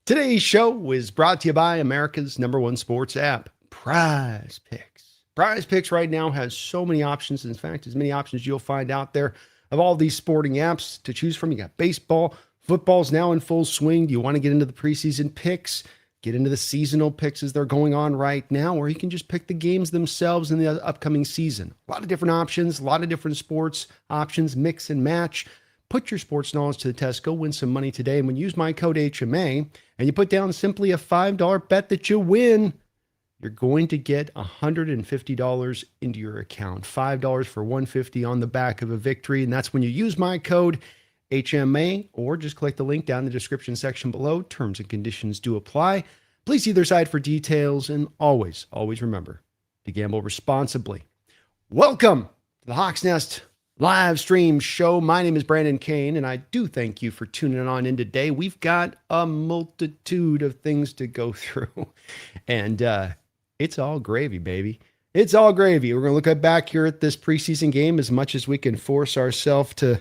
Today's show is brought to you by America's #1 sports app, Prize Picks. Prize Picks right now has so many options. In fact, as many options as you'll find out there of all these sporting apps to choose from. You got baseball, football's now in full swing. Do you want to get into the preseason picks? Get into the seasonal picks as they're going on right now, or you can just pick the games themselves in the upcoming season. A lot of different options, a lot of different sports options, mix and match. Put your sports knowledge to the test. Go win some money today. And when you use my code HMA and you put down simply a $5 bet that you win, you're going to get $150 into your account. $5 for $150 on the back of a victory. And that's when you use my code HMA, or just click the link down in the description section below. Terms and conditions do apply. Please see their site for details. And always, always remember to gamble responsibly. Welcome to the Hawks Nest live stream show. My name is Brandon Kane, and I do thank you for tuning on in today. We've got a multitude of things to go through, and it's all gravy, baby. It's all gravy. We're going to look back here at this preseason game as much as we can force ourselves to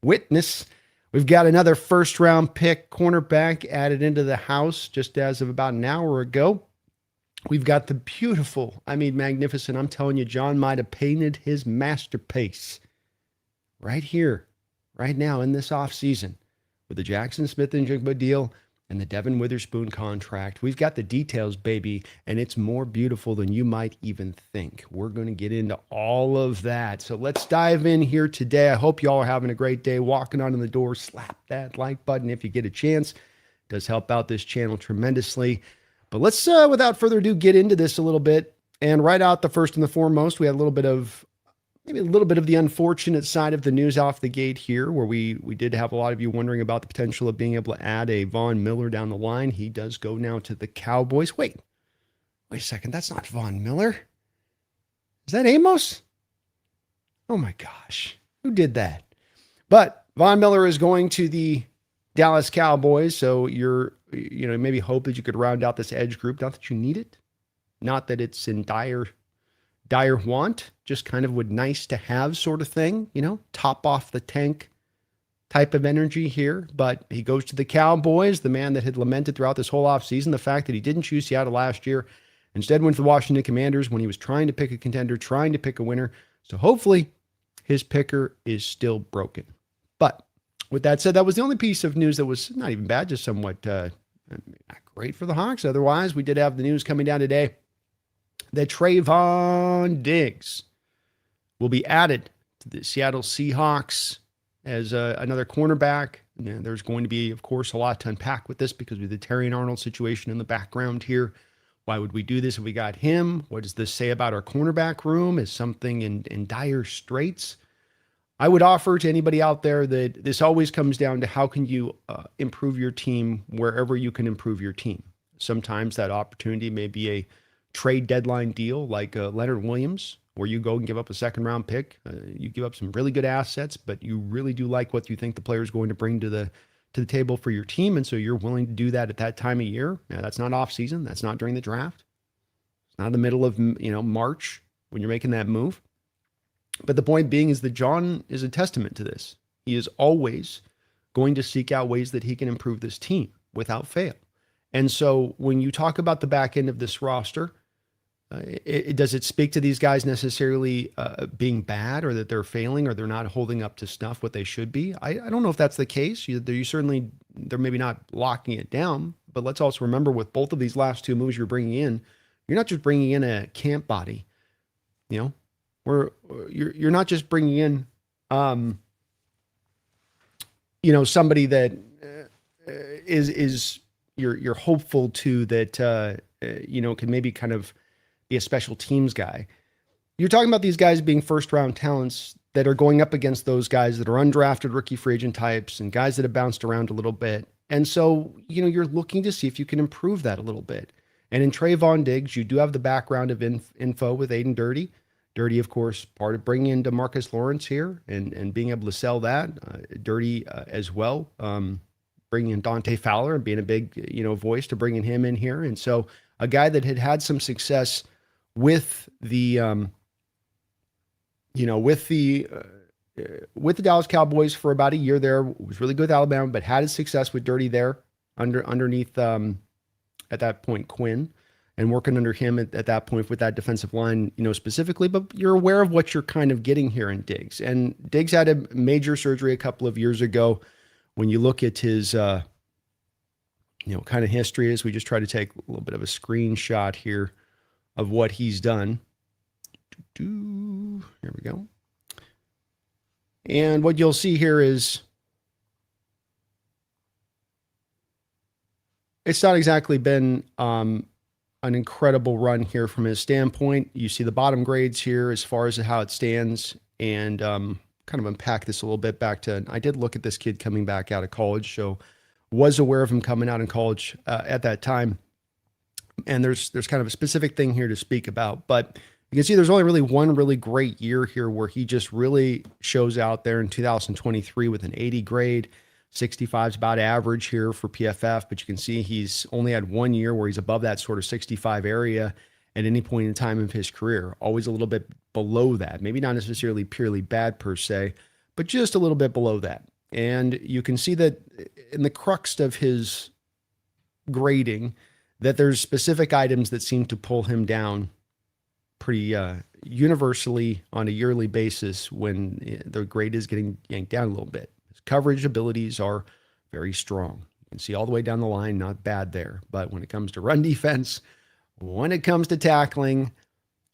witness. We've got another first-round pick cornerback added into the house just as of about an hour ago. We've got the beautiful, magnificent, I'm telling you, John might have painted his masterpiece right here, right now in this offseason with the Jackson Smith-Njigba deal and the Devin Witherspoon contract. We've got the details, baby, and it's more beautiful than you might even think. We're going to get into all of that. So let's dive in here today. I hope you all are having a great day. Walking on in the door, slap that like button if you get a chance. It does help out this channel tremendously. But let's, without further ado, get into this a little bit. And right out the first and the foremost, we had a little bit of the unfortunate side of the news off the gate here, where we did have a lot of you wondering about the potential of being able to add a Von Miller down the line. He does go now to the Cowboys. Wait a second. That's not Von Miller. Is that Amos? Oh my gosh. Who did that? But Von Miller is going to the Dallas Cowboys. So maybe hope that you could round out this edge group. Not that you need it. Not that it's in dire want, just kind of would nice to have sort of thing, top off the tank type of energy here. But he goes to the Cowboys, the man that had lamented throughout this whole offseason the fact that he didn't choose Seattle last year, instead went to the Washington Commanders when he was trying to pick a contender, trying to pick a winner. So hopefully his picker is still broken. But with that said, that was the only piece of news that was not even bad, just somewhat not great for the Hawks. Otherwise, we did have the news coming down today that Trevon Diggs will be added to the Seattle Seahawks as another cornerback. And there's going to be, of course, a lot to unpack with this because of the Terrion Arnold situation in the background here. Why would we do this if we got him? What does this say about our cornerback room? Is something in dire straits? I would offer to anybody out there that this always comes down to how can you improve your team wherever you can improve your team. Sometimes that opportunity may be a trade deadline deal like Leonard Williams, where you go and give up a second-round pick. You give up some really good assets, but you really do like what you think the player is going to bring to the table for your team, and so you're willing to do that at that time of year. Now, that's not off-season. That's not during the draft. It's not in the middle of March when you're making that move. But the point being is that John is a testament to this. He is always going to seek out ways that he can improve this team without fail. And so when you talk about the back end of this roster, does it speak to these guys necessarily being bad or that they're failing or they're not holding up to snuff what they should be? I don't know if that's the case. They're maybe not locking it down, but let's also remember with both of these last two moves you're bringing in, you're not just bringing in a camp body, where you're not just bringing in, somebody that is you're hopeful to that, can maybe kind of be a special teams guy. You're talking about these guys being first round talents that are going up against those guys that are undrafted rookie free agent types and guys that have bounced around a little bit. And so, you're looking to see if you can improve that a little bit. And in Trevon Diggs, you do have the background of info with Aiden Dirty. Dirty, of course, part of bringing in DeMarcus Lawrence here and being able to sell that. Dirty as well, bringing in Dante Fowler and being a big, voice to bringing him in here. And so a guy that had some success with the with the Dallas Cowboys for about a year there. Was really good with Alabama, but had his success with Dirty there underneath at that point Quinn, and working under him at that point with that defensive line, specifically. But you're aware of what you're kind of getting here in Diggs. And Diggs had a major surgery a couple of years ago. When you look at his kind of history, as we just try to take a little bit of a screenshot here of what he's done. Here we go. And what you'll see here is it's not exactly been an incredible run here from his standpoint. You see the bottom grades here as far as how it stands, and kind of unpack this a little bit back to, I did look at this kid coming back out of college, so was aware of him coming out in college at that time. And there's kind of a specific thing here to speak about, but you can see there's only really one really great year here where he just really shows out there in 2023 with an 80 grade. 65 is about average here for PFF, but you can see he's only had 1 year where he's above that sort of 65 area at any point in time of his career. Always a little bit below that. Maybe not necessarily purely bad per se, but just a little bit below that. And you can see that in the crux of his grading, that there's specific items that seem to pull him down pretty universally on a yearly basis when the grade is getting yanked down a little bit. His coverage abilities are very strong. You can see all the way down the line, not bad there. But when it comes to run defense, when it comes to tackling,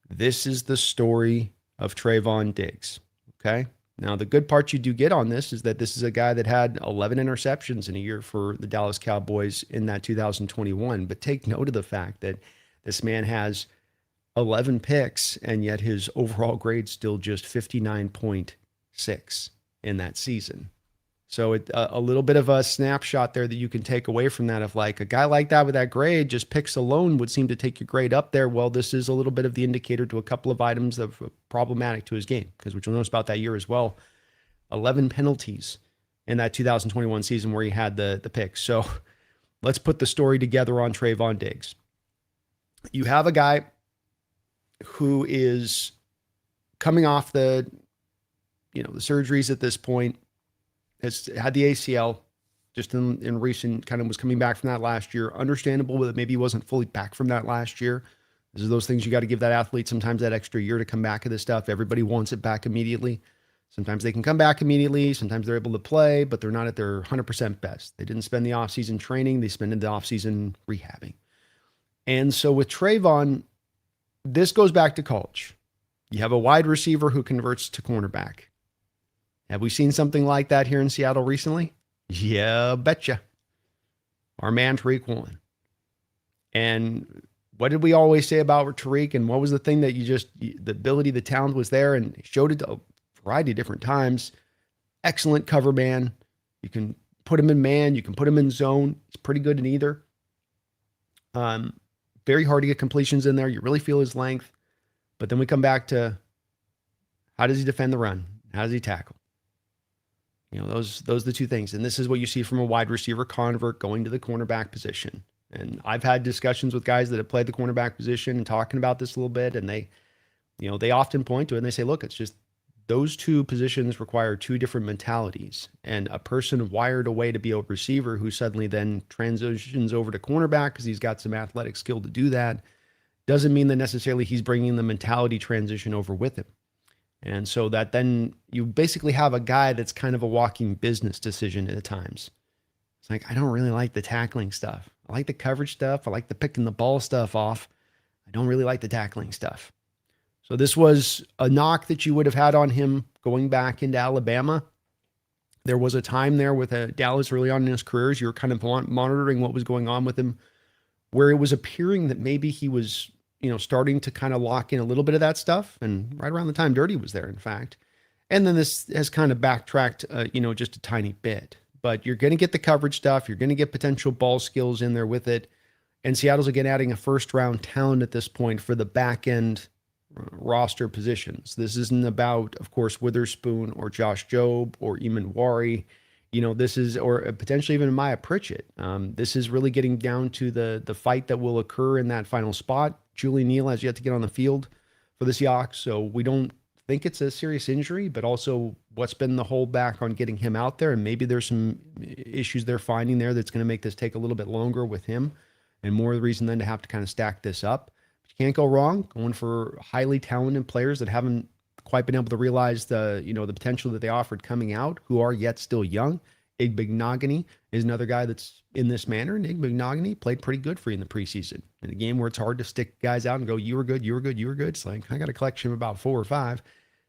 this is the story of Trevon Diggs. Okay. Now, the good part you do get on this is that this is a guy that had 11 interceptions in a year for the Dallas Cowboys in that 2021. But take note of the fact that this man has 11 picks, and yet his overall grade still just 59.6 in that season. So a little bit of a snapshot there that you can take away from that, of like a guy like that with that grade, just picks alone would seem to take your grade up there. Well, this is a little bit of the indicator to a couple of items that are problematic to his game, because what you'll notice about that year as well, 11 penalties in that 2021 season where he had the picks. So let's put the story together on Trevon Diggs. You have a guy who is coming off the surgeries at this point, has had the ACL just in recent, kind of was coming back from that last year. Understandable that maybe he wasn't fully back from that last year. This is those things you got to give that athlete sometimes that extra year to come back to this stuff. Everybody wants it back immediately. Sometimes they can come back immediately. Sometimes they're able to play, but they're not at their 100% best. They didn't spend the offseason training. They spent the offseason rehabbing. And so with Trevon, this goes back to college. You have a wide receiver who converts to cornerback. Have we seen something like that here in Seattle recently? Yeah, betcha. Our man Tyrice Knight. And what did we always say about Tyrice? And what was the thing that the ability, the talent was there, and showed it a variety of different times. Excellent cover man. You can put him in man. You can put him in zone. He's pretty good in either. Very hard to get completions in there. You really feel his length. But then we come back to, how does he defend the run? How does he tackle? Those are the two things. And this is what you see from a wide receiver convert going to the cornerback position. And I've had discussions with guys that have played the cornerback position and talking about this a little bit. And they often point to it and they say, look, it's just those two positions require two different mentalities. And a person wired away to be a receiver who suddenly then transitions over to cornerback because he's got some athletic skill to do that, doesn't mean that necessarily he's bringing the mentality transition over with him. And so that then you basically have a guy that's kind of a walking business decision at times. It's like, I don't really like the tackling stuff. I like the coverage stuff. I like the picking the ball stuff off. I don't really like the tackling stuff. So this was a knock that you would have had on him going back into Alabama. There was a time there with Dallas early on in his career, as you were kind of monitoring what was going on with him, where it was appearing that maybe he was starting to kind of lock in a little bit of that stuff. And right around the time Dirty was there, in fact. And then this has kind of backtracked, just a tiny bit. But you're going to get the coverage stuff. You're going to get potential ball skills in there with it. And Seattle's again adding a first-round talent at this point for the back-end roster positions. This isn't about, of course, Witherspoon or Josh Jobe or Eamon Wari. This is, or potentially even Maya Pritchett. This is really getting down to the fight that will occur in that final spot. Julie Neal has yet to get on the field for the Seahawks, so we don't think it's a serious injury, but also what's been the holdback on getting him out there. And maybe there's some issues they're finding there that's going to make this take a little bit longer with him, and more reason then to have to kind of stack this up. But you can't go wrong going for highly talented players that haven't quite been able to realize the potential that they offered coming out, who are yet still young. Igbenogany is another guy that's in this manner, and Igbenogany played pretty good for you in the preseason. In a game where it's hard to stick guys out and go, you were good, you were good, you were good. It's like, I got a collection of about 4 or 5.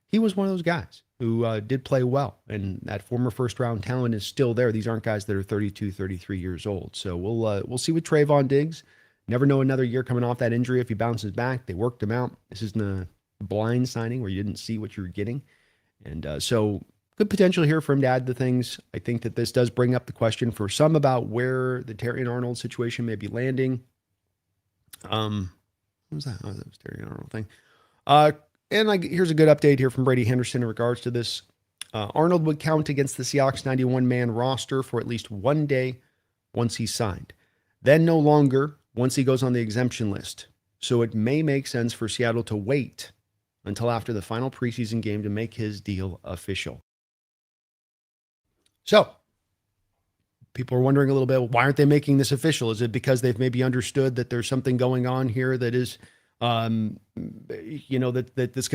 He was one of those guys who did play well, and that former first-round talent is still there. These aren't guys that are 32, 33 years old. So we'll see with Trevon Diggs. Never know another year coming off that injury if he bounces back. They worked him out. This isn't a blind signing where you didn't see what you were getting. And so good potential here for him to add the things. I think that this does bring up the question for some about where the Terry Arnold situation may be landing. What was that? Oh, that was Terry Arnold thing. And here's a good update here from Brady Henderson in regards to this. Arnold would count against the Seahawks 91-man roster for at least one day once he's signed. Then no longer once he goes on the exemption list. So it may make sense for Seattle to wait until after the final preseason game to make his deal official. So people are wondering a little bit, why aren't they making this official? Is it because they've maybe understood that there's something going on here that is, that's going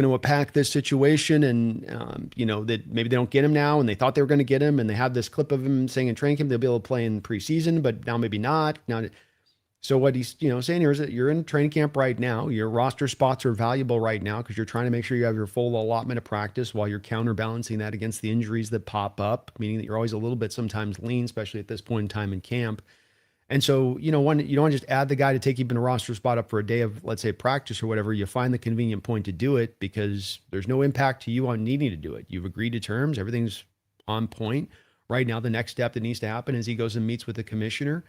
to impact this situation, and, that maybe they don't get him now and they thought they were going to get him, and they have this clip of him saying in training camp they'll be able to play in preseason, but now maybe not. So what he's, saying here is that you're in training camp right now. Your roster spots are valuable right now because you're trying to make sure you have your full allotment of practice while you're counterbalancing that against the injuries that pop up, meaning that you're always a little bit sometimes lean, especially at this point in time in camp. And so, you don't want to just add the guy to take even a roster spot up for a day of, let's say, practice or whatever. You find the convenient point to do it because there's no impact to you on needing to do it. You've agreed to terms. Everything's on point. Right now, the next step that needs to happen is he goes and meets with the commissioner.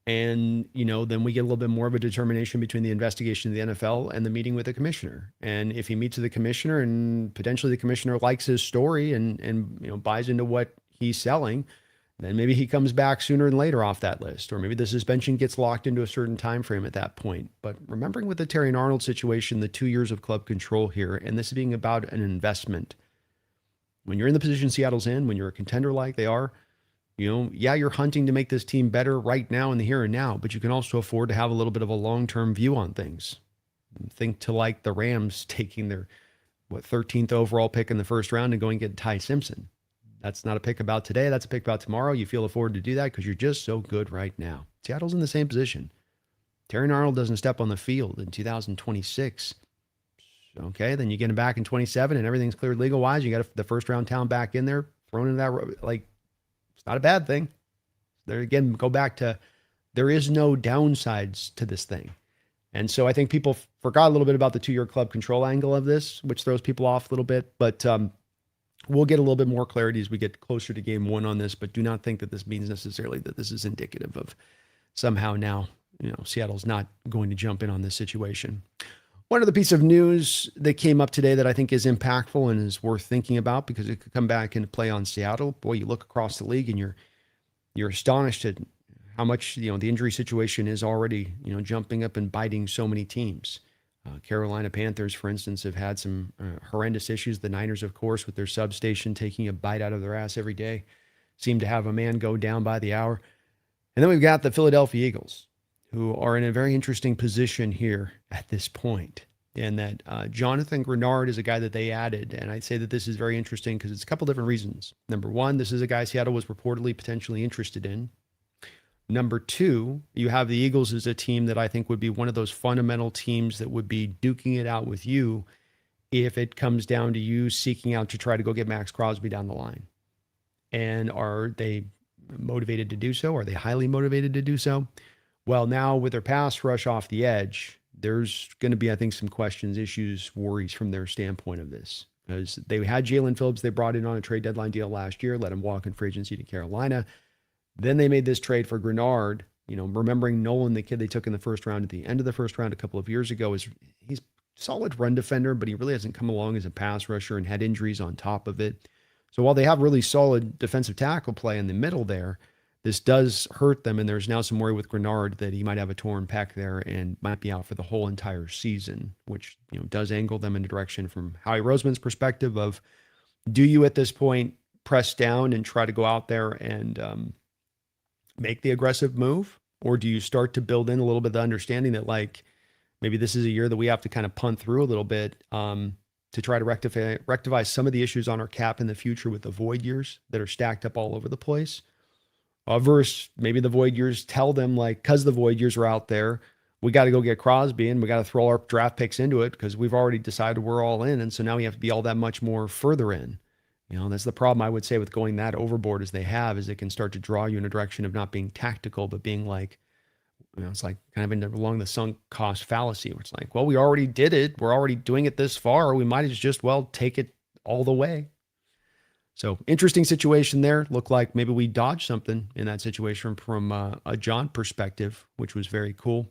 And, then we get a little bit more of a determination between the investigation of the NFL and the meeting with the commissioner. And if he meets with the commissioner and potentially the commissioner likes his story and buys into what he's selling, then maybe he comes back sooner than later off that list. Or maybe the suspension gets locked into a certain time frame at that point. But remembering with the Terry and Arnold situation, the 2 years of club control here, and this being about an investment. When you're in the position Seattle's in, when you're a contender like they are, you're hunting to make this team better right now in the here and now, but you can also afford to have a little bit of a long-term view on things. Think to like the Rams taking their 13th overall pick in the first round and going to get Ty Simpson. That's not a pick about today. That's a pick about tomorrow. You feel afforded to do that because you're just so good right now. Seattle's in the same position. Terry Arnold doesn't step on the field in 2026. Okay, then you get him back in 27 and everything's cleared legal-wise. You got the first-round talent back in there, thrown into that, it's not a bad thing. There again, go back to there is no downsides to this thing. And so I think people forgot a little bit about the 2-year club control angle of this, which throws people off a little bit. But we'll get a little bit more clarity as we get closer to game 1 on this. But do not think that this means necessarily that this is indicative of somehow now, Seattle's not going to jump in on this situation. One other piece of news that came up today that I think is impactful and is worth thinking about because it could come back into play on Seattle. Boy, you look across the league and you're astonished at how much the injury situation is already jumping up and biting so many teams. Carolina Panthers, for instance, have had some horrendous issues. The Niners, of course, with their substation taking a bite out of their ass every day, seem to have a man go down by the hour. And then we've got the Philadelphia Eagles, who are in a very interesting position here at this point. And that Jonathan Grenard is a guy that they added. And I'd say that this is very interesting because it's a couple different reasons. Number one, this is a guy Seattle was reportedly potentially interested in. Number two, you have the Eagles as a team that I think would be one of those fundamental teams that would be duking it out with you if it comes down to you seeking out to try to go get Max Crosby down the line. And are they motivated to do so? Are they highly motivated to do so? Well, now with their pass rush off the edge, there's going to be, I think, some questions, issues, worries from their standpoint of this. Because they had Jalen Phillips, they brought in on a trade deadline deal last year, let him walk in free agency to Carolina. Then they made this trade for Grenard. Remembering Nolan, the kid they took in the first round at the end of the first round a couple of years ago, he's a solid run defender, but he really hasn't come along as a pass rusher and had injuries on top of it. So while they have really solid defensive tackle play in the middle there, this does hurt them. And there's now some worry with Grenard that he might have a torn pec there and might be out for the whole entire season, which, does angle them in a direction from Howie Roseman's perspective of, do you at this point press down and try to go out there and make the aggressive move? Or do you start to build in a little bit of the understanding that, like, maybe this is a year that we have to kind of punt through a little bit to try to rectify some of the issues on our cap in the future with the void years that are stacked up all over the place? Versus maybe the void years tell them, like, because the void years are out there, we got to go get Crosby and we got to throw our draft picks into it because we've already decided we're all in. And so now we have to be all that much more further in. That's the problem I would say with going that overboard as they have, is it can start to draw you in a direction of not being tactical, but being like, it's like kind of along the sunk cost fallacy, where it's like, well, we already did it. We're already doing it this far. We might as just, take it all the way. So interesting situation there. Looked like maybe we dodged something in that situation from a John perspective, which was very cool.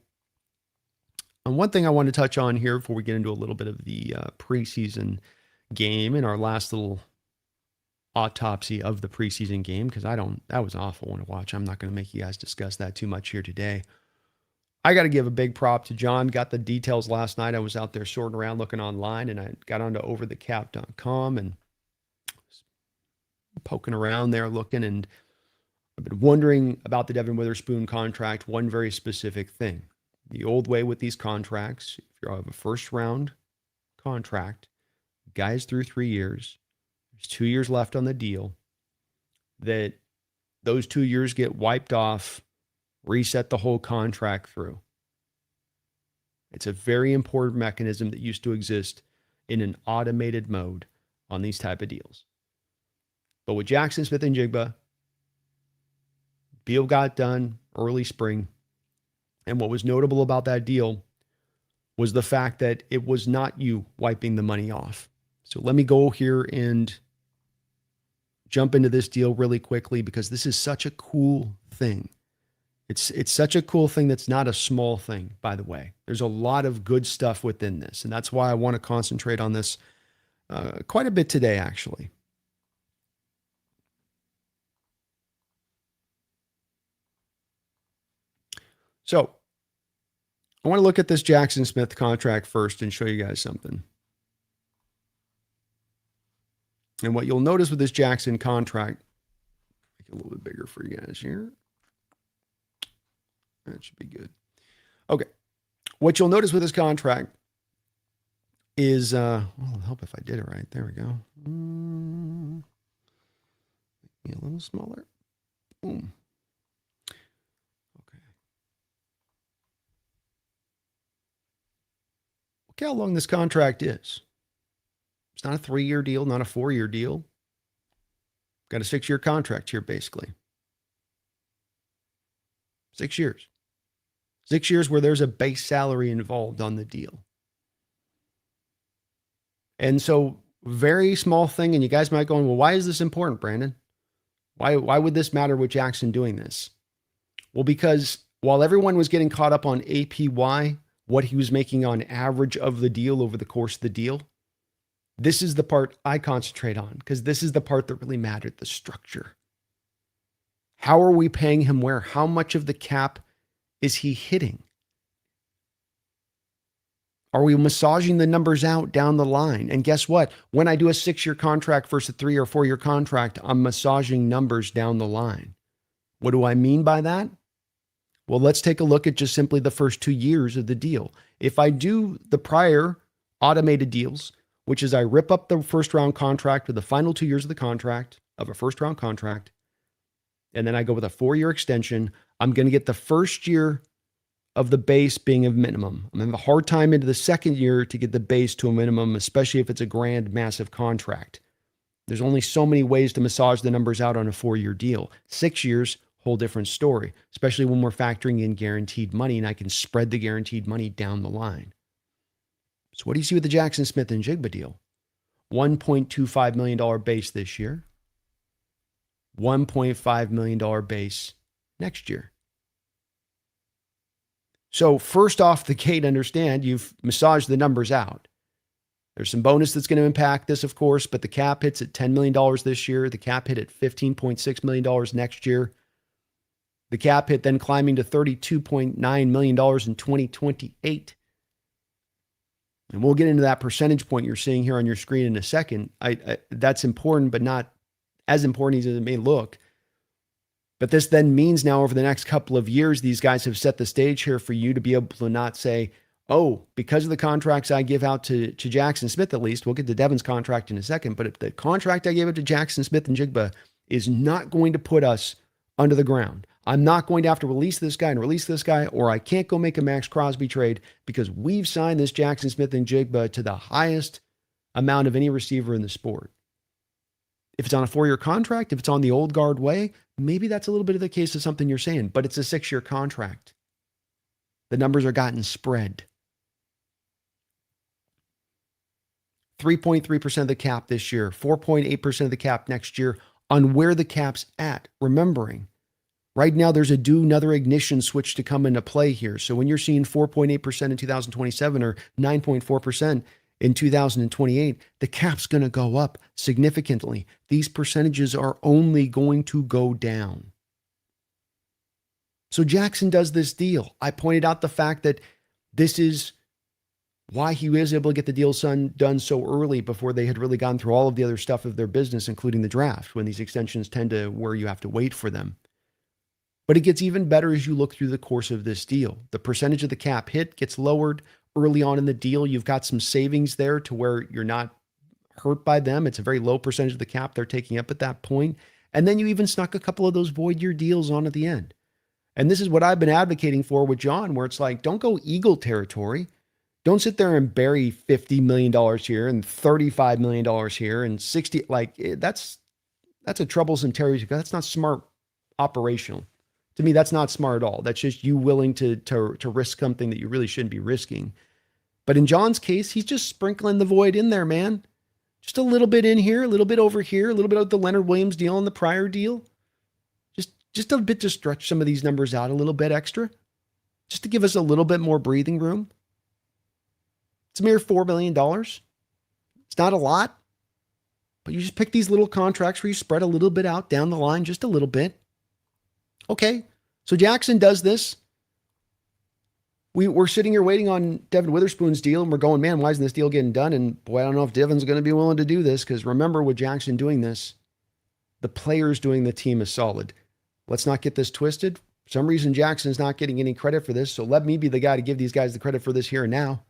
And one thing I want to touch on here before we get into a little bit of the preseason game and our last little autopsy of the preseason game, because that was an awful one to watch. I'm not going to make you guys discuss that too much here today. I got to give a big prop to John. Got the details last night. I was out there sorting around looking online, and I got onto overthecap.com and poking around there looking, and I've been wondering about the Devin Witherspoon contract. One very specific thing. The old way with these contracts, if you have a first round contract, guys through 3 years, there's 2 years left on the deal, that those 2 years get wiped off, reset the whole contract through. It's a very important mechanism that used to exist in an automated mode on these type of deals. But with Jackson Smith-Njigba, deal got done early spring. And what was notable about that deal was the fact that it was not you wiping the money off. So let me go here and jump into this deal really quickly, because this is such a cool thing. It's such a cool thing that's not a small thing, by the way. There's a lot of good stuff within this, and that's why I want to concentrate on this quite a bit today, actually. So I want to look at this Jackson Smith contract first and show you guys something. And what you'll notice with this Jackson contract, make it a little bit bigger for you guys here. That should be good. Okay. What you'll notice with this contract is, well, it'll help if I did it right. There we go. Be a little smaller. Boom. Okay. Look how long this contract is. It's not a 3-year deal, not a 4-year deal. Got a 6-year contract here, basically. 6 years. 6 years where there's a base salary involved on the deal. And so, very small thing, and you guys might go, well, why is this important, Brandon? Why would this matter with Jackson doing this? Well, because while everyone was getting caught up on APY, what he was making on average of the deal over the course of the deal, this is the part I concentrate on, because this is the part that really mattered, the structure. How are we paying him where? How much of the cap is he hitting? Are we massaging the numbers out down the line? And guess what? When I do a 6-year contract versus a 3 or 4-year contract, I'm massaging numbers down the line. What do I mean by that? Well, let's take a look at just simply the first 2 years of the deal. If I do the prior automated deals, which is I rip up the first round contract with the final 2 years of the contract, of a first round contract, and then I go with a 4-year extension, I'm going to get the first year of the base being a minimum. I'm going to have a hard time into the second year to get the base to a minimum, especially if it's a grand, massive contract. There's only so many ways to massage the numbers out on a 4-year deal. 6 years, whole different story, especially when we're factoring in guaranteed money, and I can spread the guaranteed money down the line. So what do you see with the Jackson Smith-Njigba deal? $1.25 million base this year. $1.5 million base next year. So first off the gate, understand you've massaged the numbers out. There's some bonus that's going to impact this, of course, but the cap hits at $10 million this year. The cap hit at $15.6 million next year. The cap hit then climbing to $32.9 million in 2028. And we'll get into that percentage point you're seeing here on your screen in a second. That's important, but not as important as it may look. But this then means now over the next couple of years, these guys have set the stage here for you to be able to not say, oh, because of the contracts I give out to Jackson Smith, at least, we'll get to Devin's contract in a second, but if the contract I gave it to Jackson Smith and Jigba is not going to put us under the ground, I'm not going to have to release this guy, or I can't go make a Max Crosby trade because we've signed this Jackson Smith and Jigba to the highest amount of any receiver in the sport. If it's on a 4-year contract, if it's on the old guard way, maybe that's a little bit of the case of something you're saying, but it's a 6-year contract. The numbers are gotten spread. 3.3% of the cap this year, 4.8% of the cap next year on where the cap's at. Remembering, right now there's a do another ignition switch to come into play here. So when you're seeing 4.8% in 2027 or 9.4% in 2028, the cap's going to go up significantly. These percentages are only going to go down. So Jackson does this deal. I pointed out the fact that this is why he was able to get the deal done so early before they had really gone through all of the other stuff of their business, including the draft, when these extensions tend to where you have to wait for them. But it gets even better as you look through the course of this deal. The percentage of the cap hit gets lowered early on in the deal. You've got some savings there to where you're not hurt by them. It's a very low percentage of the cap they're taking up at that point. And then you even snuck a couple of those void year deals on at the end. And this is what I've been advocating for with John, where it's like, don't go Eagle territory. Don't sit there and bury $50 million here and $35 million here and 60. Like that's a troublesome territory. That's not smart operational. To me, that's not smart at all. That's just you willing to risk something that you really shouldn't be risking. But in John's case, he's just sprinkling the void in there, man. Just a little bit in here, a little bit over here, a little bit of the Leonard Williams deal and the prior deal. Just a bit to stretch some of these numbers out a little bit extra, just to give us a little bit more breathing room. It's a mere $4 million. It's not a lot, but you just pick these little contracts where you spread a little bit out down the line, just a little bit. Okay, so Jackson does this. We're sitting here waiting on Devin Witherspoon's deal, and we're going, man, why isn't this deal getting done? And boy, I don't know if Devin's going to be willing to do this, because remember, with Jackson doing this, the players doing the team is solid. Let's not get this twisted. For some reason, Jackson's not getting any credit for this, so let me be the guy to give these guys the credit for this here and now.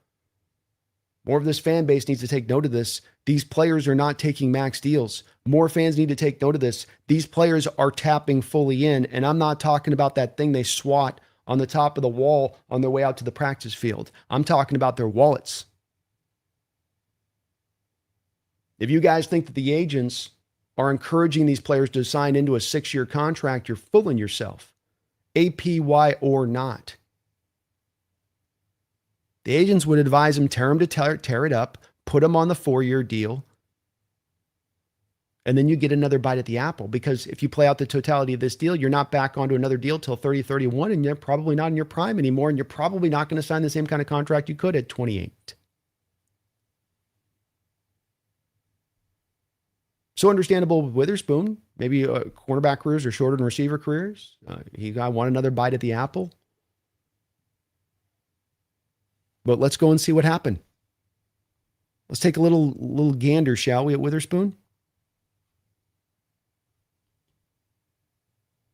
More of this fan base needs to take note of this. These players are not taking max deals. More fans need to take note of this. These players are tapping fully in, and I'm not talking about that thing they swat on the top of the wall on their way out to the practice field. I'm talking about their wallets. If you guys think that the agents are encouraging these players to sign into a 6-year contract, you're fooling yourself. APY or not. The agents would advise him, tear it up, put him on the 4-year deal, and then you get another bite at the apple. Because if you play out the totality of this deal, you're not back onto another deal till 30-31, and you're probably not in your prime anymore, and you're probably not going to sign the same kind of contract you could at 28. So understandable with Witherspoon, maybe cornerback careers are shorter than receiver careers. He got one another bite at the apple. But let's go and see what happened. Let's take a little gander, shall we, at Witherspoon?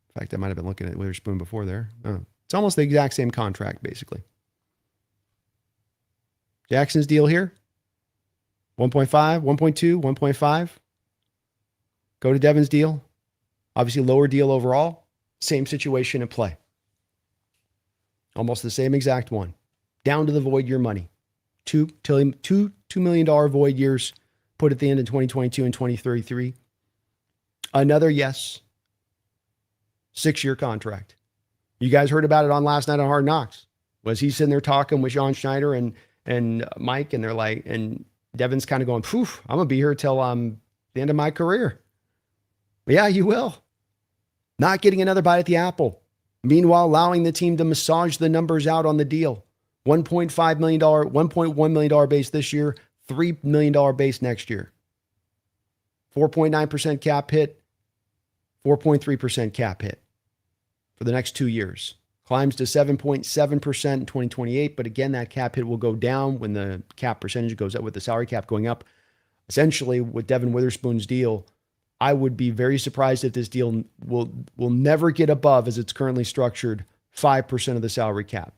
In fact, I might have been looking at Witherspoon before there. Oh, it's almost the exact same contract, basically. Jackson's deal here, 1.5, 1.2, 1.5. Go to Devin's deal. Obviously, lower deal overall. Same situation at play. Almost the same exact one. Down to the void year money. $2 million void years put at the end of 2022 and 2033. Another, yes, 6-year contract. You guys heard about it on last night on Hard Knocks. Was he sitting there talking with John Schneider and Mike, and they're like, and Devin's kind of going, poof, I'm going to be here till the end of my career. Yeah, you will. Not getting another bite at the apple. Meanwhile, allowing the team to massage the numbers out on the deal. $1.5 million, $1.1 million base this year, $3 million base next year. 4.9% cap hit, 4.3% cap hit. for the next 2 years. Climbs to 7.7% in 2028, but again, that cap hit will go down when the cap percentage goes up, with the salary cap going up. Essentially, with Devin Witherspoon's deal, I would be very surprised if this deal will never get above, as it's currently structured, 5% of the salary cap.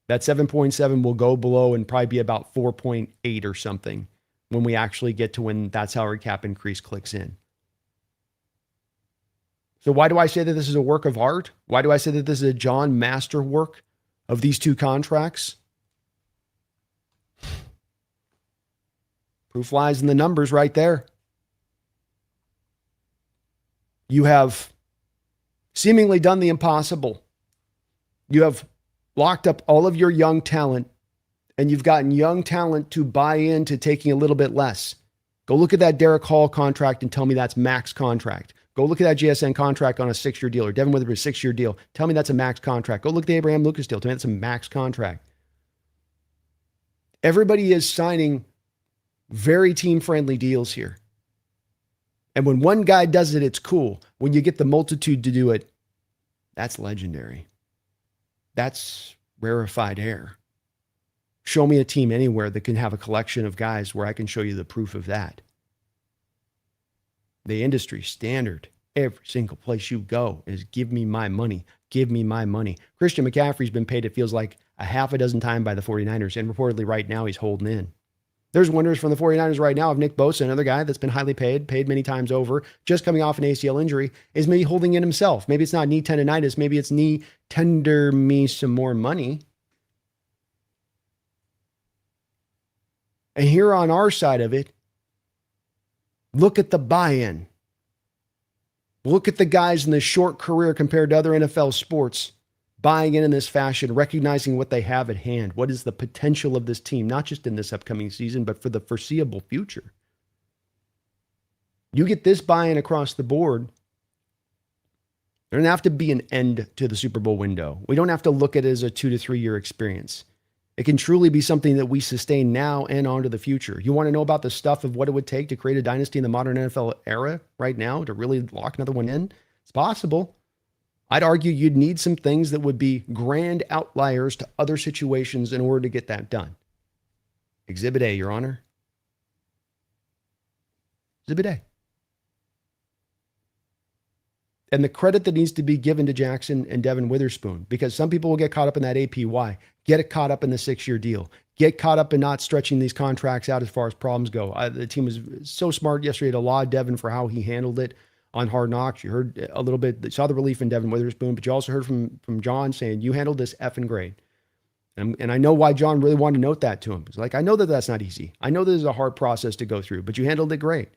That 7.7 will go below and probably be about 4.8 or something when we actually get to when that salary cap increase clicks in. So why do I say that this is a work of art? Why do I say that this is a John masterwork of these two contracts? Proof lies in the numbers right there. You have seemingly done the impossible. You have locked up all of your young talent, and you've gotten young talent to buy into taking a little bit less. Go look at that Derek Hall contract and tell me that's max contract. Go look at that JSN contract on a 6-year deal, or Devin Witherspoon 6-year deal. Tell me that's a max contract. Go look at the Abraham Lucas deal. Tell me that's a max contract. Everybody is signing very team-friendly deals here. And when one guy does it, it's cool. When you get the multitude to do it, that's legendary. That's rarefied air. Show me a team anywhere that can have a collection of guys where I can show you the proof of that. The industry standard, every single place you go, is give me my money. Give me my money. Christian McCaffrey's been paid, it feels like, a half a dozen times by the 49ers, and reportedly right now he's holding in. There's wonders from the 49ers right now of Nick Bosa, another guy that's been highly paid many times over, just coming off an ACL injury, is maybe holding in himself. Maybe it's not knee tendonitis. Maybe it's knee tender me some more money. And here on our side of it, look at the buy-in. Look at the guys in this short career compared to other NFL sports buying in this fashion, recognizing what they have at hand. What is the potential of this team, not just in this upcoming season, but for the foreseeable future? You get this buy-in across the board, there doesn't have to be an end to the Super Bowl window. We don't have to look at it as a 2 to 3 year experience. It can truly be something that we sustain now and on to the future. You want to know about the stuff of what it would take to create a dynasty in the modern NFL era right now, to really lock another one in? It's possible. I'd argue you'd need some things that would be grand outliers to other situations in order to get that done. Exhibit A, Your Honor. Exhibit A. And the credit that needs to be given to Jackson and Devin Witherspoon, because some people will get caught up in that APY, get caught up in the 6-year deal, get caught up in not stretching these contracts out as far as problems go. The team was so smart yesterday to laud Devin for how he handled it on Hard Knocks. You heard a little bit, saw the relief in Devin Witherspoon, but you also heard from John saying, you handled this effing great. And I know why John really wanted to note that to him. It's like, I know that that's not easy. I know this is a hard process to go through, but you handled it great.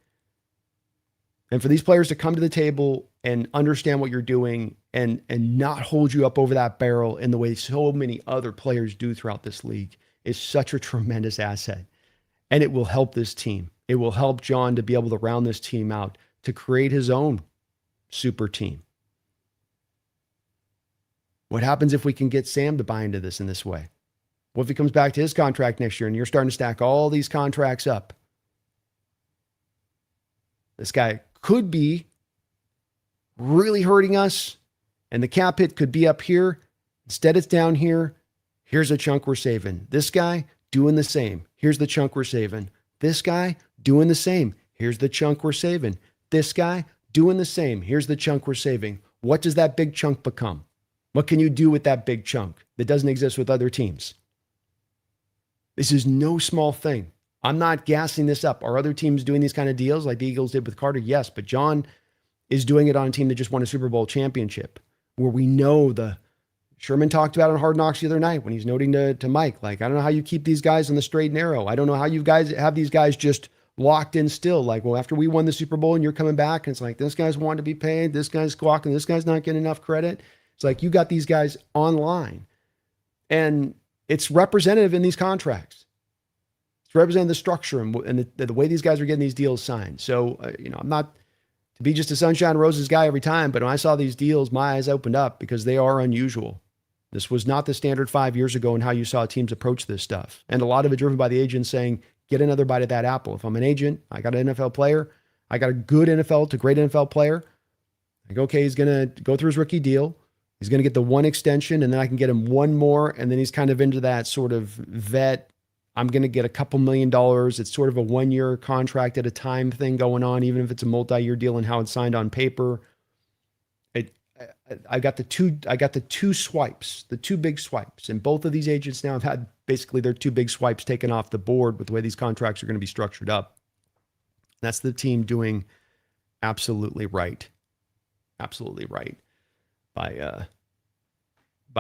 And for these players to come to the table and understand what you're doing and not hold you up over that barrel in the way so many other players do throughout this league is such a tremendous asset. And it will help this team. It will help John to be able to round this team out, to create his own super team. What happens if we can get Sam to buy into this in this way? What if he comes back to his contract next year and you're starting to stack all these contracts up? This guy could be really hurting us, and the cap hit could be up here. Instead, it's down here. Here's a chunk we're saving. This guy doing the same. Here's the chunk we're saving. This guy doing the same. Here's the chunk we're saving. This guy doing the same. Here's the chunk we're saving. What does that big chunk become? What can you do with that big chunk that doesn't exist with other teams? This is no small thing. I'm not gassing this up. Are other teams doing these kind of deals like the Eagles did with Carter? Yes, but John is doing it on a team that just won a Super Bowl championship, where we know Sherman talked about on Hard Knocks the other night when he's noting to Mike, like, I don't know how you keep these guys on the straight and narrow. I don't know how you guys have these guys just locked in still. Like, well, after we won the Super Bowl and you're coming back, and it's like, this guy's wanting to be paid, this guy's squawking, this guy's not getting enough credit. It's like, you got these guys online, and it's representative in these contracts. Represent the structure and the way these guys are getting these deals signed. So, I'm not to be just a sunshine and roses guy every time, but when I saw these deals, my eyes opened up because they are unusual. This was not the standard 5 years ago in how you saw teams approach this stuff. And a lot of it driven by the agents saying, get another bite at that apple. If I'm an agent, I got an NFL player, I got a good NFL to great NFL player. Like, okay, he's going to go through his rookie deal. He's going to get the one extension, and then I can get him one more, and then he's kind of into that sort of vet. I'm going to get a couple $1 million. It's sort of a 1-year contract at a time thing going on, even if it's a multi-year deal and how it's signed on paper. I got the two swipes, the two big swipes, and both of these agents now have had basically their two big swipes taken off the board with the way these contracts are going to be structured up. That's the team doing absolutely right by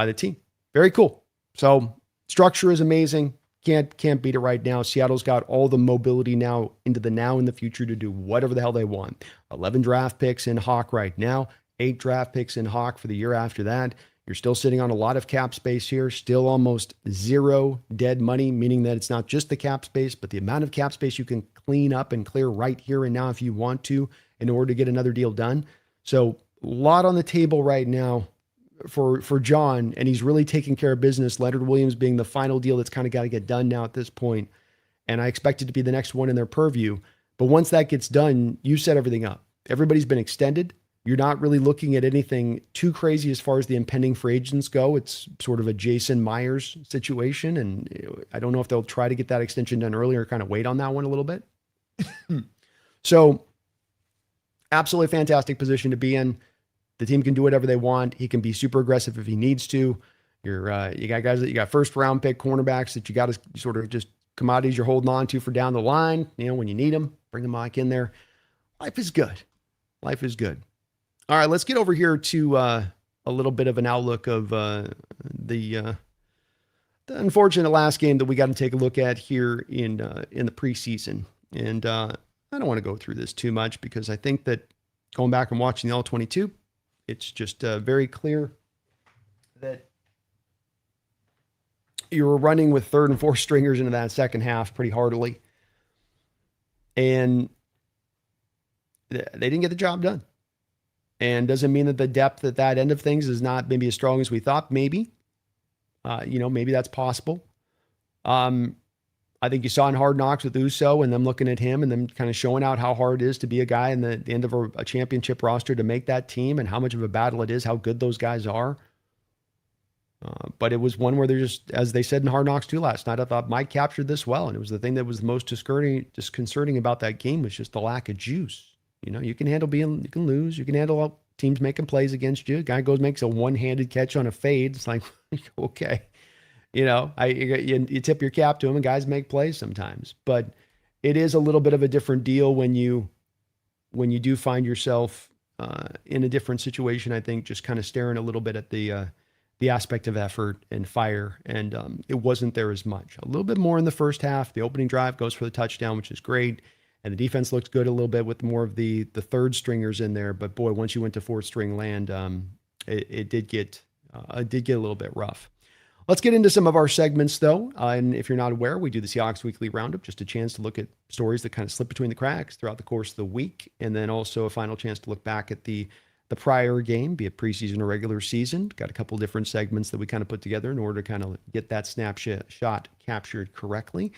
the team. Very cool. So structure is amazing. Can't beat it right now. Seattle's got all the mobility now into the now and the future to do whatever the hell they want. 11 draft picks in Hawk right now, 8 draft picks in Hawk for the year after that. You're still sitting on a lot of cap space here, still almost zero dead money, meaning that it's not just the cap space, but the amount of cap space you can clean up and clear right here and now if you want to in order to get another deal done. So a lot on the table right now for John, and he's really taking care of business. Leonard Williams being the final deal that's kind of got to get done now at this point. And I expect it to be the next one in their purview. But once that gets done, you set everything up. Everybody's been extended. You're not really looking at anything too crazy as far as the impending free agents go. It's sort of a Jason Myers situation. And I don't know if they'll try to get that extension done earlier or kind of wait on that one a little bit. So absolutely fantastic position to be in. The team can do whatever they want. He can be super aggressive if he needs to. You got guys that you got first round pick cornerbacks that you got to sort of just commodities you're holding on to for down the line. When you need them, bring them back in there. Life is good. Life is good. All right, let's get over here to a little bit of an outlook of the unfortunate last game that we got to take a look at here in the preseason. And I don't want to go through this too much because I think that going back and watching the All-22, it's just very clear that you were running with third and fourth stringers into that second half pretty heartily. And they didn't get the job done. And doesn't mean that the depth at that end of things is not maybe as strong as we thought. Maybe, maybe that's possible. I think you saw in Hard Knocks with Uso and them looking at him and them kind of showing out how hard it is to be a guy in the end of a championship roster to make that team and how much of a battle it is, how good those guys are. But it was one where they're just, as they said in Hard Knocks 2 last night, I thought Mike captured this well. And it was the thing that was the most disconcerting about that game was just the lack of juice. You can handle you can lose. You can handle teams making plays against you. Guy makes a one-handed catch on a fade. It's like, okay. You tip your cap to him and guys make plays sometimes, but it is a little bit of a different deal when you do find yourself in a different situation. I think just kind of staring a little bit at the aspect of effort and fire, and it wasn't there as much. A little bit more in the first half. The opening drive goes for the touchdown, which is great, and the defense looked good a little bit with more of the third stringers in there. But boy, once you went to fourth string land, it did get a little bit rough. Let's get into some of our segments, though. And if you're not aware, we do the Seahawks Weekly Roundup, just a chance to look at stories that kind of slip between the cracks throughout the course of the week. And then also a final chance to look back at the prior game, be it preseason or regular season. Got a couple different segments that we kind of put together in order to kind of get that snapshot captured correctly.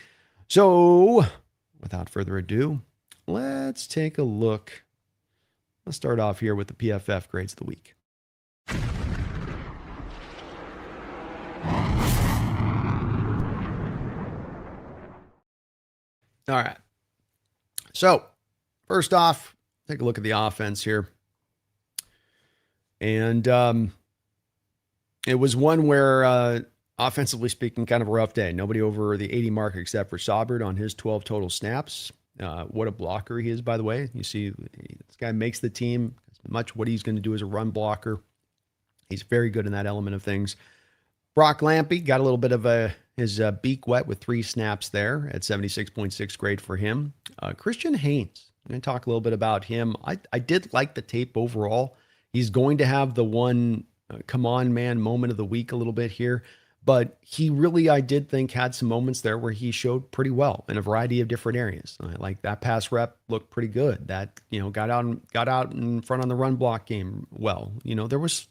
So without further ado, let's take a look. Let's start off here with the PFF grades of the week. All right. So first off, take a look at the offense here. And it was one where, offensively speaking, kind of a rough day. Nobody over the 80 mark except for Saubert on his 12 total snaps. What a blocker he is, by the way. You see, this guy makes the team. Much what he's going to do as a run blocker. He's very good in that element of things. Brock Lampy got a little bit of his beak wet with 3 snaps there at 76.6 grade for him. Christian Haynes, I'm going to talk a little bit about him. I did like the tape overall. He's going to have the one come on man moment of the week a little bit here, but he really, I did think, had some moments there where he showed pretty well in a variety of different areas. Like that pass rep looked pretty good. That, got out in front on the run block game well. There's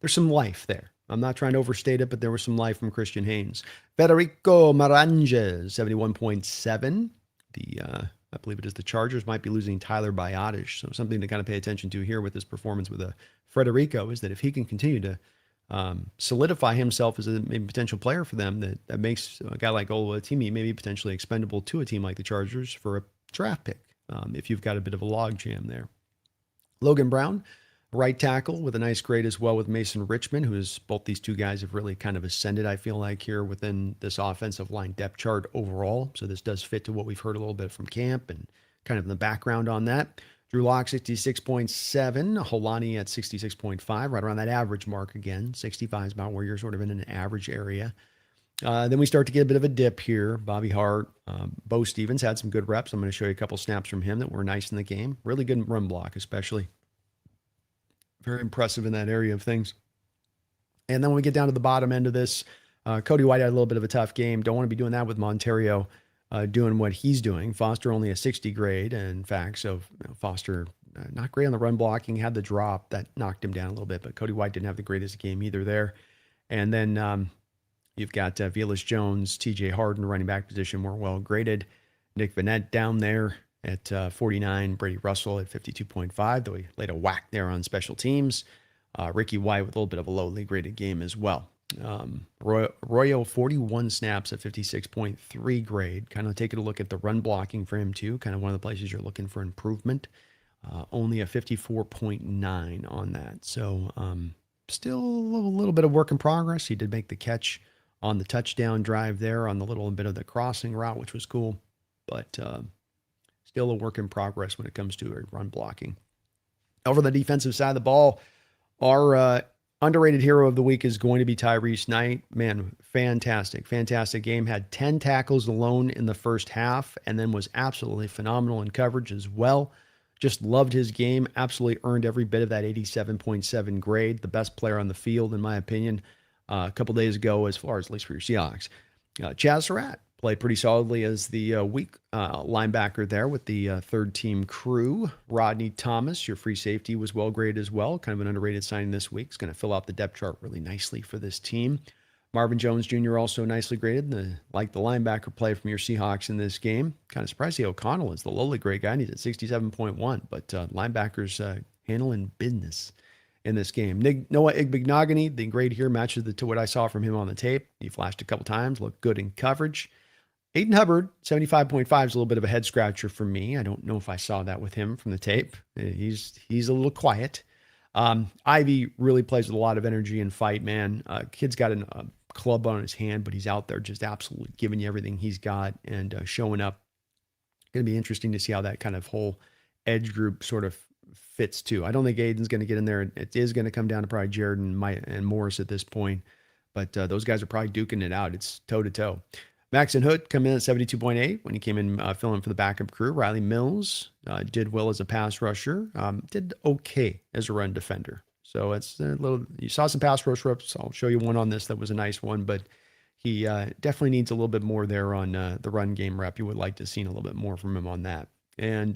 some life there. I'm not trying to overstate it, but there was some life from Christian Haynes. Federico Maranges, 71.7. I believe it is the Chargers might be losing Tyler Biotish, so something to kind of pay attention to here with his performance with a Frederico is that if he can continue to solidify himself as a maybe potential player for them, that makes a guy like Oluwatimi maybe potentially expendable to a team like the Chargers for a draft pick, if you've got a bit of a log jam there. Logan Brown, right tackle, with a nice grade as well with Mason Richmond, who's both these two guys have really kind of ascended, I feel like, here within this offensive line depth chart overall. So this does fit to what we've heard a little bit from camp and kind of in the background on that. Drew Lock, 66.7. Holani at 66.5, right around that average mark again. 65 is about where you're sort of in an average area. Then we start to get a bit of a dip here. Bobby Hart, Bo Stevens had some good reps. I'm going to show you a couple snaps from him that were nice in the game. Really good run block, especially. Very impressive in that area of things. And then when we get down to the bottom end of this, Cody White had a little bit of a tough game. Don't want to be doing that with Montorie doing what he's doing. Foster only a 60 grade, in fact. So Foster not great on the run blocking, had the drop that knocked him down a little bit, but Cody White didn't have the greatest game either there. And then you've got Velus Jones, TJ Harden, running back position, more well graded. Nick Vanette down there at 49. Brady Russell at 52.5, though he laid a whack there on special teams. Ricky White with a little bit of a lowly graded game as well. Royo, 41 snaps at 56.3 grade. Kind of taking a look at the run blocking for him too. Kind of one of the places you're looking for improvement. Only a 54.9 on that. So still a little bit of work in progress. He did make the catch on the touchdown drive there on the little bit of the crossing route, which was cool. But still a work in progress when it comes to run blocking. Over the defensive side of the ball, our underrated hero of the week is going to be Tyrice Knight. Man, fantastic game. Had 10 tackles alone in the first half and then was absolutely phenomenal in coverage as well. Just loved his game. Absolutely earned every bit of that 87.7 grade. The best player on the field, in my opinion, a couple days ago, as far as at least for your Seahawks. Chaz Surratt played pretty solidly as the weak linebacker there with the third-team crew. Rodney Thomas, your free safety, was well graded as well. Kind of an underrated signing this week. It's going to fill out the depth chart really nicely for this team. Marvin Jones Jr. also nicely graded. Like the linebacker play from your Seahawks in this game. Kind of surprised the O'Connell is the lowly grade guy, and he's at 67.1. But linebackers handling business in this game. Noah Igbenogany, the grade here matches to what I saw from him on the tape. He flashed a couple times, looked good in coverage. Aiden Hubbard, 75.5 is a little bit of a head scratcher for me. I don't know if I saw that with him from the tape. He's a little quiet. Ivy really plays with a lot of energy and fight, man. Kid's got a club on his hand, but he's out there just absolutely giving you everything he's got and showing up. Going to be interesting to see how that kind of whole edge group sort of fits too. I don't think Aiden's going to get in there. It is going to come down to probably Jared and Morris at this point, but those guys are probably duking it out. It's toe to toe. Max and Hood come in at 72.8 when he came in filling for the backup crew. Riley Mills did well as a pass rusher, did okay as a run defender. So it's a little, you saw some pass rush reps. I'll show you one on this that was a nice one, but he definitely needs a little bit more there on the run game rep. You would like to see a little bit more from him on that. And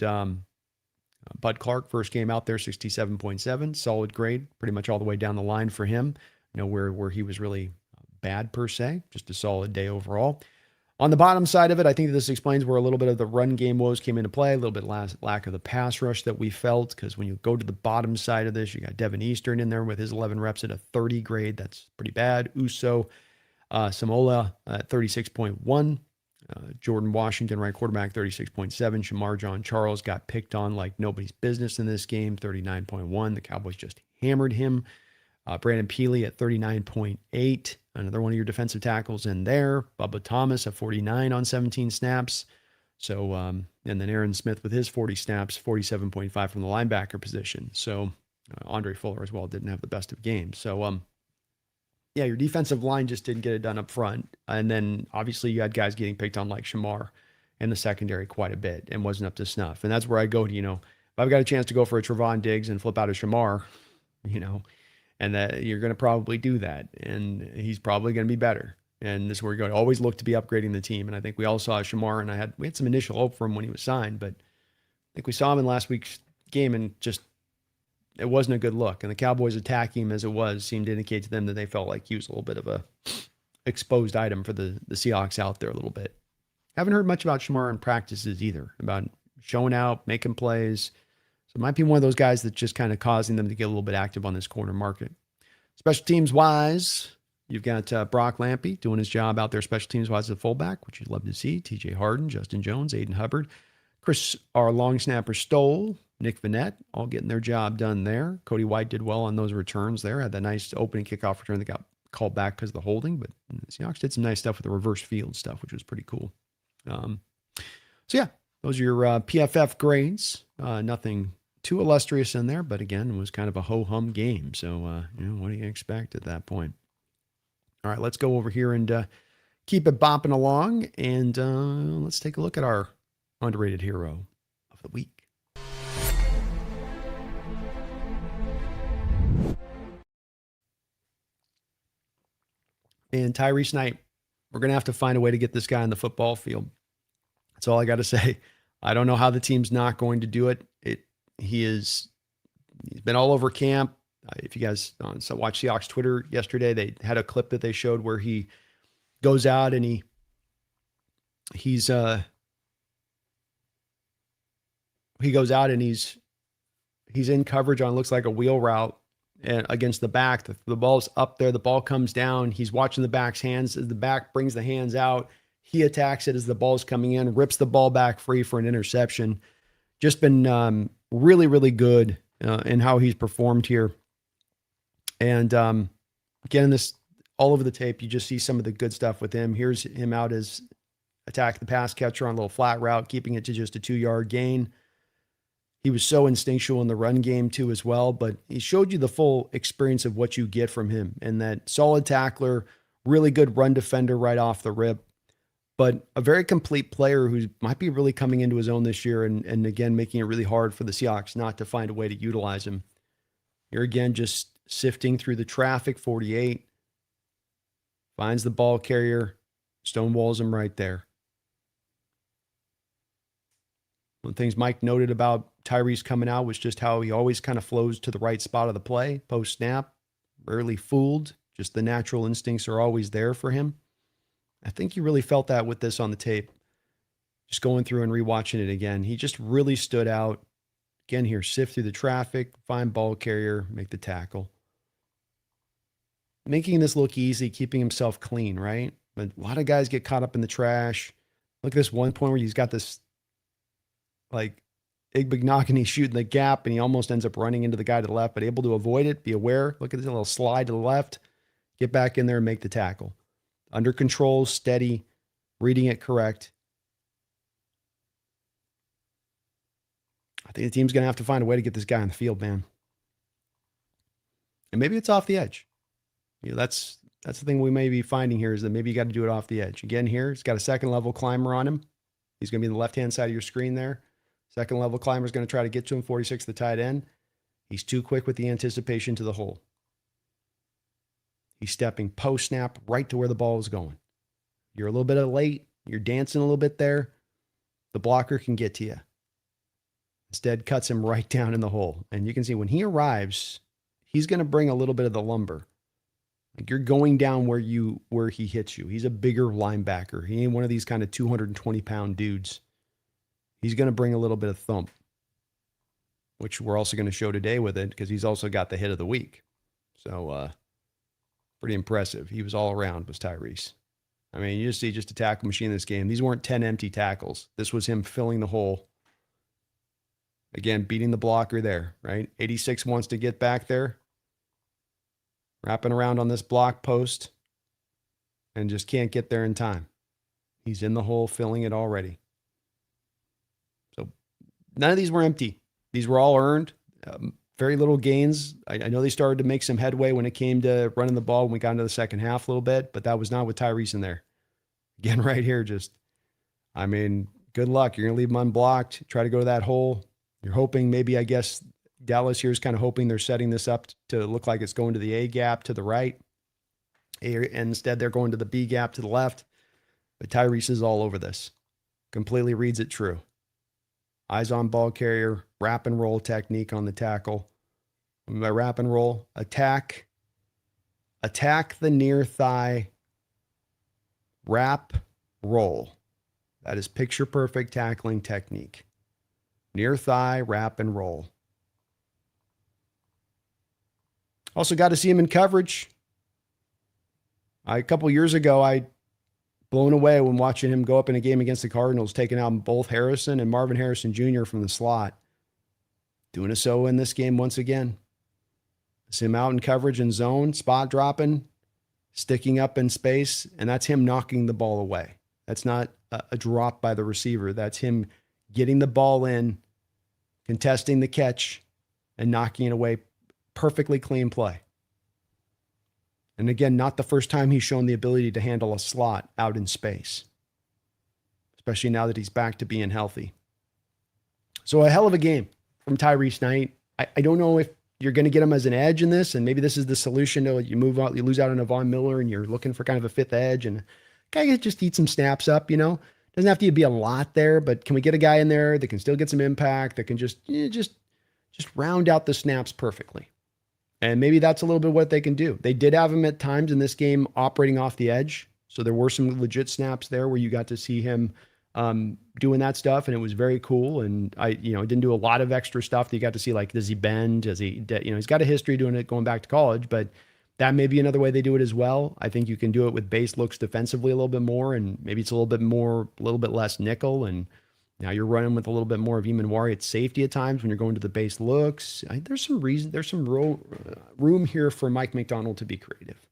Bud Clark, first game out there, 67.7, solid grade, pretty much all the way down the line for him. You know, where he was really bad per se, just a solid day overall. On the bottom side of it, I think this explains where a little bit of the run game woes came into play, a little bit lack of the pass rush that we felt, because when you go to the bottom side of this, you got Devin Eastern in there with his 11 reps at a 30 grade. That's pretty bad. Uso, Samola at 36.1. Jordan Washington, right quarterback, 36.7. Shamar John Charles got picked on like nobody's business in this game, 39.1. The Cowboys just hammered him. Brandon Peely at 39.8. Another one of your defensive tackles in there. Bubba Thomas at 49 on 17 snaps. So, and then Aaron Smith with his 40 snaps, 47.5 from the linebacker position. So, Andre Fuller as well didn't have the best of games. So, yeah, your defensive line just didn't get it done up front. And then obviously you had guys getting picked on like Shamar in the secondary quite a bit and wasn't up to snuff. And that's where I go to, if I've got a chance to go for a Trevon Diggs and flip out a Shamar, and that you're going to probably do that. And he's probably going to be better. And this is where you go. Always look to be upgrading the team. And I think we all saw Shamar, and we had some initial hope for him when he was signed, but I think we saw him in last week's game and just, it wasn't a good look. And the Cowboys attacking him as it was seemed to indicate to them that they felt like he was a little bit of a exposed item for the Seahawks out there a little bit. Haven't heard much about Shamar in practices either, about showing out, making plays. So it might be one of those guys that's just kind of causing them to get a little bit active on this corner market. Special teams wise, you've got Brock Lampy doing his job out there special teams wise as a fullback, which you'd love to see. TJ Harden, Justin Jones, Aiden Hubbard, our long snapper Stoll, Nick Vanette, all getting their job done there. Cody White did well on those returns there. Had that nice opening kickoff return that got called back because of the holding, but the Seahawks did some nice stuff with the reverse field stuff, which was pretty cool. So yeah, those are your PFF grades. Nothing too illustrious in there, but again, it was kind of a ho-hum game. So, what do you expect at that point? All right, let's go over here and keep it bopping along, and let's take a look at our underrated hero of the week. And Tyrice Knight, we're going to have to find a way to get this guy on the football field. That's all I got to say. I don't know how the team's not going to do it. He's been all over camp. If you guys watch Seahawks Twitter yesterday, they had a clip that they showed where he goes out and he goes out and he's in coverage on looks like a wheel route and against the back. The ball's up there. The ball comes down. He's watching the back's hands. As the back brings the hands out, he attacks it as the ball's coming in, rips the ball back free for an interception. Just been really, really good in how he's performed here. And again, this all over the tape, you just see some of the good stuff with him. Here's him out as attack the pass catcher on a little flat route, keeping it to just a 2-yard gain. He was so instinctual in the run game too as well, but he showed you the full experience of what you get from him, and that solid tackler, really good run defender right off the rip, but a very complete player who might be really coming into his own this year, and again, making it really hard for the Seahawks not to find a way to utilize him. Here again, just sifting through the traffic, 48, finds the ball carrier, stonewalls him right there. One of the things Mike noted about Tyrice coming out was just how he always kind of flows to the right spot of the play, post-snap, rarely fooled, just the natural instincts are always there for him. I think you really felt that with this on the tape. Just going through and rewatching it again, he just really stood out. Again here, sift through the traffic, find ball carrier, make the tackle. Making this look easy, keeping himself clean, right? But a lot of guys get caught up in the trash. Look at this one point where he's got this like Igbegnogany shooting the gap, and he almost ends up running into the guy to the left, but able to avoid it, be aware. Look at this little slide to the left, get back in there and make the tackle. Under control, steady, reading it correct. I think the team's going to have to find a way to get this guy on the field, man. And maybe it's off the edge. That's the thing we may be finding here, is that maybe you got to do it off the edge. Again, here, he's got a second level climber on him. He's going to be on the left-hand side of your screen there. Second level climber is going to try to get to him, 46, the tight end. He's too quick with the anticipation to the hole. He's stepping post-snap right to where the ball is going. You're a little bit late. You're dancing a little bit there. The blocker can get to you. Instead, cuts him right down in the hole. And you can see when he arrives, he's going to bring a little bit of the lumber. Like you're going down where he hits you. He's a bigger linebacker. He ain't one of these kind of 220-pound dudes. He's going to bring a little bit of thump, which we're also going to show today with it because he's also got the hit of the week. So pretty impressive. He was all around, was Tyrice. I mean, you just see just a tackle machine in this game. These weren't 10 empty tackles. This was him filling the hole. Again, beating the blocker there, right? 86 wants to get back there. Wrapping around on this block post and just can't get there in time. He's in the hole, filling it already. So none of these were empty. These were all earned. Very little gains. I know they started to make some headway when it came to running the ball when we got into the second half a little bit, but that was not with Tyrice in there. Again, right here, just, I mean, good luck. You're going to leave him unblocked. Try to go to that hole. You're hoping maybe, I guess, Dallas here is kind of hoping they're setting this up to look like it's going to the A gap to the right. And instead, they're going to the B gap to the left. But Tyrice is all over this. Completely reads it true. Eyes on ball carrier, wrap and roll technique on the tackle. By wrap and roll, attack the near thigh, wrap, roll. That is picture perfect tackling technique. Near thigh, wrap and roll. Also got to see him in coverage. A couple years ago, I blown away when watching him go up in a game against the Cardinals, taking out both Harrison and Marvin Harrison Jr. from the slot. Doing so in this game once again. See him out in coverage and zone, spot dropping, sticking up in space, and that's him knocking the ball away. That's not a drop by the receiver. That's him getting the ball in, contesting the catch, and knocking it away. Perfectly clean play. And again, not the first time he's shown the ability to handle a slot out in space, especially now that he's back to being healthy. So a hell of a game from Tyrice Knight. I don't know if you're going to get him as an edge in this, and maybe this is the solution to you move out, you lose out on a Von Miller, and you're looking for kind of a fifth edge, and guy can just eat some snaps up, Doesn't have to be a lot there, but can we get a guy in there that can still get some impact, that can just round out the snaps perfectly? And maybe that's a little bit what they can do. They did have him at times in this game operating off the edge. So there were some legit snaps there where you got to see him doing that stuff, and it was very cool. And didn't do a lot of extra stuff that you got to see, like, does he bend? Does he, he's got a history doing it going back to college, but that may be another way they do it as well. I think you can do it with base looks defensively a little bit more, and maybe it's a little bit less nickel. And now you're running with a little bit more of Montorie at safety at times when you're going to the base looks. There's some room here for Mike McDonald to be creative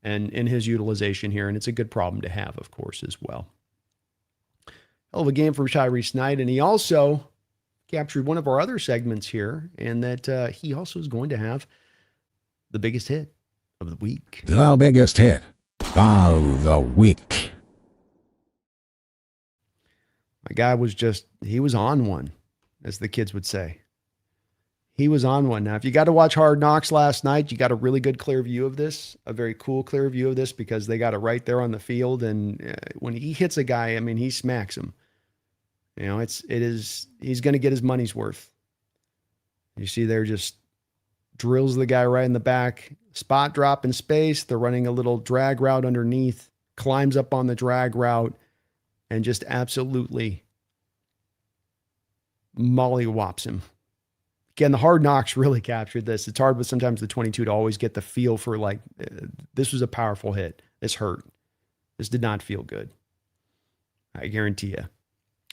and in his utilization here. And it's a good problem to have, of course, as well. Hell of a game for Tyrice Knight. And he also captured one of our other segments here, and that he also is going to have the biggest hit of the week. The biggest hit of the week. My guy he was on one, as the kids would say. He was on one. Now, if you got to watch Hard Knocks last night, you got a really good clear view of this, a very cool clear view of this, because they got it right there on the field. And when he hits a guy, he smacks him. He's going to get his money's worth. You see there, just drills the guy right in the back, spot drop in space. They're running a little drag route underneath, climbs up on the drag route, and just absolutely mollywops him. Again, the Hard Knocks really captured this. It's hard with sometimes the 22 to always get the feel for, like, this was a powerful hit. This hurt. This did not feel good. I guarantee you.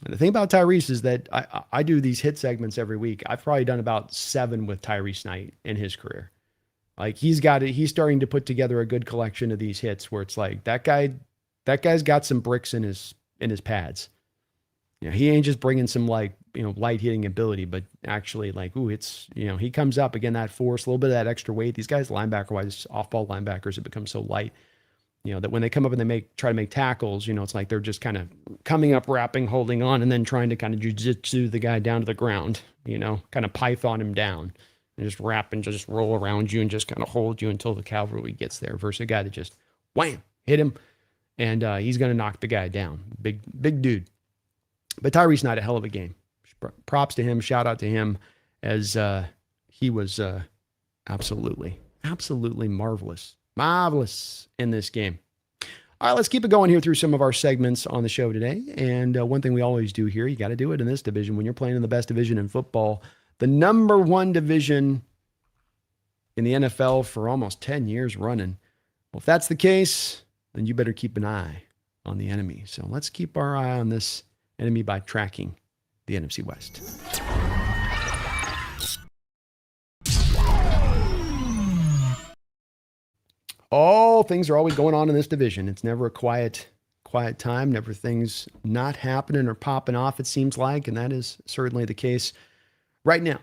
And the thing about Tyrice is that I do these hit segments every week. I've probably done about 7 with Tyrice Knight in his career. Like, he's starting to put together a good collection of these hits where it's like, that guy's got some bricks in his pads. He ain't just bringing some, like, light hitting ability, but actually, like, he comes up again, that force, a little bit of that extra weight. These guys, linebacker wise, off ball linebackers have become so light, that when they come up and they try to make tackles, it's like they're just kind of coming up, wrapping, holding on, and then trying to kind of jiu-jitsu the guy down to the ground, kind of python him down and just wrap and just roll around you and just kind of hold you until the cavalry gets there, versus a guy that just wham, hit him, and he's going to knock the guy down. Big dude. But Tyrice Knight, a hell of a game. Props to him. Shout out to him, as he was absolutely marvelous in this game. All right, let's keep it going here through some of our segments on the show today. And one thing we always do here, you got to do it in this division when you're playing in the best division in football, the number one division in the NFL for almost 10 years running. Well, if that's the case, then you better keep an eye on the enemy. So let's keep our eye on this enemy by tracking the NFC West. Oh, things are always going on in this division. It's never a quiet time, never things not happening or popping off, it seems like, and that is certainly the case right now.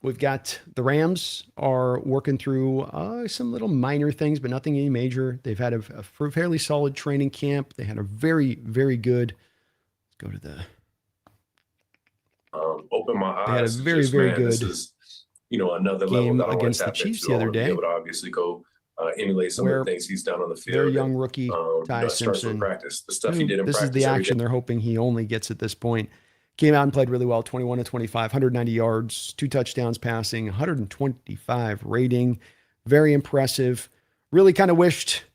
We've got the Rams are working through some little minor things, but nothing any major. They've had a fairly solid training camp. They had a very, very good, let's go to the, open my eyes. They had a very, very good this is, another game level against the Chiefs the other day. Be able to obviously go emulate some of the things he's done on the field. Their young rookie, Ty Simpson. Practice. The stuff he did in this practice. This is the action they're hoping he only gets at this point. Came out and played really well, 21 to 25, 190 yards, 2 touchdowns passing, 125 rating. Very impressive. Really kind of wished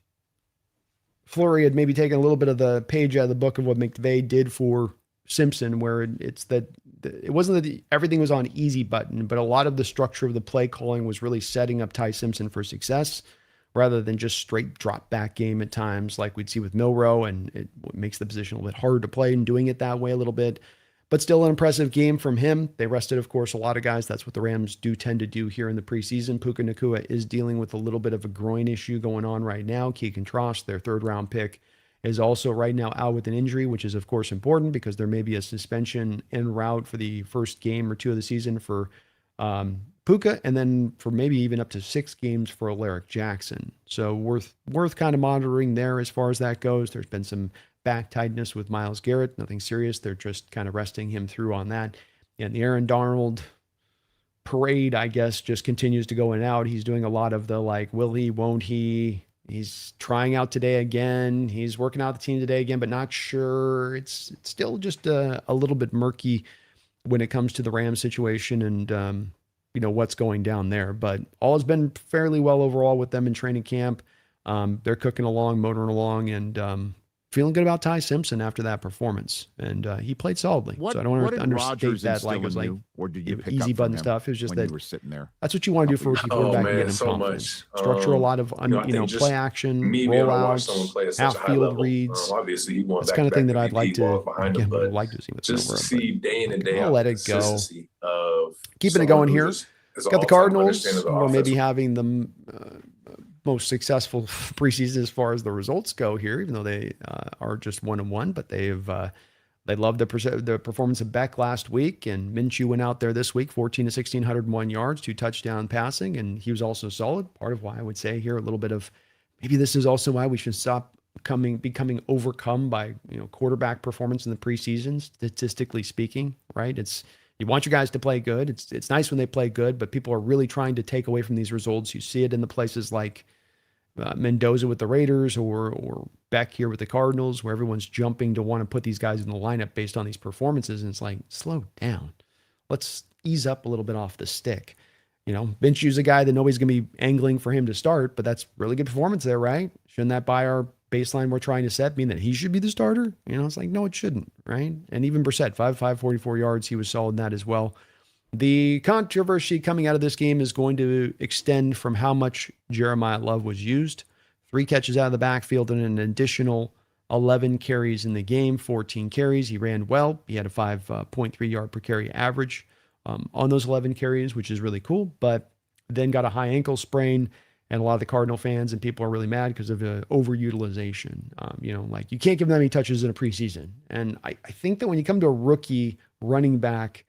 Fleury had maybe taken a little bit of the page out of the book of what McVay did for Simpson, where it's that it wasn't that everything was on easy button, but a lot of the structure of the play calling was really setting up Ty Simpson for success rather than just straight drop back game at times like we'd see with Milroe, and it makes the position a little bit harder to play and doing it that way a little bit. But still an impressive game from him. They rested, of course, a lot of guys. That's what the Rams do tend to do here in the preseason. Puka Nacua is dealing with a little bit of a groin issue going on right now. Keegan Trost, their third-round pick, is also right now out with an injury, which is, of course, important because there may be a suspension en route for the first game or two of the season for Puka, and then for maybe even up to 6 games for Alaric Jackson. So worth kind of monitoring there as far as that goes. There's been some back tightness with Myles Garrett, nothing serious. They're just kind of resting him through on that. And the Aaron Donald parade, I guess, just continues to go in and out. He's doing a lot of the like, will he, won't he? He's trying out today again. He's working out the team today again, but not sure. It's still just a little bit murky when it comes to the Rams situation and, what's going down there. But all has been fairly well overall with them in training camp. They're cooking along, motoring along, and feeling good about Ty Simpson after that performance. And he played solidly. So I don't want to understate that like it was like or did you pick easy up button from him stuff. It was just when that you were sitting there? that's what you want to do for rookie quarterback and get him so confidence. much. Structure a lot of I think just play action, me being able to watch someone rollouts, play at such a high outfield level. reads. Obviously, he won That's the kind of thing that I'd like to behind him, again, would but like to see with just to Milroe, see day in and day I'll out let the it go. consistency of Keeping it someone going who here. is an Got the all-time Cardinals, understanding of the who are maybe offensive having the most successful preseason as far as the results go here, even though they are just 1-1. But they loved the performance of Beck last week, and Minshew went out there this week, 14 to 1,601 yards, 2 touchdown passing, and he was also solid. Part of why I would say here a little bit of maybe this is also why we should stop becoming overcome by quarterback performance in the preseason, statistically speaking, right? You want your guys to play good. It's nice when they play good, but people are really trying to take away from these results. You see it in the places like Mendoza with the Raiders or Beck here with the Cardinals, where everyone's jumping to want to put these guys in the lineup based on these performances. And it's like, slow down. Let's ease up a little bit off the stick. Minshew's a guy that nobody's going to be angling for him to start, but that's really good performance there, right? Shouldn't that by our baseline we're trying to set mean that he should be the starter? It's like, no, it shouldn't, right? And even Brissett, 5'5", 44 yards, he was solid in that as well. The controversy coming out of this game is going to extend from how much Jeremiah Love was used. 3 catches out of the backfield and an additional 11 carries in the game, 14 carries. He ran well. He had a 5.3 yard per carry average on those 11 carries, which is really cool, but then got a high ankle sprain. And a lot of the Cardinal fans and people are really mad because of the overutilization. Like you can't give them any touches in a preseason. And I think that when you come to a rookie running back,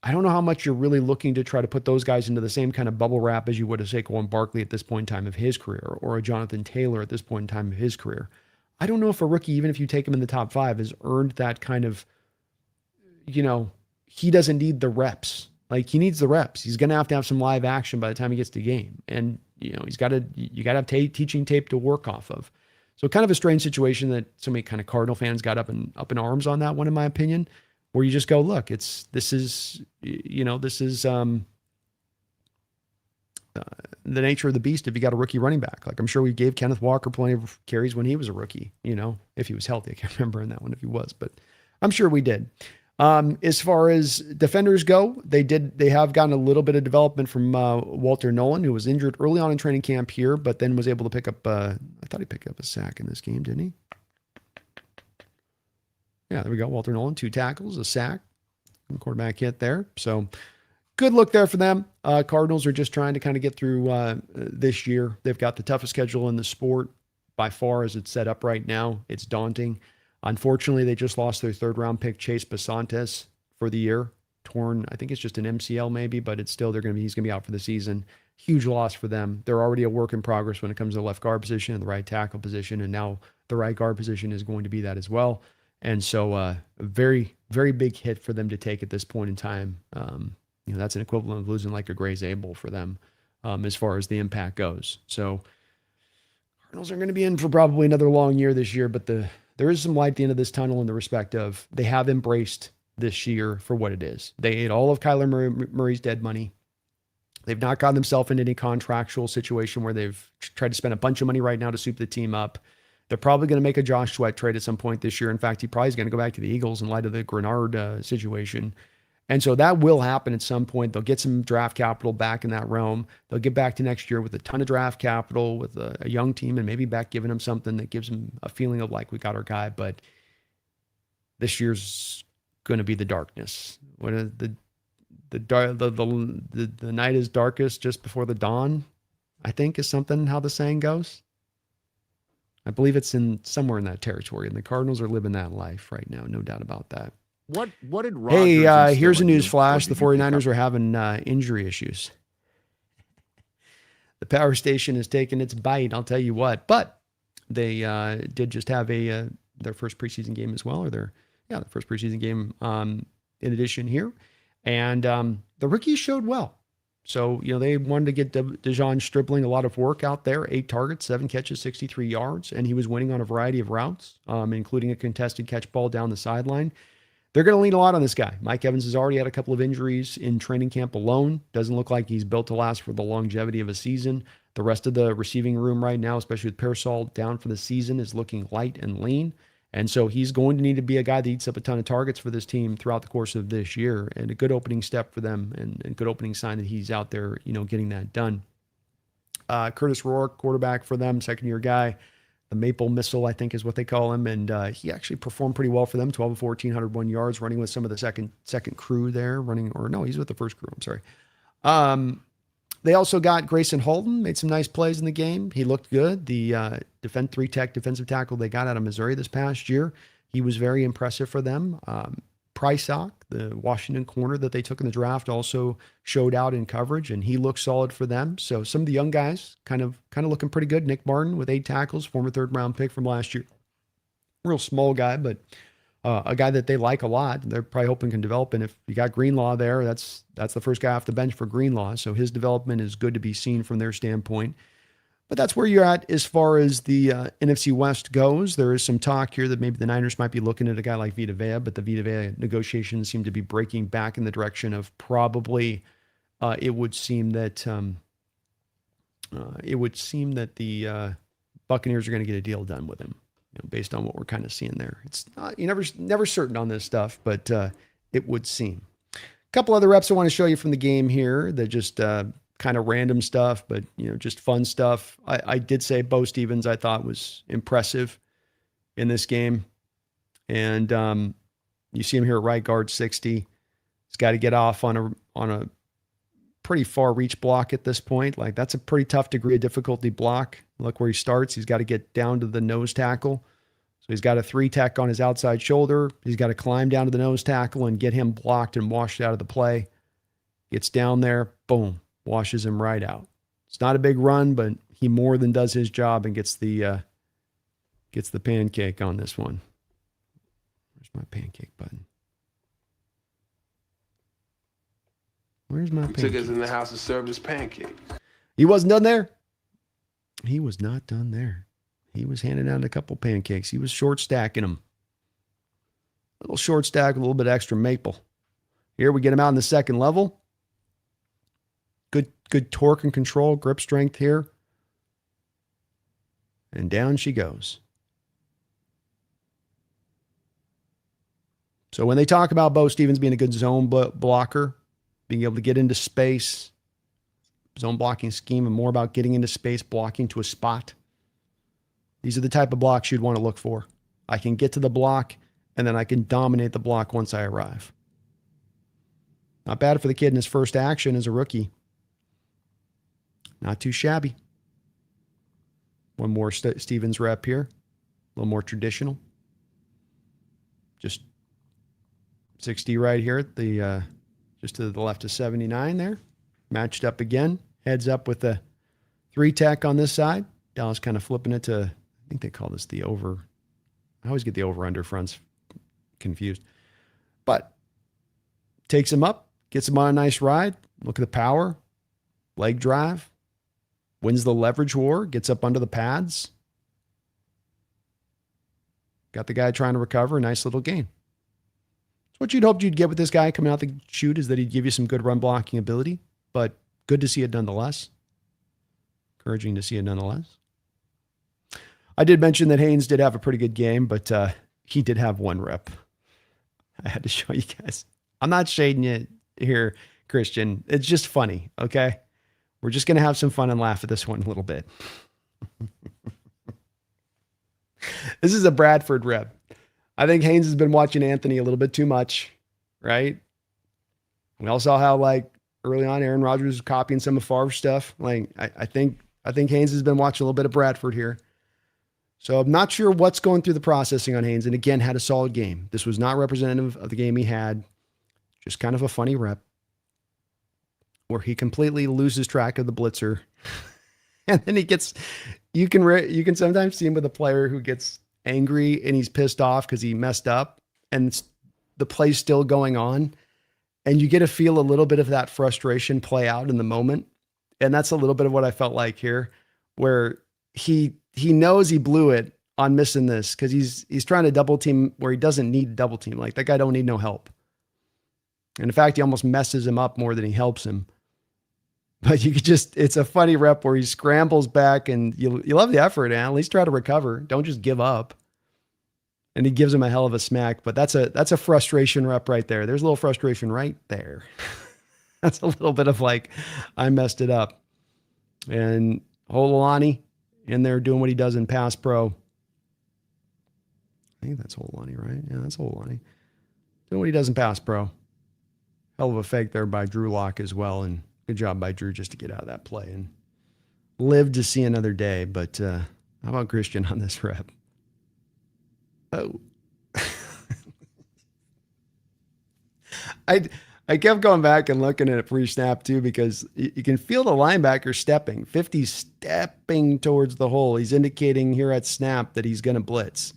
I don't know how much you're really looking to try to put those guys into the same kind of bubble wrap as you would a Saquon Barkley at this point in time of his career, or a Jonathan Taylor at this point in time of his career. I don't know if a rookie, even if you take him in the top 5, has earned that kind of, he doesn't need the reps. Like he needs the reps. He's going to have some live action by the time he gets to game. And, you got to have teaching tape to work off of. So kind of a strange situation that so many kind of Cardinal fans got up in arms on that one, in my opinion, where you just go, look, this is the nature of the beast if you got a rookie running back. Like I'm sure we gave Kenneth Walker plenty of carries when he was a rookie, if he was healthy. I can't remember in that one if he was, but I'm sure we did. As far as defenders go, they have gotten a little bit of development from Walter Nolan, who was injured early on in training camp here, but then was able to pick up, I thought he picked up a sack in this game, didn't he? Yeah, there we go. Walter Nolan, 2 tackles, a sack, quarterback hit there. So good look there for them. Cardinals are just trying to kind of get through this year. They've got the toughest schedule in the sport by far as it's set up right now. It's daunting. Unfortunately, they just lost their 3rd-round pick, Chase Basantes, for the year. Torn, I think it's just an MCL maybe, but it's still he's going to be out for the season. Huge loss for them. They're already a work in progress when it comes to the left guard position and the right tackle position, and now the right guard position is going to be that as well. And so a very, very big hit for them to take at this point in time. That's an equivalent of losing like a Gray Zabel for them as far as the impact goes. So Cardinals are going to be in for probably another long year this year, but there is some light at the end of this tunnel in the respect of they have embraced this year for what it is. They ate all of Kyler Murray's dead money. They've not gotten themselves into any contractual situation where they've tried to spend a bunch of money right now to soup the team up. They're probably going to make a Josh Sweat trade at some point this year. In fact, he probably is going to go back to the Eagles in light of the Grenard situation. And so that will happen at some point. They'll get some draft capital back in that realm. They'll get back to next year with a ton of draft capital, with a young team, and maybe back giving them something that gives them a feeling of like, we got our guy. But this year's going to be the darkness. What is the night is darkest just before the dawn, I think, is something how the saying goes. I believe it's in somewhere in that territory, and the Cardinals are living that life right now. No doubt about that. What did Rodgers Hey, here's a instill in news you, or flash. did The you pick 49ers up? are having injury issues. The power station has taken its bite, I'll tell you what. But they did just have their first preseason game as well, or their first preseason game in addition here. And the rookies showed well. So, they wanted to get Dejon Stribling a lot of work out there. 8 targets, 7 catches, 63 yards. And he was winning on a variety of routes, including a contested catch ball down the sideline. They're going to lean a lot on this guy. Mike Evans has already had a couple of injuries in training camp alone. Doesn't look like he's built to last for the longevity of a season. The rest of the receiving room right now, especially with Pearsall down for the season, is looking light and lean. And so he's going to need to be a guy that eats up a ton of targets for this team throughout the course of this year, and a good opening step for them, and a good opening sign that he's out there, getting that done. Curtis Rourke, quarterback for them, second-year guy. The Maple Missile, I think, is what they call him. And he actually performed pretty well for them, 12 of 14, 101 yards, running with some of the second crew there, he's with the first crew, I'm sorry. They also got Grayson Holden, made some nice plays in the game. He looked good. The 3-tech defensive tackle they got out of Missouri this past year, he was very impressive for them. Prysock, the Washington corner that they took in the draft, also showed out in coverage, and he looked solid for them. So some of the young guys kind of looking pretty good. Nick Martin with 8 tackles, former 3rd-round pick from last year. Real small guy, but a guy that they like a lot. They're probably hoping can develop. And if you got Greenlaw there, that's the first guy off the bench for Greenlaw. So his development is good to be seen from their standpoint. But that's where you're at as far as the NFC West goes. There is some talk here that maybe the Niners might be looking at a guy like Vita Vea, but the Vita Vea negotiations seem to be breaking back in the direction of probably it would seem that the Buccaneers are going to get a deal done with him, based on what we're kind of seeing there. It's not, you're never certain on this stuff, but it would seem. A couple other reps I want to show you from the game here. They're just kind of random stuff, but just fun stuff. I did say Bo Stevens I thought was impressive in this game, and you see him here at right guard 60. He's got to get off on a pretty far reach block at this point. Like, that's a pretty tough degree of difficulty block. Look where he starts. He's got to get down to the nose tackle. So he's got a 3-tech on his outside shoulder. He's got to climb down to the nose tackle and get him blocked and washed out of the play. Gets down there, boom, washes him right out. It's not a big run, but he more than does his job and gets the pancake on this one. Where's my pancake button? Where's my pancake? Took us in the house and served us pancakes. He wasn't done there. He was not done there. He was handing out a couple pancakes. He was short stacking them. A little short stack, a little bit extra maple. Here we get him out in the second level. Good torque and control, grip strength here. And down she goes. So when they talk about Bo Stevens being a good zone blocker, being able to get into space, zone blocking scheme, and more about getting into space, blocking to a spot, these are the type of blocks you'd want to look for. I can get to the block, and then I can dominate the block once I arrive. Not bad for the kid in his first action as a rookie. Not too shabby. One more Stevens rep here. A little more traditional. Just 60 right here at the just to the left of 79 there. Matched up again. Heads up with the 3-tech on this side. Dallas kind of flipping it to, I think they call this the over. I always get the over-under fronts confused. But takes him up, gets him on a nice ride. Look at the power. Leg drive. Wins the leverage war. Gets up under the pads. Got the guy trying to recover. Nice little gain. So what you'd hoped you'd get with this guy coming out the chute is that he'd give you some good run blocking ability. But good to see it nonetheless. Encouraging to see it nonetheless. I did mention that Haynes did have a pretty good game, but he did have 1 rep. I had to show you guys. I'm not shading you here, Christian. It's just funny, okay? We're just going to have some fun and laugh at this one a little bit. This is a Bradford rep. I think Haynes has been watching Anthony a little bit too much, right? We all saw how, like, early on Aaron Rodgers was copying some of Favre's stuff. Like, I think Haynes has been watching a little bit of Bradford here. So I'm not sure what's going through the processing on Haynes. And again, had a solid game. This was not representative of the game he had. Just kind of a funny rep where he completely loses track of the blitzer. And then he gets, you can sometimes see him with a player who gets angry and he's pissed off because he messed up and the play's still going on. And you get to feel a little bit of that frustration play out in the moment. And that's a little bit of what I felt like here, where he knows he blew it on missing this because he's trying to double team where he doesn't need double team. Like, that guy don't need no help. And in fact, he almost messes him up more than he helps him. But you could it's a funny rep where he scrambles back and you love the effort, and at least try to recover. Don't just give up. And he gives him a hell of a smack, but that's a frustration rep right there. There's a little frustration right there. That's a little bit of like, I messed it up. And Hololani in there doing what he does in pass pro. I think that's Hololani, right? Yeah, that's Hololani. Doing what he does in pass pro. Hell of a fake there by Drew Lock as well. And good job by Drew just to get out of that play and live to see another day. But how about Christian on this rep? Oh. I kept going back and looking at it pre-snap too, because you can feel the linebacker stepping. 50's stepping towards the hole. He's indicating here at snap that he's going to blitz.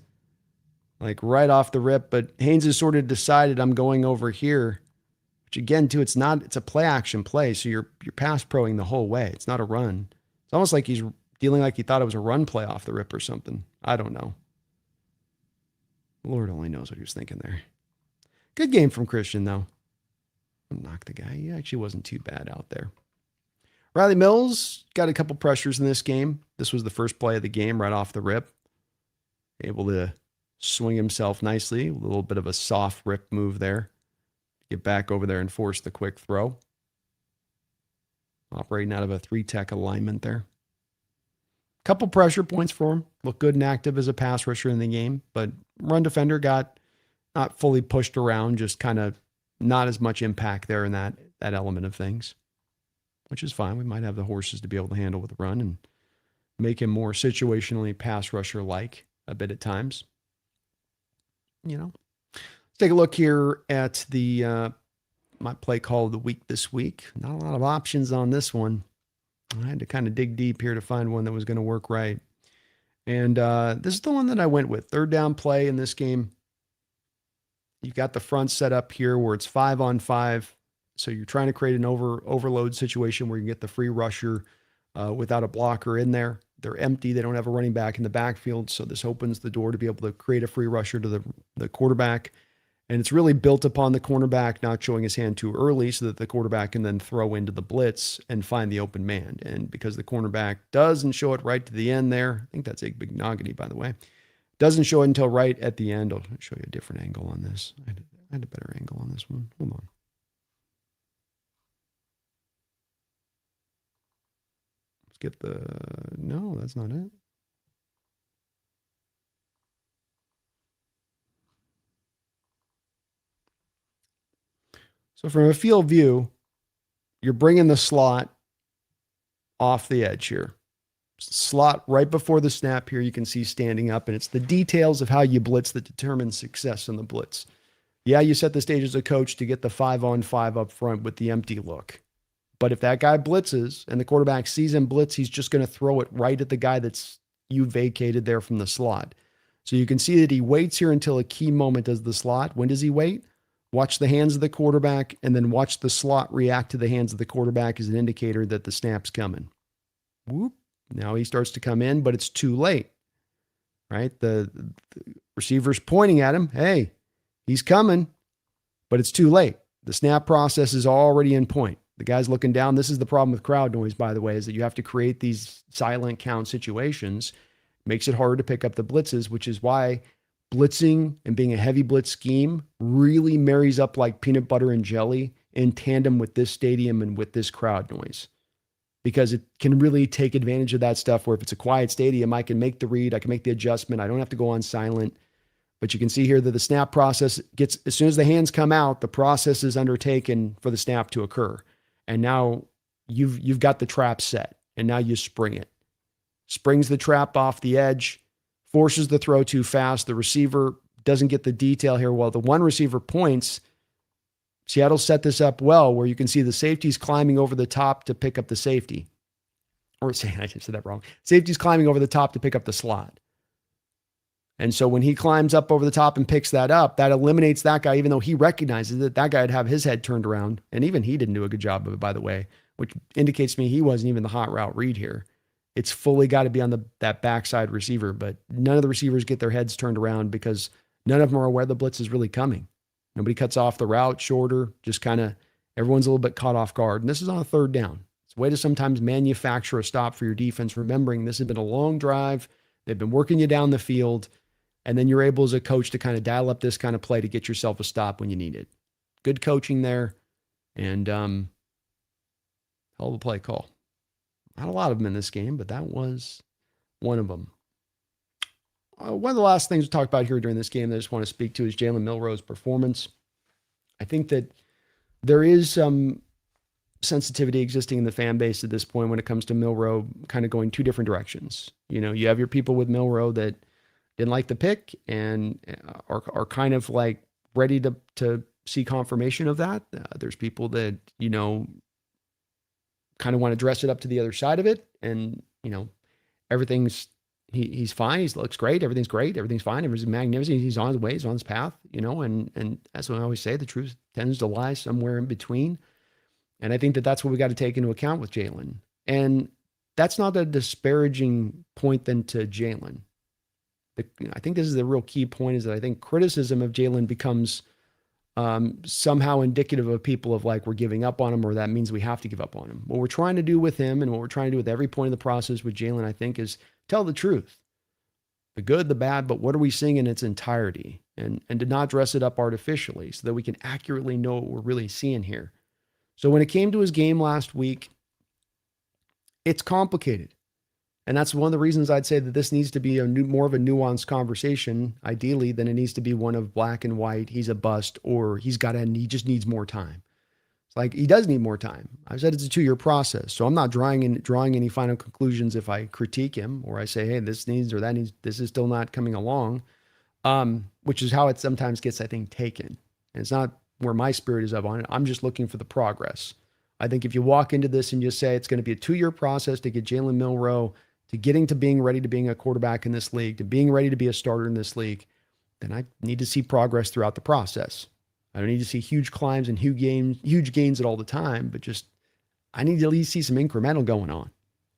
Like right off the rip, but Haynes has sort of decided I'm going over here, which again too, it's a play action play. So you're pass proing the whole way. It's not a run. It's almost like he's dealing like he thought it was a run play off the rip or something. I don't know. Lord only knows what he was thinking there. Good game from Christian though. Knock the guy. He actually wasn't too bad out there. Riley Mills got a couple pressures in this game. This was the first play of the game right off the rip. Able to swing himself nicely. A little bit of a soft rip move there. Get back over there and force the quick throw. Operating out of a 3-tech alignment there. Couple pressure points for him. Looked good and active as a pass rusher in the game, but run defender got not fully pushed around, just kind of not as much impact there in that element of things, which is fine. We might have the horses to be able to handle with the run and make him more situationally pass rusher-like a bit at times. You know, let's take a look here at the my play call of the week this week. Not a lot of options on this one. I had to kind of dig deep here to find one that was going to work right. And this is the one that I went with. Third down play in this game. You got the front set up here where it's 5-on-5. So you're trying to create an overload situation where you can get the free rusher without a blocker in there. They're empty. They don't have a running back in the backfield. So this opens the door to be able to create a free rusher to the quarterback. And it's really built upon the cornerback not showing his hand too early so that the quarterback can then throw into the blitz and find the open man. And because the cornerback doesn't show it right to the end there, I think that's Big Nogany, by the way, doesn't show it until right at the end. I'll show you a different angle on this. I had a better angle on this one. Hold on. Let's get no, that's not it. So from a field view, you're bringing the slot off the edge here. Slot right before the snap here, you can see standing up, and it's the details of how you blitz that determine success in the blitz. Yeah, you set the stage as a coach to get the 5-on-5 up front with the empty look. But if that guy blitzes and the quarterback sees him blitz, he's just going to throw it right at the guy that's you vacated there from the slot. So you can see that he waits here until a key moment as the slot. When does he wait? Watch the hands of the quarterback and then watch the slot react to the hands of the quarterback as an indicator that the snap's coming. Whoop. Now he starts to come in, but it's too late, right? The receiver's pointing at him. Hey, he's coming, but it's too late. The snap process is already in point. The guy's looking down. This is the problem with crowd noise, by the way, is that you have to create these silent count situations, makes it harder to pick up the blitzes, which is why blitzing and being a heavy blitz scheme really marries up like peanut butter and jelly in tandem with this stadium and with this crowd noise, because it can really take advantage of that stuff where if it's a quiet stadium, I can make the read, I can make the adjustment. I don't have to go on silent. But you can see here that the snap process gets, as soon as the hands come out, the process is undertaken for the snap to occur. And now you've got the trap set, and now you spring it. Springs the trap off the edge, forces the throw too fast. The receiver doesn't get the detail here. Well, the one receiver points. Seattle set this up well, where you can see the safety's climbing over the top to pick up the safety. Or say, I just said that wrong. Safety's climbing over the top to pick up the slot. And so when he climbs up over the top and picks that up, that eliminates that guy, even though he recognizes that that guy would have his head turned around. And even he didn't do a good job of it, by the way, which indicates to me he wasn't even the hot route read here. It's fully got to be on that backside receiver, but none of the receivers get their heads turned around because none of them are aware the blitz is really coming. Nobody cuts off the route shorter, just kind of everyone's a little bit caught off guard. And this is on a third down. It's a way to sometimes manufacture a stop for your defense, remembering this has been a long drive. They've been working you down the field. And then you're able as a coach to kind of dial up this kind of play to get yourself a stop when you need it. Good coaching there. And hell of a play call. Not a lot of them in this game, but that was one of them. One of the last things we talked about here during this game that I just want to speak to is Jalen Milroe's performance. I think that there is some sensitivity existing in the fan base at this point when it comes to Milroe kind of going two different directions. You know, you have your people with Milroe that didn't like the pick and are kind of like ready to see confirmation of that. There's people that, you know, kind of want to dress it up to the other side of it. And, you know, everything's, he's fine. He looks great. Everything's great. Everything's fine. Everything's magnificent. He's on his way. He's on his path, you know, and that's what I always say. The truth tends to lie somewhere in between. And I think that that's what we got to take into account with Jalen. And that's not a disparaging point then to Jalen. I think this is the real key point, is that I think criticism of Jalen becomes somehow indicative of people of like, we're giving up on him, or that means we have to give up on him. What we're trying to do with him and what we're trying to do with every point of the process with Jalen, I think, is tell the truth, the good, the bad, but what are we seeing in its entirety, and to not dress it up artificially so that we can accurately know what we're really seeing here. So when it came to his game last week, it's complicated. And that's one of the reasons I'd say that this needs to be more of a nuanced conversation, ideally, than it needs to be one of black and white. He just needs more time. It's like, he does need more time. I've said it's a 2-year process. So I'm not drawing any final conclusions if I critique him or I say, hey, this needs or that needs, this is still not coming along, which is how it sometimes gets, I think, taken. And it's not where my spirit is up on it. I'm just looking for the progress. I think if you walk into this and just say it's going to be a 2-year process to get Jalen Milroe to getting to being ready to being a quarterback in this league, to being ready to be a starter in this league, then I need to see progress throughout the process. I don't need to see huge climbs and huge gains at all the time, but just I need to at least see some incremental going on.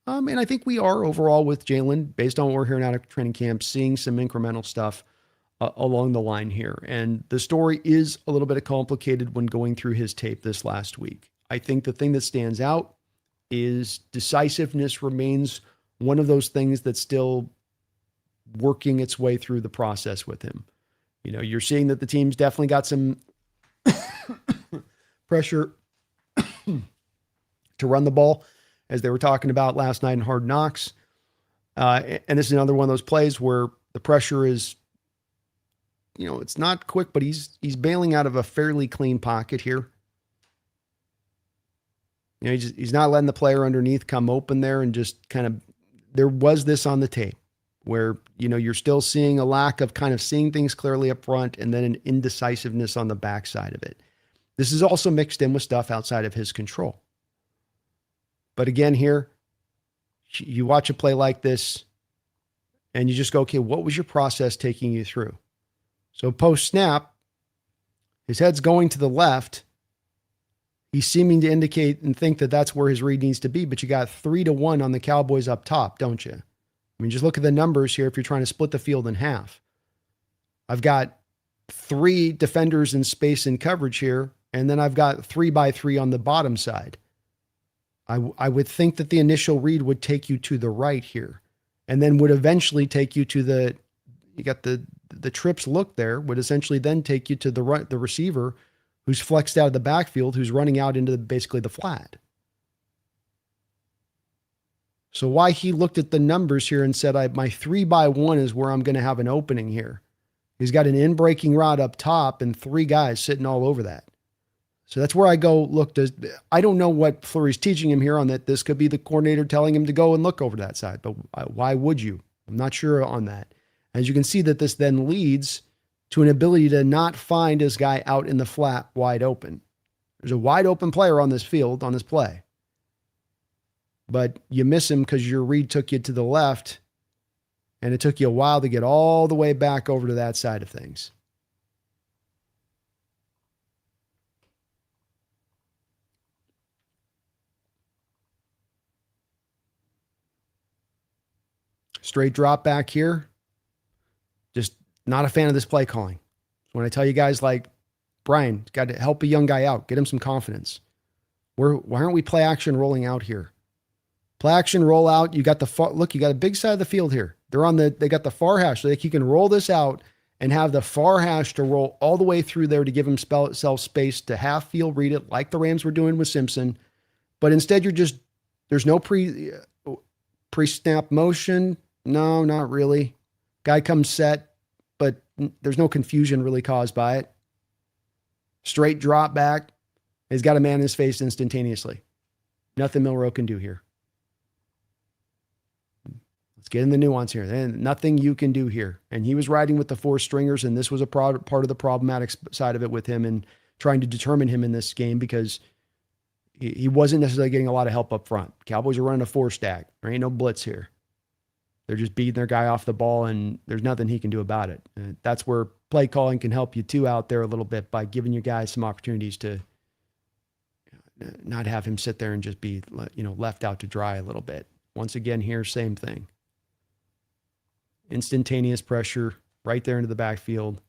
And I think we are overall with Jalen, based on what we're hearing out of training camp, seeing some incremental stuff along the line here. And the story is a little bit complicated when going through his tape this last week. I think the thing that stands out is decisiveness remains one of those things that's still working its way through the process with him. You know, you're seeing that the team's definitely got some pressure to run the ball, as they were talking about last night in Hard Knocks. And this is another one of those plays where the pressure is, you know, it's not quick, but he's bailing out of a fairly clean pocket here. You know, he's not letting the player underneath come open there and just kind of, there was this on the tape where, you know, you're still seeing a lack of kind of seeing things clearly up front and then an indecisiveness on the backside of it. This is also mixed in with stuff outside of his control. But again, here, you watch a play like this and you just go, okay, what was your process taking you through? So post snap, his head's going to the left. He's seeming to indicate and think that that's where his read needs to be, but you got 3-1 on the Cowboys up top, don't you? I mean, just look at the numbers here if you're trying to split the field in half. I've got 3 defenders in space and coverage here, and then I've got 3x3 on the bottom side. I would think that the initial read would take you to the right here. and then would eventually take you to you got the trips look there, would essentially then take you to the receiver who's flexed out of the backfield, who's running out into basically the flat. So why he looked at the numbers here and said, my 3-by-1 is where I'm going to have an opening here. He's got an in-breaking route up top and 3 guys sitting all over that. So that's where I go, look, I don't know what Fleury's teaching him here on that. This could be the coordinator telling him to go and look over that side, but why would you? I'm not sure on that. As you can see that this then leads to an ability to not find this guy out in the flat wide open. There's a wide open player on this field, on this play. But you miss him because your read took you to the left, and it took you a while to get all the way back over to that side of things. Straight drop back here. Just not a fan of this play calling. When I tell you guys like, Brian, got to help a young guy out, get him some confidence. Why aren't we play action rolling out here? Play action roll out. You got you got a big side of the field here. They got the far hash. So you can roll this out and have the far hash to roll all the way through there to give himself space to half field read it like the Rams were doing with Simpson. But instead there's no pre-snap motion. No, not really. Guy comes set, but there's no confusion really caused by it. Straight drop back. He's got a man in his face instantaneously. Nothing Milroe can do here. Let's get in the nuance here. And nothing you can do here. And he was riding with the 4 stringers, and this was a part of the problematic side of it with him and trying to determine him in this game because he wasn't necessarily getting a lot of help up front. Cowboys are running a 4 stack. There ain't no blitz here. They're just beating their guy off the ball, and there's nothing he can do about it. And that's where play calling can help you too out there a little bit by giving your guys some opportunities to not have him sit there and just be, left out to dry a little bit. Once again, here, same thing. Instantaneous pressure right there into the backfield.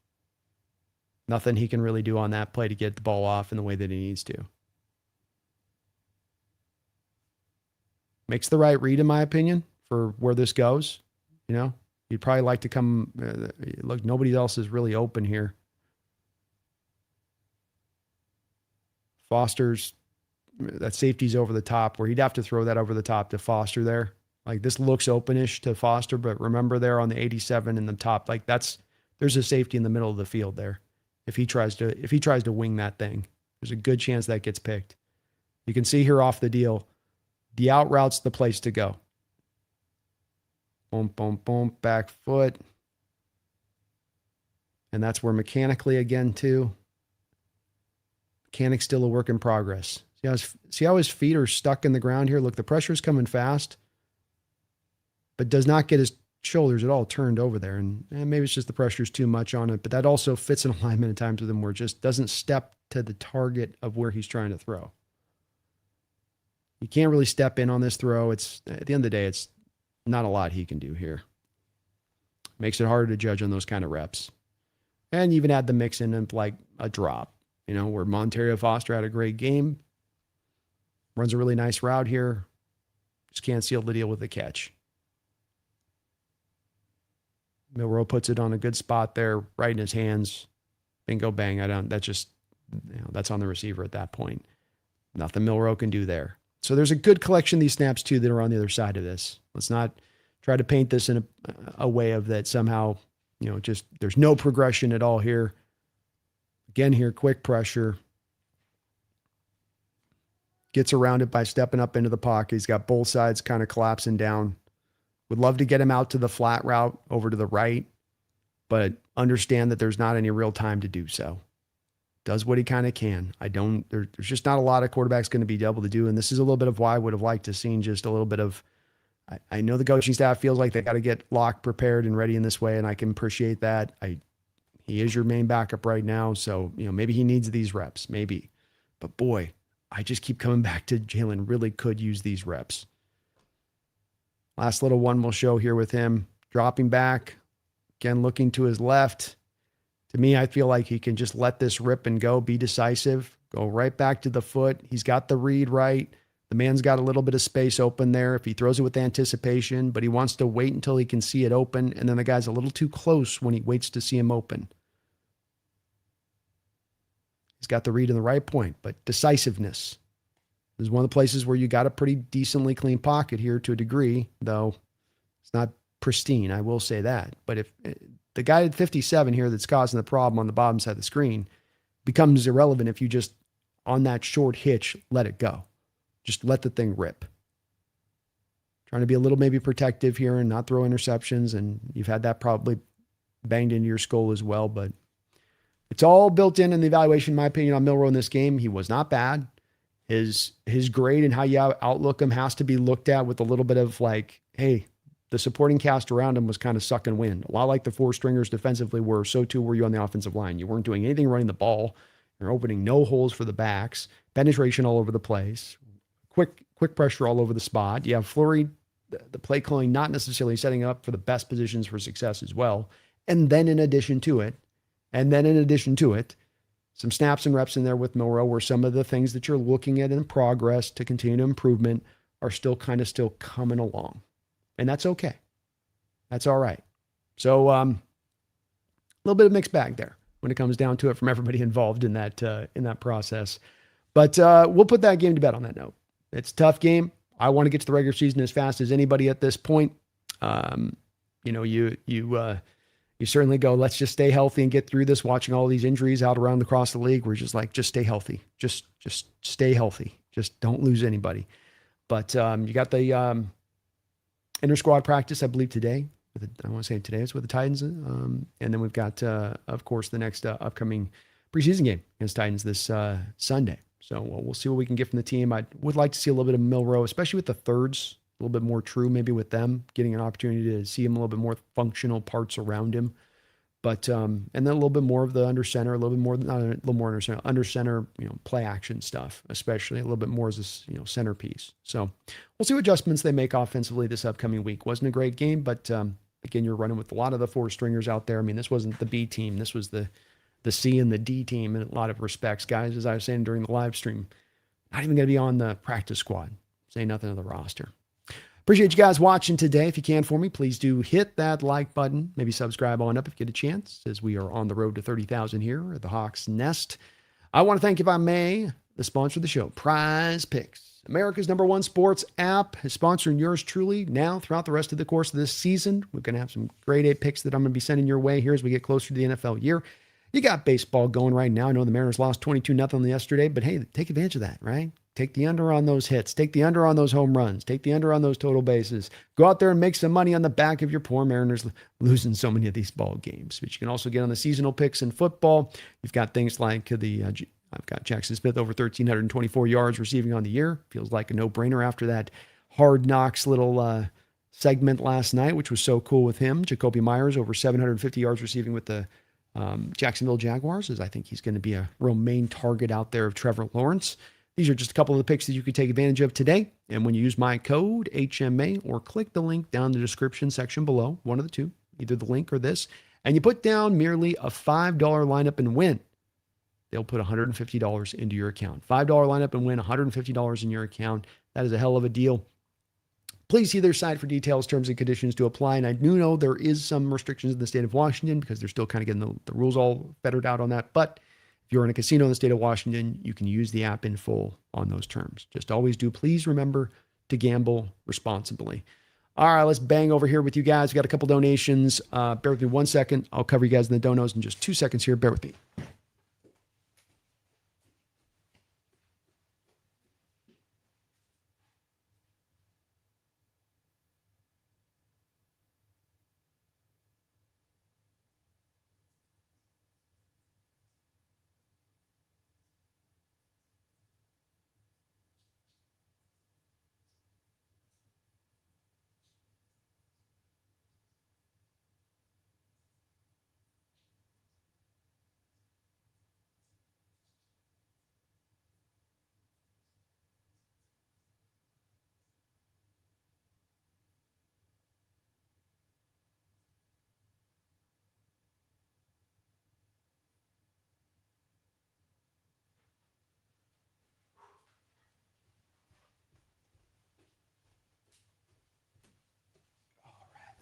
Nothing he can really do on that play to get the ball off in the way that he needs to. Makes the right read, in my opinion, for where this goes. You'd probably like to come, look, nobody else is really open here. Foster's, that safety's over the top where he'd have to throw that over the top to Foster there. Like this looks openish to Foster, but remember there on the 87 in the top, like there's a safety in the middle of the field there. If he tries to wing that thing, there's a good chance that gets picked. You can see here off the deal, the out route's the place to go. Boom, boom, boom, back foot. And that's where mechanically again too, mechanic's still a work in progress. See how his feet are stuck in the ground here? Look, the pressure's coming fast, but does not get his shoulders at all turned over there. And maybe it's just the pressure's too much on it, but that also fits in alignment at times with him where it just doesn't step to the target of where he's trying to throw. You can't really step in on this throw. It's at the end of the day, it's not a lot he can do here. Makes it harder to judge on those kind of reps. And even add the mix in of like a drop, where Montorie Foster had a great game. Runs a really nice route here. Just can't seal the deal with the catch. Milroe puts it on a good spot there, right in his hands. Bingo, bang. That's on the receiver at that point. Nothing Milroe can do there. So there's a good collection of these snaps too that are on the other side of this. Let's not try to paint this in a way of that somehow, just there's no progression at all here. Again here, quick pressure. Gets around it by stepping up into the pocket. He's got both sides kind of collapsing down. Would love to get him out to the flat route over to the right, but understand that there's not any real time to do so. Does what he kind of can. There's just not a lot of quarterbacks going to be able to do. And this is a little bit of why I would have liked to seen just a little bit of, I know the coaching staff feels like they got to get locked, prepared, and ready in this way. And I can appreciate that. He is your main backup right now. So, maybe he needs these reps, maybe, but boy, I just keep coming back to Jalen really could use these reps. Last little one we'll show here with him dropping back again, looking to his left. To me, I feel like he can just let this rip and go, be decisive, go right back to the foot. He's got the read right. The man's got a little bit of space open there if he throws it with anticipation, but he wants to wait until he can see it open, and then the guy's a little too close when he waits to see him open. He's got the read in the right point, but decisiveness is one of the places where you got a pretty decently clean pocket here to a degree, though it's not pristine, I will say that. But if the guy at 57 here that's causing the problem on the bottom side of the screen becomes irrelevant if you just, on that short hitch, let it go. Just let the thing rip. Trying to be a little maybe protective here and not throw interceptions, and you've had that probably banged into your skull as well, but it's all built in the evaluation, in my opinion, on Milroe in this game. He was not bad. His grade and how you outlook him has to be looked at with a little bit of like, hey, the supporting cast around him was kind of sucking wind. A lot like the four stringers defensively were, so too were you on the offensive line. You weren't doing anything running the ball. You're opening no holes for the backs, penetration all over the place, quick pressure all over the spot. You have Fleury, the play calling, not necessarily setting up for the best positions for success as well. And then in addition to it, some snaps and reps in there with Milroe where some of the things that you're looking at in progress to continue improvement are still coming along. And that's okay. That's all right. So a little bit of mixed bag there when it comes down to it from everybody involved in that process. But we'll put that game to bed on that note. It's a tough game. I want to get to the regular season as fast as anybody at this point. You certainly go, let's just stay healthy and get through this. Watching all these injuries out around across the league, we're just like, just stay healthy. Just stay healthy. Just don't lose anybody. But you got the inter-squad practice, I believe, today. I want to say today it's with the Titans. And then we've got, of course, the next upcoming preseason game against Titans this Sunday. So we'll see what we can get from the team. I would like to see a little bit of Milroe, especially with the thirds, a little bit more true maybe with them, getting an opportunity to see him a little bit more functional parts around him. But, and then a little bit more of the under center, under center, play action stuff, especially a little bit more as this, centerpiece. So we'll see what adjustments they make offensively this upcoming week. Wasn't a great game, but again, you're running with a lot of the four stringers out there. I mean, this wasn't the B team. This was the C and the D team in a lot of respects. Guys, as I was saying during the live stream, not even going to be on the practice squad. Say nothing of the roster. Appreciate you guys watching today. If you can for me, please do hit that like button. Maybe subscribe on up if you get a chance, as we are on the road to 30,000 here at the Hawks Nest. I want to thank, if I may, the sponsor of the show, Prize Picks, America's #1 sports app, is sponsoring yours truly now throughout the rest of the course of this season. We're going to have some grade A picks that I'm going to be sending your way here as we get closer to the NFL year. You got baseball going right now. I know the Mariners lost 22-0 yesterday, but hey, take advantage of that, right? Take the under on those hits. Take the under on those home runs. Take the under on those total bases. Go out there and make some money on the back of your poor Mariners losing so many of these ball games. But you can also get on the seasonal picks in football. You've got things like I've got Jackson Smith over 1,324 yards receiving on the year. Feels like a no-brainer after that Hard Knocks little segment last night, which was so cool with him. Jacoby Myers over 750 yards receiving with the Jacksonville Jaguars, as I think he's going to be a real main target out there of Trevor Lawrence. These are just a couple of the picks that you could take advantage of today. And when you use my code HMA or click the link down in the description section below, one of the two, either the link or this, and you put down merely a $5 lineup and win, they'll put $150 into your account. $5 lineup and win $150 in your account. That is a hell of a deal. Please see their site for details, terms, and conditions to apply. And I do know there is some restrictions in the state of Washington because they're still kind of getting the rules all fettered out on that. But if you're in a casino in the state of Washington, you can use the app in full on those terms. Just always do. Please remember to gamble responsibly. All right, let's bang over here with you guys. We got a couple donations. Bear with me 1 second. I'll cover you guys in the donos in just 2 seconds here. Bear with me.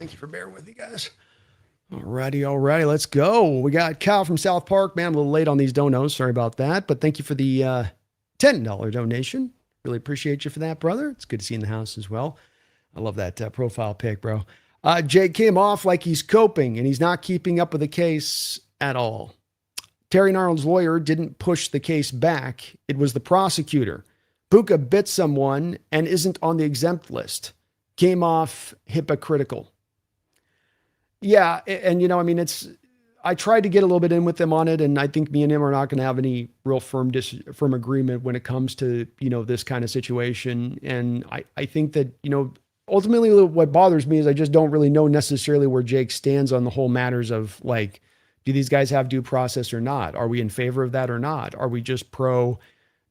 Thank you for bearing with me, guys. Alrighty, let's go. We got Kyle from South Park. Man, I'm a little late on these donos. Sorry about that. But thank you for the $10 donation. Really appreciate you for that, brother. It's good to see you in the house as well. I love that profile pic, bro. Jake came off like he's coping, and he's not keeping up with the case at all. Terry Arnold's lawyer didn't push the case back. It was the prosecutor. Puka bit someone and isn't on the exempt list. Came off hypocritical. Yeah, and I tried to get a little bit in with them on it, and I think me and him are not going to have any real firm agreement when it comes to, this kind of situation. And I think that, ultimately what bothers me is I just don't really know necessarily where Jake stands on the whole matters of like, do these guys have due process or not? Are we in favor of that or not? Are we just pro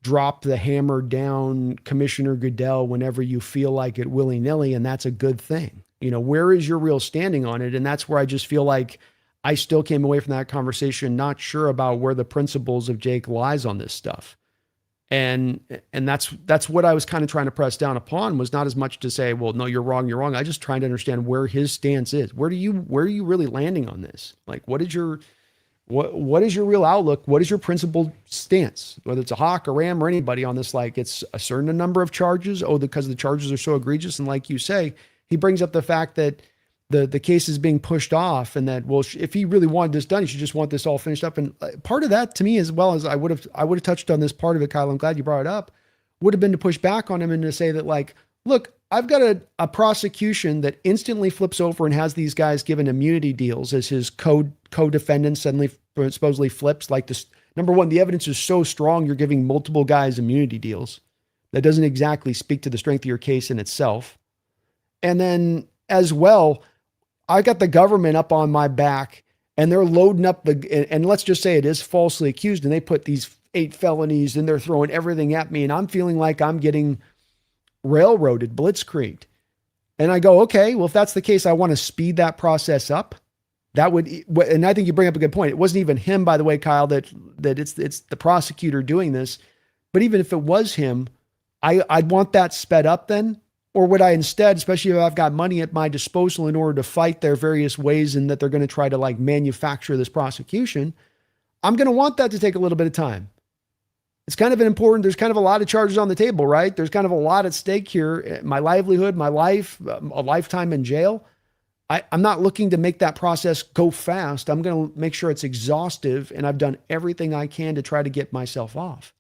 drop the hammer down Commissioner Goodell whenever you feel like it willy-nilly, and that's a good thing? Where is your real standing on it? And that's where I just feel like I still came away from that conversation not sure about where the principles of Jake lies on this stuff. And that's what I was kind of trying to press down upon, was not as much to say, well, no, you're wrong. I just trying to understand where his stance is. Where are you really landing on this? Like, what is your real outlook? What is your principled stance? Whether it's a Hawk, a Ram, or anybody on this, like it's a certain number of charges. Oh, because the charges are so egregious. And like you say, he brings up the fact that the case is being pushed off, and that, well, if he really wanted this done, he should just want this all finished up. And part of that, to me, as well as I would have touched on this part of it, Kyle, I'm glad you brought it up, would have been to push back on him and to say that, like, look, I've got a prosecution that instantly flips over and has these guys given immunity deals as his co-defendant suddenly supposedly flips. Like, this, number one, the evidence is so strong, you're giving multiple guys immunity deals. That doesn't exactly speak to the strength of your case in itself. And then as well, I got the government up on my back, and they're loading up and let's just say it is falsely accused, and they put these 8 felonies and they're throwing everything at me, and I'm feeling like I'm getting railroaded, blitzkrieged. And I go, okay, well, if that's the case, I want to speed that process up. That would, and I think you bring up a good point. It wasn't even him, by the way, Kyle, that it's the prosecutor doing this. But even if it was him, I'd want that sped up then. Or would I instead, especially if I've got money at my disposal in order to fight their various ways and that they're going to try to like manufacture this prosecution, I'm going to want that to take a little bit of time. It's kind of there's kind of a lot of charges on the table, right? There's kind of a lot at stake here. My livelihood, my life, a lifetime in jail. I'm not looking to make that process go fast. I'm going to make sure it's exhaustive, and I've done everything I can to try to get myself off.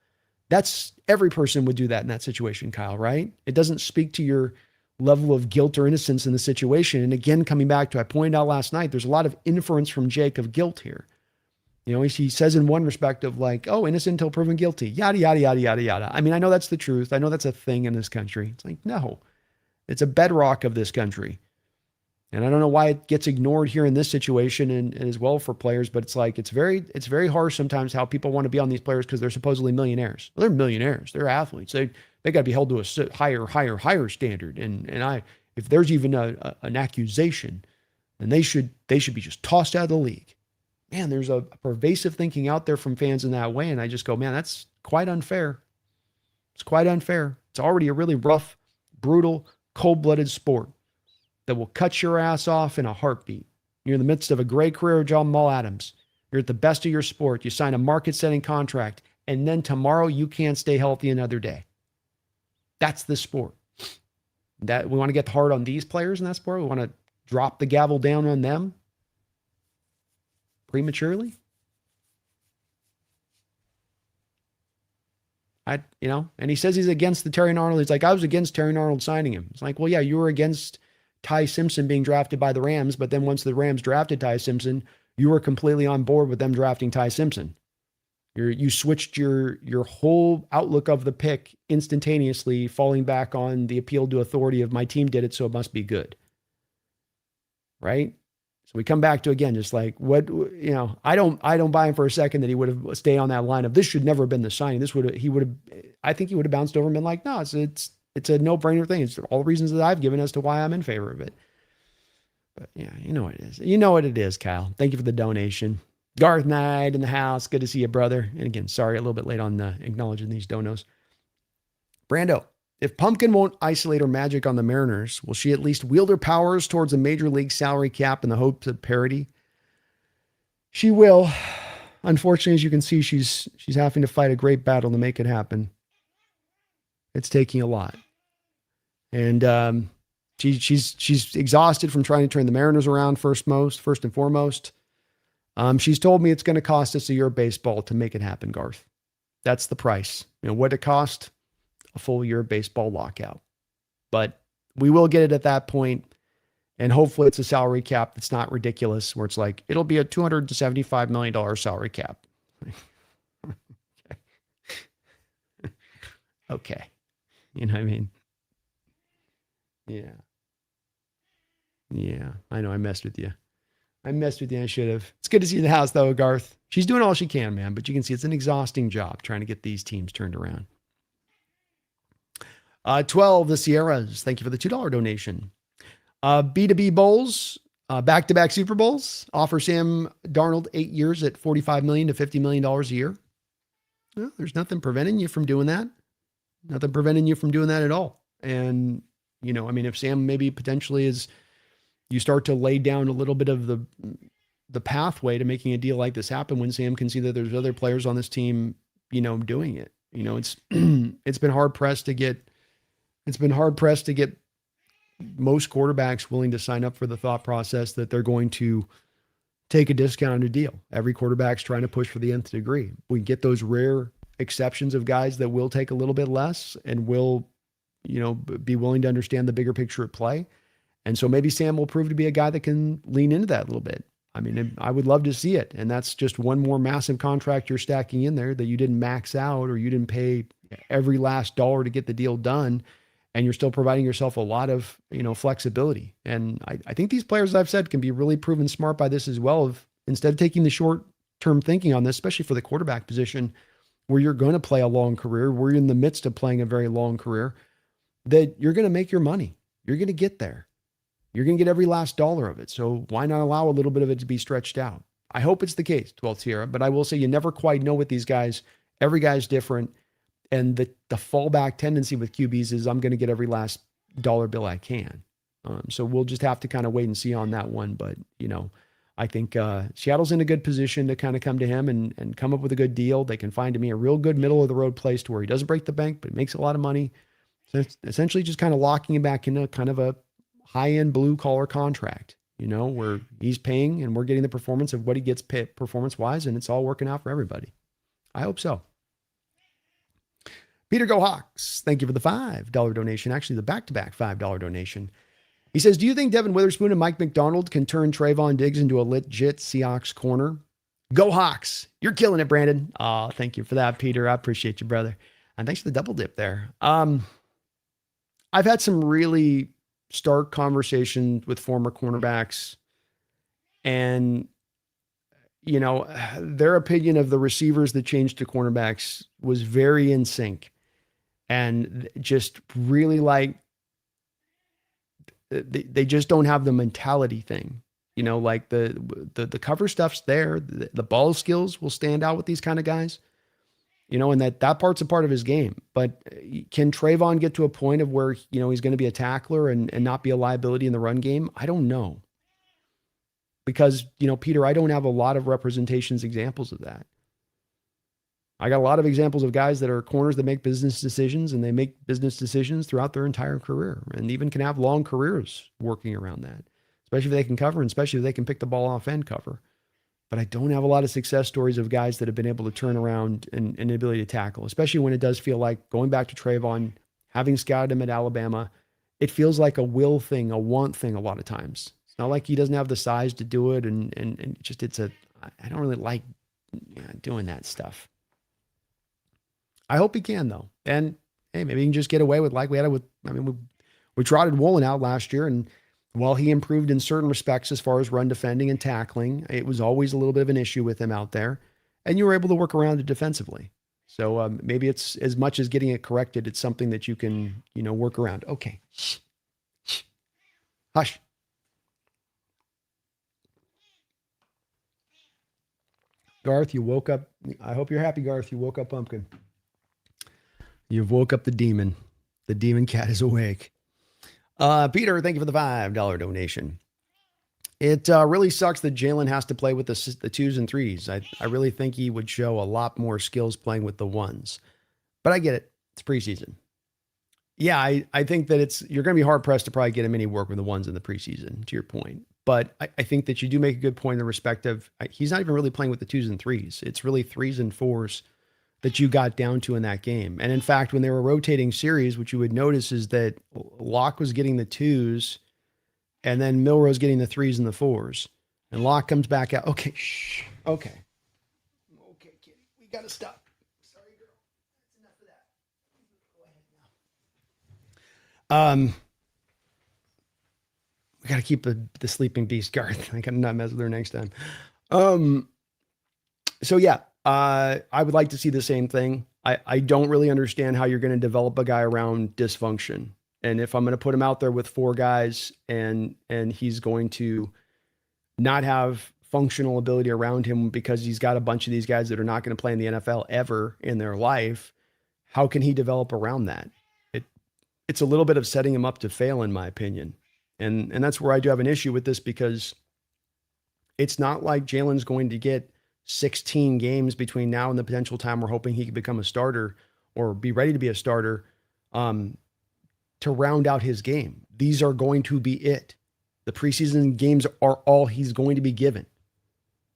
Every person would do that in that situation, Kyle, right? It doesn't speak to your level of guilt or innocence in the situation. And again, coming back to, I pointed out last night, there's a lot of inference from Jake of guilt here. He says in one respect of like, oh, innocent until proven guilty, yada, yada, yada, yada, yada. I mean, I know that's the truth. I know that's a thing in this country. It's like, no, it's a bedrock of this country. And I don't know why it gets ignored here in this situation and as well for players, but it's like, it's very harsh sometimes how people want to be on these players because they're supposedly millionaires. Well, they're millionaires. They're athletes. They got to be held to a higher standard. And if there's even an accusation, then they should be just tossed out of the league. Man, there's a pervasive thinking out there from fans in that way. And I just go, man, that's quite unfair. It's quite unfair. It's already a really rough, brutal, cold-blooded sport that will cut your ass off in a heartbeat. You're in the midst of a great career with John Ball Adams. You're at the best of your sport. You sign a market-setting contract, and then tomorrow you can't stay healthy another day. That's the sport. That we want to get hard on these players in that sport. We want to drop the gavel down on them prematurely. And he says he's against the Terry Arnold. He's like, I was against Terry Arnold signing him. It's like, well, yeah, you were against Ty Simpson being drafted by the Rams, but then once the Rams drafted Ty Simpson, you were completely on board with them drafting Ty Simpson. You switched your whole outlook of the pick instantaneously, falling back on the appeal to authority of my team did it, so it must be good. Right? So we come back to, again, just like I don't buy him for a second that he would have stayed on that line of this should never have been the signing. I think he would have bounced over and been like, no, it's a no-brainer thing. It's all the reasons that I've given as to why I'm in favor of it. But yeah, you know what it is. You know what it is, Kyle. Thank you for the donation. Garth Knight in the house. Good to see you, brother. And again, sorry, a little bit late on acknowledging these donos. Brando, If Pumpkin won't isolate her magic on the Mariners, will she at least wield her powers towards a major league salary cap in the hopes of parity? She will. Unfortunately, as you can see, she's having to fight a great battle to make it happen. It's taking a lot. And she's exhausted from trying to turn the Mariners around first and foremost. She's told me it's going to cost us a year of baseball to make it happen, Garth. That's the price. What it cost? A full year of baseball lockout. But we will get it at that point, and hopefully it's a salary cap that's not ridiculous, where it's like, it'll be a $275 million salary cap. Okay. You know what I mean? Yeah. Yeah. I know I messed with you. I should have. It's good to see you in the house, though, Garth. She's doing all she can, man. But you can see it's an exhausting job trying to get these teams turned around. 12, the Sierras. Thank you for the $2 donation. B2B Bowls, back-to-back Super Bowls, offer Sam Darnold 8 years at $45 million to $50 million a year. Well, there's nothing preventing you from doing that. Nothing preventing you from doing that at all. And, if Sam maybe potentially is, you start to lay down a little bit of the pathway to making a deal like this happen when Sam can see that there's other players on this team, doing it. It's been hard pressed to get most quarterbacks willing to sign up for the thought process that they're going to take a discounted deal. Every quarterback's trying to push for the nth degree. We get those rare exceptions of guys that will take a little bit less and will, be willing to understand the bigger picture at play. And so maybe Sam will prove to be a guy that can lean into that a little bit. I mean, I would love to see it. And that's just one more massive contract you're stacking in there that you didn't max out, or you didn't pay every last dollar to get the deal done. And you're still providing yourself a lot of, flexibility. And I think these players, I've said, can be really proven smart by this as well. Of instead of taking the short-term thinking on this, especially for the quarterback position, where you're going to play a long career, we're in the midst of playing a very long career, that you're going to make your money. You're going to get there. You're going to get every last dollar of it. So why not allow a little bit of it to be stretched out? I hope it's the case, 12th Sierra, but I will say you never quite know with these guys. Every guy's different. And the fallback tendency with QBs is I'm going to get every last dollar bill I can. So we'll just have to kind of wait and see on that one. But, I think Seattle's in a good position to kind of come to him and come up with a good deal. They can find me a real good middle of the road place to where he doesn't break the bank, but makes a lot of money. So it's essentially just kind of locking him back into kind of a high-end blue-collar contract, where he's paying and we're getting the performance of what he gets paid performance-wise, and it's all working out for everybody. I hope so. Peter Go Hawks, thank you for the $5 donation. Actually, the back-to-back $5 donation. He says, do you think Devin Witherspoon and Mike McDonald can turn Trevon Diggs into a legit Seahawks corner? Go Hawks. You're killing it, Brandon. Oh, thank you for that, Peter. I appreciate you, brother. And thanks for the double dip there. I've had some really stark conversations with former cornerbacks, and their opinion of the receivers that changed to cornerbacks was very in sync, and just really they just don't have the mentality thing. Like the cover stuff's there. The ball skills will stand out with these kind of guys. And that part's a part of his game. But can Trevon get to a point of where, he's going to be a tackler and not be a liability in the run game? I don't know. Because, Peter, I don't have a lot of examples of that. I got a lot of examples of guys that are corners that make business decisions, and they make business decisions throughout their entire career, and even can have long careers working around that, especially if they can cover, and especially if they can pick the ball off and cover. But I don't have a lot of success stories of guys that have been able to turn around and an ability to tackle, especially when it does feel like, going back to Trevon, having scouted him at Alabama, it feels like a will thing, a want thing a lot of times. It's not like he doesn't have the size to do it, and I don't really like doing that stuff. I hope he can, though. And hey, maybe he can just get away with like we had it with, we trotted Woolen out last year, and while he improved in certain respects as far as run defending and tackling, it was always a little bit of an issue with him out there, and you were able to work around it defensively. So maybe it's, as much as getting it corrected, it's something that you can, work around. Okay. Hush. Garth, you woke up. I hope you're happy, Garth. You woke up Pumpkin. You've woke up the demon. The demon cat is awake. Peter, thank you for the $5 donation. It really sucks that Jalen has to play with the 2s and 3s. I really think he would show a lot more skills playing with the 1s. But I get it. It's preseason. Yeah, I think that you're going to be hard-pressed to probably get him any work with the 1s in the preseason, to your point. But I think that you do make a good point in the respect of he's not even really playing with the 2s and 3s. It's really 3s and 4s that you got down to in that game. And in fact, when they were rotating series, what you would notice is that Locke was getting the 2s, and then Milrose getting the 3s and the 4s. And Locke comes back out. Okay, shh. Okay. Okay, kitty. We got to stop. Sorry, girl. That's enough of that. Go ahead now. We got to keep the sleeping beast guard. I got to not mess with her next time. So yeah, I would like to see the same thing. I don't really understand how you're going to develop a guy around dysfunction. And if I'm going to put him out there with 4 guys and he's going to not have functional ability around him because he's got a bunch of these guys that are not going to play in the NFL ever in their life, how can he develop around that? It's a little bit of setting him up to fail, in my opinion. And that's where I do have an issue with this, because it's not like Jalen's going to get 16 games between now and the potential time we're hoping he can become a starter or be ready to be a starter to round out his game. These are going to be it. The preseason games are all he's going to be given.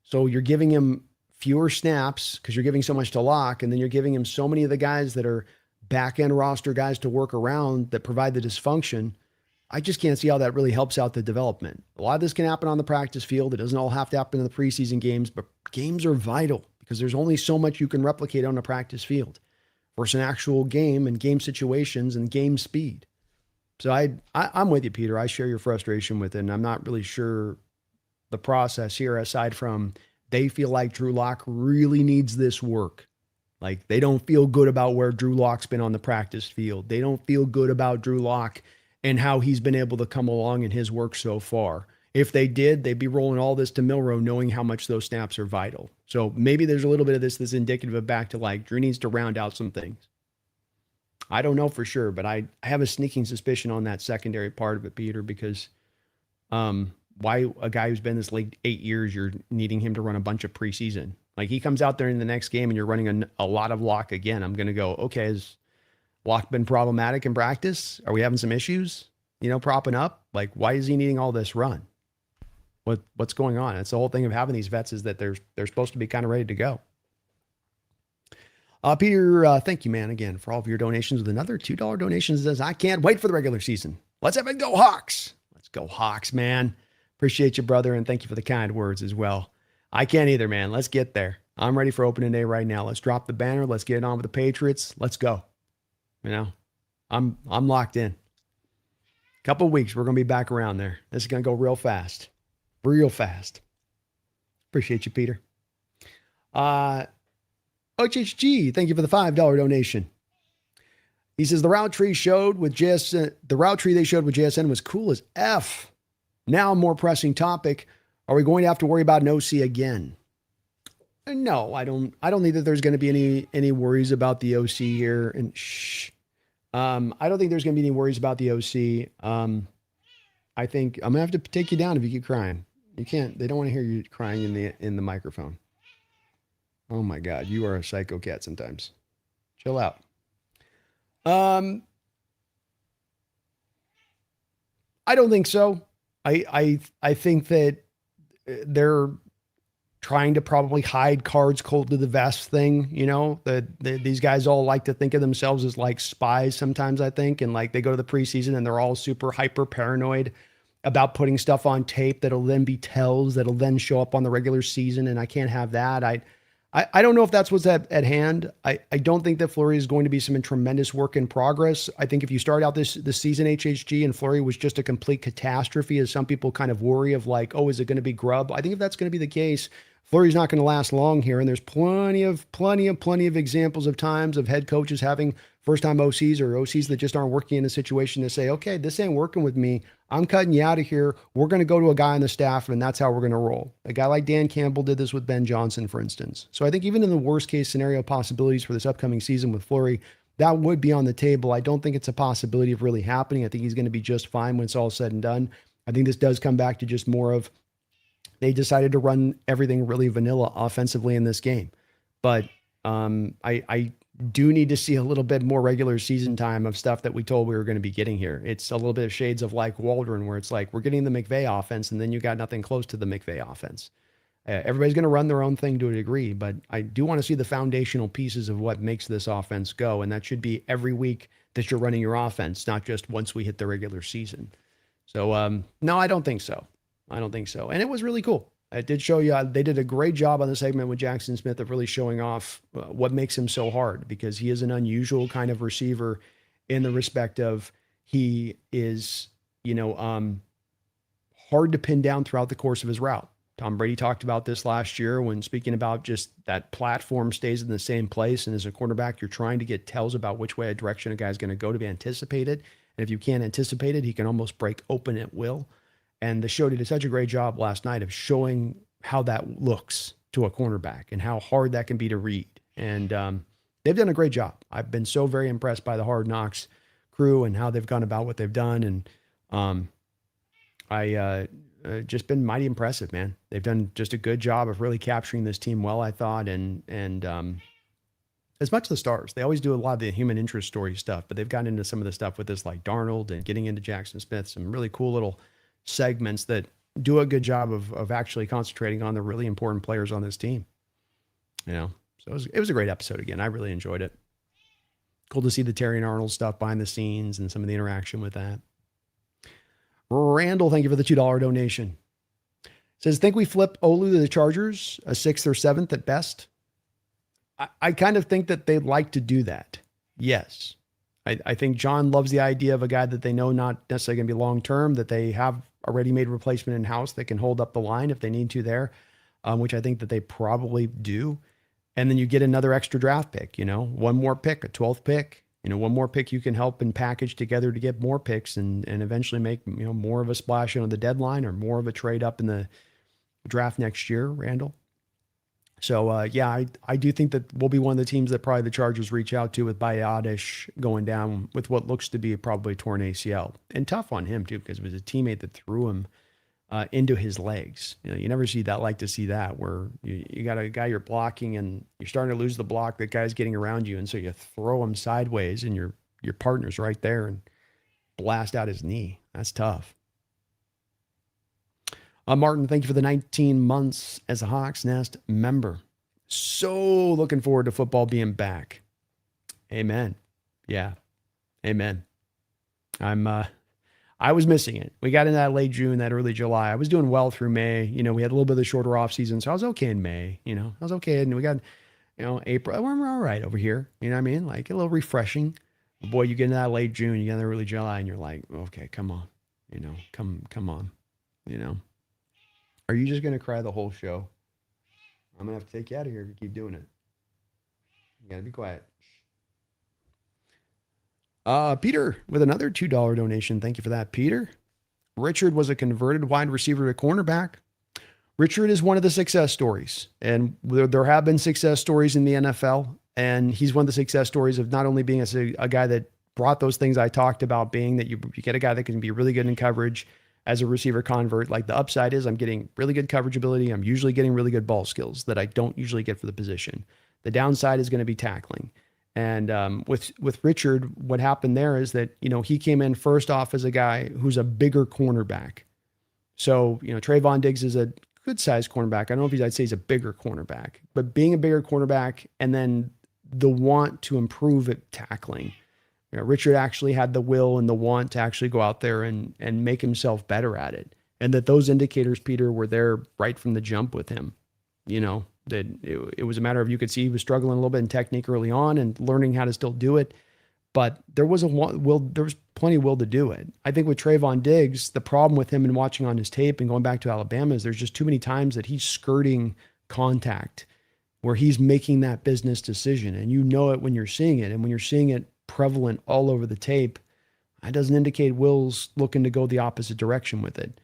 So you're giving him fewer snaps because you're giving so much to Locke, and then you're giving him so many of the guys that are back-end roster guys to work around that provide the dysfunction. I just can't see how that really helps out the development. A lot of this can happen on the practice field. It doesn't all have to happen in the preseason games, but games are vital because there's only so much you can replicate on a practice field versus an actual game and game situations and game speed. So I'm with you, Peter. I share your frustration with it, and I'm not really sure the process here, aside from they feel like Drew Lock really needs this work. Like, they don't feel good about where Drew Lock's been on the practice field. They don't feel good about Drew Lock and how he's been able to come along in his work so far. If they did, they'd be rolling all this to Milroe, knowing how much those snaps are vital. So maybe there's a little bit of this that's indicative of back to like Drew needs to round out some things. I don't know for sure, but I have a sneaking suspicion on that secondary part of it, Peter, because why a guy who's been this league 8 years, you're needing him to run a bunch of preseason. Like, he comes out there in the next game and you're running a lot of Locke again. I'm going to go, okay, has Locke been problematic in practice? Are we having some issues, propping up? Like, why is he needing all this run? What's going on? It's the whole thing of having these vets, is that they're supposed to be kind of ready to go. Peter, thank you, man, again, for all of your donations with another $2 donation. Says, I can't wait for the regular season. Let's have it go Hawks. Let's go Hawks, man. Appreciate you, brother, and thank you for the kind words as well. I can't either, man. Let's get there. I'm ready for opening day right now. Let's drop the banner. Let's get on with the Patriots. Let's go. I'm locked in. Couple of weeks, we're going to be back around there. This is going to go real fast. Real fast. Appreciate you, Peter. OHG, thank you for the $5 donation. He says the route tree they showed with JSN was cool as F. Now, a more pressing topic. Are we going to have to worry about an OC again? No, I don't think that there's going to be any worries about the OC here. And I don't think there's going to be any worries about the OC. I think I'm going to have to take you down if you keep crying. You can't. They don't want to hear you crying in the microphone. Oh my God, you are a psycho cat sometimes. Chill out. I don't think so. I think that they're trying to probably hide cards cold to the vest thing. These guys all like to think of themselves as like spies sometimes, I think. And like, they go to the preseason and they're all super hyper paranoid about putting stuff on tape that'll then be tells that'll then show up on the regular season. And I can't have that. I don't know if that's what's at hand. I don't think that Fleury is going to be some tremendous work in progress. I think if you start out this season, HHG, and Fleury was just a complete catastrophe, as some people kind of worry of like, oh, is it going to be grub? I think if that's going to be the case, Fleury's not going to last long here. And there's plenty of examples of times of head coaches having first-time OCs or OCs that just aren't working in a situation to say, okay, this ain't working with me. I'm cutting you out of here. We're going to go to a guy on the staff, and that's how we're going to roll. A guy like Dan Campbell did this with Ben Johnson, for instance. So I think even in the worst-case scenario possibilities for this upcoming season with Fleury, that would be on the table. I don't think it's a possibility of really happening. I think he's going to be just fine when it's all said and done. I think this does come back to just more of they decided to run everything really vanilla offensively in this game. But I do need to see a little bit more regular season time of stuff that we told we were going to be getting here. It's a little bit of shades of like Waldron, where it's like we're getting the McVay offense, and then you got nothing close to the McVay offense. Everybody's going to run their own thing to a degree, but I do want to see the foundational pieces of what makes this offense go, and that should be every week that you're running your offense, not just once we hit the regular season. So, no, I don't think so. I don't think so. And it was really cool. It did show you, they did a great job on the segment with Jackson Smith of really showing off what makes him so hard, because he is an unusual kind of receiver in the respect of he is, hard to pin down throughout the course of his route. Tom Brady talked about this last year when speaking about just that platform stays in the same place. And as a quarterback, you're trying to get tells about which way a direction a guy's going to go to be anticipated. And if you can't anticipate it, he can almost break open at will. And the show did such a great job last night of showing how that looks to a cornerback and how hard that can be to read. And they've done a great job. I've been so very impressed by the Hard Knocks crew and how they've gone about what they've done. And I just been mighty impressive, man. They've done just a good job of really capturing this team well, I thought. And as much as the stars, they always do a lot of the human interest story stuff, but they've gotten into some of the stuff with this, like Darnold and getting into Jackson Smith, some really cool little segments that do a good job of actually concentrating on the really important players on this team. So it was a great episode again. I really enjoyed it. Cool to see the Terry and Arnold stuff behind the scenes and some of the interaction with that. Randall, thank you for the $2 donation. Says, think we flip Olu to the Chargers, a 6th or 7th at best? I kind of think that they'd like to do that. Yes. I think John loves the idea of a guy that they know not necessarily going to be long-term, that they have a ready-made replacement in-house that can hold up the line if they need to there, which I think that they probably do. And then you get another extra draft pick, one more pick, a 12th pick, one more pick you can help and package together to get more picks and eventually make, more of a splash on the deadline or more of a trade up in the draft next year, Randall. So, I do think that we'll be one of the teams that probably the Chargers reach out to with Biotish going down with what looks to be probably torn ACL. And tough on him, too, because it was a teammate that threw him into his legs. You never like to see that, where you got a guy you're blocking and you're starting to lose the block. That guy's getting around you, and so you throw him sideways, and your partner's right there and blast out his knee. That's tough. Martin, thank you for the 19 months as a Hawks Nest member. So looking forward to football being back. Amen. Yeah. Amen. I was missing it. We got into that late June, that early July. I was doing well through May. We had a little bit of the shorter off season, so I was okay in May. I was okay. And we got, April. We're all right over here. You know what I mean? Like a little refreshing. Boy, you get into that late June, you get into early July, and you're like, okay, come on. Come on. Are you just going to cry the whole show? I'm going to have to take you out of here if you keep doing it. You got to be quiet. Peter with another $2 donation. Thank you for that, Peter. Richard was a converted wide receiver to cornerback. Richard is one of the success stories, and there have been success stories in the NFL, and he's one of the success stories of not only being a guy that brought those things I talked about, being that you get a guy that can be really good in coverage as a receiver convert. Like the upside is I'm getting really good coverage ability. I'm usually getting really good ball skills that I don't usually get for the position. The downside is going to be tackling. And with Richard, what happened there is that, he came in first off as a guy who's a bigger cornerback. So, Trevon Diggs is a good sized cornerback. I don't know if I'd say he's a bigger cornerback, but being a bigger cornerback and then the want to improve at tackling. Richard actually had the will and the want to actually go out there and make himself better at it. And that those indicators, Peter, were there right from the jump with him. That it was a matter of, you could see he was struggling a little bit in technique early on and learning how to still do it. But there was there was plenty of will to do it. I think with Trevon Diggs, the problem with him and watching on his tape and going back to Alabama is there's just too many times that he's skirting contact where he's making that business decision. And it when you're seeing it. And when you're seeing it prevalent all over the tape, that doesn't indicate Will's looking to go the opposite direction with it.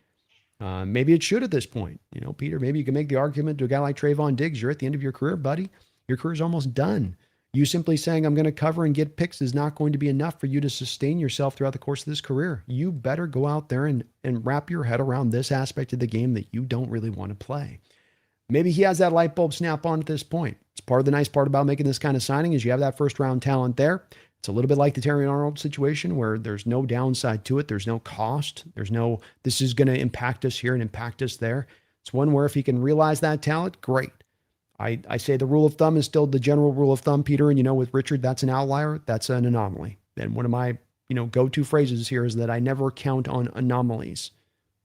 Maybe it should at this point. Peter, maybe you can make the argument to a guy like Trevon Diggs. You're at the end of your career, buddy. Your career's almost done. You simply saying, I'm going to cover and get picks is not going to be enough for you to sustain yourself throughout the course of this career. You better go out there and wrap your head around this aspect of the game that you don't really want to play. Maybe he has that light bulb snap on at this point. It's part of the nice part about making this kind of signing is you have that first round talent there. It's a little bit like the Terry Arnold situation where there's no downside to it. There's no cost. There's no, this is going to impact us here and impact us there. It's one where if he can realize that talent, great. I say the rule of thumb is still the general rule of thumb, Peter. And, you know, with Richard, that's an outlier. That's an anomaly. And one of my, go-to phrases here is that I never count on anomalies.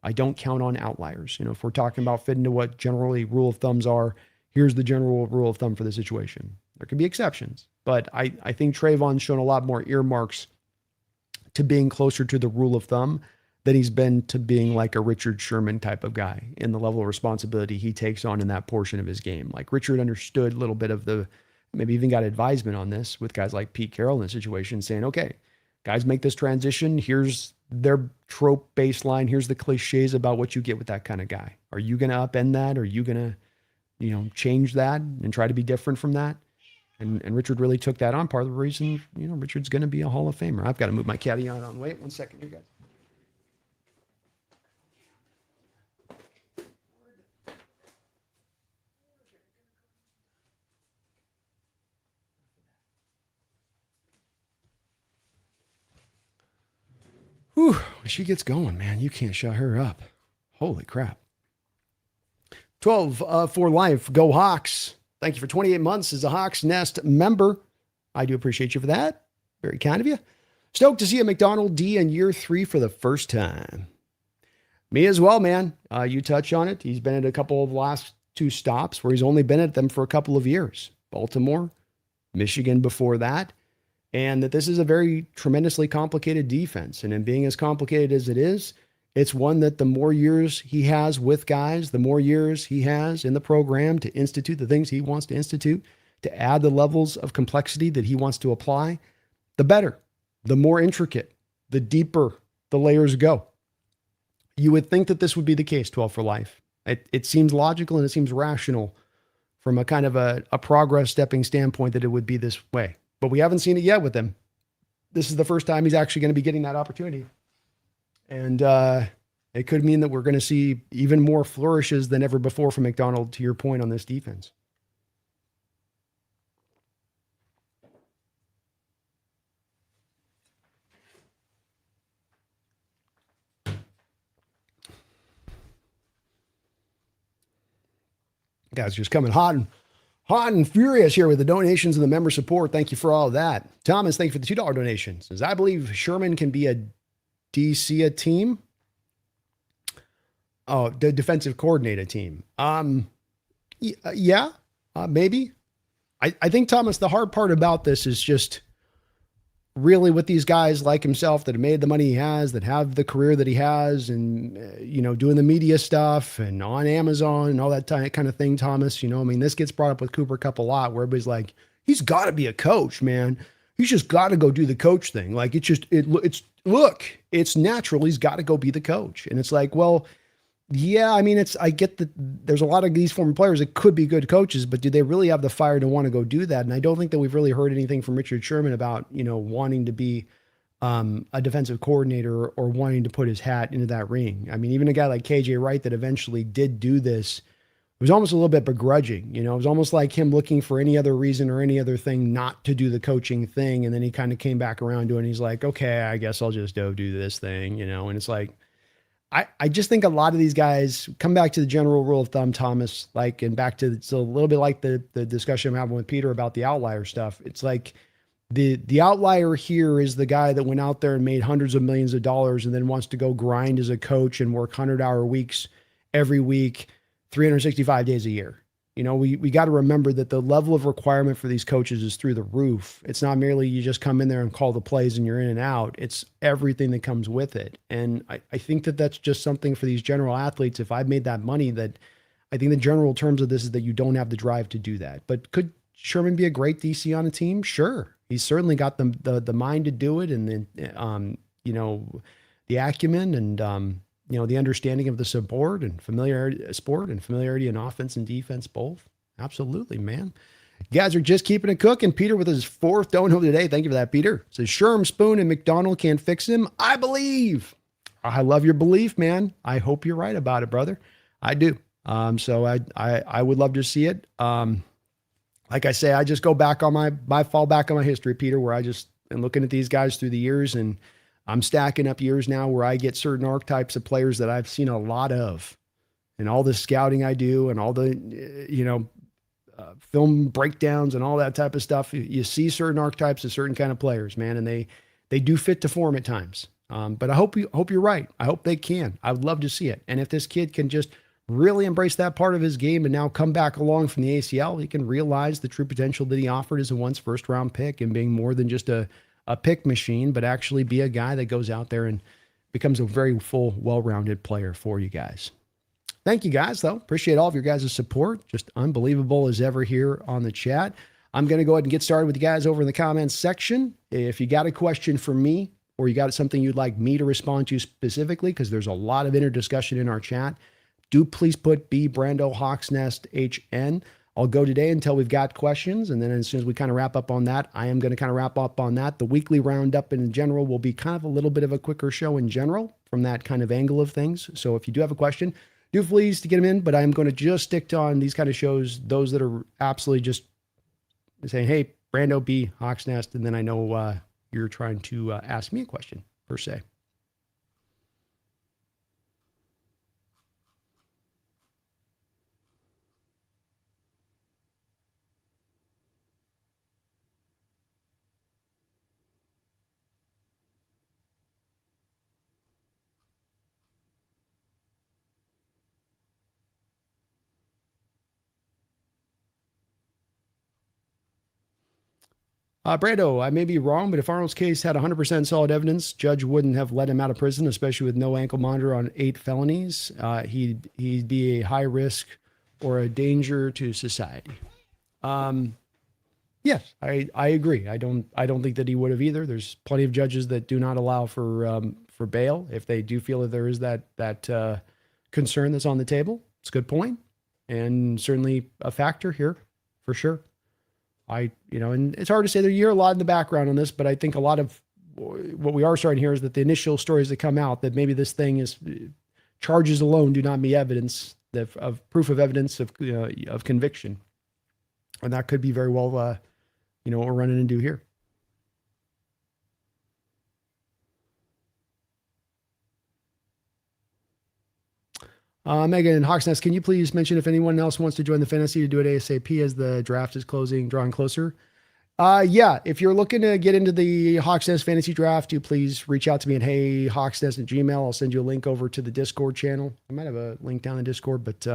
I don't count on outliers. If we're talking about fitting to what generally rule of thumbs are, here's the general rule of thumb for the situation. There can be exceptions, but I think Trevon's shown a lot more earmarks to being closer to the rule of thumb than he's been to being like a Richard Sherman type of guy in the level of responsibility he takes on in that portion of his game. Like Richard understood a little bit of maybe even got advisement on this with guys like Pete Carroll in the situation saying, okay, guys make this transition. Here's their trope baseline. Here's the cliches about what you get with that kind of guy. Are you going to upend that? Are you going to, change that and try to be different from that? And Richard really took that on. Part of the reason, Richard's going to be a Hall of Famer. I've got to move my caddy on. Wait 1 second, you guys. Whew, when she gets going, man, you can't shut her up. Holy crap. 12 for life. Go Hawks. Thank you for 28 months as a Hawks Nest member. I do appreciate you for that. Very kind of you. Stoked to see a McDonald D in year 3 for the first time. Me as well, man. You touch on it. He's been at a couple of the last 2 stops where he's only been at them for a couple of years. Baltimore, Michigan before that. And that this is a very tremendously complicated defense. And in being as complicated as it is, it's one that the more years he has with guys, the more years he has in the program to institute the things he wants to institute, to add the levels of complexity that he wants to apply, the better, the more intricate, the deeper the layers go. You would think that this would be the case, 12 for life. It seems logical and it seems rational from a kind of a progress stepping standpoint that it would be this way. But we haven't seen it yet with him. This is the first time he's actually going to be getting that opportunity. And it could mean that we're going to see even more flourishes than ever before from McDonald, to your point on this defense. Guys, just coming hot and furious here with the donations and the member support. Thank you for all of that. Thomas, thank you for the $2 donation. Says, I believe Sherman can be a DC team. Oh, the defensive coordinator team. Yeah, maybe. I think, Thomas, the hard part about this is just really with these guys like himself that have made the money he has, that have the career that he has, and, doing the media stuff and on Amazon and all that kind of thing, Thomas, this gets brought up with Cooper Kupp a lot where everybody's like, he's got to be a coach, man. He's just got to go do the coach thing. Like it's natural. He's got to go be the coach. And it's like, well, yeah, I get that there's a lot of these former players that could be good coaches, but do they really have the fire to want to go do that? And I don't think that we've really heard anything from Richard Sherman about, wanting to be a defensive coordinator or wanting to put his hat into that ring. Even a guy like KJ Wright that eventually did do this, it was almost a little bit begrudging. It was almost like him looking for any other reason or any other thing not to do the coaching thing. And then he kind of came back around to it and he's like, okay, I guess I'll just go do this thing, and it's like, I just think a lot of these guys come back to the general rule of thumb, Thomas, and back to, it's a little bit like the discussion I'm having with Peter about the outlier stuff. It's like the outlier here is the guy that went out there and made hundreds of millions of dollars and then wants to go grind as a coach and work 100-hour weeks every week, 365 days a year. We got to remember that the level of requirement for these coaches is through the roof. It's not merely you just come in there and call the plays and you're in and out. It's everything that comes with it. And I think that that's just something for these general athletes. If I've made that money, that I think the general terms of this is that you don't have the drive to do that. But could Sherman be a great DC on a team? Sure. He's certainly got the mind to do it. And then, the acumen and, the understanding of the support and familiarity in offense and defense, both. Absolutely, man. You guys are just keeping it cooking. Peter with his 4th dono today. Thank you for that, Peter. Says Sherm, Spoon, and McDonald can't fix him. I believe. I love your belief, man. I hope you're right about it, brother. I do. So I would love to see it. Like I say, I just go back on my fall back on my history, Peter, where I just am looking at these guys through the years, and I'm stacking up years now where I get certain archetypes of players that I've seen a lot of, and all the scouting I do and all the, film breakdowns and all that type of stuff. You see certain archetypes of certain kind of players, man, and they do fit to form at times. But I hope you're right. I hope they can. I would love to see it. And if this kid can just really embrace that part of his game and now come back along from the ACL, he can realize the true potential that he offered as a once first round pick and being more than just a pick machine, but actually be a guy that goes out there and becomes a very full, well-rounded player for you guys. Thank you guys, though. Appreciate all of your guys' support. Just unbelievable as ever here on the chat. I'm going to go ahead and get started with you guys over in the comments section. If you got a question for me or you got something you'd like me to respond to specifically, because there's a lot of discussion in our chat, do please put B Brando Hawks Nest HN. I'll go today until we've got questions. And then as soon as we kind of wrap up on that, I am going to kind of wrap up on that. The weekly roundup in general will be kind of a little bit of a quicker show in general from that kind of angle of things. So if you do have a question, do please to get them in, but I'm going to just stick to on these kind of shows, those that are absolutely just saying, hey, Brando B Hawks Nest. And then I know you're trying to ask me a question per se. Brando, I may be wrong, but if Arnold's case had 100% solid evidence, judge wouldn't have let him out of prison, especially with no ankle monitor on 8 felonies. He'd be a high risk or a danger to society. Yes, I agree. I don't think that he would have either. There's plenty of judges that do not allow for bail if they do feel that there is that concern that's on the table. It's a good point, and certainly a factor here for sure. And it's hard to say. You hear a lot in the background on this, but I think a lot of what we are starting to hear is that the initial stories that come out that maybe this thing is charges alone do not meet evidence of proof of evidence of conviction, and that could be very well what we're running into here. Megan Hawksnest, can you please mention if anyone else wants to join the fantasy to do it ASAP as the draft is drawing closer? Yeah, if you're looking to get into the Hawksnest fantasy draft, do please reach out to me at heyhawksnest@gmail.com. I'll send you a link over to the Discord channel. I might have a link down in Discord, but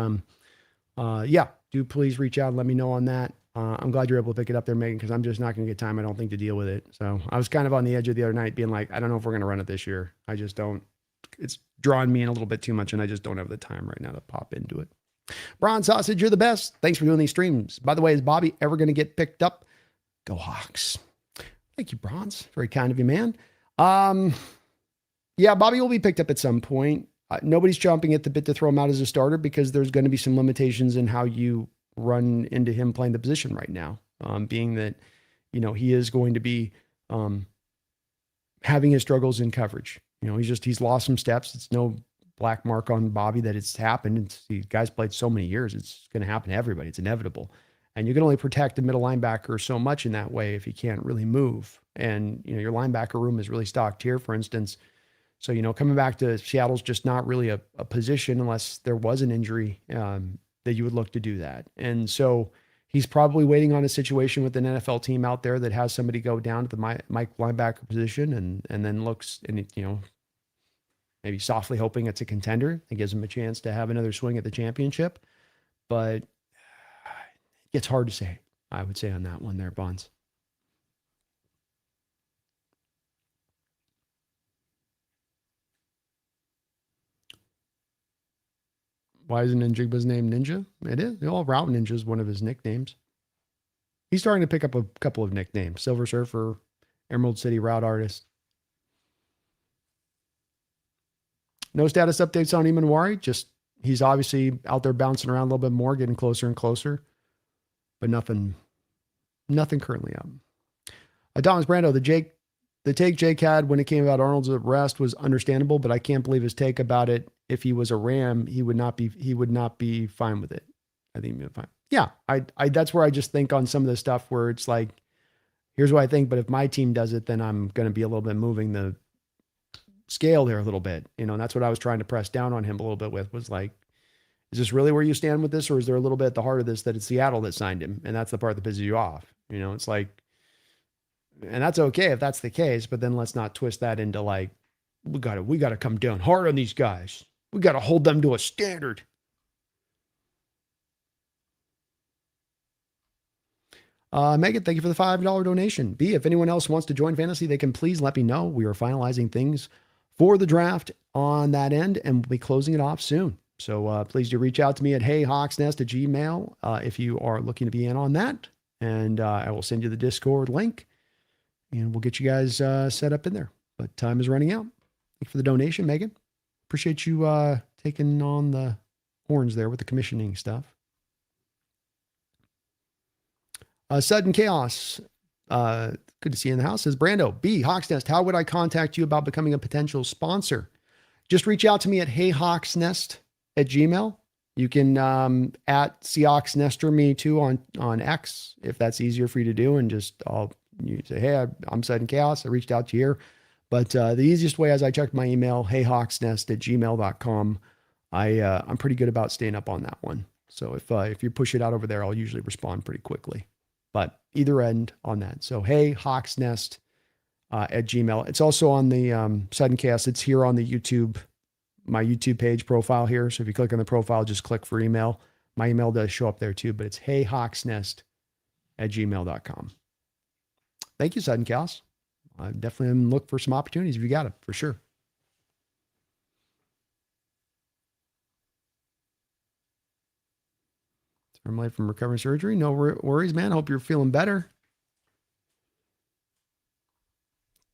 yeah, do please reach out and let me know on that. I'm glad you're able to pick it up there, Megan, because I'm just not going to get time, I don't think, to deal with it. So I was kind of on the edge of the other night being like, I don't know if we're going to run it this year. I just don't. It's drawing me in a little bit too much, and I just don't have the time right now to pop into it. Bron Sausage, you're the best. Thanks for doing these streams. By the way, is Bobby ever going to get picked up? Go Hawks. Thank you, Bronze. Very kind of you, man. Yeah, Bobby will be picked up at some point. Nobody's chomping at the bit to throw him out as a starter because there's going to be some limitations in how you run into him playing the position right now, being that, he is going to be having his struggles in coverage. He's lost some steps. It's no black mark on Bobby that it's happened. The guy's played so many years. It's going to happen to everybody. It's inevitable. And you can only protect the middle linebacker so much in that way if he can't really move. And, your linebacker room is really stocked here, for instance. So, coming back to Seattle's just not really a position unless there was an injury that you would look to do that. And so he's probably waiting on a situation with an NFL team out there that has somebody go down to the Mike linebacker position and then looks and, maybe softly hoping it's a contender. It gives him a chance to have another swing at the championship. But it's hard to say, I would say, on that one there, Bonds. Why isn't Njigba's name Ninja? It is. Route Ninja is one of his nicknames. He's starting to pick up a couple of nicknames. Silver Surfer, Emerald City Route Artist. No status updates on Imanwari. Just he's obviously out there bouncing around a little bit more, getting closer and closer. But nothing Nothing currently up. Thomas Brando, the take Jake had when it came about Arnold's arrest was understandable, but I can't believe his take about it. If he was a Ram, he would not be fine with it. I think he'd be fine. Yeah, I that's where I just think on some of the stuff where it's like, here's what I think, but if my team does it, then I'm going to be a little bit moving the scale there a little bit, and that's what I was trying to press down on him a little bit with, was like, is this really where you stand with this? Or is there a little bit at the heart of this that it's Seattle that signed him? And that's the part that pisses you off. It's like, and that's okay if that's the case, but then let's not twist that into like, we got to come down hard on these guys. We got to hold them to a standard. Megan, thank you for the $5 donation. B, if anyone else wants to join Fantasy, they can please let me know. We are finalizing things for the draft on that end, and we'll be closing it off soon. So please do reach out to me at heyhawksnest@gmail if you are looking to be in on that. And I will send you the Discord link, and we'll get you guys set up in there. But time is running out. Thank you for the donation, Megan. Appreciate you taking on the horns there with the commissioning stuff. Sudden Chaos, good to see you in the house, says Brando, B, Hawks Nest, how would I contact you about becoming a potential sponsor? Just reach out to me at heyhawksnest@gmail. You can at Seahawks Nester me too on X, if that's easier for you to do. And just you say, hey, I'm Sudden Chaos. I reached out to you here. But the easiest way, as I checked my email, heyhawksnest@gmail.com. I'm pretty good about staying up on that one. So if you push it out over there, I'll usually respond pretty quickly. But either end on that. So heyhawksnest at Gmail. It's also on the Sudden Chaos. It's here on the YouTube, my YouTube page profile here. So if you click on the profile, just click for email. My email does show up there too, but it's heyhawksnest@gmail.com. Thank you, Sudden Chaos. I definitely am looking for some opportunities if you got it, for sure. I'm late from recovering surgery. No worries, man. Hope you're feeling better.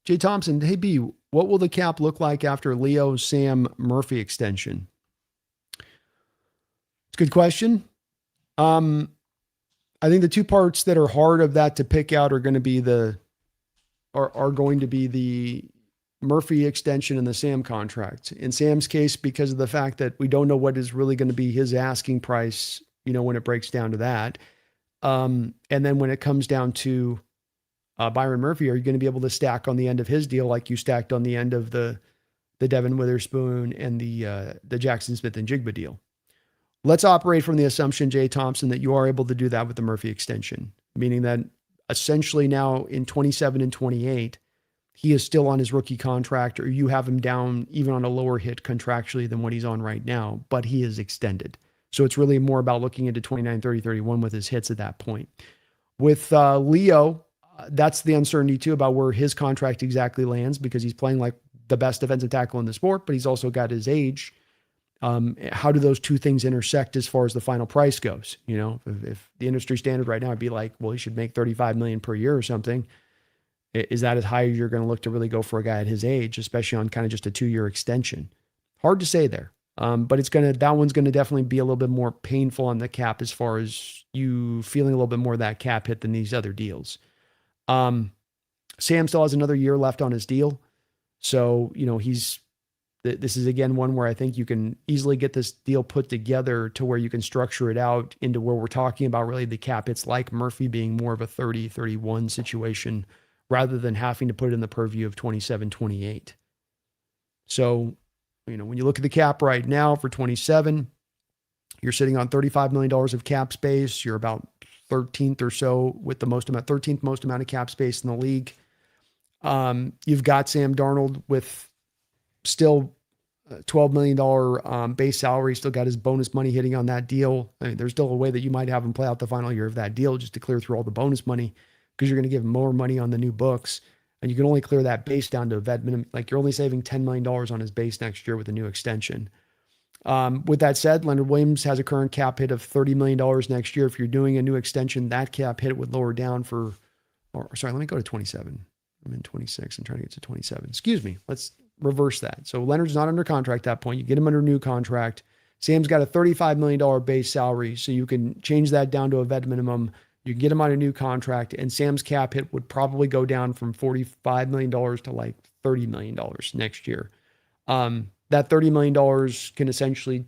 Jay Thompson, hey B, what will the cap look like after Leo Sam Murphy extension? It's a good question. I think the two parts that are hard of that to pick out are going to be the Murphy extension and the Sam contract. In Sam's case, because of the fact that we don't know what is really going to be his asking price, when it breaks down to that. And then when it comes down to Byron Murphy, are you going to be able to stack on the end of his deal like you stacked on the end of the Devin Witherspoon and the Jackson Smith and Jigba deal? Let's operate from the assumption, Jay Thompson, that you are able to do that with the Murphy extension, meaning that essentially now in 27 and 28, he is still on his rookie contract, or you have him down even on a lower hit contractually than what he's on right now, but he is extended. So it's really more about looking into 29, 30, 31 with his hits at that point. With Leo, that's the uncertainty too about where his contract exactly lands, because he's playing like the best defensive tackle in the sport, but he's also got his age. How do those two things intersect as far as the final price goes? If the industry standard right now would be like, well, he should make $35 million per year or something. Is that as high as you're going to look to really go for a guy at his age, especially on kind of just a 2-year extension? Hard to say there. But that one's going to definitely be a little bit more painful on the cap as far as you feeling a little bit more of that cap hit than these other deals. Sam still has another year left on his deal. So, this is again one where I think you can easily get this deal put together to where you can structure it out into where we're talking about really the cap. It's like Murphy being more of a 30, 31 situation rather than having to put it in the purview of 27, 28. So, when you look at the cap right now for 27, you're sitting on $35 million of cap space. You're about 13th or so with the 13th most amount of cap space in the league. You've got Sam Darnold with still $12 million base salary, still got his bonus money hitting on that deal. I mean, there's still a way that you might have him play out the final year of that deal just to clear through all the bonus money, because you're going to give him more money on the new books. And you can only clear that base down to a vet minimum. Like, you're only saving $10 million on his base next year with a new extension. With that said, Leonard Williams has a current cap hit of $30 million next year. If you're doing a new extension, that cap hit would lower down let me go to 27. I'm in 26. I'm trying to get to 27. Excuse me. Let's reverse that. So Leonard's not under contract at that point. You get him under a new contract. Sam's got a $35 million base salary. So you can change that down to a vet minimum. You can get him on a new contract, and Sam's cap hit would probably go down from $45 million to like $30 million next year. That $30 million can essentially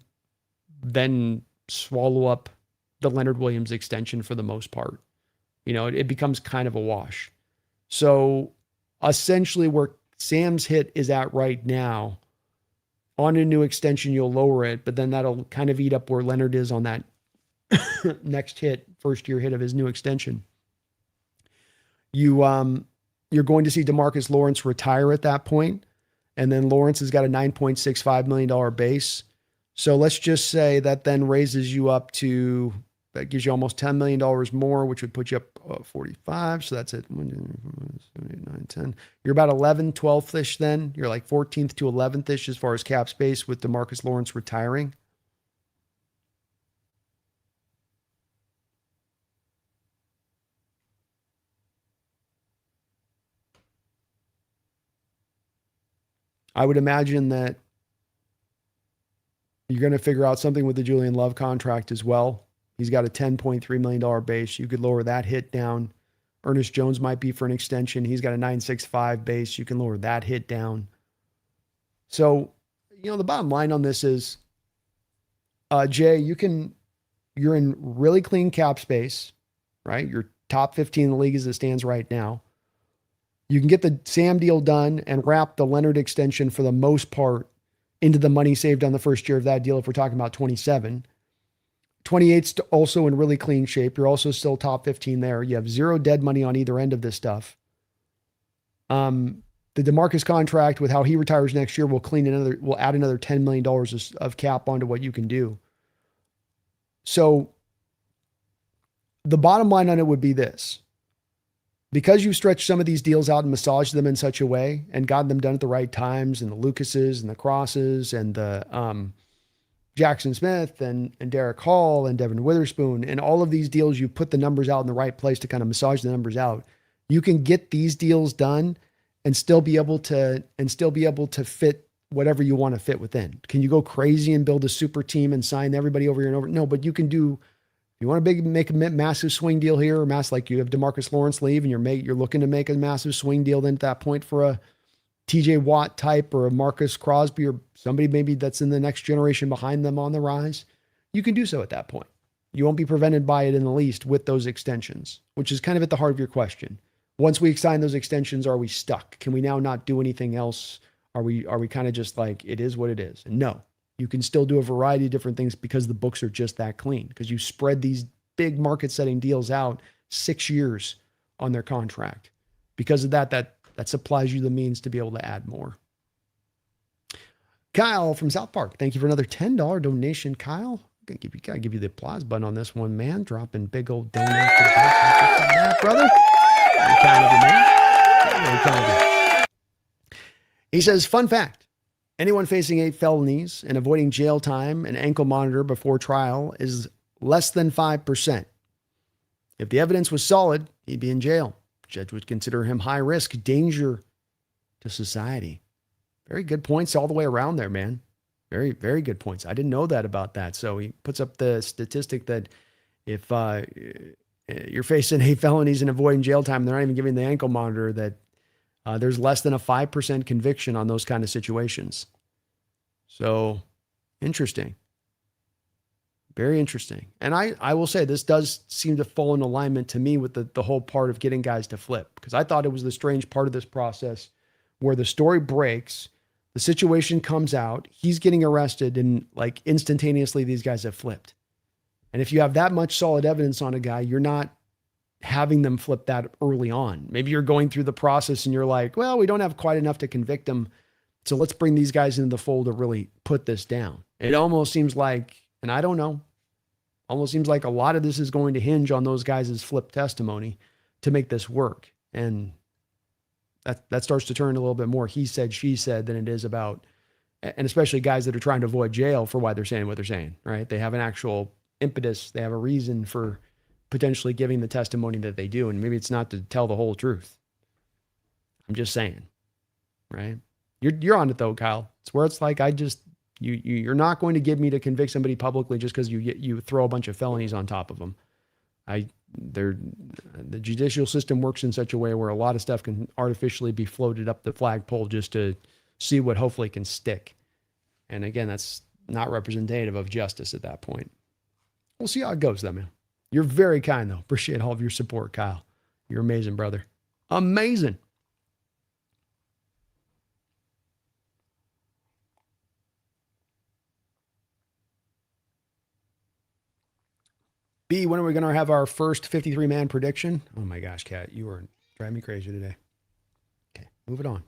then swallow up the Leonard Williams extension for the most part. It becomes kind of a wash. So essentially where Sam's hit is at right now, on a new extension, you'll lower it, but then that'll kind of eat up where Leonard is on that next first year hit of his new extension. You're going to see DeMarcus Lawrence retire at that point, and then Lawrence has got a $9.65 million base. So let's just say that then raises you up to, that gives you almost $10 million more, which would put you up 45. So that's it. 7, 8, 9, 10. You're about 11, 12th-ish then. You're like 14th to 11th-ish as far as cap space with DeMarcus Lawrence retiring. I would imagine that you're going to figure out something with the Julian Love contract as well. He's got a $10.3 million base. You could lower that hit down. Ernest Jones might be for an extension. He's got a 9.65 base. You can lower that hit down. So, the bottom line on this is, Jay, you're in really clean cap space, right? You're top 15 in the league as it stands right now. You can get the Sam deal done and wrap the Leonard extension for the most part into the money saved on the first year of that deal if we're talking about 27. 28's also in really clean shape. You're also still top 15 there. You have zero dead money on either end of this stuff. The DeMarcus contract, with how he retires next year, will add another $10 million of cap onto what you can do. So the bottom line on it would be this. Because you've stretched some of these deals out and massaged them in such a way and gotten them done at the right times, and the Lucases and the Crosses and the Jackson Smith and Derek Hall and Devin Witherspoon and all of these deals, you put the numbers out in the right place to kind of massage the numbers out. You can get these deals done and still be able to fit whatever you want to fit within. Can you go crazy and build a super team and sign everybody over here and over? No, but you can do. You want to make a massive swing deal here, or like you have DeMarcus Lawrence leave, and you're looking to make a massive swing deal then at that point for a TJ Watt type or a Marcus Crosby or somebody maybe that's in the next generation behind them on the rise. You can do so at that point. You won't be prevented by it in the least with those extensions, which is kind of at the heart of your question. Once we sign those extensions, are we stuck? Can we now not do anything else? Are we kind of just like, it is what it is? And no. You can still do a variety of different things because the books are just that clean, because you spread these big market-setting deals out 6 years on their contract. Because of that supplies you the means to be able to add more. Kyle from South Park, thank you for another $10 donation. Kyle, gotta give you the applause button on this one, man. Dropping big old donation. That, brother. Very kind of you, man. Very kind of you. He says, fun fact. Anyone facing 8 felonies and avoiding jail time and ankle monitor before trial is less than 5%. If the evidence was solid, he'd be in jail. Judge would consider him high risk, danger to society. Very good points all the way around there, man. Very, very good points. I didn't know that about that. So he puts up the statistic that if you're facing 8 felonies and avoiding jail time, they're not even giving the ankle monitor, that there's less than a 5% conviction on those kind of situations. So interesting. Very interesting. And I will say this does seem to fall in alignment to me with the whole part of getting guys to flip, because I thought it was the strange part of this process where the story breaks, the situation comes out, he's getting arrested, and like instantaneously these guys have flipped. And if you have that much solid evidence on a guy, you're not having them flip that early on. Maybe you're going through the process and you're like, well, we don't have quite enough to convict them, so let's bring these guys into the fold to really put this down. It almost seems like, and I don't know, almost seems like a lot of this is going to hinge on those guys' flip testimony to make this work. And that starts to turn a little bit more he said, she said than it is about, and especially guys that are trying to avoid jail for why they're saying what they're saying, right? They have an actual impetus. They have a reason for potentially giving the testimony that they do. And maybe it's not to tell the whole truth. I'm just saying, right? You're on it though, Kyle. It's where it's like, you're not going to get me to convict somebody publicly just because you throw a bunch of felonies on top of them. the judicial system works in such a way where a lot of stuff can artificially be floated up the flagpole just to see what hopefully can stick. And again, that's not representative of justice at that point. We'll see how it goes, though, man. You're very kind, though. Appreciate all of your support, Kyle. You're amazing, brother. Amazing. B, when are we going to have our first 53-man prediction? Oh my gosh, Kat, you are driving me crazy today. Okay, moving on.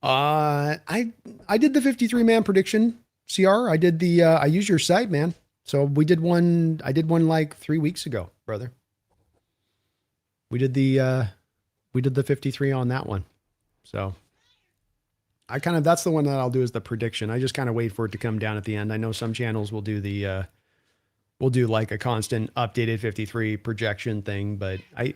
I did the 53-man prediction, CR. I did the I used your site, man. So we did one. I did one like 3 weeks ago, brother. We did the 53 on that one. So that's the one that I'll do as the prediction. I just kind of wait for it to come down at the end. I know some channels will do the we'll do like a constant updated 53 projection thing, but I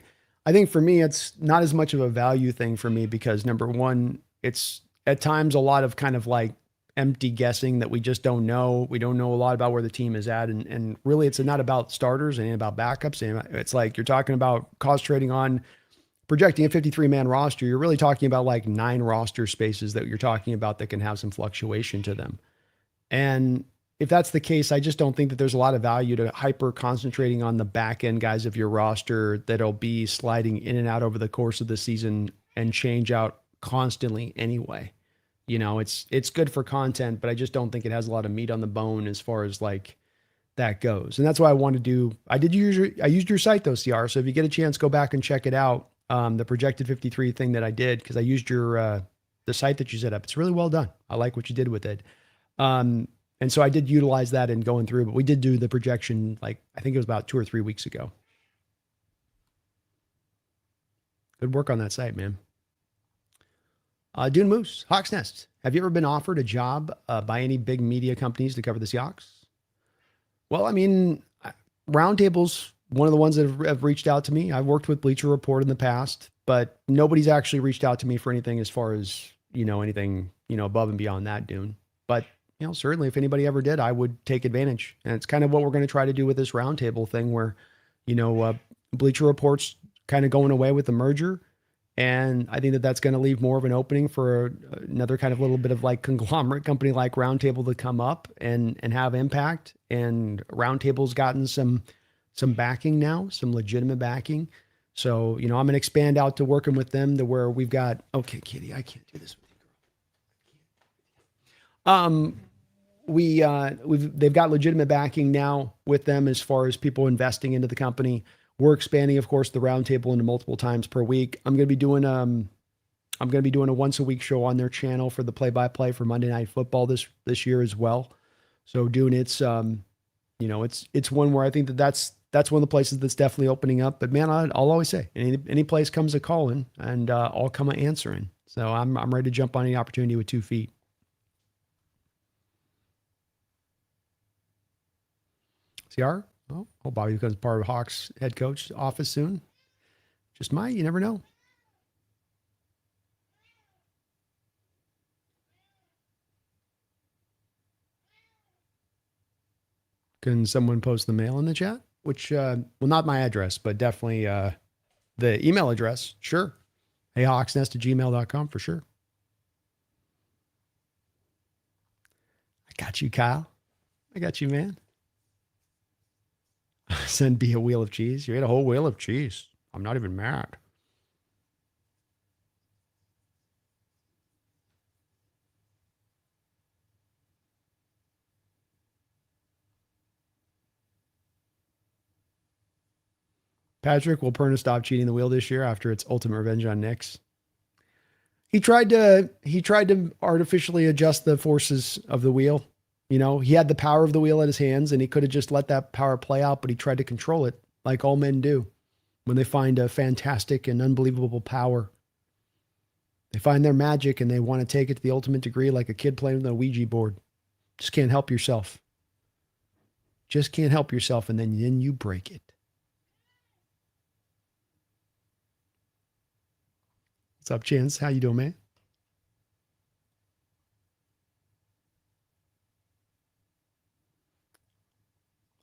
think for me it's not as much of a value thing for me because number one, it's at times a lot of kind of like empty guessing that we just don't know. We don't know a lot about where the team is at. And really it's not about starters and about backups. And it's like you're talking about concentrating on projecting a 53-man roster. You're really talking about like 9 roster spaces that you're talking about that can have some fluctuation to them. And if that's the case, I just don't think that there's a lot of value to hyper concentrating on the back end guys of your roster that'll be sliding in and out over the course of the season and change out constantly anyway. You know, it's good for content, but I just don't think it has a lot of meat on the bone as far as like that goes. And that's why I used your site though, CR. So if you get a chance, go back and check it out. The projected 53 thing that I did, because I used the site that you set up. It's really well done. I like what you did with it. And so I did utilize that in going through, but we did do the projection, like, I think it was about 2 or 3 weeks ago. Good work on that site, man. Dune Moose, Hawks Nest. Have you ever been offered a job by any big media companies to cover the Seahawks? Well, I mean, Roundtable's one of the ones that have reached out to me. I've worked with Bleacher Report in the past, but nobody's actually reached out to me for anything as far as, anything, above and beyond that, Dune. But certainly if anybody ever did, I would take advantage. And it's kind of what we're going to try to do with this roundtable thing where, Bleacher Report's kind of going away with the merger. And I think that that's going to leave more of an opening for another kind of little bit of like conglomerate company like Roundtable to come up and have impact. And Roundtable's gotten some backing now, some legitimate backing. So, I'm going to expand out to working with them to where we've got, okay, Kitty, I can't do this with you, girl. They've got legitimate backing now with them as far as people investing into the company. We're expanding, of course, the roundtable into multiple times per week. I'm going to be doing a once a week show on their channel for the play-by-play for Monday Night Football this year as well. So doing it's one where I think that's one of the places that's definitely opening up. But man, I'll always say any place comes a calling and I'll come a answering. So I'm ready to jump on any opportunity with 2 feet. CR? Oh, Bobby becomes part of Hawks head coach office soon. Just might, you never know. Can someone post the mail in the chat? Which, not my address, but definitely the email address. Sure. heyhawksnest@gmail.com for sure. I got you, Kyle. I got you, man. Send B a wheel of cheese. You ate a whole wheel of cheese. I'm not even mad. Patrick, will Perna stop cheating the wheel this year after its ultimate revenge on Knicks? He tried to artificially adjust the forces of the wheel. He had the power of the wheel at his hands and he could have just let that power play out, but he tried to control it like all men do. When they find a fantastic and unbelievable power, they find their magic and they want to take it to the ultimate degree like a kid playing with a Ouija board. Just can't help yourself. Just can't help yourself, and then you break it. What's up, Chance? How you doing, man?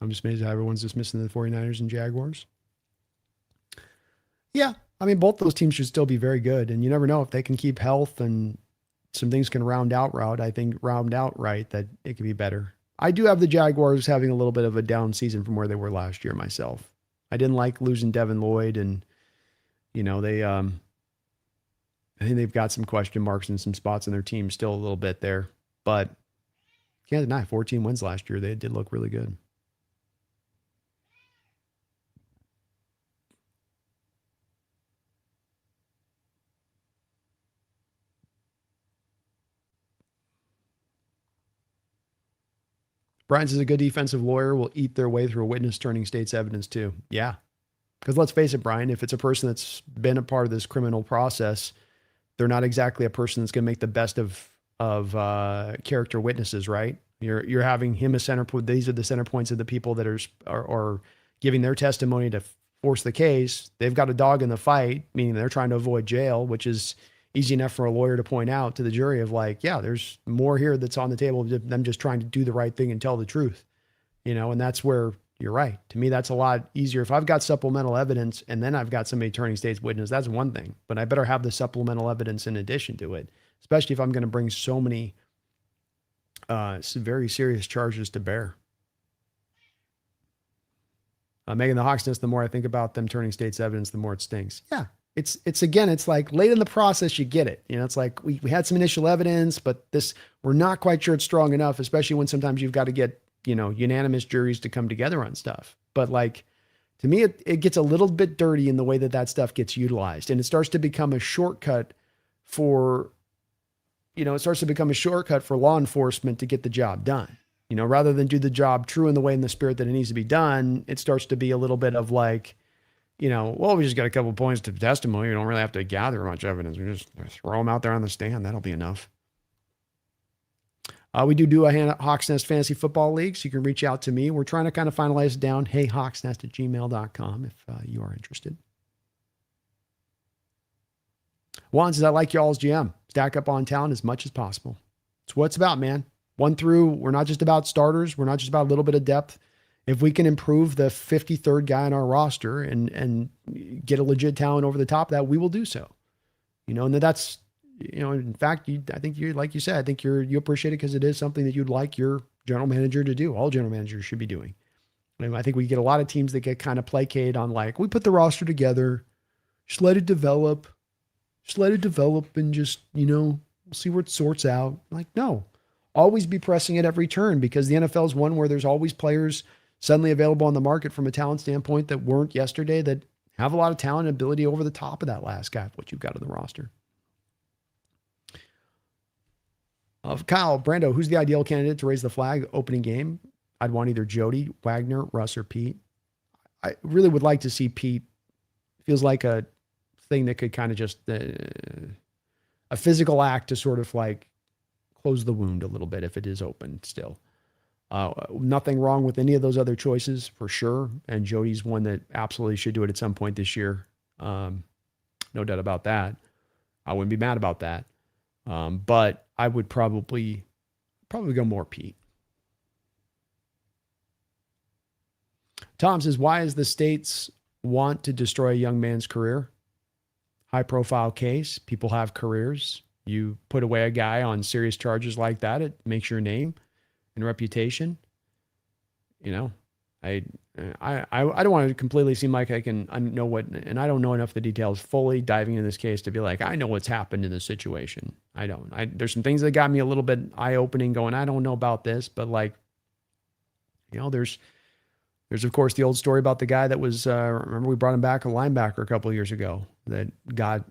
I'm just amazed how everyone's dismissing the 49ers and Jaguars. Yeah. I mean, both those teams should still be very good. And you never know if they can keep health and some things can round out right, that it could be better. I do have the Jaguars having a little bit of a down season from where they were last year myself. I didn't like losing Devin Lloyd, and they I think they've got some question marks in some spots in their team still a little bit there. But can't deny 14 wins last year. They did look really good. Brian says a good defensive lawyer will eat their way through a witness turning state's evidence too. Yeah. Because let's face it, Brian, if it's a person that's been a part of this criminal process, they're not exactly a person that's going to make the best of character witnesses, right? You're having him a center point. These are the center points of the people that are giving their testimony to force the case. They've got a dog in the fight, meaning they're trying to avoid jail, which is easy enough for a lawyer to point out to the jury of like, yeah, there's more here that's on the table of them just trying to do the right thing and tell the truth, and that's where you're right. To me, that's a lot easier. If I've got supplemental evidence and then I've got somebody turning state's witness, that's one thing, but I better have the supplemental evidence in addition to it, especially if I'm going to bring so many very serious charges to bear. Megan, the Hawksness, the more I think about them turning state's evidence, the more it stings. Yeah. It's like late in the process, you get it. It's like we had some initial evidence, but we're not quite sure it's strong enough, especially when sometimes you've got to get, unanimous juries to come together on stuff. But like, to me, it gets a little bit dirty in the way that stuff gets utilized, and it starts to become a shortcut for law enforcement to get the job done. Rather than do the job true in the way in the spirit that it needs to be done, it starts to be a little bit of like, well, we just got a couple of points to testimony. We don't really have to gather much evidence. We just throw them out there on the stand. That'll be enough. We do a Hawks Nest Fantasy Football League, so you can reach out to me. We're trying to kind of finalize it down. Hey, hawksnest@gmail.com if you are interested. Juan says, I like y'all's GM. Stack up on talent as much as possible. It's what it's about, man. We're not just about starters. We're not just about a little bit of depth. If we can improve the 53rd guy on our roster and get a legit talent over the top of that, we will do so. And that's, in fact, I think like you said, I think you appreciate it because it is something that you'd like your general manager to do. All general managers should be doing. And I think we get a lot of teams that get kind of placated on like, we put the roster together, just let it develop and just, we'll see where it sorts out. Like, no, always be pressing at every turn, because the NFL is one where there's always players suddenly available on the market from a talent standpoint that weren't yesterday, that have a lot of talent and ability over the top of that last guy, what you've got on the roster. Kyle, Brando, who's the ideal candidate to raise the flag opening game? I'd want either Jody, Wagner, Russ, or Pete. I really would like to see Pete. Feels like a thing that could kind of just a physical act to sort of like close the wound a little bit if it is open still. Nothing wrong with any of those other choices for sure. And Jody's one that absolutely should do it at some point this year. No doubt about that. I wouldn't be mad about that. But I would probably go more Pete. Tom says, why is the states want to destroy a young man's career? High profile case. People have careers. You put away a guy on serious charges like that, it makes your name and reputation. I don't want to completely seem like I know what, and I don't know enough of the details fully diving into this case to be like, I know what's happened in this situation. I don't. There's some things that got me a little bit eye-opening going, I don't know about this, but like, there's of course the old story about the guy that was, remember we brought him back, a linebacker a couple of years ago that got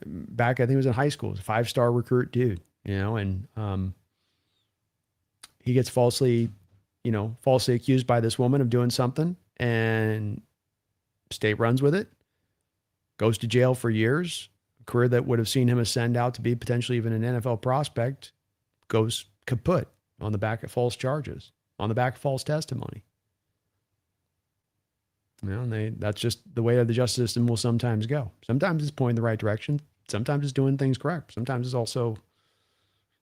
back, I think it was in high school, a 5-star recruit dude, and he gets falsely accused by this woman of doing something, and state runs with it, goes to jail for years. A career that would have seen him ascend out to be potentially even an NFL prospect goes kaput on the back of false charges, on the back of false testimony. That's just the way the justice system will sometimes go. Sometimes it's pointing the right direction. Sometimes it's doing things correct. Sometimes it's also,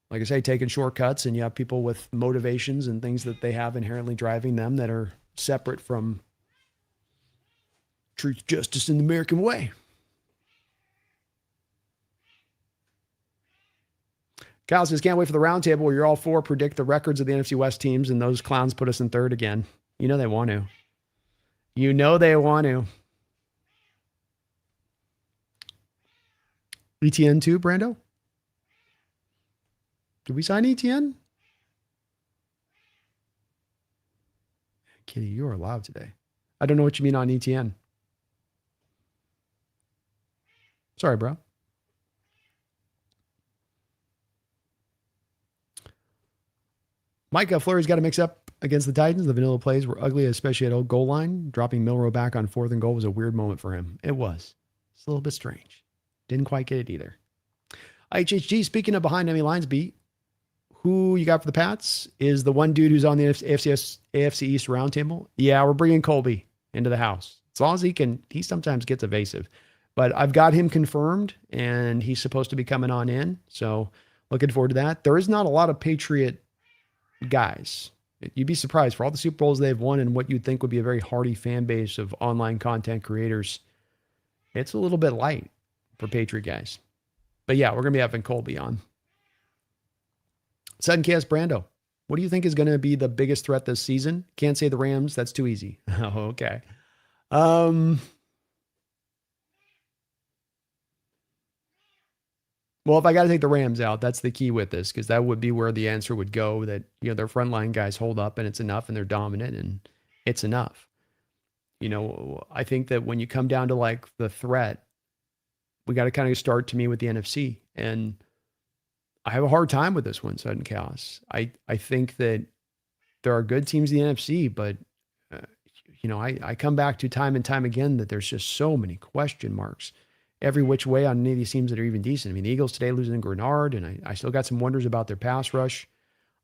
like I say, taking shortcuts, and you have people with motivations and things that they have inherently driving them that are separate from truth, justice, and the American way. Kyle says, can't wait for the roundtable where you're all four predict the records of the NFC West teams and those clowns put us in third again. You know they want to. You know they want to. ETN too, Brando? Did we sign ETN? Kitty, you are loud today. I don't know what you mean on ETN. Sorry, bro. Micah Fleury's got to mix up against the Titans. The vanilla plays were ugly, especially at old goal line. Dropping Milroe back on 4th and goal was a weird moment for him. It was. It's a little bit strange. Didn't quite get it either. HHG, speaking of behind Emmy Lines beat, who you got for the Pats is the one dude who's on the AFC East roundtable. Yeah, we're bringing Colby into the house. As long as he sometimes gets evasive. But I've got him confirmed, and he's supposed to be coming on in. So looking forward to that. There is not a lot of Patriot guys. You'd be surprised for all the Super Bowls they've won and what you'd think would be a very hardy fan base of online content creators. It's a little bit light for Patriot guys. But yeah, we're going to be having Colby on. Sudden Chaos Brando, what do you think is going to be the biggest threat this season? Can't say the Rams. That's too easy. Oh, okay. Well, if I got to take the Rams out, that's the key with this, because that would be where the answer would go, that, you know, their frontline guys hold up and it's enough and they're dominant and it's enough. You know, I think that when you come down to like the threat, we got to kind of start to me with the NFC. And I have a hard time with this one, Sudden Chaos. I think that there are good teams in the NFC, but, you know, I come back to time and time again that there's just so many question marks every which way on any of these teams that are even decent. I mean, the Eagles today losing Grenard, and I still got some wonders about their pass rush.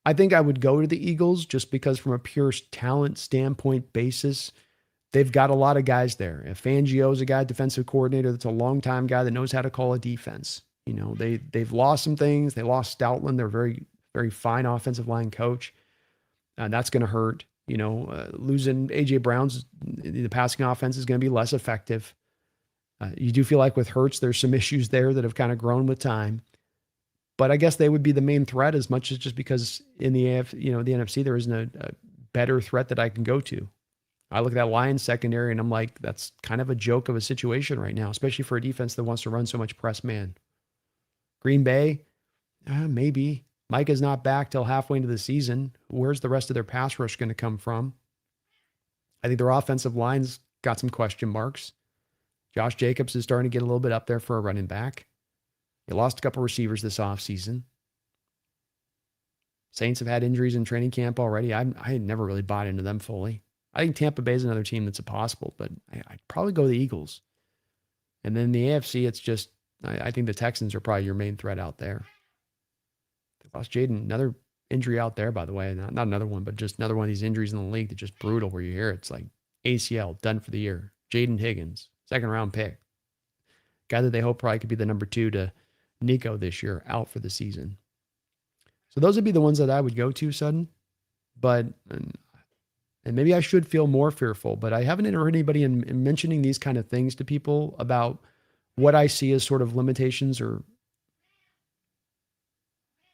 I think I would go to the Eagles just because from a pure talent standpoint basis, they've got a lot of guys there. If Fangio's a guy, defensive coordinator, that's a long-time guy that knows how to call a defense. You know, they've lost some things. They lost Stoutland. They're very, very fine offensive line coach. And that's going to hurt. You know, losing A.J. Brown's, the passing offense is going to be less effective. You do feel like with Hurts, there's some issues there that have kind of grown with time. But I guess they would be the main threat as much as just because in the the NFC, there isn't a better threat that I can go to. I look at that Lions secondary and I'm like, that's kind of a joke of a situation right now, especially for a defense that wants to run so much press man. Green Bay, maybe. Micah's not back till halfway into the season. Where's the rest of their pass rush going to come from? I think their offensive line's got some question marks. Josh Jacobs is starting to get a little bit up there for a running back. They lost a couple receivers this offseason. Saints have had injuries in training camp already. I had never really bought into them fully. I think Tampa Bay is another team that's a possible, but I'd probably go the Eagles. And then the AFC, it's just, I think the Texans are probably your main threat out there. They lost Jaden, another injury out there, by the way. Not another one, but just another one of these injuries in the league that's just brutal where you hear it's like ACL, done for the year. Jaden Higgins, 2nd round pick. Guy that they hope probably could be the number 2 to Nico this year, out for the season. So those would be the ones that I would go to, Sudden. But, and maybe I should feel more fearful, but I haven't heard anybody in mentioning these kind of things to people about what I see as sort of limitations or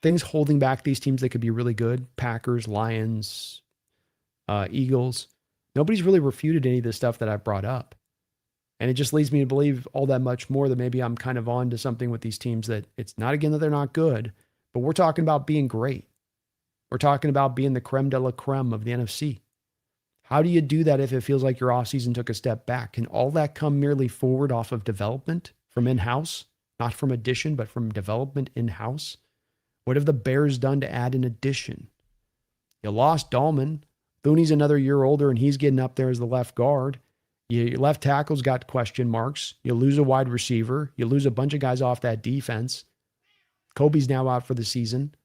things holding back these teams that could be really good. Packers, Lions, Eagles. Nobody's really refuted any of the stuff that I've brought up. And it just leads me to believe all that much more that maybe I'm kind of on to something with these teams that it's not, again, that they're not good, but we're talking about being great. We're talking about being the creme de la creme of the NFC. How do you do that if it feels like your offseason took a step back? Can all that come merely forward off of development from in-house? Not from addition, but from development in-house? What have the Bears done to add an addition? You lost Dahlman. Thuney's another year older, and he's getting up there as the left guard. Your left tackle's got question marks. You lose a wide receiver. You lose a bunch of guys off that defense. Kobe's now out for the season.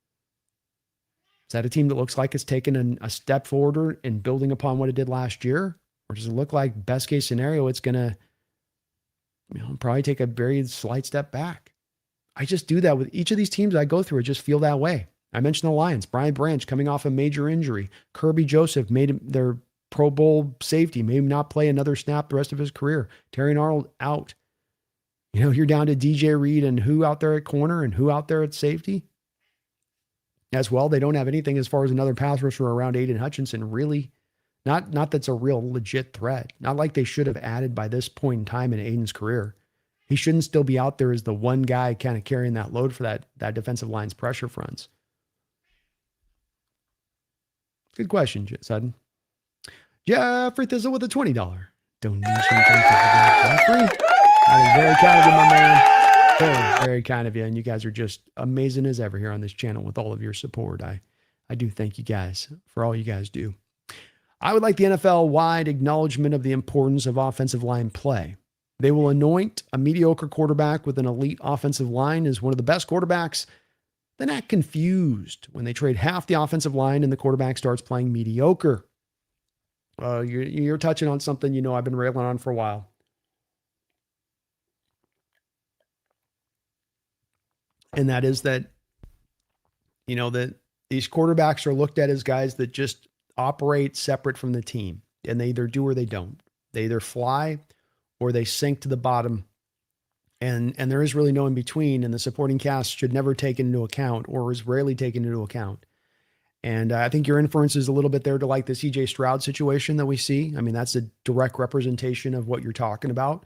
Is that a team that looks like it's taken a step forward in building upon what it did last year? Or does it look like best case scenario, it's going to probably take a very slight step back? I just do that with each of these teams I go through. I just feel that way. I mentioned the Lions. Brian Branch coming off a major injury. Kirby Joseph made their Pro Bowl safety, maybe not play another snap the rest of his career. Terry Arnold out. You're down to DJ Reed and who out there at corner and who out there at safety. as well. They don't have anything as far as another pass rusher around Aiden Hutchinson, really. Not that's a real legit threat. Not like they should have added by this point in time in Aiden's career. He shouldn't still be out there as the one guy kind of carrying that load for that defensive line's pressure fronts. Good question, Sudden. Jeffrey Thistle with a $20 donation. Jeffrey. That is very kind of you, my man. Very, very kind of you. And you guys are just amazing as ever here on this channel with all of your support. I do thank you guys for all you guys do. I would like the NFL-wide acknowledgement of the importance of offensive line play. They will anoint a mediocre quarterback with an elite offensive line as one of the best quarterbacks, then act confused when they trade half the offensive line and the quarterback starts playing mediocre. You're touching on something I've been railing on for a while. And that is that, that these quarterbacks are looked at as guys that just operate separate from the team. And they either do or they don't. They either fly or they sink to the bottom. And there is really no in between. And the supporting cast should never take into account or is rarely taken into account. And I think your inference is a little bit there to like the CJ Stroud situation that we see. I mean, that's a direct representation of what you're talking about.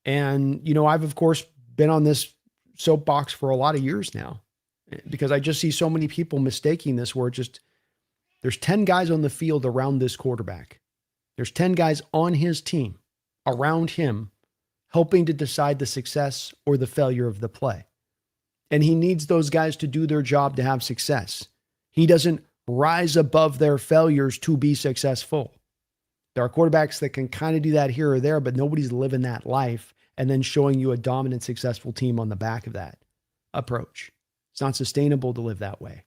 And, I've, of course, been on this soapbox for a lot of years now because I just see so many people mistaking this where there's 10 guys on the field around this quarterback. There's 10 guys on his team around him helping to decide the success or the failure of the play. And he needs those guys to do their job to have success. He doesn't rise above their failures to be successful. There are quarterbacks that can kind of do that here or there, but nobody's living that life and then showing you a dominant, successful team on the back of that approach. It's not sustainable to live that way.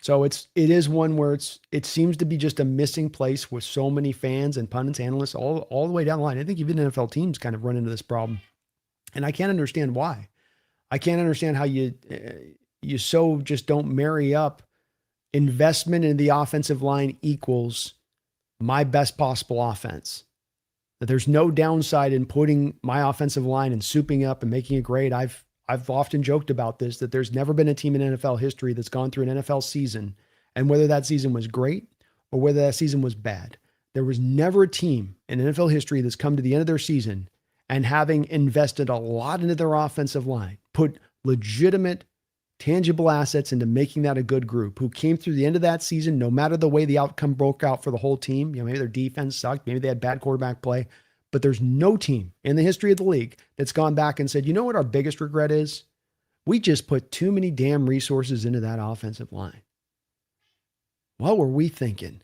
So it is one where it seems to be just a missing place with so many fans and pundits, analysts, all the way down the line. I think even NFL teams kind of run into this problem. And I can't understand why. I can't understand how you so just don't marry up investment in the offensive line equals my best possible offense. That there's no downside in putting my offensive line and souping up and making it great. I've often joked about this, that there's never been a team in NFL history that's gone through an NFL season, and whether that season was great or whether that season was bad, there was never a team in NFL history that's come to the end of their season and having invested a lot into their offensive line, put legitimate tangible assets into making that a good group, who came through the end of that season, no matter the way the outcome broke out for the whole team. Maybe their defense sucked. Maybe they had bad quarterback play, but there's no team in the history of the league that's gone back and said, you know what our biggest regret is? We just put too many damn resources into that offensive line. What were we thinking?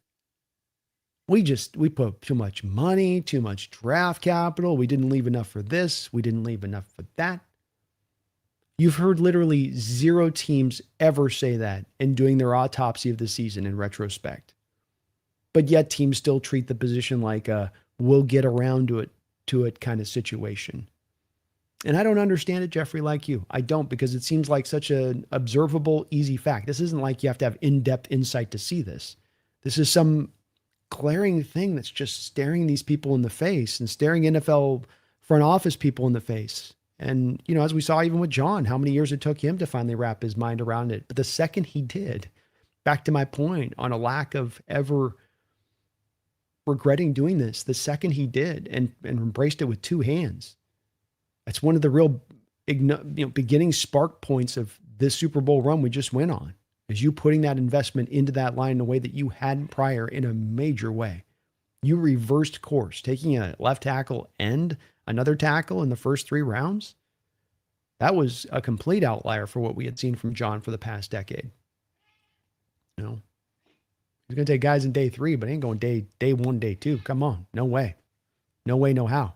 We put too much money, too much draft capital. We didn't leave enough for this. We didn't leave enough for that. You've heard literally zero teams ever say that in doing their autopsy of the season in retrospect. But yet teams still treat the position like a we'll get around to it kind of situation. And I don't understand it, Jeffrey, like you. I don't, because it seems like such an observable, easy fact. This isn't like you have to have in-depth insight to see this. This is some glaring thing that's just staring these people in the face and staring NFL front office people in the face. And, as we saw even with John, how many years it took him to finally wrap his mind around it. But the second he did, back to my point on a lack of ever regretting doing this, the second he did and embraced it with two hands, that's one of the real beginning spark points of this Super Bowl run we just went on, is you putting that investment into that line in a way that you hadn't prior in a major way. You reversed course, taking a left tackle and another tackle in the first 3 rounds. That was a complete outlier for what we had seen from John for the past decade. He's going to take guys in day 3, but he ain't going day 1, day 2. Come on. No way. No way, no how.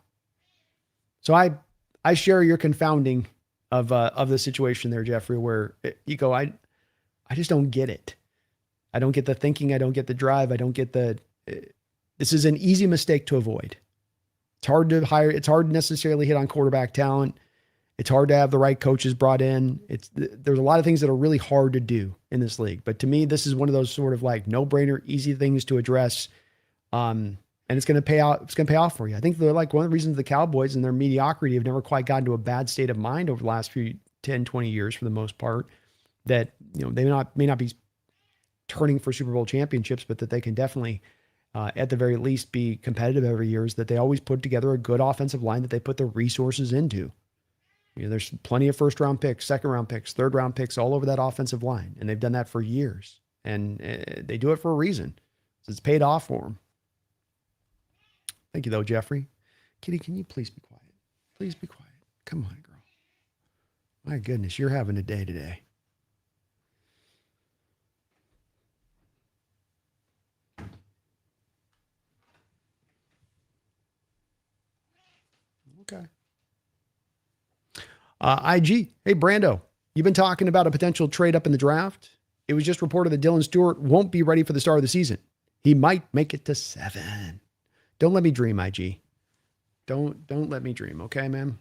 So I share your confounding of the situation there, Jeffrey, where you go, I just don't get it. I don't get the thinking. I don't get the drive. I don't get this is an easy mistake to avoid. It's hard to hire. It's hard to necessarily hit on quarterback talent. It's hard to have the right coaches brought in. There's a lot of things that are really hard to do in this league. But to me, this is one of those sort of like no-brainer, easy things to address. And it's going to pay out. It's going to pay off for you. I think they're like one of the reasons the Cowboys and their mediocrity have never quite gotten to a bad state of mind over the last few 10, 20 years for the most part. that, they may not be turning for Super Bowl championships, but that they can definitely, at the very least, be competitive every year, is that they always put together a good offensive line that they put the resources into. There's plenty of first round picks, second round picks, third round picks all over that offensive line. And they've done that for years, and they do it for a reason. It's paid off for them. Thank you though, Jeffrey. Kitty, can you please be quiet? Please be quiet. Come on, girl. My goodness, you're having a day today. Okay. IG. Hey, Brando, you've been talking about a potential trade up in the draft. It was just reported that Dylan Stewart won't be ready for the start of the season. He might make it to 7. Don't let me dream, IG. Don't let me dream. Okay, man.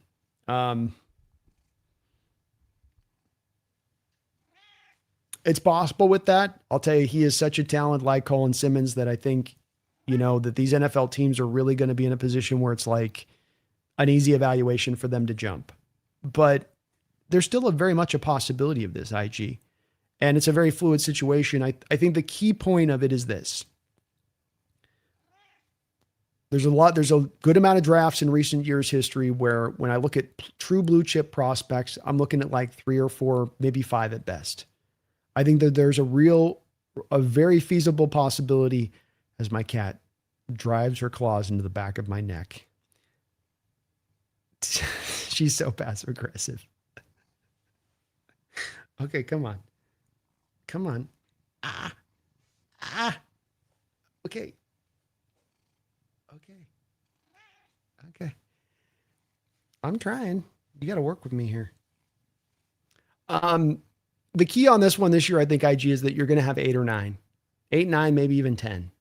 It's possible with that. I'll tell you, he is such a talent like Colin Simmons that I think, that these NFL teams are really going to be in a position where it's like an easy evaluation for them to jump. But there's still very much a possibility of this, IG. And it's a very fluid situation. I think the key point of it is this. There's a good amount of drafts in recent years' history where when I look at true blue chip prospects, I'm looking at like 3 or 4, maybe 5 at best. I think that there's a very feasible possibility as my cat drives her claws into the back of my neck. She's so passive aggressive. Okay, come on. Come on. Okay. Okay. I'm trying. You got to work with me here. The key on this one this year, I think, IG, is that you're going to have 8 or 9. 8, 9, maybe even 10.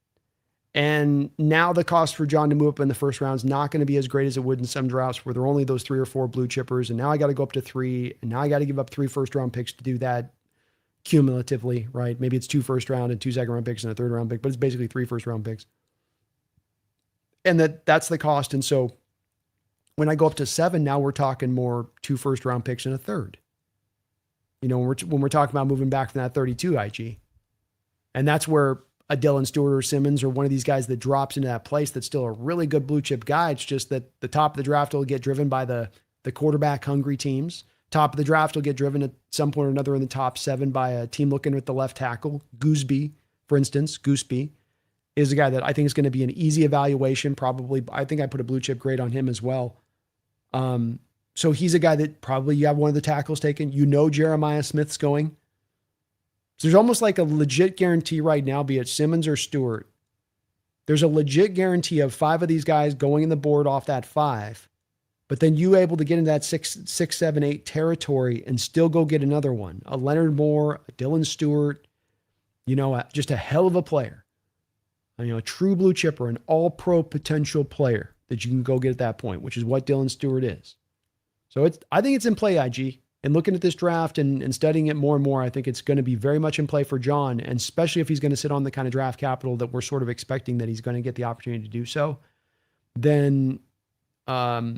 And now the cost for John to move up in the first round is not going to be as great as it would in some drafts where there are only those 3 or 4 blue chippers. And now I got to go up to 3. And now I got to give up 3 first round picks to do that cumulatively, right? Maybe it's 2 first round and 2 second round picks and a third round pick, but it's basically 3 first round picks. And that's the cost. And so when I go up to 7, now we're talking more 2 first round picks and a third. When we're talking about moving back from that 32 IG. And that's where a Dylan Stewart or Simmons or one of these guys that drops into that place that's still a really good blue chip guy. It's just that the top of the draft will get driven by the quarterback hungry teams. Top of the draft will get driven at some point or another in the top 7 by a team looking at the left tackle. Gooseby, for instance, Gooseby is a guy that I think is going to be an easy evaluation. Probably, I think I put a blue chip grade on him as well. So he's a guy that probably you have one of the tackles taken. Jeremiah Smith's going. So there's almost like a legit guarantee right now, be it Simmons or Stewart. There's a legit guarantee of 5 of these guys going in the board off that 5. But then you able to get into that 6, 7, 8 territory and still go get another one. A Leonard Moore, a Dylan Stewart, just a hell of a player. A true blue chipper, an all-pro potential player that you can go get at that point, which is what Dylan Stewart is. So I think it's in play, IG. And looking at this draft and studying it more and more, I think it's going to be very much in play for John, and especially if he's going to sit on the kind of draft capital that we're sort of expecting that he's going to get the opportunity to do so, then I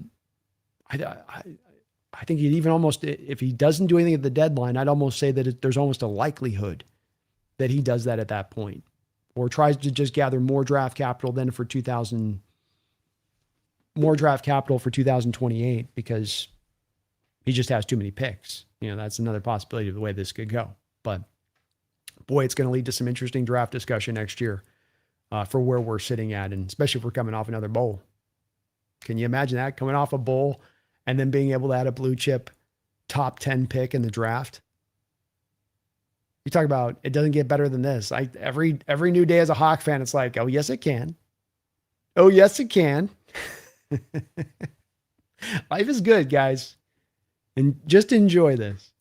think he'd even almost, if he doesn't do anything at the deadline, I'd almost say that there's almost a likelihood that he does that at that point, or tries to just gather more draft capital than for 2028 because he just has too many picks. That's another possibility of the way this could go. But boy, it's going to lead to some interesting draft discussion next year for where we're sitting at, and especially if we're coming off another bowl. Can you imagine that, coming off a bowl and then being able to add a blue chip top 10 pick in the draft? You talk about it doesn't get better than this. Every new day as a Hawk fan, it's like, oh yes, it can. Oh yes, it can. Life is good, guys. And just enjoy this.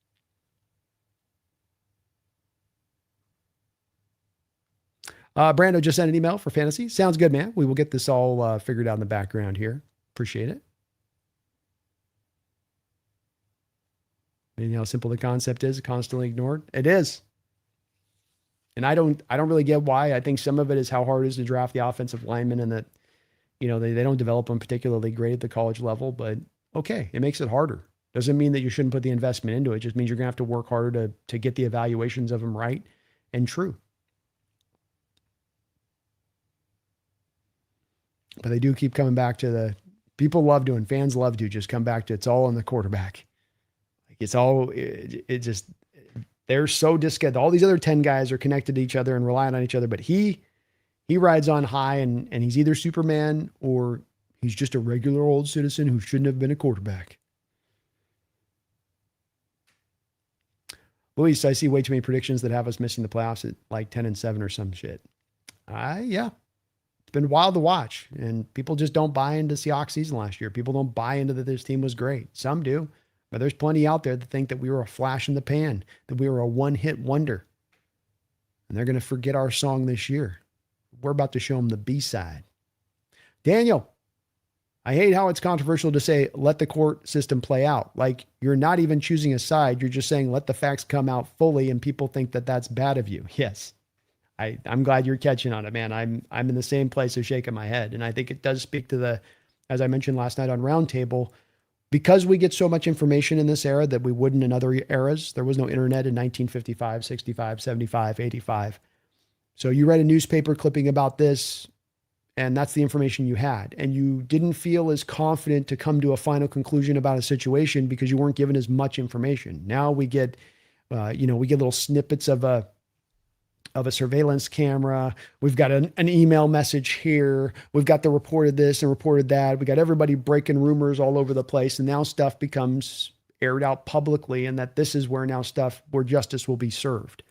Brando just sent an email for fantasy. Sounds good, man. We will get this all figured out in the background here. Appreciate it. And how simple the concept is, constantly ignored. It is. And I don't really get why. I think some of it is how hard it is to draft the offensive linemen, and that, they don't develop them particularly great at the college level, but okay, it makes it harder. Doesn't mean that you shouldn't put the investment into it. It just means you're going to have to work harder to get the evaluations of them right and true. But they do keep coming back to people love to, and fans love to just come back to, it's all on the quarterback. Like it's all, it just, they're so disconnected. All these other 10 guys are connected to each other and relying on each other, but he rides on high and he's either Superman or he's just a regular old citizen who shouldn't have been a quarterback. Luis, I see way too many predictions that have us missing the playoffs at like 10-7 or some shit. Yeah. It's been wild to watch, and people just don't buy into Seahawks season last year. People don't buy into that this team was great. Some do, but there's plenty out there that think that we were a flash in the pan, that we were a one-hit wonder. And they're going to forget our song this year. We're about to show them the B-side. Daniel, I hate how it's controversial to say, let the court system play out. Like, you're not even choosing a side. You're just saying, let the facts come out fully, and people think that that's bad of you. Yes. I'm glad you're catching on it, man. I'm in the same place of shaking my head. And I think it does speak to as I mentioned last night on Roundtable, because we get so much information in this era that we wouldn't in other eras. There was no internet in 1955, 65, 75, 85. So you read a newspaper clipping about this, and that's the information you had. And you didn't feel as confident to come to a final conclusion about a situation because you weren't given as much information. Now we get, we get little snippets of a surveillance camera. We've got an email message here. We've got the reported this and reported that. We got everybody breaking rumors all over the place. And now stuff becomes aired out publicly, and that this is where justice will be served.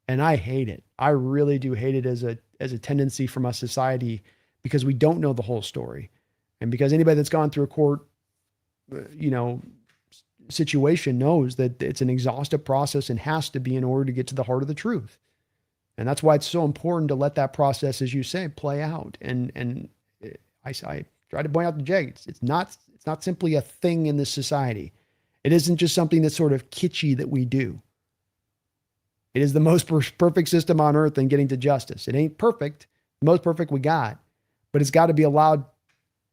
And I hate it. I really do hate it as a tendency from a society, because we don't know the whole story. And because anybody that's gone through a court, situation knows that it's an exhaustive process and has to be in order to get to the heart of the truth. And that's why it's so important to let that process, as you say, play out. And I try to point out to Jay, it's not simply a thing in this society. It isn't just something that's sort of kitschy that we do. It is the most perfect system on earth in getting to justice. It ain't perfect, the most perfect we got, but it's got to be allowed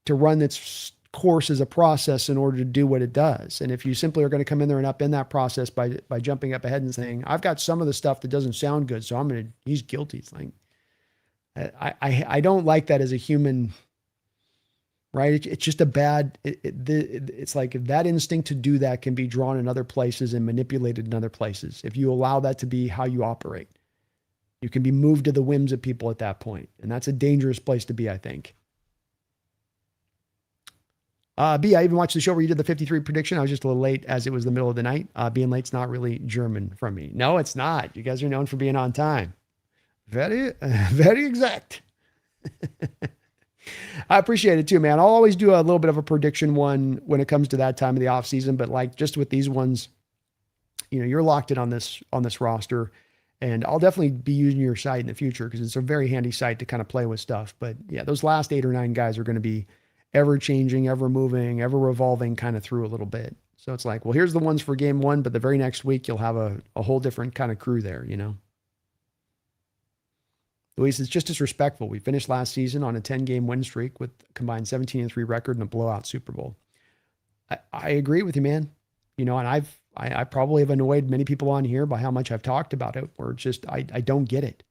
to run its course as a process in order to do what it does. And if you simply are going to come in there and upend that process by jumping up ahead and saying, I've got some of the stuff that doesn't sound good, so he's guilty. It's like, I don't like that as a human, right? It's just a bad, it's like if that instinct to do that can be drawn in other places and manipulated in other places. If you allow that to be how you operate, you can be moved to the whims of people at that point. And that's a dangerous place to be, I think. B, I even watched the show where you did the 53 prediction. I was just a little late as it was the middle of the night. Being late's not really German from me. No, it's not. You guys are known for being on time. Very, very exact. I appreciate it too, man. I'll always do a little bit of a prediction one when it comes to that time of the off season, but like just with these ones, you're locked in on this roster, and I'll definitely be using your site in the future because it's a very handy site to kind of play with stuff. But yeah, those last 8 or 9 guys are going to be ever changing, ever moving, ever revolving kind of through a little bit. So it's like, well, here's the ones for game 1, but the very next week you'll have a whole different kind of crew there, Luis, it's just disrespectful. We finished last season on a 10-game win streak with a combined 17-3 record and a blowout Super Bowl. I agree with you, man. And I probably have annoyed many people on here by how much I've talked about it, where it's just, I don't get it.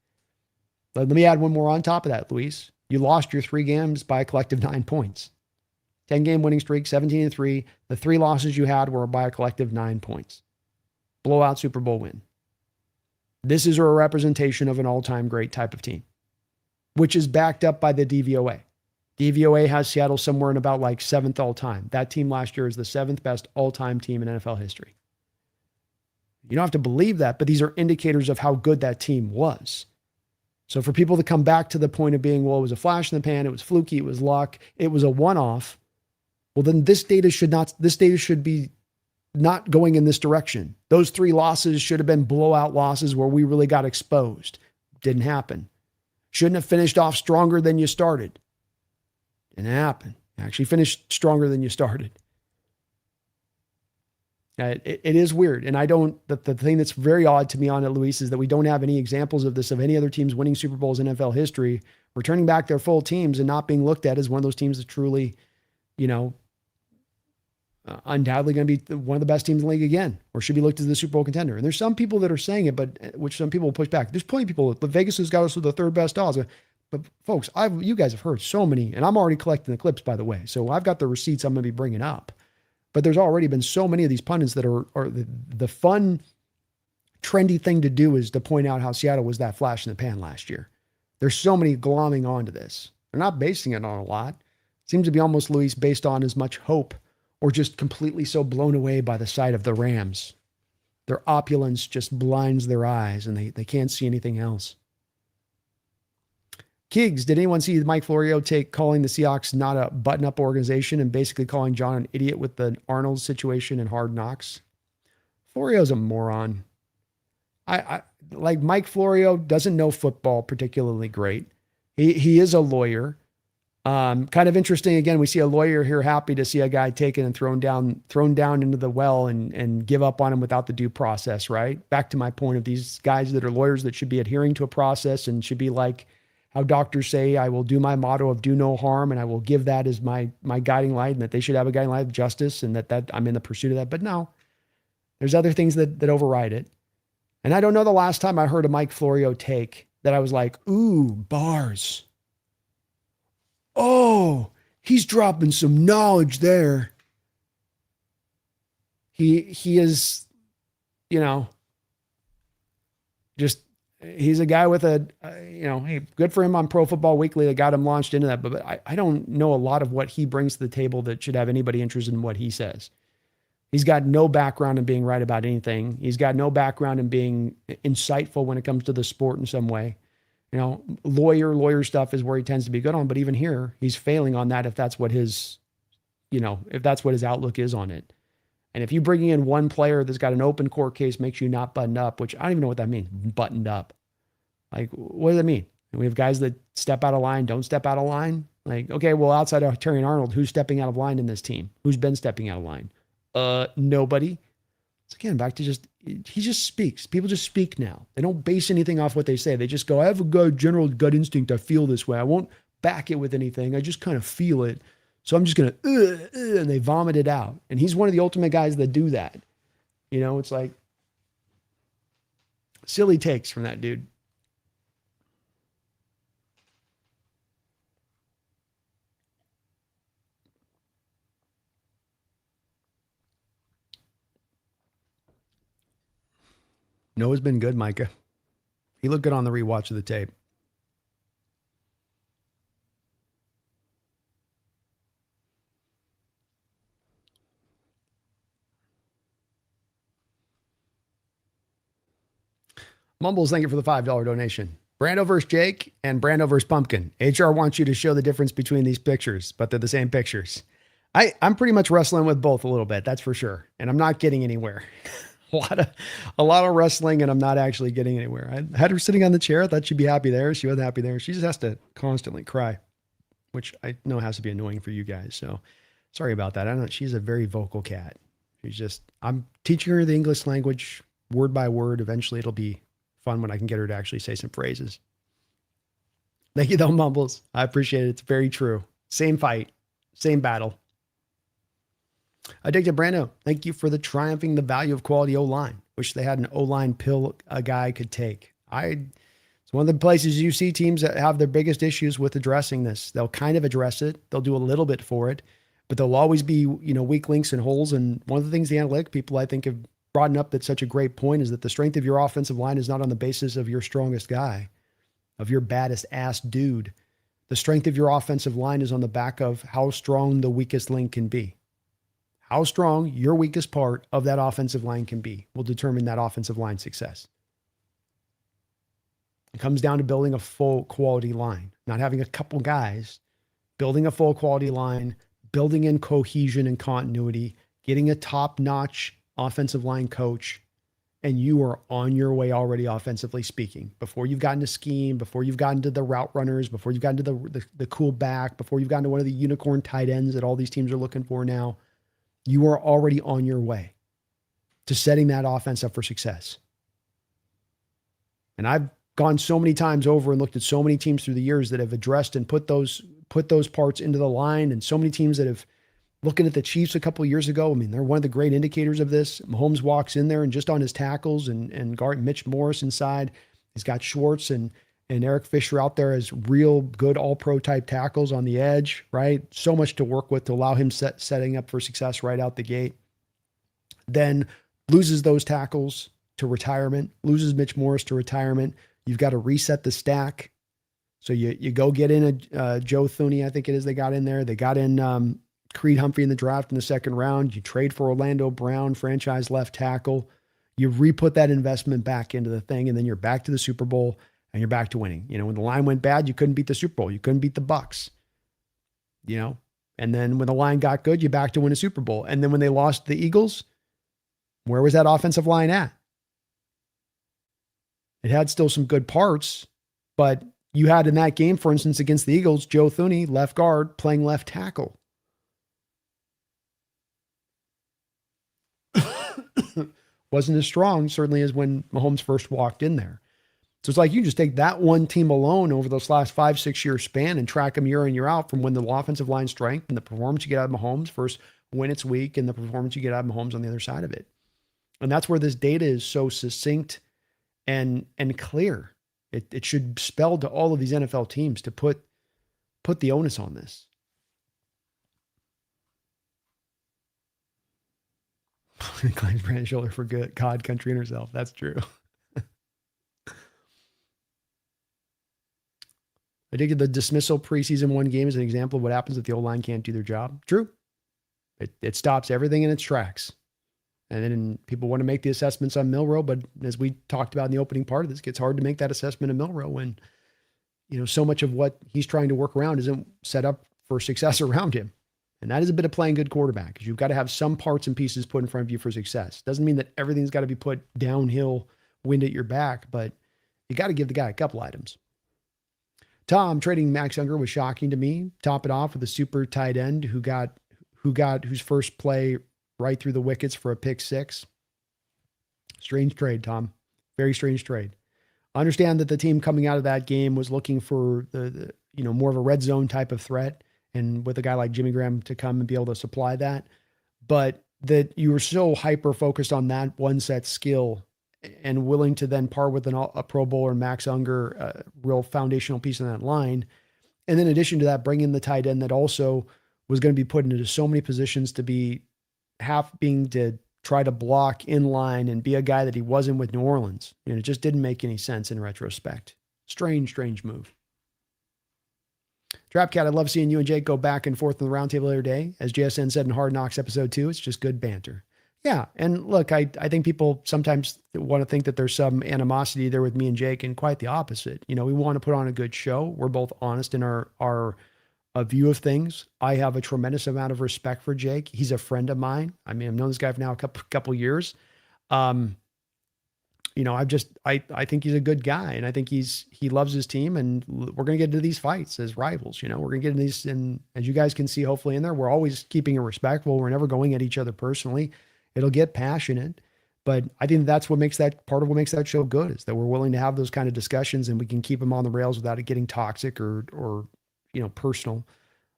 Let me add one more on top of that, Luis. You lost your 3 games by a collective 9 points. 10-game winning streak, 17-3. The 3 losses you had were by a collective 9 points. Blowout Super Bowl win. This is a representation of an all-time great type of team, which is backed up by the DVOA. DVOA has Seattle somewhere in about like 7th all-time. That team last year is the 7th best all-time team in NFL history. You don't have to believe that, but these are indicators of how good that team was. So for people to come back to the point of being, well, it was a flash in the pan, it was fluky, it was luck, it was a one-off, well, then this data should be not going in this direction. Those 3 losses should have been blowout losses where we really got exposed. Didn't happen. Shouldn't have finished off stronger than you started. Didn't happen. Actually finished stronger than you started. It is weird. And the thing that's very odd to me on it, Luis, is that we don't have any examples of this, of any other teams winning Super Bowls in NFL history, returning back their full teams and not being looked at as one of those teams that truly, undoubtedly going to be one of the best teams in the league again, or should be looked as the Super Bowl contender. And there's some people that are saying it, but which some people will push back. There's plenty of people. Vegas has got us with the third best odds. But folks, you guys have heard so many, and I'm already collecting the clips, by the way. So I've got the receipts I'm going to be bringing up. But there's already been so many of these pundits that are the fun, trendy thing to do is to point out how Seattle was that flash in the pan last year. There's so many glomming onto this. They're not basing it on a lot. It seems to be almost, Luis, based on as much hope or just completely so blown away by the sight of the Rams. Their opulence just blinds their eyes and they can't see anything else. Kiggs, did anyone see Mike Florio calling the Seahawks not a button-up organization and basically calling John an idiot with the Arnold situation and Hard Knocks? Florio's a moron. I like Mike Florio doesn't know football particularly great. He is a lawyer. Kind of interesting. Again, we see a lawyer here happy to see a guy taken and thrown down into the well and give up on him without the due process, right? Back to my point of these guys that are lawyers that should be adhering to a process and should be like how doctors say, I will do my motto of do no harm, and I will give that as my guiding light, and that they should have a guiding light of justice, and that I'm in the pursuit of that. But no, there's other things that override it. And I don't know the last time I heard a Mike Florio take that I was like, ooh, bars. Oh, he's dropping some knowledge there. He is, just, he's a guy with hey, good for him on Pro Football Weekly that got him launched into that. But I don't know a lot of what he brings to the table that should have anybody interested in what he says. He's got no background in being right about anything. He's got no background in being insightful when it comes to the sport in some way. Lawyer stuff is where he tends to be good on, but even here, he's failing on that if that's what his outlook is on it. And if you bring in one player that's got an open court case makes you not buttoned up, which I don't even know what that means, buttoned up. Like, what does that mean? We have guys that step out of line, don't step out of line. Like, okay, well, outside of Terry and Arnold, who's stepping out of line in this team? Who's been stepping out of line? Nobody. So again, back to he just speaks. People just speak now. They don't base anything off what they say. They just go, I have a general gut instinct. I feel this way. I won't back it with anything. I just kind of feel it. So I'm just going to, and they vomit it out. And he's one of the ultimate guys that do that. It's like silly takes from that dude. Noah's been good, Micah. He looked good on the rewatch of the tape. Mumbles, thank you for the $5 donation. Brando versus Jake and Brando versus Pumpkin. HR wants you to show the difference between these pictures, but they're the same pictures. I'm pretty much wrestling with both a little bit, that's for sure. And I'm not getting anywhere. A lot of wrestling, and I'm not actually getting anywhere. I had her sitting on the chair. I thought she'd be happy there. She wasn't happy there. She just has to constantly cry, which I know has to be annoying for you guys. So sorry about that. I know she's a very vocal cat. I'm teaching her the English language word by word. Eventually it'll be fun when I can get her to actually say some phrases. Thank you though, Mumbles. I appreciate it. It's very true. Same fight, same battle. Addicted Brando, thank you for the triumphing the value of quality O-line. Wish they had an O-line pill a guy could take. It's one of the places you see teams that have their biggest issues with addressing this. They'll kind of address it. They'll do a little bit for it, but there'll always be, weak links and holes. And one of the things the analytic people I think have brought up that's such a great point is that the strength of your offensive line is not on the basis of your strongest guy, of your baddest ass dude. The strength of your offensive line is on the back of how strong the weakest link can be. How strong your weakest part of that offensive line can be will determine that offensive line success. It comes down to building a full quality line, not having a couple guys, building a full quality line, building in cohesion and continuity, getting a top-notch offensive line coach, and you are on your way already offensively speaking. Before you've gotten to scheme, before you've gotten to the route runners, before you've gotten to the cool back, before you've gotten to one of the unicorn tight ends that all these teams are looking for now, you are already on your way to setting that offense up for success. And I've gone so many times over and looked at so many teams through the years that have addressed and put those parts into the line, and so many teams that have Looking at the Chiefs a couple of years ago, I mean, they're one of the great indicators of this. Mahomes walks in there and just on his tackles and guard Mitch Morris inside, he's got Schwartz and Eric Fisher out there as real good all-pro type tackles on the edge, right? So much to work with to allow him setting up for success right out the gate. Then loses those tackles to retirement, loses Mitch Morris to retirement. You've got to reset the stack. So you go get in a Joe Thuney, I think it is, they got in there. They got in Creed Humphrey in the draft in the second round. You trade for Orlando Brown, franchise left tackle. You re-put that investment back into the thing, and then you're back to the Super Bowl, and you're back to winning. You know, when the line went bad, you couldn't beat the Super Bowl. You couldn't beat the Bucks. You know, and then when the line got good, you're back to win a Super Bowl. And then when they lost the Eagles, where was that offensive line at? It had still some good parts, but you had in that game, for instance, against the Eagles, Joe Thuney, left guard, playing left tackle. Wasn't as strong, certainly, as when Mahomes first walked in there. So it's like you just take that one team alone over those last 5-6 year span and track them year in, year out from when the offensive line strength and the performance you get out of Mahomes versus when it's weak and the performance you get out of Mahomes on the other side of it. And that's where this data is so succinct and clear. It should spell to all of these NFL teams to put the onus on this. Claims Brandon Shoulder for good God, country, and herself. That's true. I think the dismissal preseason one game is an example of what happens if the O-line can't do their job. True. It stops everything in its tracks. And then people want to make the assessments on Milroe, but as we talked about in the opening part of this, it gets hard to make that assessment of Milroe when, you know, so much of what he's trying to work around isn't set up for success around him. And that is a bit of playing good quarterback, because you've got to have some parts and pieces put in front of you for success. Doesn't mean that everything's got to be put downhill, wind at your back, but you got to give the guy a couple items. Tom, trading Max Unger was shocking to me. Top it off with a super tight end whose first play right through the wickets for a pick six. Strange trade, Tom. Very strange trade. I understand that the team coming out of that game was looking for the more of a red zone type of threat, and with a guy like Jimmy Graham to come and be able to supply that, but that you were so hyper focused on that one set skill and willing to then part with a Pro Bowler, Max Unger, a real foundational piece in that line. And then in addition to that, bring in the tight end that also was going to be put into so many positions to be being to try to block in line and be a guy that he wasn't with New Orleans. And it just didn't make any sense in retrospect. Strange move. Trapcat, I love seeing you and Jake go back and forth on the roundtable the other day. As JSN said in Hard Knocks episode 2, it's just good banter. Yeah, and look, I think people sometimes want to think that there's some animosity there with me and Jake, and quite the opposite. You know, we want to put on a good show. We're both honest in our view of things. I have a tremendous amount of respect for Jake. He's a friend of mine. I mean, I've known this guy for now a couple years. You know, I think he's a good guy, and I think he loves his team, and we're going to get into these fights as rivals. You know, we're going to get into these, and as you guys can see, hopefully in there, we're always keeping it respectful. We're never going at each other personally. It'll get passionate, but I think that's what makes that part of what makes that show good, is that we're willing to have those kind of discussions and we can keep them on the rails without it getting toxic or personal.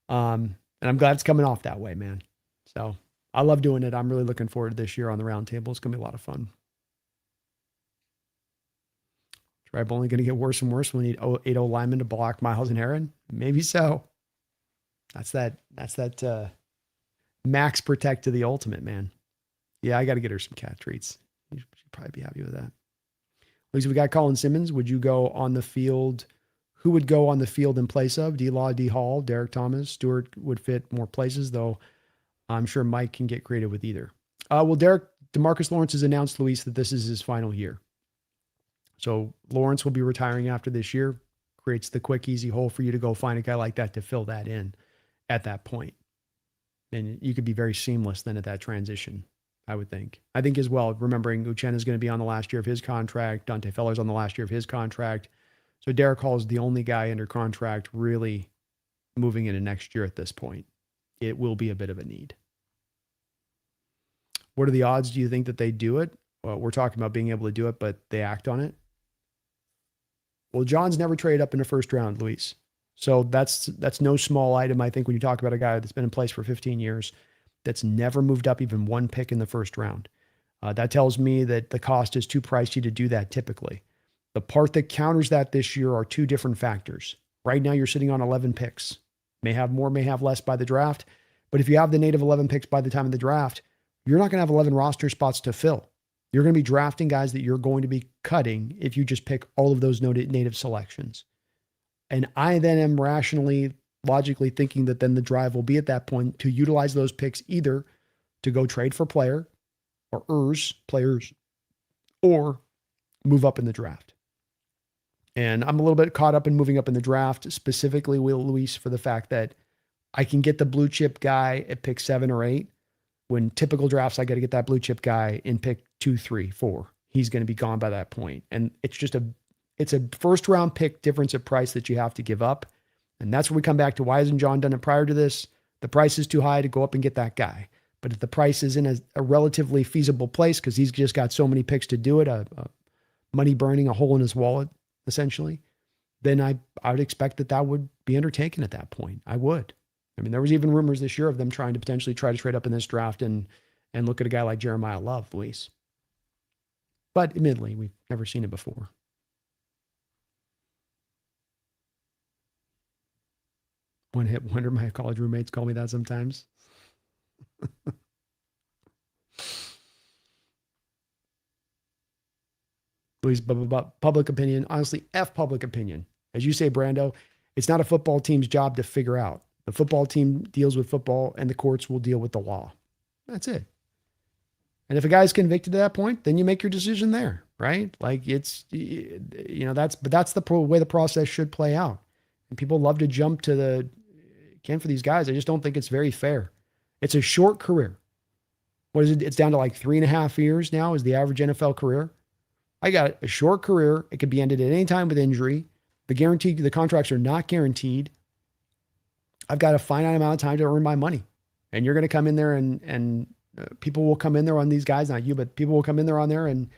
And I'm glad it's coming off that way, man. So I love doing it. I'm really looking forward to this year on the round table. It's going to be a lot of fun. Tribe only going to get worse and worse. We need 8 linemen to block Miles and Aaron. Maybe so. That's that max protect to the ultimate, man. Yeah, I got to get her some cat treats. She'd probably be happy with that. At least we got Colin Simmons. Would you go on the field? Who would go on the field in place of D-Law, D-Hall, Derek Thomas? Stewart would fit more places, though I'm sure Mike can get creative with either. Well, DeMarcus Lawrence has announced, Luis, that this is his final year. So Lawrence will be retiring after this year. Creates the quick, easy hole for you to go find a guy like that to fill that in at that point. And you could be very seamless then at that transition, I would think. I think as well, remembering Uchenna is going to be on the last year of his contract. Dante Feller's on the last year of his contract. So Derek Hall is the only guy under contract really moving into next year at this point. It will be a bit of a need. What are the odds, do you think, that they do it? Well, we're talking about being able to do it, but they act on it. Well, John's never traded up in the first round, Luis. So that's no small item, I think, when you talk about a guy that's been in place for 15 years. that's never moved up even one pick in the first round. That tells me that the cost is too pricey to do that typically. The part that counters that this year are two different factors. Right now, you're sitting on 11 picks. May have more, may have less by the draft. But if you have the native 11 picks by the time of the draft, you're not going to have 11 roster spots to fill. You're going to be drafting guys that you're going to be cutting if you just pick all of those native selections. And I then am rationally, logically thinking that then the drive will be at that point to utilize those picks either to go trade for players, or move up in the draft. And I'm a little bit caught up in moving up in the draft, specifically, Luis, for the fact that I can get the blue chip guy at pick 7 or 8. When typical drafts, I got to get that blue chip guy in pick 2, 3, 4. He's going to be gone by that point. And it's a first round pick difference of price that you have to give up. And that's where we come back to, why hasn't John done it prior to this? The price is too high to go up and get that guy. But if the price is in a relatively feasible place, because he's just got so many picks to do it, a money burning, a hole in his wallet, essentially, then I would expect that would be undertaken at that point. I would. I mean, there was even rumors this year of them trying to potentially try to trade up in this draft and look at a guy like Jeremiah Love, Luis. But admittedly, we've never seen it before. One hit wonder, my college roommates call me that sometimes. Luis, public opinion, honestly, F public opinion. As you say, Brando, it's not a football team's job to figure out. The football team deals with football and the courts will deal with the law. That's it. And if a guy's convicted to that point, then you make your decision there, right? Like that's the way the process should play out. And people love to jump to for these guys. I just don't think it's very fair. It's a short career. What is it? It's down to like 3.5 years now is the average NFL career. I got a short career. It could be ended at any time with injury. The contracts are not guaranteed. I've got a finite amount of time to earn my money. And you're going to come in there and people will come in there on these guys, not you, but people will come in there on there and,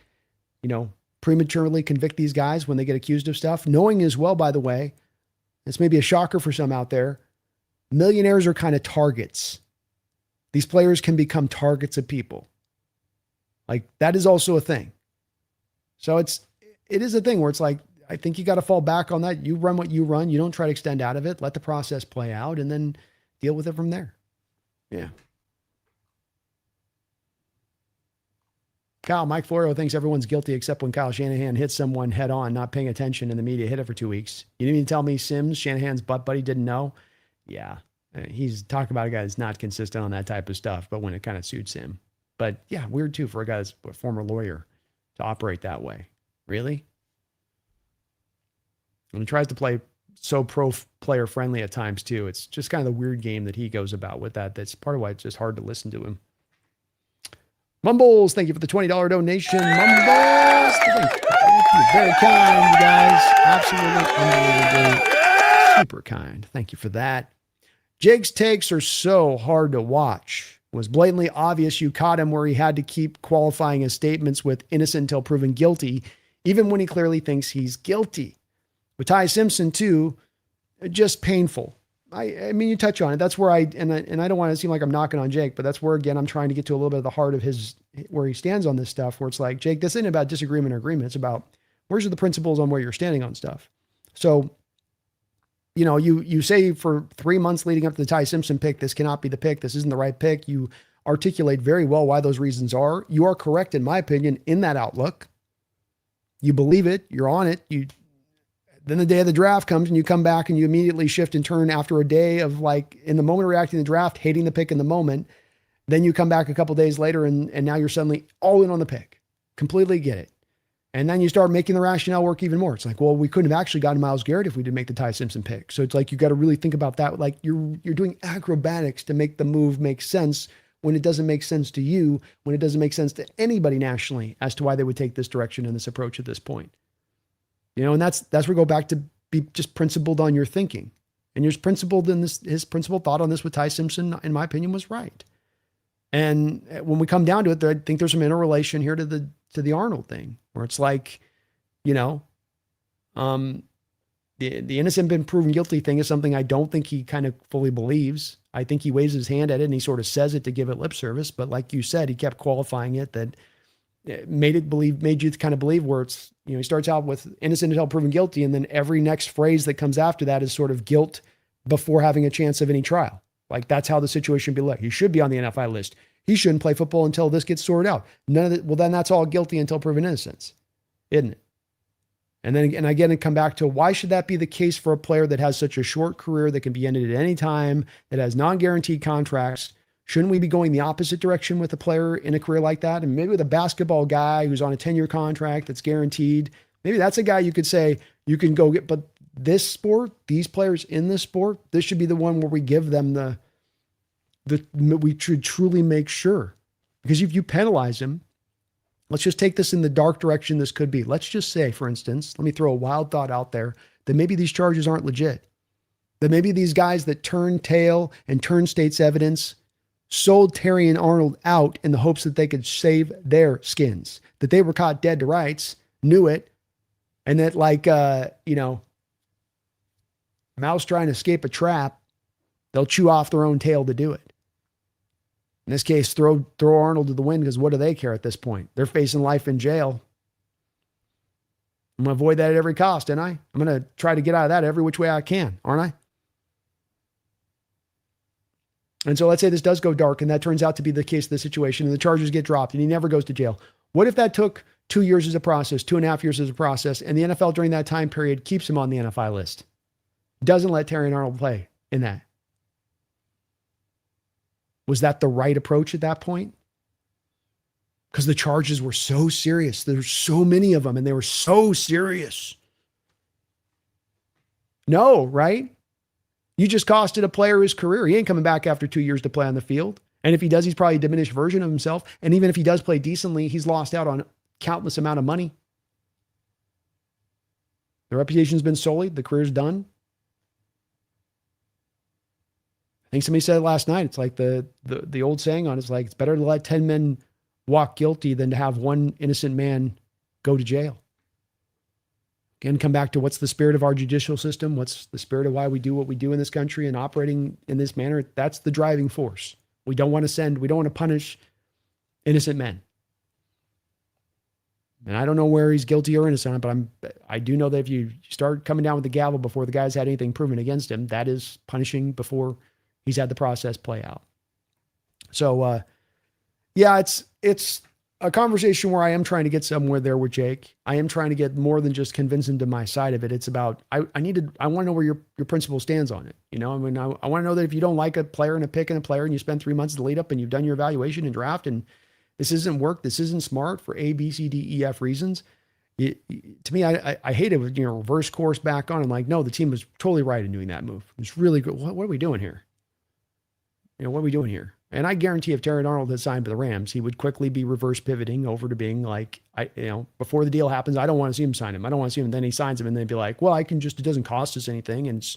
prematurely convict these guys when they get accused of stuff. Knowing as well, by the way, this may be a shocker for some out there, millionaires are kind of targets. These players can become targets of people. Like that is also a thing. So it is a thing where it's like, I think you got to fall back on that. You run what you run. You don't try to extend out of it. Let the process play out and then deal with it from there. Yeah. Mike Florio thinks everyone's guilty except when Kyle Shanahan hits someone head on, not paying attention, and the media hit it for 2 weeks. You didn't even tell me Sims, Shanahan's butt buddy, didn't know. Yeah. He's talking about a guy that's not consistent on that type of stuff, but when it kind of suits him. But yeah, weird too for a guy that's a former lawyer to operate that way. Really? And he tries to play so player friendly at times too. It's just kind of the weird game that he goes about with that. That's part of why it's just hard to listen to him. Mumbles, thank you for the $20 donation. Mumbles, thank you. Very kind, you guys. Absolutely unbelievably super kind. Thank you for that. Jake's takes are so hard to watch. It was blatantly obvious you caught him where he had to keep qualifying his statements with innocent until proven guilty, even when he clearly thinks he's guilty. With Ty Simpson too, just painful. I mean, you touch on it. That's where I don't want to seem like I'm knocking on Jake, but that's where, again, I'm trying to get to a little bit of the heart of where he stands on this stuff, where it's like, Jake, this isn't about disagreement or agreement. It's about where's the principles on where you're standing on stuff. So, you say for 3 months leading up to the Ty Simpson pick, this cannot be the pick. This isn't the right pick. You articulate very well why those reasons are. You are correct, in my opinion, in that outlook. You believe it. You're on it. Then the day of the draft comes and you come back and you immediately shift and turn after a day of like in the moment of reacting to the draft, hating the pick in the moment. Then you come back a couple days later and now you're suddenly all in on the pick. Completely get it. And then you start making the rationale work even more. It's like, well, we couldn't have actually gotten Myles Garrett if we didn't make the Ty Simpson pick. So it's like, you got to really think about that. Like you're doing acrobatics to make the move make sense when it doesn't make sense to you, when it doesn't make sense to anybody nationally as to why they would take this direction and this approach at this point. And that's where we go back to be just principled on your thinking. And you're principled in this, his principled thought on this with Ty Simpson, in my opinion, was right. And when we come down to it, I think there's some interrelation here to the Arnold thing, where it's like, the innocent been proven guilty thing is something I don't think he kind of fully believes. I think he waves his hand at it and he sort of says it to give it lip service. But like you said, he kept qualifying it, that made you kind of believe where it's, he starts out with innocent until proven guilty. And then every next phrase that comes after that is sort of guilt before having a chance of any trial. Like that's how the situation be like. He should be on the NFI list. He shouldn't play football until this gets sorted out. None of it. Well, then that's all guilty until proven innocence, isn't it? And then again, come back to why should that be the case for a player that has such a short career that can be ended at any time, that has non-guaranteed contracts? Shouldn't we be going the opposite direction with a player in a career like that? And maybe with a basketball guy who's on a 10-year contract that's guaranteed, maybe that's a guy you could say you can go get. But this sport, these players in this sport, this should be the one where we give them we should truly make sure. Because if you penalize him, let's just take this in the dark direction this could be. Let's just say, for instance, let me throw a wild thought out there, that maybe these charges aren't legit. That maybe these guys that turned tail and turned state's evidence sold Terry and Arnold out in the hopes that they could save their skins, that they were caught dead to rights, knew it, and that mouse trying to escape a trap, they'll chew off their own tail to do it. In this case, throw Arnold to the wind, because what do they care at this point? They're facing life in jail. I'm going to avoid that at every cost, ain't I? I'm going to try to get out of that every which way I can, aren't I? And so let's say this does go dark and that turns out to be the case of the situation and the charges get dropped and he never goes to jail. What if that took 2 years as a process, 2.5 years as a process, and the NFL during that time period keeps him on the NFI list? Doesn't let Terry and Arnold play in that. Was that the right approach at that point? Because the charges were so serious. There's so many of them and they were so serious. No, right? You just costed a player his career. He ain't coming back after 2 years to play on the field. And if he does, he's probably a diminished version of himself. And even if he does play decently, he's lost out on countless amount of money. The reputation's been sullied. The career's done. I think somebody said it last night. It's like the old saying on it's like, it's better to let 10 men walk guilty than to have one innocent man go to jail. Again, come back to what's the spirit of our judicial system? What's the spirit of why we do what we do in this country and operating in this manner? That's the driving force. We don't want to punish innocent men. And I don't know where he's guilty or innocent, but I do know that if you start coming down with the gavel before the guy's had anything proven against him, that is punishing before he's had the process play out. So, yeah, it's a conversation where I am trying to get somewhere there with Jake. I am trying to get more than just convince him to my side of it. It's about, I want to know where your principal stands on it. I want to know that if you don't like a player and a pick and a player and you spend 3 months to lead up and you've done your evaluation and draft and this isn't work, this isn't smart for A, B, C, D, E, F reasons. To me, I hate it with, reverse course back on. I'm like, no, the team was totally right in doing that move. It's really good. What are we doing here? What are we doing here? And I guarantee if Terry Arnold had signed for the Rams, he would quickly be reverse pivoting over to being like, before the deal happens, I don't want to see him sign him. I don't want to see him. And then he signs him and then he'd be like, well, it doesn't cost us anything. And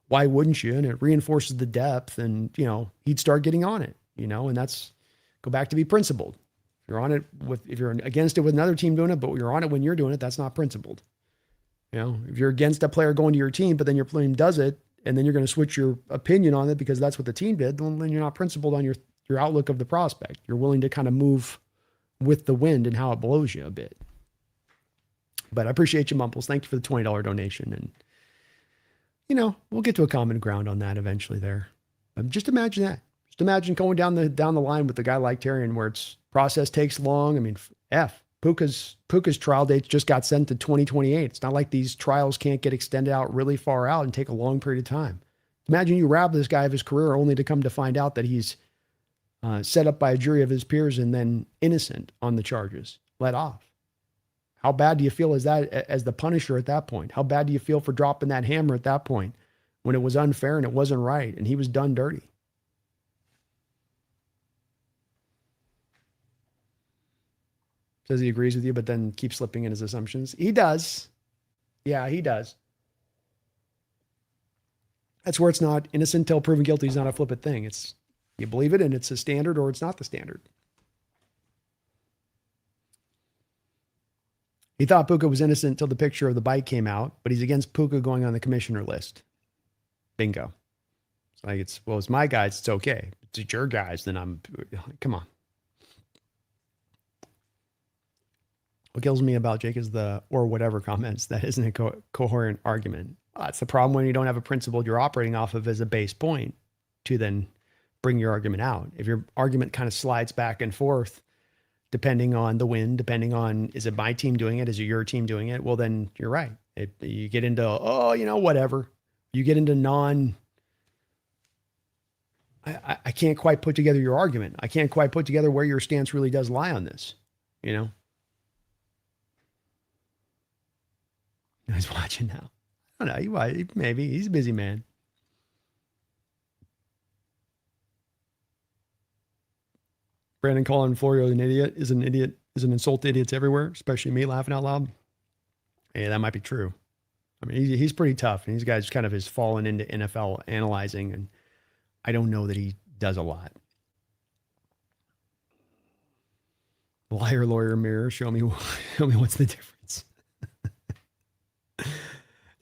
why wouldn't you? And it reinforces the depth and, he'd start getting on it, and that's go back to be principled. If you're against it with another team doing it, but you're on it when you're doing it, that's not principled. If you're against a player going to your team, but then your team does it, and then you're going to switch your opinion on it because that's what the team did, then you're not principled on your outlook of the prospect. You're willing to kind of move with the wind and how it blows you a bit. But I appreciate you, Mumples. Thank you for the $20 donation. And, we'll get to a common ground on that eventually there. Just imagine that. Just imagine going down the line with a guy like Tyrion where its process takes long. I mean, Puka's trial dates just got sent to 2028. It's not like these trials can't get extended out really far out and take a long period of time. Imagine you rob this guy of his career only to come to find out that he's set up by a jury of his peers and then innocent on the charges, let off. How bad do you feel as the punisher at that point? How bad do you feel for dropping that hammer at that point when it was unfair and it wasn't right and he was done dirty? Says he agrees with you, but then keeps slipping in his assumptions. He does. Yeah, he does. That's where it's not innocent until proven guilty is not a flippant thing. It's you believe it and it's a standard or it's not the standard. He thought Puka was innocent until the picture of the bike came out, but he's against Puka going on the commissioner list. Bingo. It's like, it's my guys, it's okay. It's your guys, then come on. What kills me about Jake is the or whatever comments. That isn't a coherent argument. That's the problem when you don't have a principle you're operating off of as a base point to then bring your argument out. If your argument kind of slides back and forth, depending on the wind, depending on, is it my team doing it? Is it your team doing it? Well, then you're right. You get into, whatever. You get into I can't quite put together your argument. I can't quite put together where your stance really does lie on this, He's watching now. I don't know. Maybe he's a busy man. Brandon calling Florio an idiot is an insult to idiots everywhere, especially me laughing out loud. Yeah, that might be true. I mean, he's pretty tough, and these guys kind of has fallen into NFL analyzing, and I don't know that he does a lot. Liar, lawyer, mirror, show me what's the difference.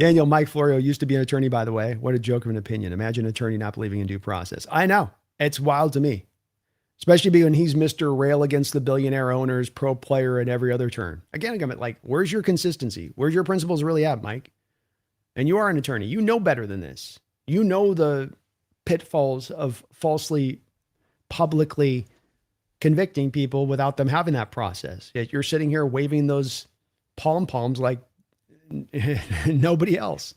Daniel, Mike Florio used to be an attorney, by the way. What a joke of an opinion. Imagine an attorney not believing in due process. I know. It's wild to me. Especially when he's Mr. Rail against the billionaire owners, pro player at every other turn. Again, I'm like, where's your consistency? Where's your principles really at, Mike? And you are an attorney. You know better than this. You know the pitfalls of falsely, publicly convicting people without them having that process. Yet you're sitting here waving those palms like nobody else.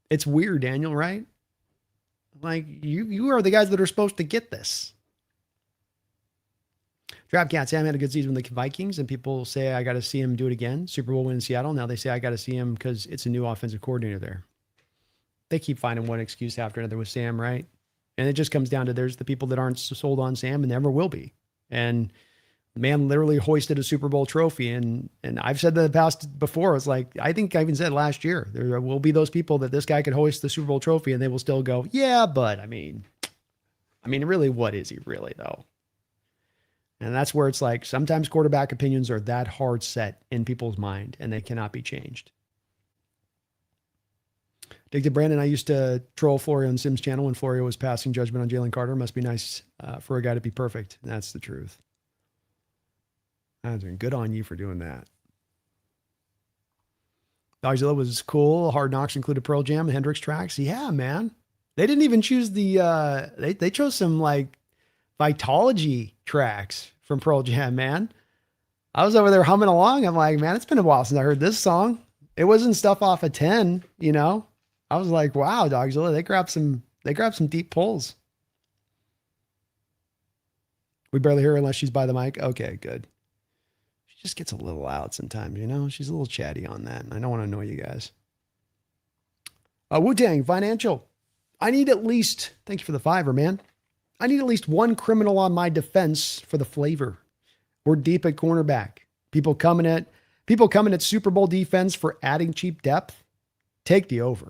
It's weird, Daniel, right? Like you are the guys that are supposed to get this. Trapcat, Sam had a good season with the Vikings, and people say I got to see him do it again. Super Bowl win in Seattle. Now they say I got to see him because it's a new offensive coordinator there. They keep finding one excuse after another with Sam, right? And it just comes down to there's the people that aren't sold on Sam and never will be. And the man literally hoisted a Super Bowl trophy. And I've said that in the past before. It's like, I think I even said last year, there will be those people that this guy could hoist the Super Bowl trophy and they will still go, yeah, but I mean, really, what is he really though? And that's where it's like, sometimes quarterback opinions are that hard set in people's mind and they cannot be changed. Dig to Brandon, I used to troll Florio on Sim's channel when Florio was passing judgment on Jalen Carter. Must be nice for a guy to be perfect. And that's the truth. That's good on you for doing that. Dogzilla was cool. Hard Knocks included Pearl Jam and Hendrix tracks. Yeah, man. They didn't even choose they chose some like Vitology tracks from Pearl Jam, man. I was over there humming along. I'm like, man, it's been a while since I heard this song. It wasn't stuff off of 10, I was like, wow, Dogzilla, they grabbed some deep pulls. We barely hear her unless she's by the mic. Okay, good. She just gets a little loud sometimes, She's a little chatty on that. And I don't want to annoy you guys. Wu-Tang Financial. I need at least, thank you for the $5, man. I need at least one criminal on my defense for the flavor. We're deep at cornerback. People coming at Super Bowl defense for adding cheap depth. Take the over.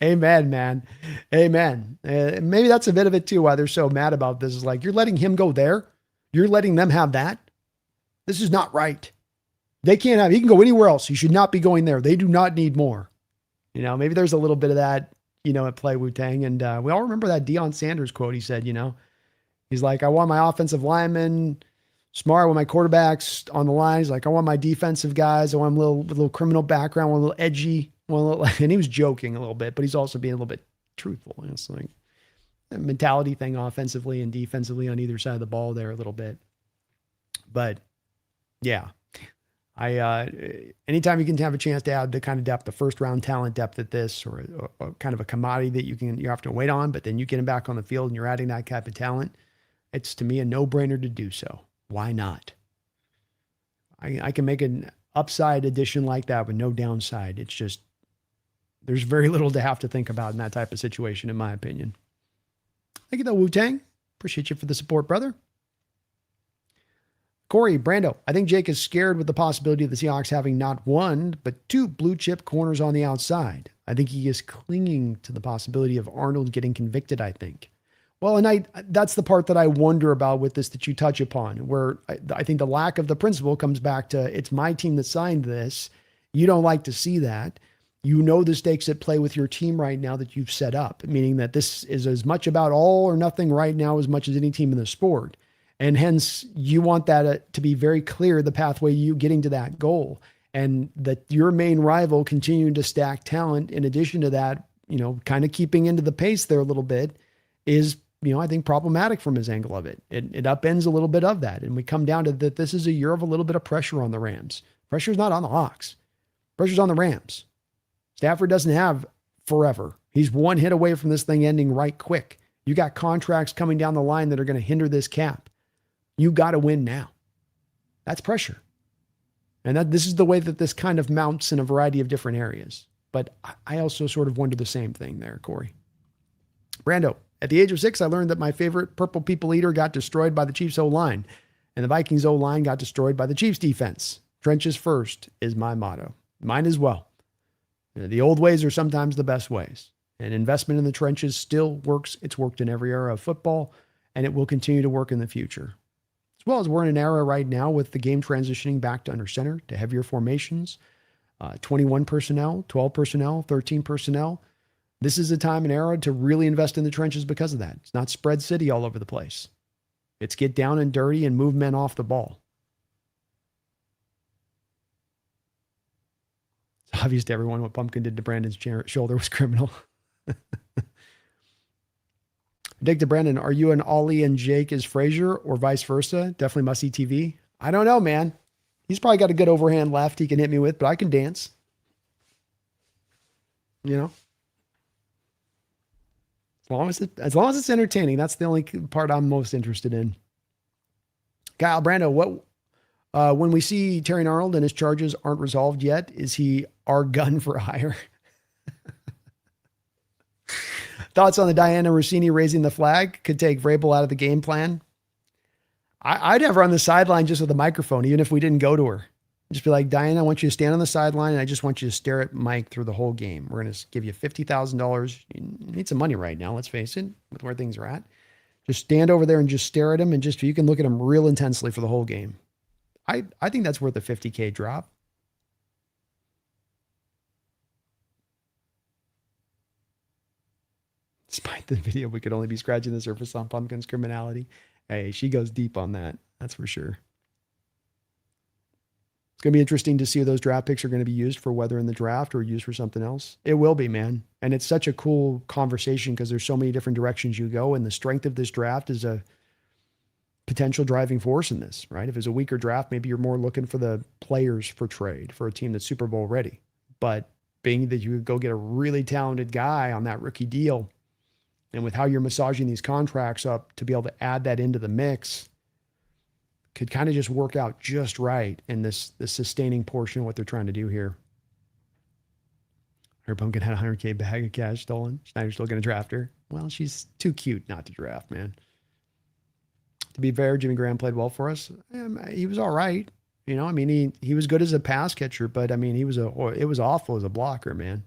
Amen, man. Amen. Maybe that's a bit of it too, why they're so mad about this. Is like, you're letting him go there. You're letting them have that. This is not right. He can go anywhere else. He should not be going there. They do not need more. Maybe there's a little bit of that, at play, Wu-Tang. And we all remember that Deion Sanders quote. He said, he's like, I want my offensive linemen smart with my quarterbacks on the line. He's like, I want my defensive guys. I want them with a little criminal background, one a little edgy, and he was joking a little bit, but he's also being a little bit truthful. It's like a mentality thing offensively and defensively on either side of the ball there a little bit. But yeah, anytime you can have a chance to add the kind of depth, the first round talent depth at this, or a kind of a commodity that you have to wait on, but then you get him back on the field and you're adding that type of talent, it's to me a no-brainer to do so. Why not? I can make an upside addition like that with no downside. It's just, there's very little to have to think about in that type of situation, in my opinion. Thank you though, Wu-Tang. Appreciate you for the support, brother. Corey, Brando, I think Jake is scared with the possibility of the Seahawks having not one, but two blue chip corners on the outside. I think he is clinging to the possibility of Arnold getting convicted, I think. Well, and that's the part that I wonder about with this that you touch upon, where I think the lack of the principle comes back to it's my team that signed this. You don't like to see that. You know the stakes at play with your team right now that you've set up, meaning that this is as much about all or nothing right now as much as any team in the sport. And hence, you want that to be very clear, the pathway you getting to that goal. And that your main rival continuing to stack talent in addition to that, kind of keeping into the pace there a little bit is, I think problematic from his angle of it. It upends a little bit of that. And we come down to that this is a year of a little bit of pressure on the Rams. Pressure's not on the Hawks. Pressure's on the Rams. Stafford doesn't have forever. He's one hit away from this thing ending right quick. You got contracts coming down the line that are going to hinder this cap. You got to win now. That's pressure. And this is the way that this kind of mounts in a variety of different areas. But I also sort of wonder the same thing there, Corey. Brando, at the age of 6, I learned that my favorite purple people eater got destroyed by the Chiefs O-line, and the Vikings O-line got destroyed by the Chiefs defense. Trenches first is my motto. Mine as well. The old ways are sometimes the best ways. And investment in the trenches still works. It's worked in every era of football, and it will continue to work in the future. As well as we're in an era right now with the game transitioning back to under center, to heavier formations, 21 personnel, 12 personnel, 13 personnel. This is a time and era to really invest in the trenches because of that. It's not spread city all over the place. It's get down and dirty and move men off the ball. It's obvious to everyone what Pumpkin did to Brandon's shoulder was criminal. Dick to Brandon, are you an Ollie and Jake as Frazier or vice versa? Definitely must see TV. I don't know, man. He's probably got a good overhand left he can hit me with, but I can dance. As long as it's entertaining, that's the only part I'm most interested in. Kyle Brando, when we see Terry Arnold and his charges aren't resolved yet, is he our gun for hire? Thoughts on the Diana Rossini raising the flag could take Vrabel out of the game plan. I'd have her on the sideline just with a microphone, even if we didn't go to her. Just be like, Diana, I want you to stand on the sideline, and I just want you to stare at Mike through the whole game. We're going to give you $50,000. You need some money right now, let's face it, with where things are at. Just stand over there and just stare at him, and you can look at him real intensely for the whole game. I think that's worth a $50K drop. Despite the video, we could only be scratching the surface on Pumpkin's criminality. Hey, she goes deep on that. That's for sure. It's going to be interesting to see if those draft picks are going to be used for whether in the draft or used for something else. It will be, man. And it's such a cool conversation because there's so many different directions you go. And the strength of this draft is a potential driving force in this, right? If it's a weaker draft, maybe you're more looking for the players for trade for a team that's Super Bowl ready. But being that you go get a really talented guy on that rookie deal, and with how you're massaging these contracts up to be able to add that into the mix, could kind of just work out just right in this sustaining portion of what they're trying to do here. Her Pumpkin had a $100K bag of cash stolen. Schneider's still going to draft her. Well, she's too cute not to draft, man. To be fair, Jimmy Graham played well for us. He was all right. He was good as a pass catcher, but it was awful as a blocker, man.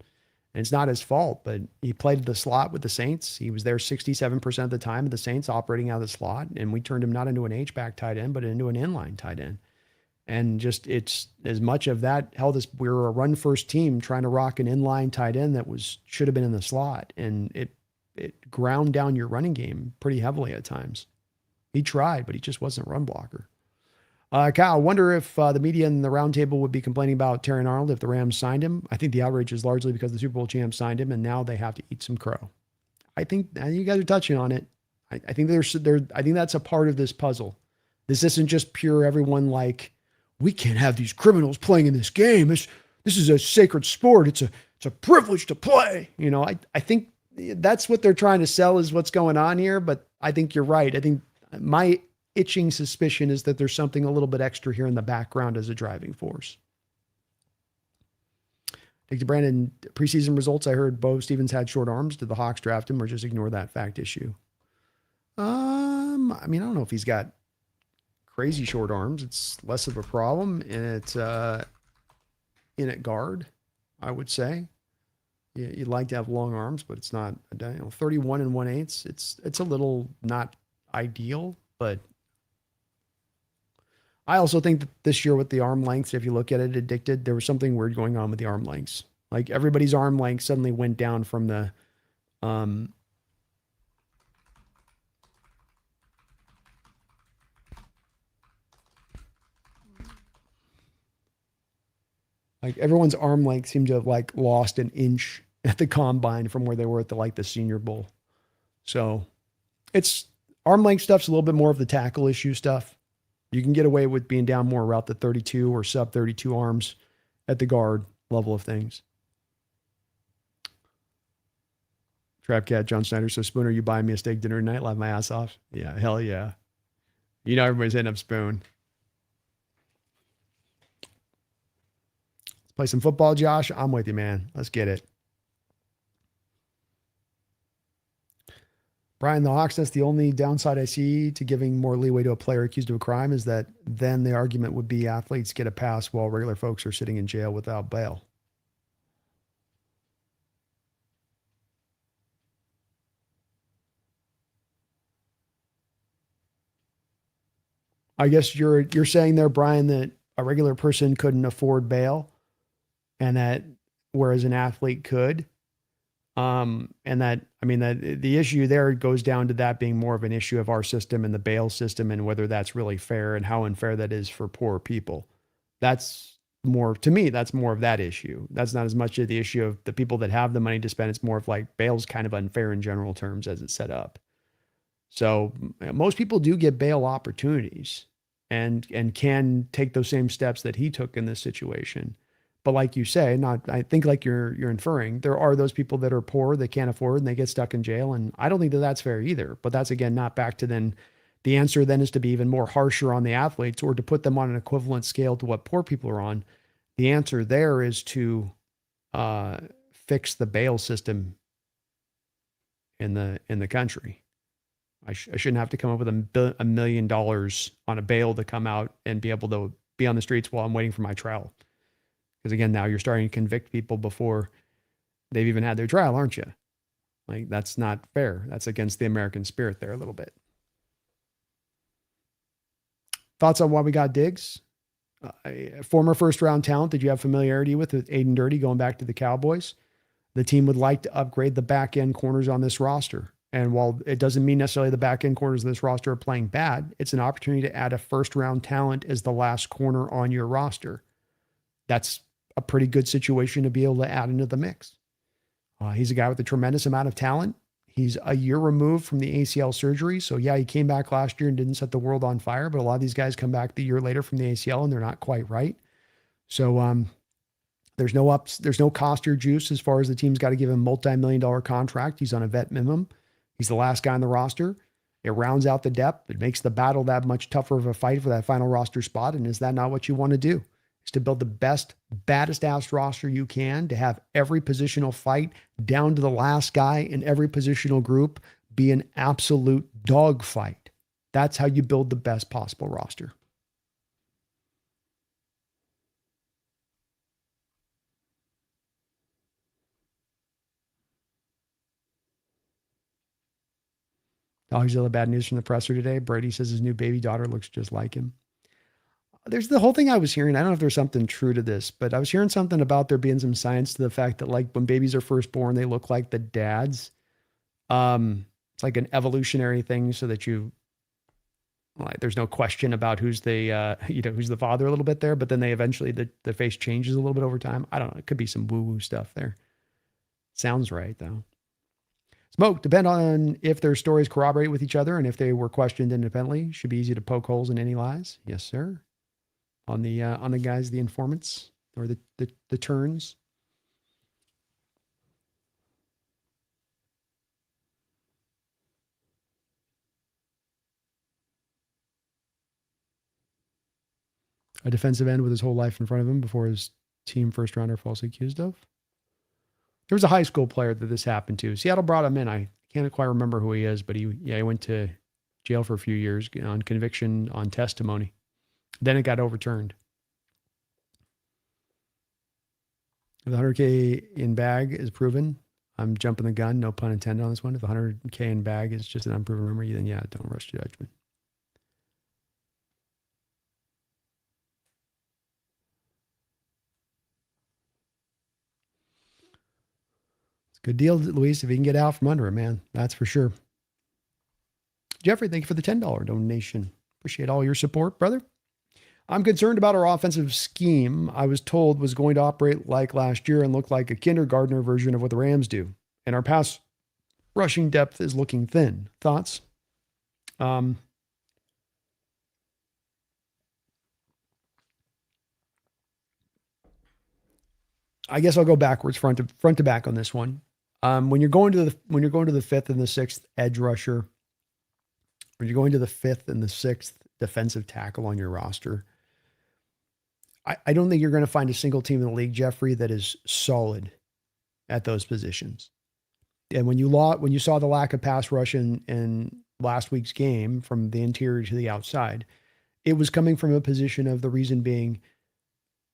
And it's not his fault, but he played the slot with the Saints. He was there 67% of the time of the Saints operating out of the slot. And we turned him not into an H-back tight end, but into an inline tight end. And it's as much of that held us. We were a run first team trying to rock an inline tight end that should have been in the slot. And it ground down your running game pretty heavily at times. He tried, but he just wasn't a run blocker. Kyle, I wonder if the media and the roundtable would be complaining about Terry Arnold if the Rams signed him. I think the outrage is largely because the Super Bowl champs signed him, and now they have to eat some crow. I think you guys are touching on it. I think I think that's a part of this puzzle. This isn't just pure everyone like, we can't have these criminals playing in this game. This is a sacred sport. It's a privilege to play. I think that's what they're trying to sell is what's going on here. But I think you're right. I think my itching suspicion is that there's something a little bit extra here in the background as a driving force. Take to Brandon, preseason results. I heard Bo Stevens had short arms. Did the Hawks draft him or just ignore that fact issue? I don't know if he's got crazy short arms. It's less of a problem in at guard, I would say. You'd like to have long arms, but it's not, 31 and 1/8. It's a little not ideal, but I also think that this year with the arm lengths, if you look at it, addicted, there was something weird going on with the arm lengths. Like everybody's arm length suddenly went down from the, like everyone's arm length seemed to have like lost an inch at the combine from where they were at the Senior Bowl. So it's arm length stuff's a little bit more of the tackle issue stuff. You can get away with being down more around the 32 or sub 32 arms at the guard level of things. Trap Cat, John Snyder says, Spooner, you buying me a steak dinner tonight? Laugh my ass off. Yeah, hell yeah. You know everybody's hitting up Spoon. Let's play some football, Josh. I'm with you, man. Let's get it. Brian, the Hawks, that's the only downside I see to giving more leeway to a player accused of a crime is that then the argument would be athletes get a pass while regular folks are sitting in jail without bail. I guess you're saying there, Brian, that a regular person couldn't afford bail and that whereas an athlete could. And that the issue there goes down to that being more of an issue of our system and the bail system and whether that's really fair and how unfair that is for poor people. That's more, to me, that's more of that issue. That's not as much of the issue of the people that have the money to spend. It's more of like bail's kind of unfair in general terms as it's set up. So most people do get bail opportunities and can take those same steps that he took in this situation. But like you say, I think like you're inferring, there are those people that are poor, they can't afford, and they get stuck in jail. And I don't think that that's fair either. But that's, again, not back to then the answer then is to be even more harsher on the athletes or to put them on an equivalent scale to what poor people are on. The answer there is to fix the bail system in the country. I shouldn't have to come up with $1 million on a bail to come out and be able to be on the streets while I'm waiting for my trial. Because again, now you're starting to convict people before they've even had their trial, aren't you? Like, that's not fair. That's against the American spirit there a little bit. Thoughts on why we got Diggs? Former first-round talent that you have familiarity with Aiden Dirty going back to the Cowboys. The team would like to upgrade the back-end corners on this roster. And while it doesn't mean necessarily the back-end corners of this roster are playing bad, it's an opportunity to add a first-round talent as the last corner on your roster. That's a pretty good situation to be able to add into the mix. He's a guy with a tremendous amount of talent. He's a year removed from the ACL surgery. So yeah, he came back last year and didn't set the world on fire, but a lot of these guys come back the year later from the ACL and they're not quite right. So there's no cost or juice as far as the team's got to give him a multi-million-dollar contract. He's on a vet minimum. He's the last guy on the roster. It rounds out the depth. It makes the battle that much tougher of a fight for that final roster spot. And is that not what you want to do? Is to build the best, baddest ass roster you can, to have every positional fight down to the last guy in every positional group be an absolute dogfight. That's how you build the best possible roster. Oh, here's the other bad news from the presser today. Brady says his new baby daughter looks just like him. There's the whole thing I was hearing. I don't know if there's something true to this, but I was hearing something about there being some science to the fact that like when babies are first born, they look like the dads. It's like an evolutionary thing so that there's no question about who's the father a little bit there, but then they eventually, the face changes a little bit over time. I don't know. It could be some woo-woo stuff there. Sounds right though. Smoke, depend on if their stories corroborate with each other and if they were questioned independently. Should be easy to poke holes in any lies. Yes, sir. On the guys, the informants or the turns. A defensive end with his whole life in front of him before his team first rounder falsely accused of. There was a high school player that this happened to. Seattle brought him in. I can't quite remember who he is, but he went to jail for a few years on conviction on testimony. Then it got overturned. If the 100K in bag is proven, I'm jumping the gun, no pun intended on this one. If the 100K in bag is just an unproven rumor, then yeah, don't rush to judgment. It's a good deal, Luis, if you can get out from under it, man. That's for sure. Jeffrey, thank you for the $10 donation. Appreciate all your support, brother. I'm concerned about our offensive scheme. I was told was going to operate like last year and look like a kindergartner version of what the Rams do. And our pass rushing depth is looking thin. Thoughts? I guess I'll go backwards, front to back on this one. When you're going to the fifth and the sixth edge rusher, when you're going to the fifth and the sixth defensive tackle on your roster, I don't think you're going to find a single team in the league, Jeffrey, that is solid at those positions. And when you saw the lack of pass rush in last week's game from the interior to the outside, it was coming from a position of the reason being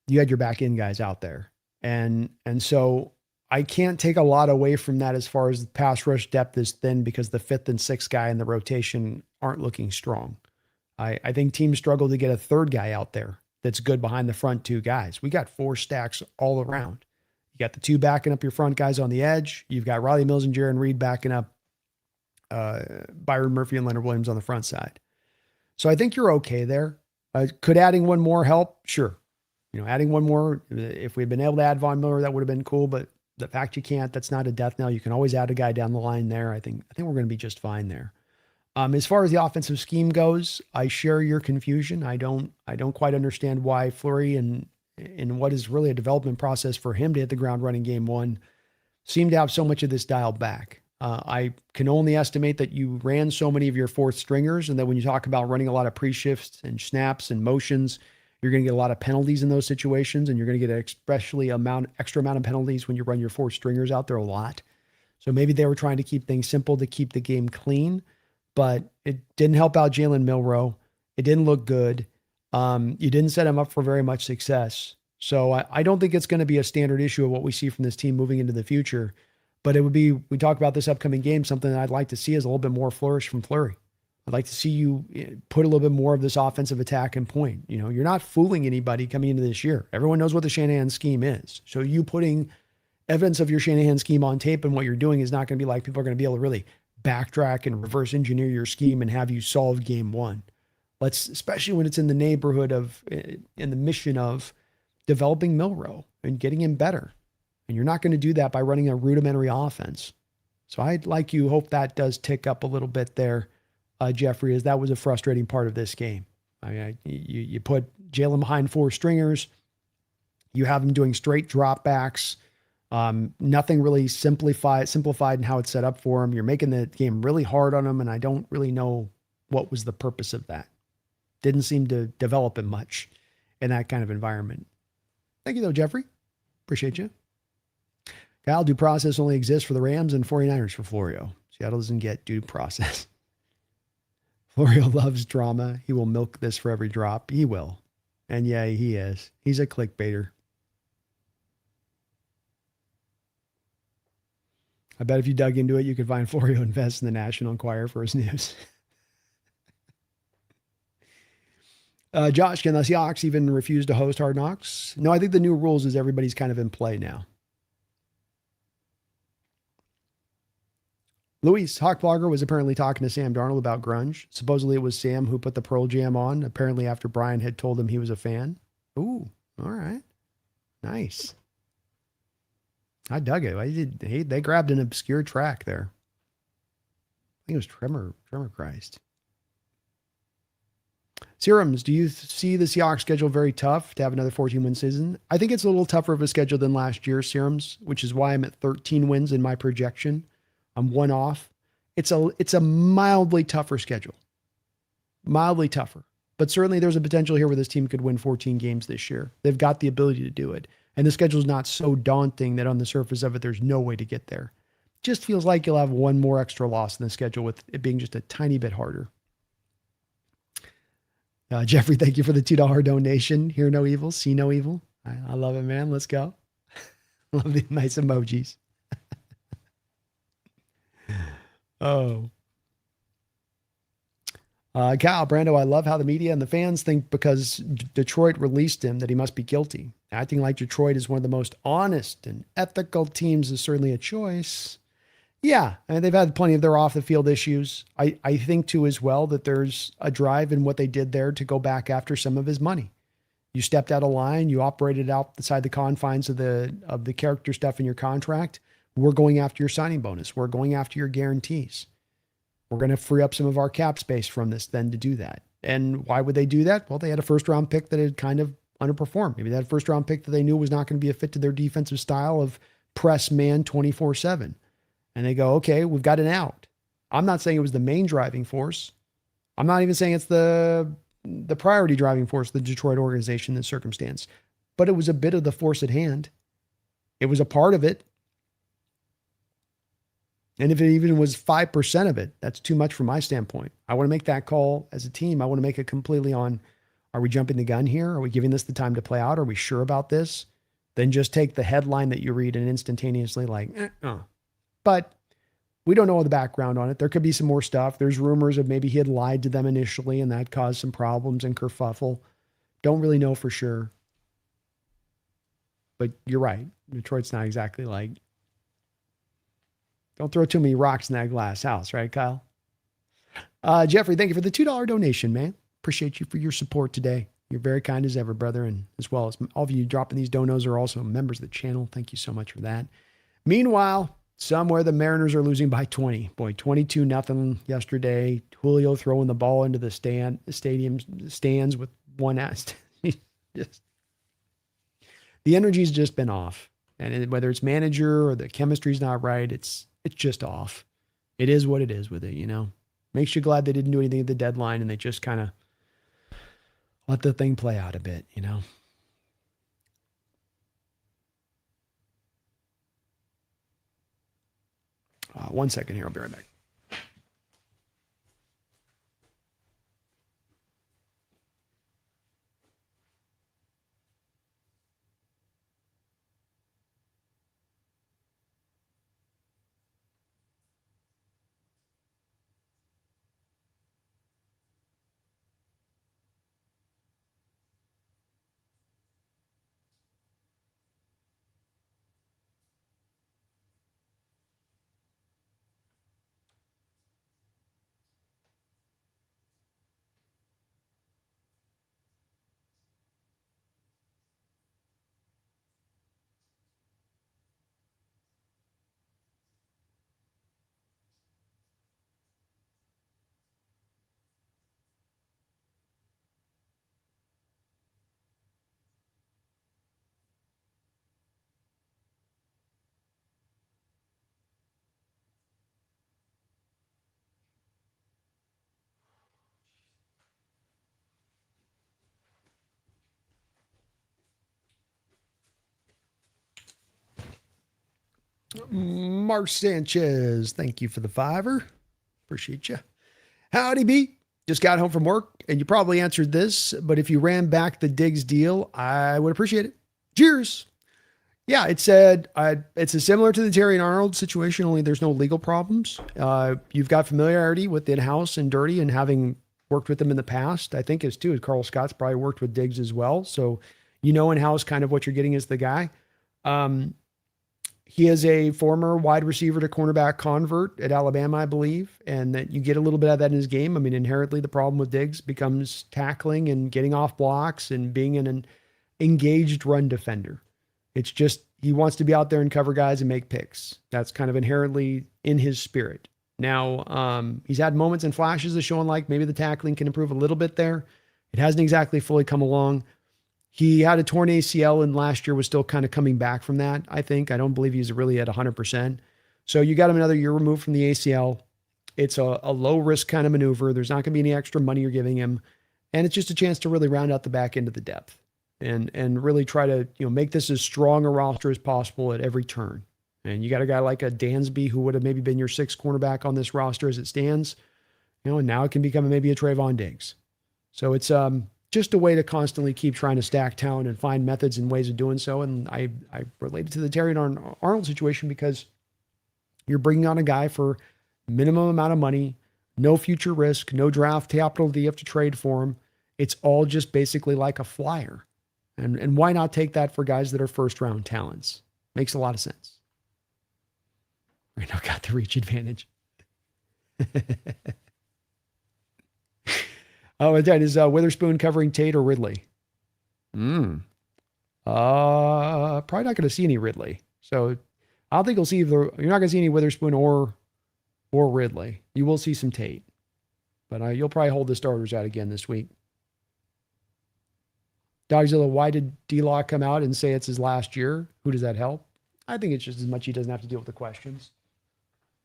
you had your back end guys out there. And so I can't take a lot away from that as far as the pass rush depth is thin because the fifth and sixth guy in the rotation aren't looking strong. I think teams struggle to get a third guy out there that's good behind the front two guys. We got 4 stacks all around. You got the 2 backing up your front guys on the edge. You've got Riley Mills and Jaron Reed backing up Byron Murphy and Leonard Williams on the front side. So I think you're okay there. Could adding one more help? Sure. Adding one more, if we'd been able to add Von Miller, that would have been cool. But the fact you can't, that's not a death knell. You can always add a guy down the line there. I think we're going to be just fine there. As far as the offensive scheme goes, I share your confusion. I don't quite understand why Fleury and what is really a development process for him to hit the ground running game one seem to have so much of this dialed back. I can only estimate that you ran so many of your fourth stringers, and that when you talk about running a lot of pre-shifts and snaps and motions, you're going to get a lot of penalties in those situations, and you're going to get an especially extra amount of penalties when you run your fourth stringers out there a lot. So maybe they were trying to keep things simple to keep the game clean, but it didn't help out Jalen Milroe. It didn't look good. You didn't set him up for very much success. So I don't think it's going to be a standard issue of what we see from this team moving into the future, but it would be, we talk about this upcoming game, something that I'd like to see is a little bit more flourish from Fleury. I'd like to see you put a little bit more of this offensive attack in point. You're not fooling anybody coming into this year. Everyone knows what the Shanahan scheme is. So you putting evidence of your Shanahan scheme on tape and what you're doing is not going to be like people are going to be able to really backtrack and reverse engineer your scheme and have you solve game one. Especially when it's in the neighborhood of, in the mission of developing Milroe and getting him better. And you're not going to do that by running a rudimentary offense. So I'd like you hope that does tick up a little bit there, Jeffrey, as that was a frustrating part of this game. I mean, you put Jalen behind 4 stringers. You have him doing straight dropbacks. Nothing really simplified in how it's set up for him. You're making the game really hard on him, and I don't really know what was the purpose of that. Didn't seem to develop him much in that kind of environment. Thank you, though, Jeffrey. Appreciate you. Kyle, due process only exists for the Rams and 49ers for Florio. Seattle doesn't get due process. Florio loves drama. He will milk this for every drop. He will. And yeah, he is. He's a clickbaiter. I bet if you dug into it, you could find Florio invests in the National Enquirer for his news. Josh, can the Seahawks even refuse to host Hard Knocks? No, I think the new rules is everybody's kind of in play now. Luis, Hawk Blogger, was apparently talking to Sam Darnold about grunge. Supposedly it was Sam who put the Pearl Jam on, apparently after Brian had told him he was a fan. Ooh, all right. Nice. I dug it. They grabbed an obscure track there. I think it was Tremor Christ. Serums, do you see the Seahawks schedule very tough to have another 14-win season? I think it's a little tougher of a schedule than last year, Serums, which is why I'm at 13 wins in my projection. I'm 1 off. It's a mildly tougher schedule. Mildly tougher. But certainly there's a potential here where this team could win 14 games this year. They've got the ability to do it. And the schedule's not so daunting that on the surface of it, there's no way to get there. Just feels like you'll have one more extra loss in the schedule with it being just a tiny bit harder. Jeffrey, thank you for the $2 donation. Hear no evil, see no evil. I love it, man. Let's go. Love the nice emojis. Oh. Kyle, Brando, I love how the media and the fans think because Detroit released him that he must be guilty. Acting like Detroit is one of the most honest and ethical teams is certainly a choice. Yeah, and they've had plenty of their off-the-field issues. I think, too, as well, that there's a drive in what they did there to go back after some of his money. You stepped out of line. You operated outside the confines of the character stuff in your contract. We're going after your signing bonus. We're going after your guarantees. We're going to free up some of our cap space from this then to do that. And why would they do that? Well, they had a first-round pick that had kind of underperformed. Maybe they had a first-round pick that they knew was not going to be a fit to their defensive style of press man 24/7. And they go, okay, we've got an out. I'm not saying it was the main driving force. I'm not even saying it's the priority driving force of the Detroit organization in this circumstance. But it was a bit of the force at hand. It was a part of it. And if it even was 5% of it, that's too much from my standpoint. I want to make that call as a team. I want to make it completely on, are we jumping the gun here? Are we giving this the time to play out? Are we sure about this? Then just take the headline that you read and instantaneously But we don't know the background on it. There could be some more stuff. There's rumors of maybe he had lied to them initially and that caused some problems and kerfuffle. Don't really know for sure. But you're right. Detroit's not exactly like, don't throw too many rocks in that glass house, right, Kyle? Jeffrey, thank you for the $2 donation, man. Appreciate you for your support today. You're very kind as ever, brother. And as well as all of you dropping these donos are also members of the channel. Thank you so much for that. Meanwhile, somewhere the Mariners are losing by 20. Boy, 22-0 yesterday. Julio throwing the ball into the stadium stands with one ass. The energy's just been off. And whether it's manager or the chemistry's not right, it's just off. It is what it is with it, you know. Makes you glad they didn't do anything at the deadline and they just kind of let the thing play out a bit, you know. One second here. I'll be right back. Mark Sanchez, thank you for the $5. Appreciate you. Howdy, B. Just got home from work, and you probably answered this, but if you ran back the Diggs deal, I would appreciate it. Cheers. Yeah, it said it's similar to the Terry and Arnold situation, only there's no legal problems. You've got familiarity with in-house and dirty and having worked with them in the past. I think as Carl Scott's probably worked with Diggs as well. So you know in-house kind of what you're getting as the guy. He is a former wide receiver to cornerback convert at Alabama, I believe, and that you get a little bit of that in his game. I mean, inherently the problem with Diggs becomes tackling and getting off blocks and being an engaged run defender. It's just he wants to be out there and cover guys and make picks. That's kind of inherently in his spirit. Now, he's had moments and flashes of showing like maybe the tackling can improve a little bit there. It hasn't exactly fully come along. He had a torn ACL and last year was still kind of coming back from that, I think. I don't believe he's really at 100%. So you got him another year removed from the ACL. It's a low-risk kind of maneuver. There's not going to be any extra money you're giving him. And it's just a chance to really round out the back end of the depth and really try to make this as strong a roster as possible at every turn. And you got a guy like a Dansby who would have maybe been your sixth cornerback on this roster as it stands. And now it can become maybe a Trevon Diggs. So it's just a way to constantly keep trying to stack talent and find methods and ways of doing so. And I related to the Terry Arnold situation because you're bringing on a guy for minimum amount of money, no future risk, no draft capital that you have to trade for him. It's all just basically like a flyer. And why not take that for guys that are first round talents? Makes a lot of sense. Reno got the reach advantage. Oh, and that is Witherspoon covering Tate or Ridley. Probably not going to see any Ridley. So I don't think you'll see either. You're not going to see any Witherspoon or Ridley. You will see some Tate, but you'll probably hold the starters out again this week. Dogzilla, why did D-Law come out and say it's his last year? Who does that help? I think it's just as much he doesn't have to deal with the questions.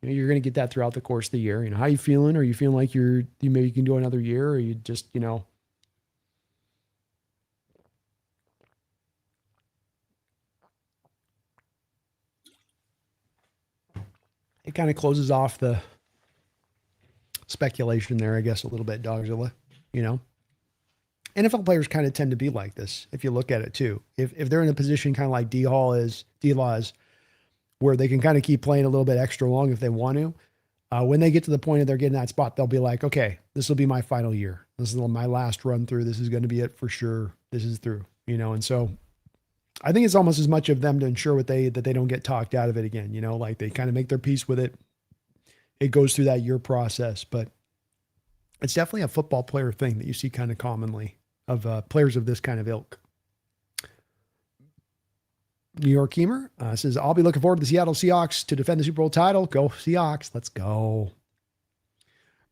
You're going to get that throughout the course of the year. How you feeling? Are you feeling like you maybe can do another year, or you just, it kind of closes off the speculation there, I guess, a little bit, Dogzilla. NFL players kind of tend to be like this, if you look at it too. If they're in a position kind of like D-Law is, where they can kind of keep playing a little bit extra long if they want to, when they get to the point of they're getting that spot, they'll be like, okay, this will be my final year. This is my last run through. This is going to be it for sure. This is through, and so I think it's almost as much of them to ensure that they don't get talked out of it again, like they kind of make their peace with it. It goes through that year process, but it's definitely a football player thing that you see kind of commonly of players of this kind of ilk. New York Hemer says, I'll be looking forward to the Seattle Seahawks to defend the Super Bowl title. Go Seahawks. Let's go.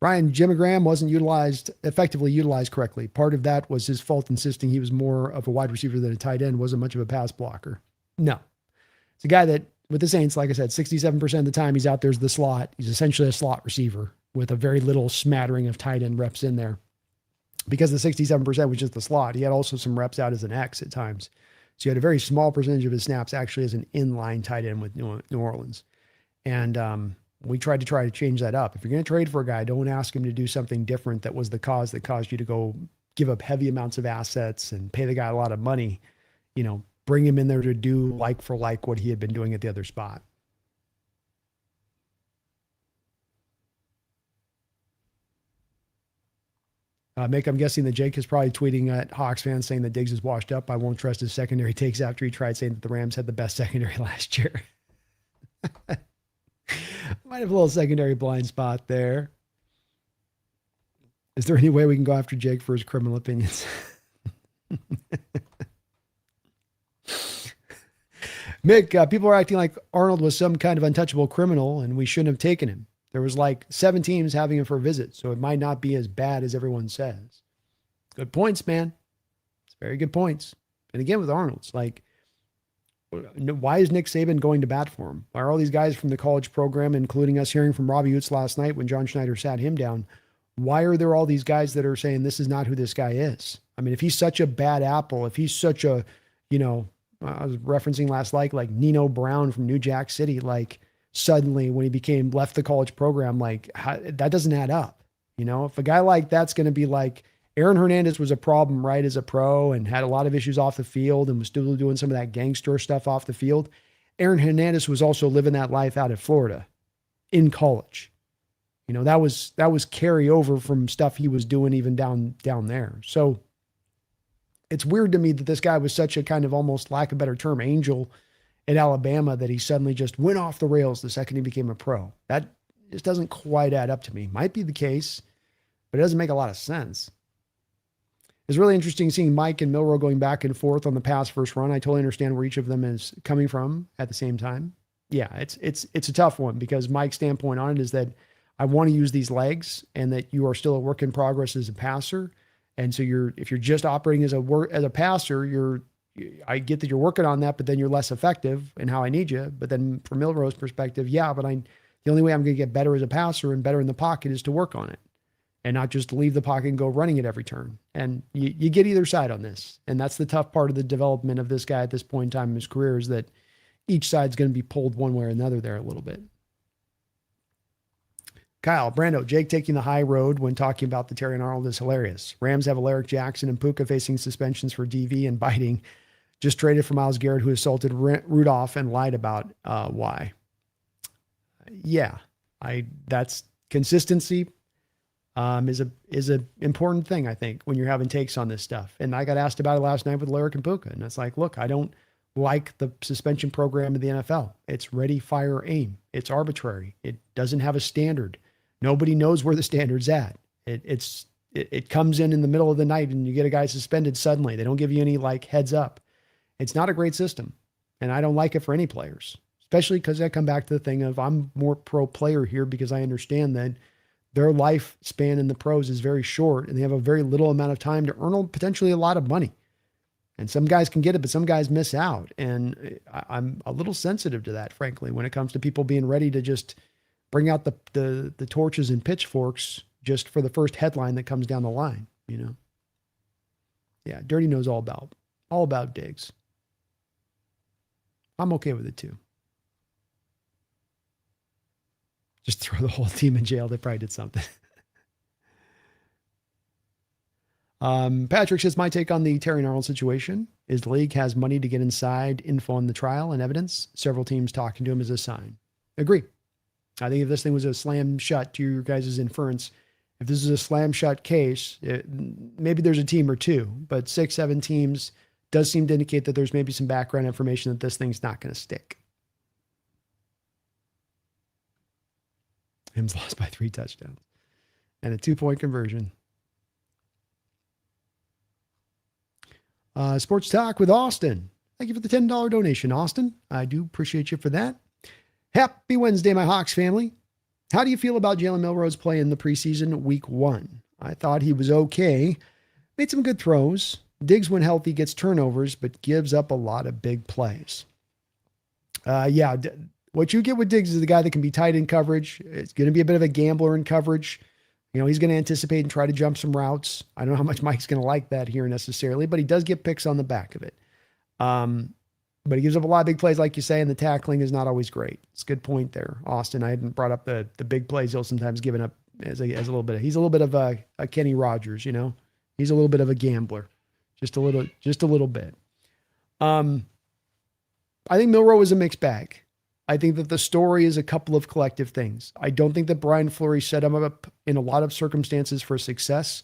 Ryan, Jimmy Graham wasn't effectively utilized correctly. Part of that was his fault, insisting he was more of a wide receiver than a tight end, wasn't much of a pass blocker. No. It's a guy that, with the Saints, like I said, 67% of the time he's out there as the slot. He's essentially a slot receiver with a very little smattering of tight end reps in there. Because the 67% was just the slot, he had also some reps out as an X at times. So you had a very small percentage of his snaps actually as an inline tight end with New Orleans. And we tried to change that up. If you're going to trade for a guy, don't ask him to do something different that was the cause that caused you to go give up heavy amounts of assets and pay the guy a lot of money. Bring him in there to do like for like what he had been doing at the other spot. Mick, I'm guessing that Jake is probably tweeting at Hawks fans saying that Diggs is washed up. I won't trust his secondary takes after he tried saying that the Rams had the best secondary last year. Might have a little secondary blind spot there. Is there any way we can go after Jake for his criminal opinions? Mick, people are acting like Arnold was some kind of untouchable criminal and we shouldn't have taken him. There was like 7 teams having him for a visit, so it might not be as bad as everyone says. Good points, man. It's very good points. And again, with Arnold, it's like, why is Nick Saban going to bat for him? Why are all these guys from the college program, including us hearing from Robbie Utz last night when John Schneider sat him down, why are there all these guys that are saying this is not who this guy is? I mean, if he's such a bad apple, if he's such a, I was referencing last night, like Nino Brown from New Jack City, like, suddenly when he left the college program, that doesn't add up. If a guy like that's going to be like Aaron Hernandez was a problem right as a pro and had a lot of issues off the field and was still doing some of that gangster stuff off the field. Aaron Hernandez was also living that life out of Florida in college. That was carryover from stuff he was doing even down there. So it's weird to me that this guy was such a kind of, almost lack of a better term, angel at Alabama, that he suddenly just went off the rails the second he became a pro. That just doesn't quite add up to me. Might be the case, but it doesn't make a lot of sense. It's really interesting seeing Mike and Milroe going back and forth on the pass first run. I totally understand where each of them is coming from at the same time. Yeah, it's a tough one because Mike's standpoint on it is that I want to use these legs and that you are still a work in progress as a passer. And so if you're just operating as a passer, I get that you're working on that, but then you're less effective in how I need you. But then from Milroe's perspective, yeah, but the only way I'm going to get better as a passer and better in the pocket is to work on it and not just leave the pocket and go running it every turn. And you get either side on this. And that's the tough part of the development of this guy at this point in time in his career, is that each side's going to be pulled one way or another there a little bit. Kyle, Brando, Jake taking the high road when talking about the Terry and Arnold is hilarious. Rams have Alaric Jackson and Puka facing suspensions for DV and biting. Just traded for Myles Garrett, who assaulted Rudolph and lied about why. Yeah, that's consistency is a important thing, I think, when you're having takes on this stuff. And I got asked about it last night with Alaric and Puka, and it's like, look, I don't like the suspension program of the NFL. It's ready, fire, aim. It's arbitrary. It doesn't have a standard. Nobody knows where the standard's at. It comes in the middle of the night and you get a guy suspended suddenly. They don't give you any like heads up. It's not a great system. And I don't like it for any players, especially because I come back to the thing of I'm more pro player here because I understand that their lifespan in the pros is very short and they have a very little amount of time to earn potentially a lot of money. And some guys can get it, but some guys miss out. And I'm a little sensitive to that, frankly, when it comes to people being ready to just bring out the torches and pitchforks just for the first headline that comes down the line, you know? Yeah, Dirty knows all about Diggs. I'm okay with it too. Just throw the whole team in jail. They probably did something. Patrick says, my take on the Terry and Arnold situation is the league has money to get inside info on the trial and evidence. Several teams talking to him is a sign. Agree. I think if this thing was a slam shut, to your guys' inference, if this is a slam shut case, maybe there's a team or two, but 6, 7 teams does seem to indicate that there's maybe some background information that this thing's not going to stick. Him's lost by 3 touchdowns and a 2-point conversion. Sports Talk with Austin. Thank you for the $10 donation, Austin. I do appreciate you for that. Happy Wednesday, my Hawks family. How do you feel about Jalen Milroe's play in the preseason week 1? I thought he was okay. Made some good throws. Diggs, when healthy, gets turnovers, but gives up a lot of big plays. What you get with Diggs is the guy that can be tight in coverage. It's going to be a bit of a gambler in coverage. You know, he's going to anticipate and try to jump some routes. I don't know how much Mike's going to like that here necessarily, but he does get picks on the back of it. But he gives up a lot of big plays, like you say, and the tackling is not always great. It's a good point there, Austin. I hadn't brought up the big plays he'll sometimes give up as a little bit. He's a little bit of a Kenny Rogers, you know. He's a little bit of a gambler, just a little bit. I think Milroe is a mixed bag. I think that the story is a couple of collective things. I don't think that Brian Fleury set him up in a lot of circumstances for success.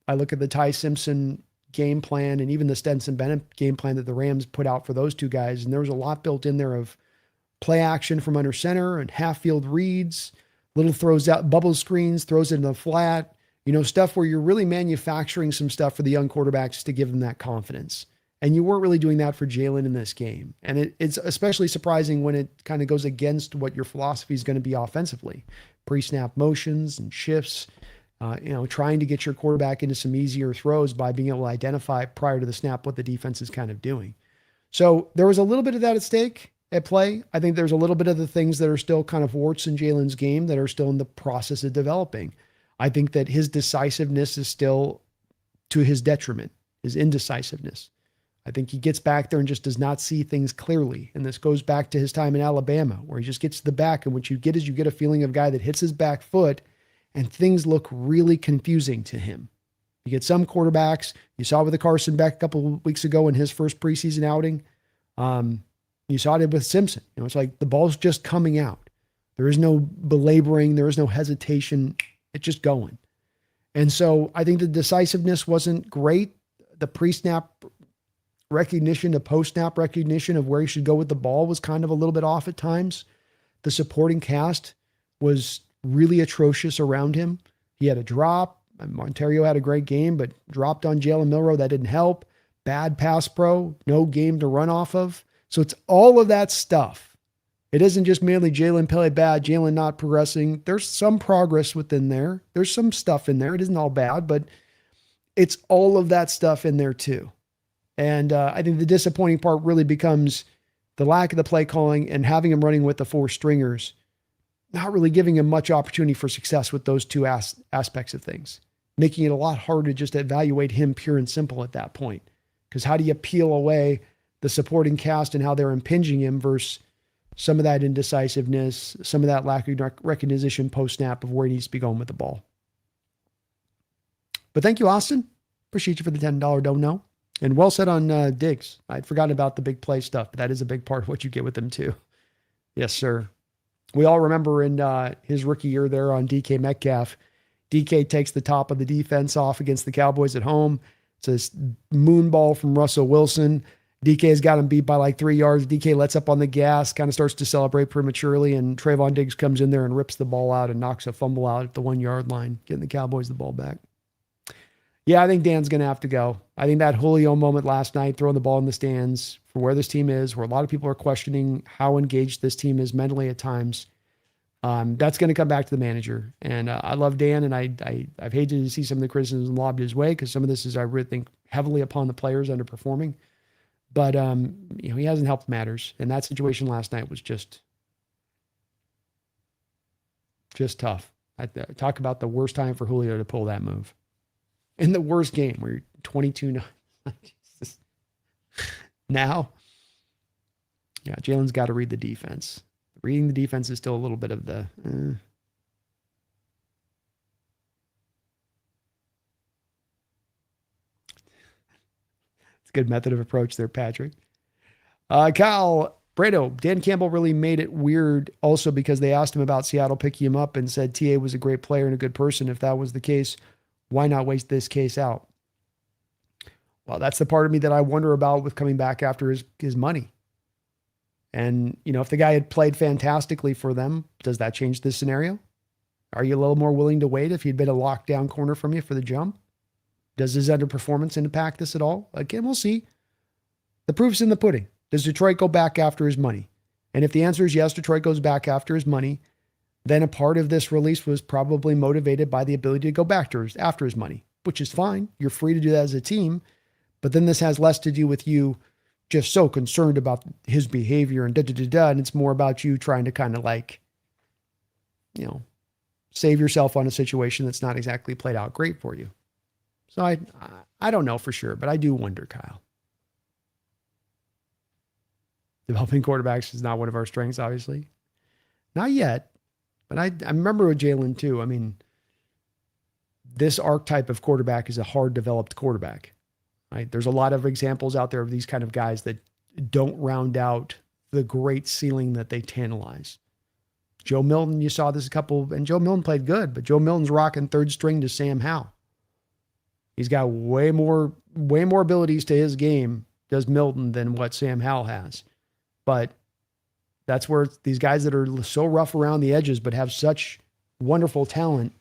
I look at the Ty Simpson game plan and even the Stetson Bennett game plan that the Rams put out for those two guys. And there was a lot built in there of play action from under center and half field reads, little throws out, bubble screens, throws it in the flat, you know, stuff where you're really manufacturing some stuff for the young quarterbacks to give them that confidence. And you weren't really doing that for Jalen in this game. And it's especially surprising when it kind of goes against what your philosophy is going to be offensively. Pre-snap motions and shifts, trying to get your quarterback into some easier throws by being able to identify prior to the snap what the defense is kind of doing. So there was a little bit of that at play. I think there's a little bit of the things that are still kind of warts in Jalen's game that are still in the process of developing. I think that his decisiveness is still to his detriment, his indecisiveness. I think he gets back there and just does not see things clearly. And this goes back to his time in Alabama, where he just gets to the back. And what you get is you get a feeling of a guy that hits his back foot and things look really confusing to him. You get some quarterbacks, you saw with the Carson Beck a couple of weeks ago in his first preseason outing. You saw it with Simpson. You know, it's like the ball's just coming out. There is no belaboring. There is no hesitation. It's just going. And so I think the decisiveness wasn't great. The pre-snap recognition, the post-snap recognition of where he should go with the ball was kind of a little bit off at times. The supporting cast was really atrocious around him. He had a drop. Montorie had a great game, but dropped on Jalen Milroe. That didn't help. Bad pass pro, no game to run off of. So it's all of that stuff. It isn't just merely Jalen played bad, Jalen not progressing. There's some progress within there. There's some stuff in there. It isn't all bad, but it's all of that stuff in there too. And I think the disappointing part really becomes the lack of the play calling and having him running with the 4 stringers, not really giving him much opportunity for success with those two aspects of things, making it a lot harder to just evaluate him pure and simple at that point. Because how do you peel away the supporting cast and how they're impinging him versus some of that indecisiveness, some of that lack of recognition post-snap of where he needs to be going with the ball. But thank you, Austin. Appreciate you for the $10 dono. And well said on Diggs. I'd forgotten about the big play stuff, but that is a big part of what you get with him too. Yes, sir. We all remember in his rookie year there on DK Metcalf, DK takes the top of the defense off against the Cowboys at home. It's this moon ball from Russell Wilson. DK has got him beat by like 3 yards. DK lets up on the gas, kind of starts to celebrate prematurely, and Trevon Diggs comes in there and rips the ball out and knocks a fumble out at the 1 yard line, getting the Cowboys the ball back. Yeah, I think Dan's going to have to go. I think that Julio moment last night, throwing the ball in the stands for where this team is, where a lot of people are questioning how engaged this team is mentally at times, that's going to come back to the manager. And I love Dan, and I've hated to see some of the criticism lobbed his way because some of this is, I really think, heavily upon the players underperforming. But he hasn't helped matters. And that situation last night was just tough. I talk about the worst time for Julio to pull that move. In the worst game where you're 22-9. Now, yeah, Jalen's got to read the defense. Reading the defense is still a little bit of the... It's a good method of approach there, Patrick. Kyle Brado, Dan Campbell really made it weird also because they asked him about Seattle picking him up and said TA was a great player and a good person. If that was the case, why not waste this case out? Well, that's the part of me that I wonder about with coming back after his money. And, if the guy had played fantastically for them, does that change this scenario? Are you a little more willing to wait if he'd been a lockdown corner from you for the jump? Does his underperformance impact this at all? Again, we'll see. The proof's in the pudding. Does Detroit go back after his money? And if the answer is yes, Detroit goes back after his money, then a part of this release was probably motivated by the ability to go back after his money, which is fine. You're free to do that as a team. But then this has less to do with you just so concerned about his behavior and and it's more about you trying to kind of save yourself on a situation that's not exactly played out great for you. So I don't know for sure, but I do wonder, Kyle. Developing quarterbacks is not one of our strengths, obviously. Not yet. But I remember with Jalen too. I mean, this archetype of quarterback is a hard developed quarterback. Right? There's a lot of examples out there of these kind of guys that don't round out the great ceiling that they tantalize. Joe Milton, you saw this and Joe Milton played good, but Joe Milton's rocking third string to Sam Howell. He's got way more abilities to his game, does Milton, than what Sam Howell has. But that's where these guys that are so rough around the edges but have such wonderful talent,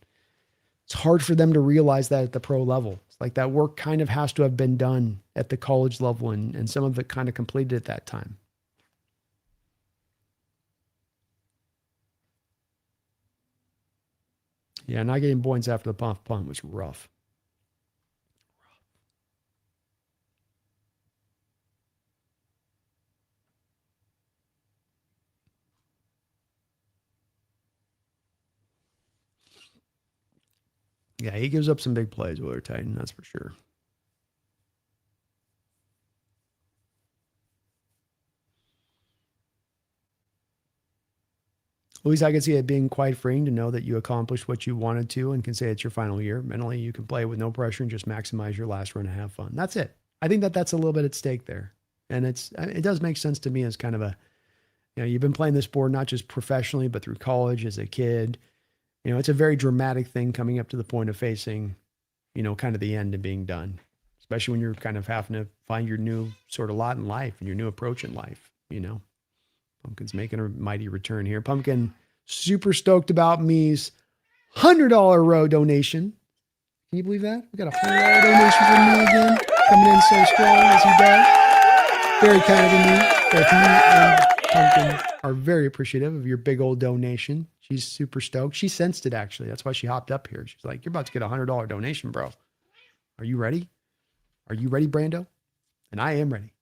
it's hard for them to realize that at the pro level. It's like that work kind of has to have been done at the college level, and some of it kind of completed at that time. Yeah, not getting points after the punt was rough. Yeah, he gives up some big plays, Willard Titan, that's for sure. At least I can see it being quite freeing to know that you accomplished what you wanted to and can say it's your final year. Mentally, you can play with no pressure and just maximize your last run and have fun. That's it. I think that's a little bit at stake there. And it does make sense to me as kind of a, you've been playing this sport not just professionally, but through college as a kid. It's a very dramatic thing coming up to the point of facing, kind of the end and being done, especially when you're kind of having to find your new sort of lot in life and your new approach in life, Pumpkin's making a mighty return here. Pumpkin, super stoked about me's $100 row donation. Can you believe that? We got a $100 donation from me again, coming in so strong as he does. Very kind of me. Both me and Pumpkin are very appreciative of your big old donation. She's super stoked. She sensed it, actually. That's why she hopped up here. She's like, you're about to get a $100 donation, bro. Are you ready? Are you ready, Brando? And I am ready.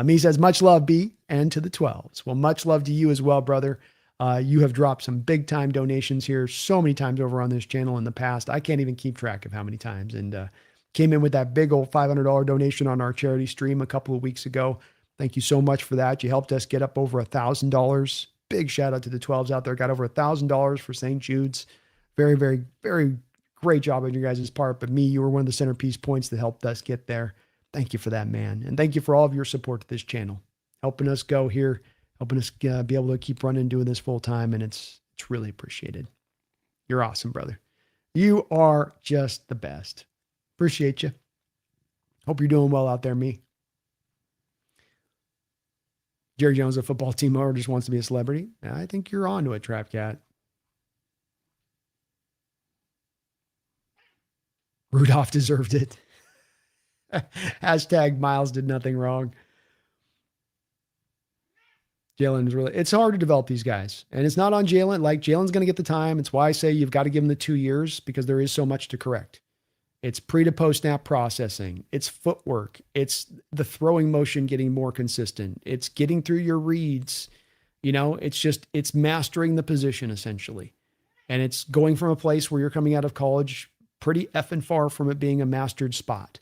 Me says, much love, B, and to the 12s. Well, much love to you as well, brother. You have dropped some big time donations here so many times over on this channel in the past. I can't even keep track of how many times. And came in with that big old $500 donation on our charity stream a couple of weeks ago. Thank you so much for that. You helped us get up over $1,000 big shout out to the 12s out there. Got over $1,000 for St. Jude's. Very, very, very great job on your guys' part. But you were one of the centerpiece points that helped us get there. Thank you for that, man. And thank you for all of your support to this channel, helping us go here, helping us be able to keep running, doing this full time. And it's really appreciated. You're awesome, brother. You are just the best. Appreciate you. Hope you're doing well out there, me. Jerry Jones, a football team owner, just wants to be a celebrity. I think you're on to it, Trap Cat. Rudolph deserved it. Hashtag Miles did nothing wrong. Jalen is really, it's hard to develop these guys. And it's not on Jalen. Like, Jalen's going to get the time. It's why I say you've got to give him the 2 years, because there is so much to correct. It's pre to post snap processing. It's footwork. It's the throwing motion getting more consistent. It's getting through your reads. It's mastering the position essentially. And it's going from a place where you're coming out of college pretty effing far from it being a mastered spot.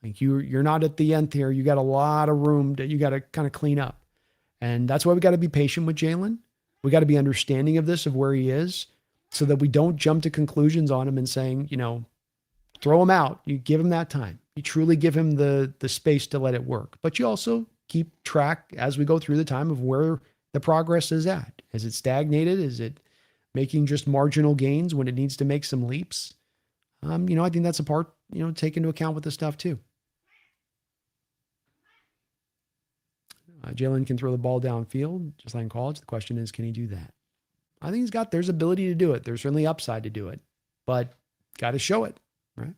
Like you're not at the nth here. You got a lot of room that you got to kind of clean up. And that's why we got to be patient with Jalen. We got to be understanding of this, of where he is, so that we don't jump to conclusions on him and saying, throw him out. You give him that time. You truly give him the space to let it work. But you also keep track as we go through the time of where the progress is at. Has it stagnated? Is it making just marginal gains when it needs to make some leaps? I think that's a part, take into account with this stuff too. Jalen can throw the ball downfield, just like in college. The question is, can he do that? I think there's ability to do it. There's certainly upside to do it, but got to show it, right?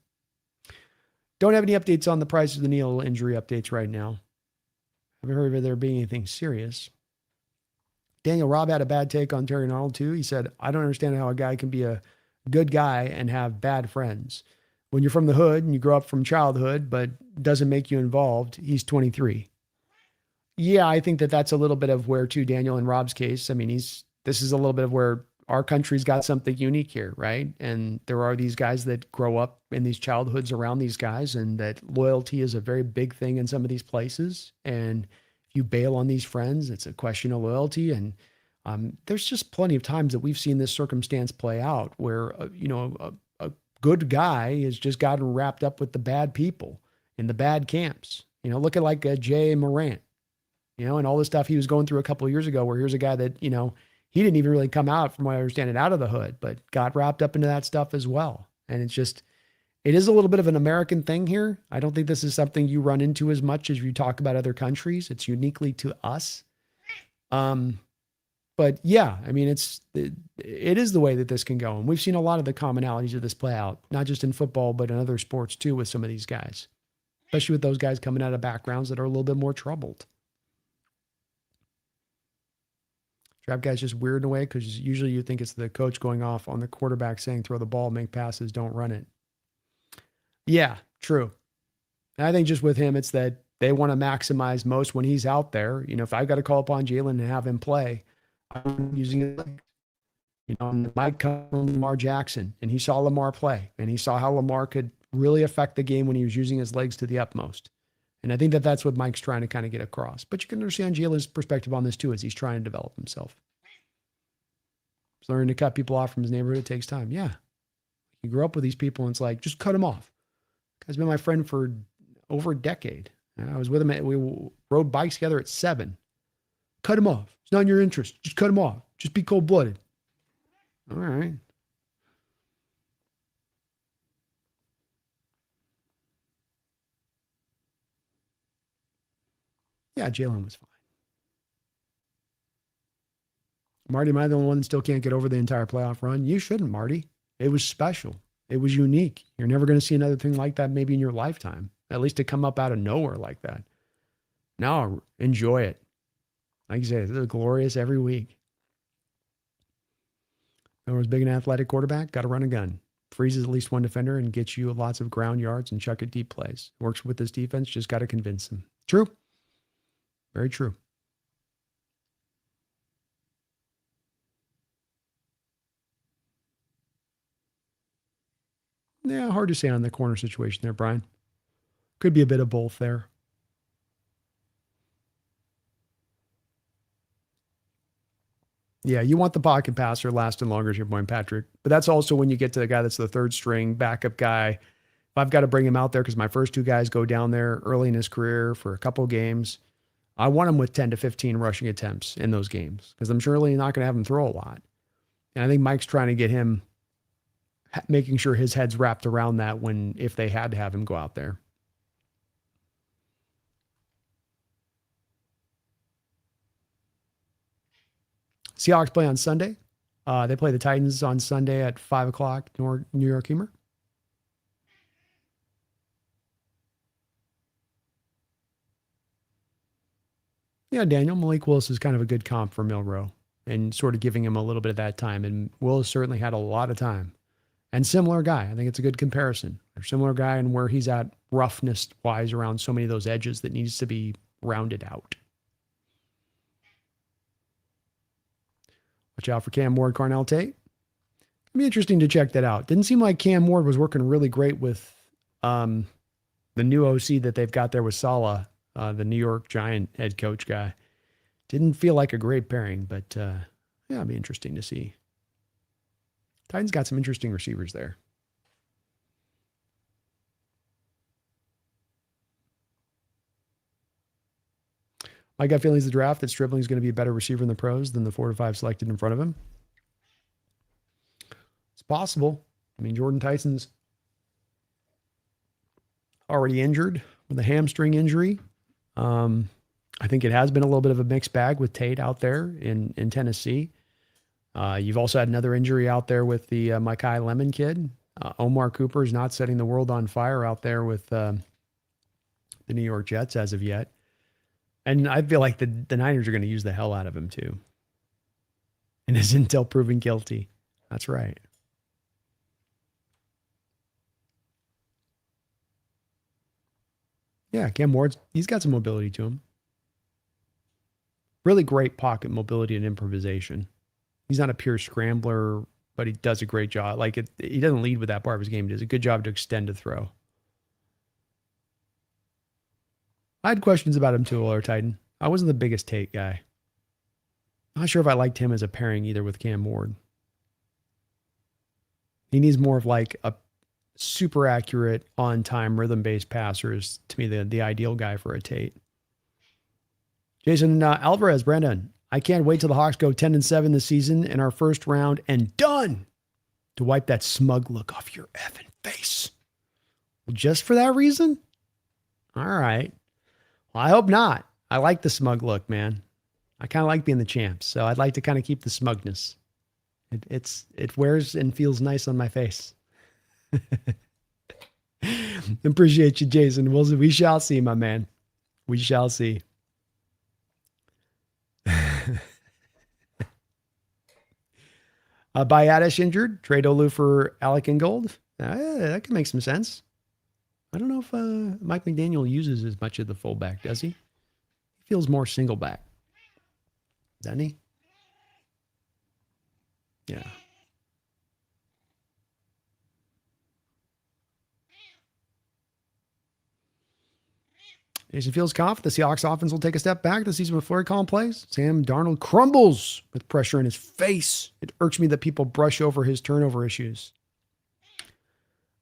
Don't have any updates on the price of the Neal injury updates right now. Haven't heard of there being anything serious. Daniel Robb had a bad take on Terry Arnold too. He said, I don't understand how a guy can be a good guy and have bad friends. When you're from the hood and you grow up from childhood, but doesn't make you involved, he's 23. Yeah, I think that's a little bit of where, too, Daniel, in Rob's case, I mean, this is a little bit of where our country's got something unique here, right? And there are these guys that grow up in these childhoods around these guys, and that loyalty is a very big thing in some of these places. And if you bail on these friends, it's a question of loyalty. And there's just plenty of times that we've seen this circumstance play out where, a good guy has just gotten wrapped up with the bad people in the bad camps. Look at like Jay Morant. And all the stuff he was going through a couple of years ago, where here's a guy that, he didn't even really come out, from what I understand, out of the hood, but got wrapped up into that stuff as well. And it is a little bit of an American thing here. I don't think this is something you run into as much as you talk about other countries. It's uniquely to us. But yeah, I mean, it is the way that this can go. And we've seen a lot of the commonalities of this play out, not just in football, but in other sports too, with some of these guys, especially with those guys coming out of backgrounds that are a little bit more troubled. Trap guy's just weird in a way, because usually you think it's the coach going off on the quarterback saying, throw the ball, make passes, don't run it. Yeah, true. And I think just with him, it's that they want to maximize most when he's out there. If I've got to call upon Jalen and have him play, I'm using it. Mike comes from Lamar Jackson, and he saw Lamar play, and he saw how Lamar could really affect the game when he was using his legs to the utmost. And I think that's what Mike's trying to kind of get across. But you can understand Jalen's perspective on this too, as he's trying to develop himself. He's learning to cut people off from his neighborhood. It takes time. Yeah. You grow up with these people, and it's like, just cut him off. Guy's been my friend for over a decade. I was with him. We rode bikes together at 7. Cut him off. It's not in your interest. Just cut him off. Just be cold-blooded. All right. Yeah, Jalen was fine. Marty, am I the only one that still can't get over the entire playoff run? You shouldn't, Marty. It was special. It was unique. You're never going to see another thing like that maybe in your lifetime, at least to come up out of nowhere like that. Now, enjoy it. Like you say, it's glorious every week. Whoever's big and athletic quarterback, got to run a gun. Freezes at least one defender and gets you lots of ground yards and chuck it deep plays. Works with this defense, just got to convince them. True. Very true. Yeah, hard to say on the corner situation there, Brian. Could be a bit of both there. Yeah, you want the pocket passer lasting longer, is your point, Patrick. But that's also when you get to the guy that's the third string backup guy. If I've got to bring him out there because my first two guys go down there early in his career for a couple of games, I want him with 10 to 15 rushing attempts in those games because I'm surely not going to have him throw a lot. And I think Mike's trying to get him, making sure his head's wrapped around that if they had to have him go out there. Seahawks play on Sunday. They play the Titans on Sunday at 5 o'clock, New York humor. Yeah, Daniel, Malik Willis is kind of a good comp for Milroe and sort of giving him a little bit of that time. And Willis certainly had a lot of time. And similar guy. I think it's a good comparison. A similar guy and where he's at roughness-wise around so many of those edges that needs to be rounded out. Watch out for Cam Ward, Carnell Tate. It'd be interesting to check that out. Didn't seem like Cam Ward was working really great with the new OC that they've got there with Saleh, the New York Giant head coach guy. Didn't feel like a great pairing, but yeah, it'd be interesting to see. Titans got some interesting receivers there. My gut feeling is the draft that Stribling is going to be a better receiver in the pros than the 4 to 5 selected in front of him. It's possible. I mean, Jordan Tyson's already injured with a hamstring injury. I think it has been a little bit of a mixed bag with Tate out there in Tennessee. You've also had another injury out there with the Mekhi Lemon kid. Omar Cooper is not setting the world on fire out there with the New York Jets as of yet. And I feel like the Niners are going to use the hell out of him too. And is Intel proven guilty? That's right. Yeah, Cam Ward's, he's got some mobility to him. Really great pocket mobility and improvisation. He's not a pure scrambler, but he does a great job. He doesn't lead with that part of his game. He does a good job to extend a throw. I had questions about him too, Lord Titan. I wasn't the biggest Tate guy. Not sure if I liked him as a pairing either with Cam Ward. He needs more of like a super accurate, on-time, rhythm-based passer is, to me, the ideal guy for a Tate. Jason Alvarez, Brandon, I can't wait till the Hawks go 10-7 this season in our first round and done to wipe that smug look off your effing face. Well, just for that reason? All right. Well, I hope not. I like the smug look, man. I kind of like being the champ, so I'd like to kind of keep the smugness. It wears and feels nice on my face. Appreciate you, Jason. We shall see, my man. We shall see. Bayadish injured. Trade Olu for Alec Ingold. That could make some sense. I don't know if Mike McDaniel uses as much of the fullback, does he? He feels more single back. Doesn't he? Yeah. Jason feels confident the Seahawks offense will take a step back this season with Fleury calling plays. Sam Darnold crumbles with pressure in his face. It irks me that people brush over his turnover issues.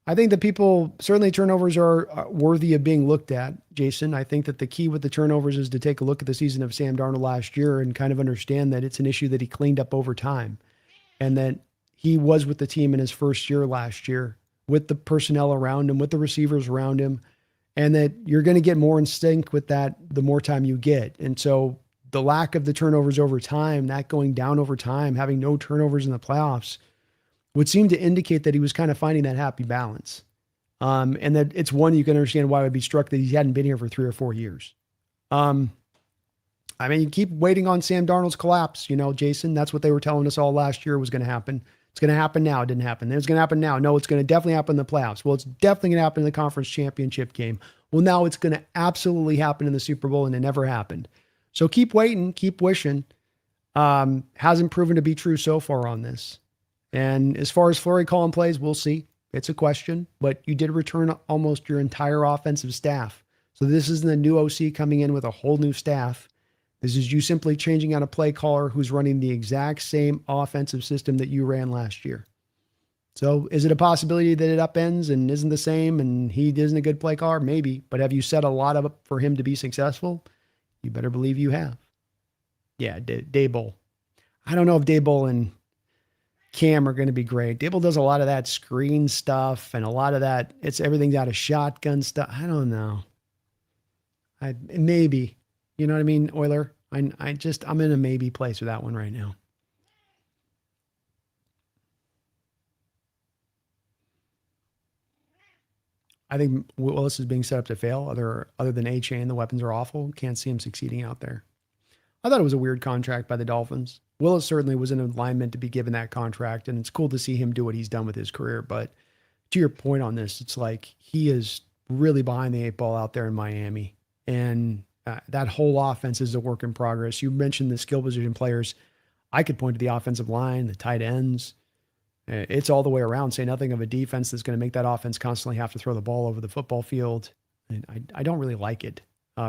I think that certainly turnovers are worthy of being looked at, Jason. I think that the key with the turnovers is to take a look at the season of Sam Darnold last year and kind of understand that it's an issue that he cleaned up over time and that he was with the team in his first year last year with the personnel around him, with the receivers around him, and that you're going to get more in sync with that the more time you get. And so the lack of the turnovers over time, that going down over time, having no turnovers in the playoffs, would seem to indicate that he was kind of finding that happy balance. And that it's one you can understand why I would be struck that he hadn't been here for 3 or 4 years. I mean, you keep waiting on Sam Darnold's collapse, Jason. That's what they were telling us all last year was going to happen. It's going to happen now. It didn't happen. Then it's going to happen now. No, it's going to definitely happen in the playoffs. Well, it's definitely going to happen in the conference championship game. Well, now it's going to absolutely happen in the Super Bowl, and it never happened. So keep waiting, keep wishing. Hasn't proven to be true so far on this. And as far as Fleury calling plays, we'll see. It's a question, but you did return almost your entire offensive staff. So this isn't a new OC coming in with a whole new staff. This is you simply changing out a play caller who's running the exact same offensive system that you ran last year. So is it a possibility that it upends and isn't the same and he isn't a good play caller? Maybe. But have you set a lot up for him to be successful? You better believe you have. Yeah, Daboll. I don't know if Daboll and Cam are going to be great. Daboll does a lot of that screen stuff and a lot of that. Everything's out of shotgun stuff. I don't know. Maybe. You know what I mean, Euler? I'm in a maybe place with that one right now. I think Willis is being set up to fail. Other than A-Chain, the weapons are awful. Can't see him succeeding out there. I thought it was a weird contract by the Dolphins. Willis certainly was in alignment to be given that contract, and it's cool to see him do what he's done with his career. But to your point on this, it's like he is really behind the eight ball out there in Miami. And that whole offense is a work in progress. You mentioned the skill position players. I could point to the offensive line, the tight ends. It's all the way around. Say nothing of a defense that's going to make that offense constantly have to throw the ball over the football field. And I don't really like it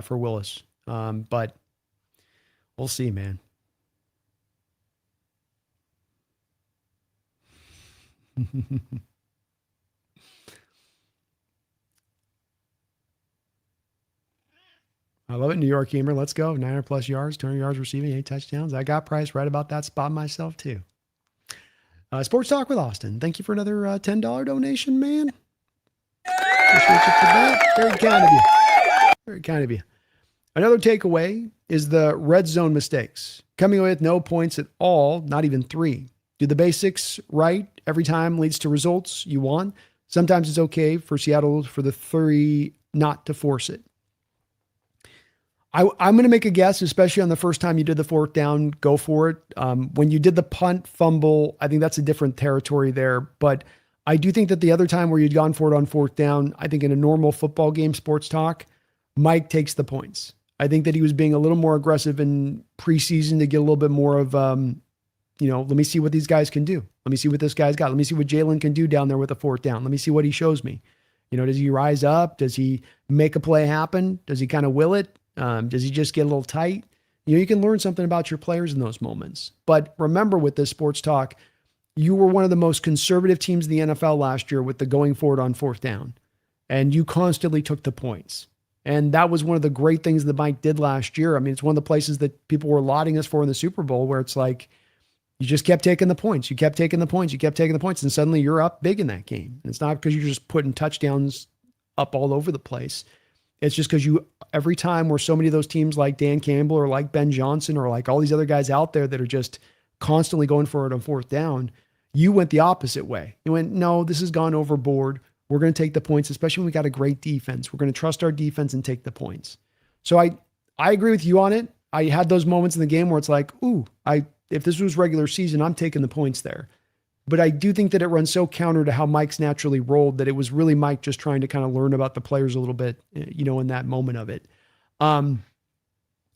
for Willis. But we'll see, man. I love it. New York Gamer. Let's go. 900 plus yards, 200 yards receiving, 8 touchdowns. I got Price right about that spot myself too. Sports Talk with Austin. Thank you for another $10 donation, man. Appreciate you for that. Very kind of you. Very kind of you. Another takeaway is the red zone mistakes. Coming away with no points at all, not even 3. Do the basics right every time leads to results you want. Sometimes it's okay for Seattle for the 3 not to force it. I'm going to make a guess, especially on the first time you did the 4th down, go for it. When you did the punt fumble, I think that's a different territory there. But I do think that the other time where you'd gone for it on 4th down, I think in a normal football game, Sports Talk, Mike takes the points. I think that he was being a little more aggressive in preseason to get a little bit more of, let me see what these guys can do. Let me see what this guy's got. Let me see what Jalen can do down there with a 4th down. Let me see what he shows me. Does he rise up? Does he make a play happen? Does he kind of will it? Does he just get a little tight? You can learn something about your players in those moments. But remember with this Sports Talk, you were one of the most conservative teams in the NFL last year with the going forward on 4th down. And you constantly took the points. And that was one of the great things that Mike did last year. I mean, it's one of the places that people were lauding us for in the Super Bowl, where it's like, you just kept taking the points. You kept taking the points. You kept taking the points. And suddenly you're up big in that game. And it's not because you're just putting touchdowns up all over the place. It's just because every time where so many of those teams like Dan Campbell or like Ben Johnson or like all these other guys out there that are just constantly going for it on 4th down, you went the opposite way. You went, no, this has gone overboard. We're going to take the points, especially when we got a great defense. We're going to trust our defense and take the points. So I agree with you on it. I had those moments in the game where it's like, if this was regular season, I'm taking the points there. But I do think that it runs so counter to how Mike's naturally rolled that it was really Mike just trying to kind of learn about the players a little bit, in that moment of it. And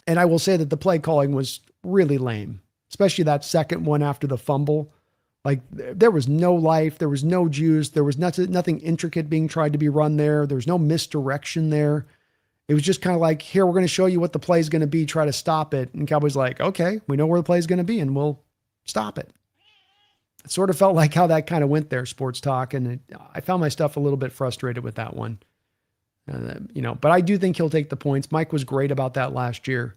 I will say that the play calling was really lame, especially that second one after the fumble. Like there was no life, there was no juice, there was nothing intricate being tried to be run there. There was no misdirection there. It was just kind of like, here, we're going to show you what the play is going to be, try to stop it. And Cowboys like, okay, we know where the play is going to be and we'll stop it. It sort of felt like how that kind of went there, Sports Talk. And I found my stuff a little bit frustrated with that one. But I do think he'll take the points. Mike was great about that last year.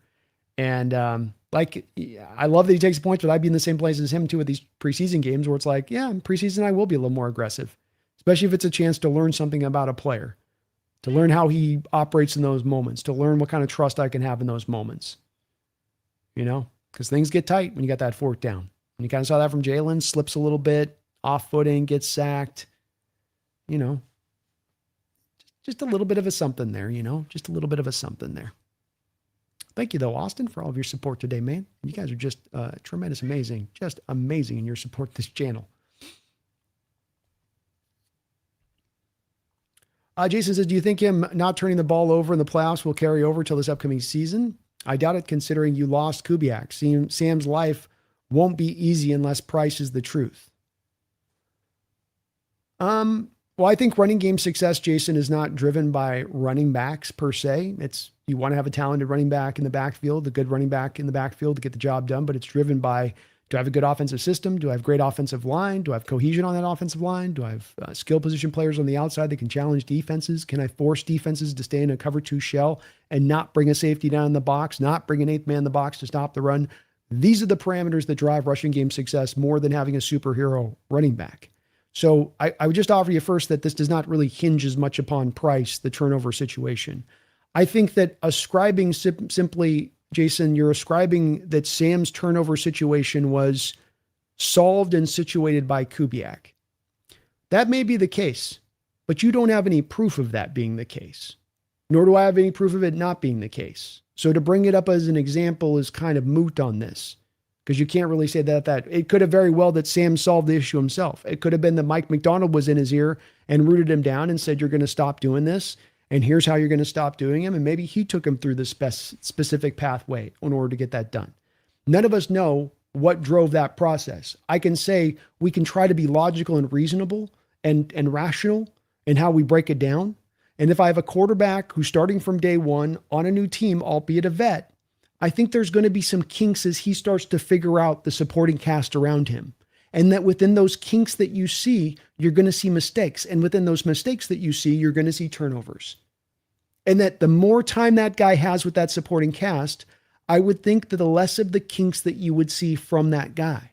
And I love that he takes the points, but I'd be in the same place as him too with these preseason games where it's like, yeah, in preseason I will be a little more aggressive, especially if it's a chance to learn something about a player, to learn how he operates in those moments, to learn what kind of trust I can have in those moments. Because things get tight when you got that 4th down. And you kind of saw that from Jalen, slips a little bit, off footing, gets sacked, just a little bit of a something there, just a little bit of a something there. Thank you though, Austin, for all of your support today, man. You guys are just tremendous, amazing, just amazing in your support of this channel. Jason says, do you think him not turning the ball over in the playoffs will carry over till this upcoming season? I doubt it, considering you lost Kubiak. Sam's life won't be easy unless Price is the truth. Well, I think running game success, Jason, is not driven by running backs per se. It's you want to have a talented running back in the backfield, a good running back in the backfield to get the job done, but it's driven by, do I have a good offensive system? Do I have great offensive line? Do I have cohesion on that offensive line? Do I have skill position players on the outside that can challenge defenses? Can I force defenses to stay in a cover 2 shell and not bring a safety down in the box, not bring an 8th man in the box to stop the run? These are the parameters that drive rushing game success more than having a superhero running back. So I would just offer you first that this does not really hinge as much upon price, the turnover situation. I think that ascribing simply, Jason, you're ascribing that Sam's turnover situation was solved and situated by Kubiak. That may be the case, but you don't have any proof of that being the case, nor do I have any proof of it not being the case. So to bring it up as an example is kind of moot on this, because you can't really say that it could have very well that Sam solved the issue himself. It could have been that Mike McDonald was in his ear and rooted him down and said, you're going to stop doing this, and here's how you're going to stop doing him. And maybe he took him through the specific pathway in order to get that done. None of us know what drove that process. I can say we can try to be logical and reasonable and rational in how we break it down. And if I have a quarterback who's starting from day one on a new team, albeit a vet, I think there's going to be some kinks as he starts to figure out the supporting cast around him. And that within those kinks that you see, you're going to see mistakes. And within those mistakes that you see, you're going to see turnovers. And that the more time that guy has with that supporting cast, I would think that the less of the kinks that you would see from that guy.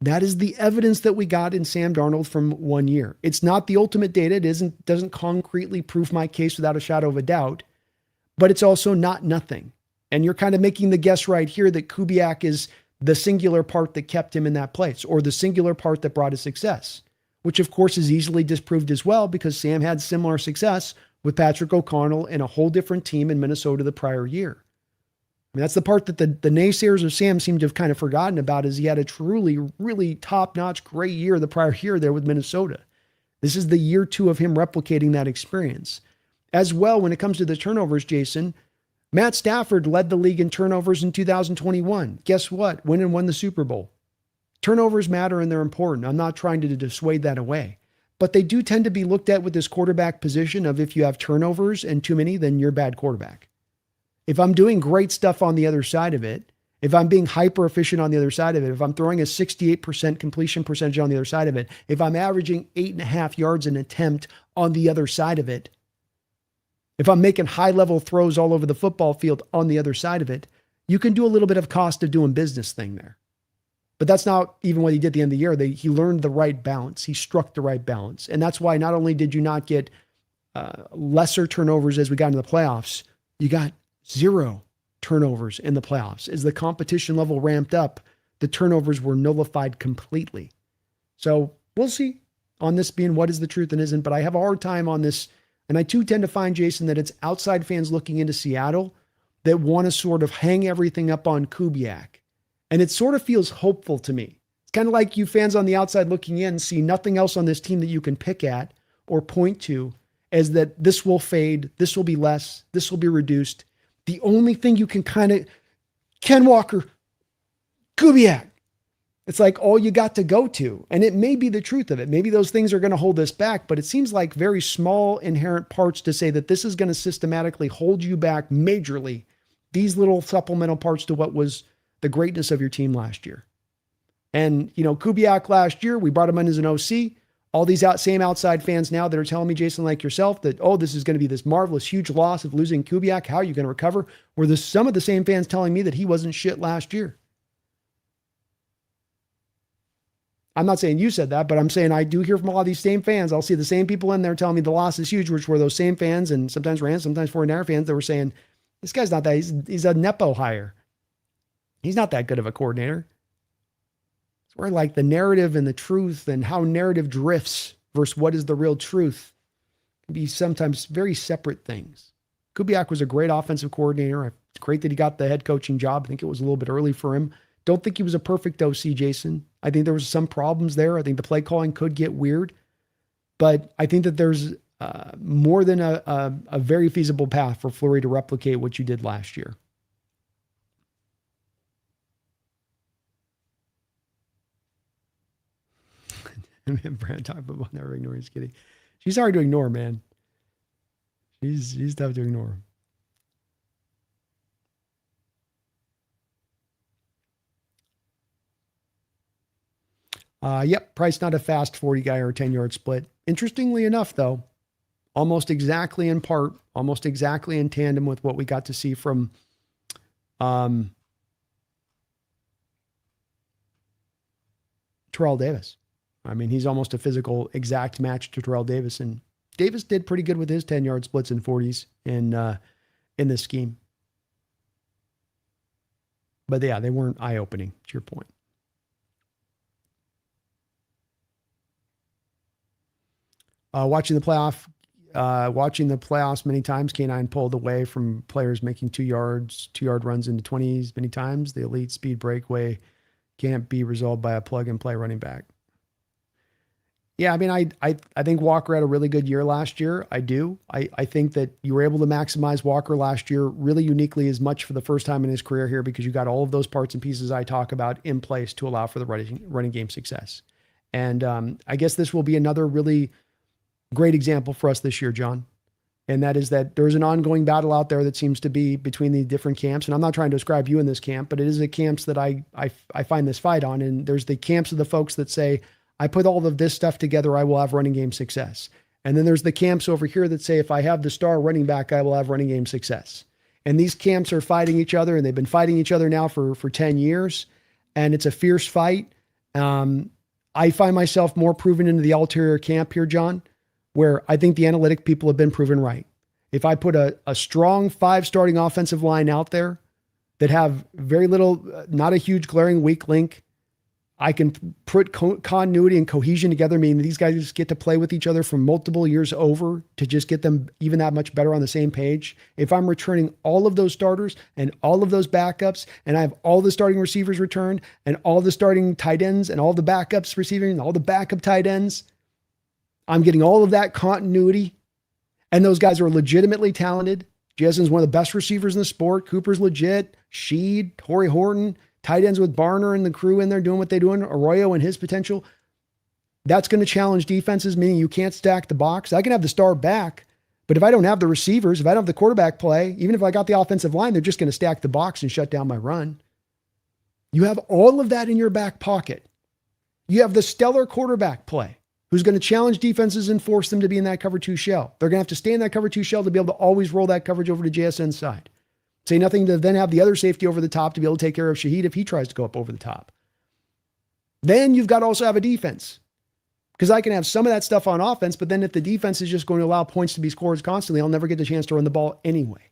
That is the evidence that we got in Sam Darnold from 1 year. It's not the ultimate data. It doesn't concretely prove my case without a shadow of a doubt, but it's also not nothing. And you're kind of making the guess right here that Kubiak is the singular part that kept him in that place, or the singular part that brought his success, which of course is easily disproved as well because Sam had similar success with Patrick O'Connell and a whole different team in Minnesota the prior year. I mean, that's the part that the naysayers of Sam seem to have kind of forgotten about, is he had a truly, really top-notch, great year the prior year there with Minnesota. This is the year 2 of him replicating that experience. As well, when it comes to the turnovers, Jason, Matt Stafford led the league in turnovers in 2021. Guess what? Went and won the Super Bowl. Turnovers matter and they're important. I'm not trying to dissuade that away. But they do tend to be looked at with this quarterback position of if you have turnovers and too many, then you're a bad quarterback. If I'm doing great stuff on the other side of it, if I'm being hyper efficient on the other side of it, if I'm throwing a 68% completion percentage on the other side of it, if I'm averaging 8.5 yards an attempt on the other side of it, if I'm making high level throws all over the football field on the other side of it, you can do a little bit of cost of doing business thing there. But that's not even what he did at the end of the year. He learned the right balance. He struck the right balance. And that's why not only did you not get lesser turnovers as we got into the playoffs, you got 0 turnovers in the playoffs. As the competition level ramped up, the turnovers were nullified completely. So we'll see on this being what is the truth and isn't, but I have a hard time on this. And I too tend to find, Jason, that it's outside fans looking into Seattle that want to sort of hang everything up on Kubiak. And it sort of feels hopeful to me. It's kind of like you fans on the outside looking in see nothing else on this team that you can pick at or point to as that this will fade, this will be less, this will be reduced. The only thing you can kind of, Ken Walker, Kubiak. It's like all you got to go to. And it may be the truth of it. Maybe those things are going to hold us back, but it seems like very small inherent parts to say that this is going to systematically hold you back majorly. These little supplemental parts to what was the greatness of your team last year. And, Kubiak last year, we brought him in as an OC. All these same outside fans now that are telling me, Jason, like yourself, that, this is going to be this marvelous, huge loss of losing Kubiak. How are you going to recover? Were some of the same fans telling me that he wasn't shit last year? I'm not saying you said that, but I'm saying I do hear from a lot of these same fans. I'll see the same people in there telling me the loss is huge, which were those same fans and sometimes Rams, sometimes 49er fans that were saying, this guy's not that, he's a Nepo hire. He's not that good of a coordinator. It's where like the narrative and the truth and how narrative drifts versus what is the real truth can be sometimes very separate things. Kubiak was a great offensive coordinator. It's great that he got the head coaching job. I think it was a little bit early for him. Don't think he was a perfect OC, Jason. I think there was some problems there. I think the play calling could get weird, but I think that there's more than a very feasible path for Fleury to replicate what you did last year. Brad talked about never ignoring his kitty. She's hard to ignore, man. She's tough to ignore. Yep, Price not a fast 40 guy or a 10-yard split. Interestingly enough, though, almost exactly in tandem with what we got to see from Terrell Davis. I mean, he's almost a physical exact match to Terrell Davis, and Davis did pretty good with his 10-yard splits and 40s in this scheme. But yeah, they weren't eye-opening, to your point. Watching the playoffs many times, K9 pulled away from players making 2-yard runs into 20s many times. The elite speed breakaway can't be resolved by a plug-and-play running back. Yeah, I mean, I think Walker had a really good year last year. I do. I think that you were able to maximize Walker last year really uniquely as much for the first time in his career here because you got all of those parts and pieces I talk about in place to allow for the running game success. And I guess this will be another really great example for us this year, John. And that is that there's an ongoing battle out there that seems to be between the different camps. And I'm not trying to describe you in this camp, but it is the camps that I find this fight on. And there's the camps of the folks that say, I put all of this stuff together, I will have running game success. And then there's the camps over here that say, if I have the star running back, I will have running game success. And these camps are fighting each other, and they've been fighting each other now for 10 years. And it's a fierce fight. I find myself more proven into the ulterior camp here, John, where I think the analytic people have been proven right. If I put a strong 5 starting offensive line out there that have very little, not a huge glaring weak link, I can put continuity and cohesion together, meaning these guys get to play with each other for multiple years over to just get them even that much better on the same page. If I'm returning all of those starters and all of those backups, and I have all the starting receivers returned and all the starting tight ends and all the backups receiving and all the backup tight ends, I'm getting all of that continuity. And those guys are legitimately talented. Jason's one of the best receivers in the sport. Cooper's legit. Sheed, Torrey Horton, tight ends with Barner and the crew in there doing what they're doing, Arroyo and his potential. That's going to challenge defenses, meaning you can't stack the box. I can have the star back, but if I don't have the receivers, if I don't have the quarterback play, even if I got the offensive line, they're just going to stack the box and shut down my run. You have all of that in your back pocket. You have the stellar quarterback play who's going to challenge defenses and force them to be in that cover 2 shell. They're going to have to stay in that cover 2 shell to be able to always roll that coverage over to JSN's side. Say nothing to then have the other safety over the top to be able to take care of Shaheed if he tries to go up over the top. Then you've got to also have a defense. Because I can have some of that stuff on offense, but then if the defense is just going to allow points to be scored constantly, I'll never get the chance to run the ball anyway.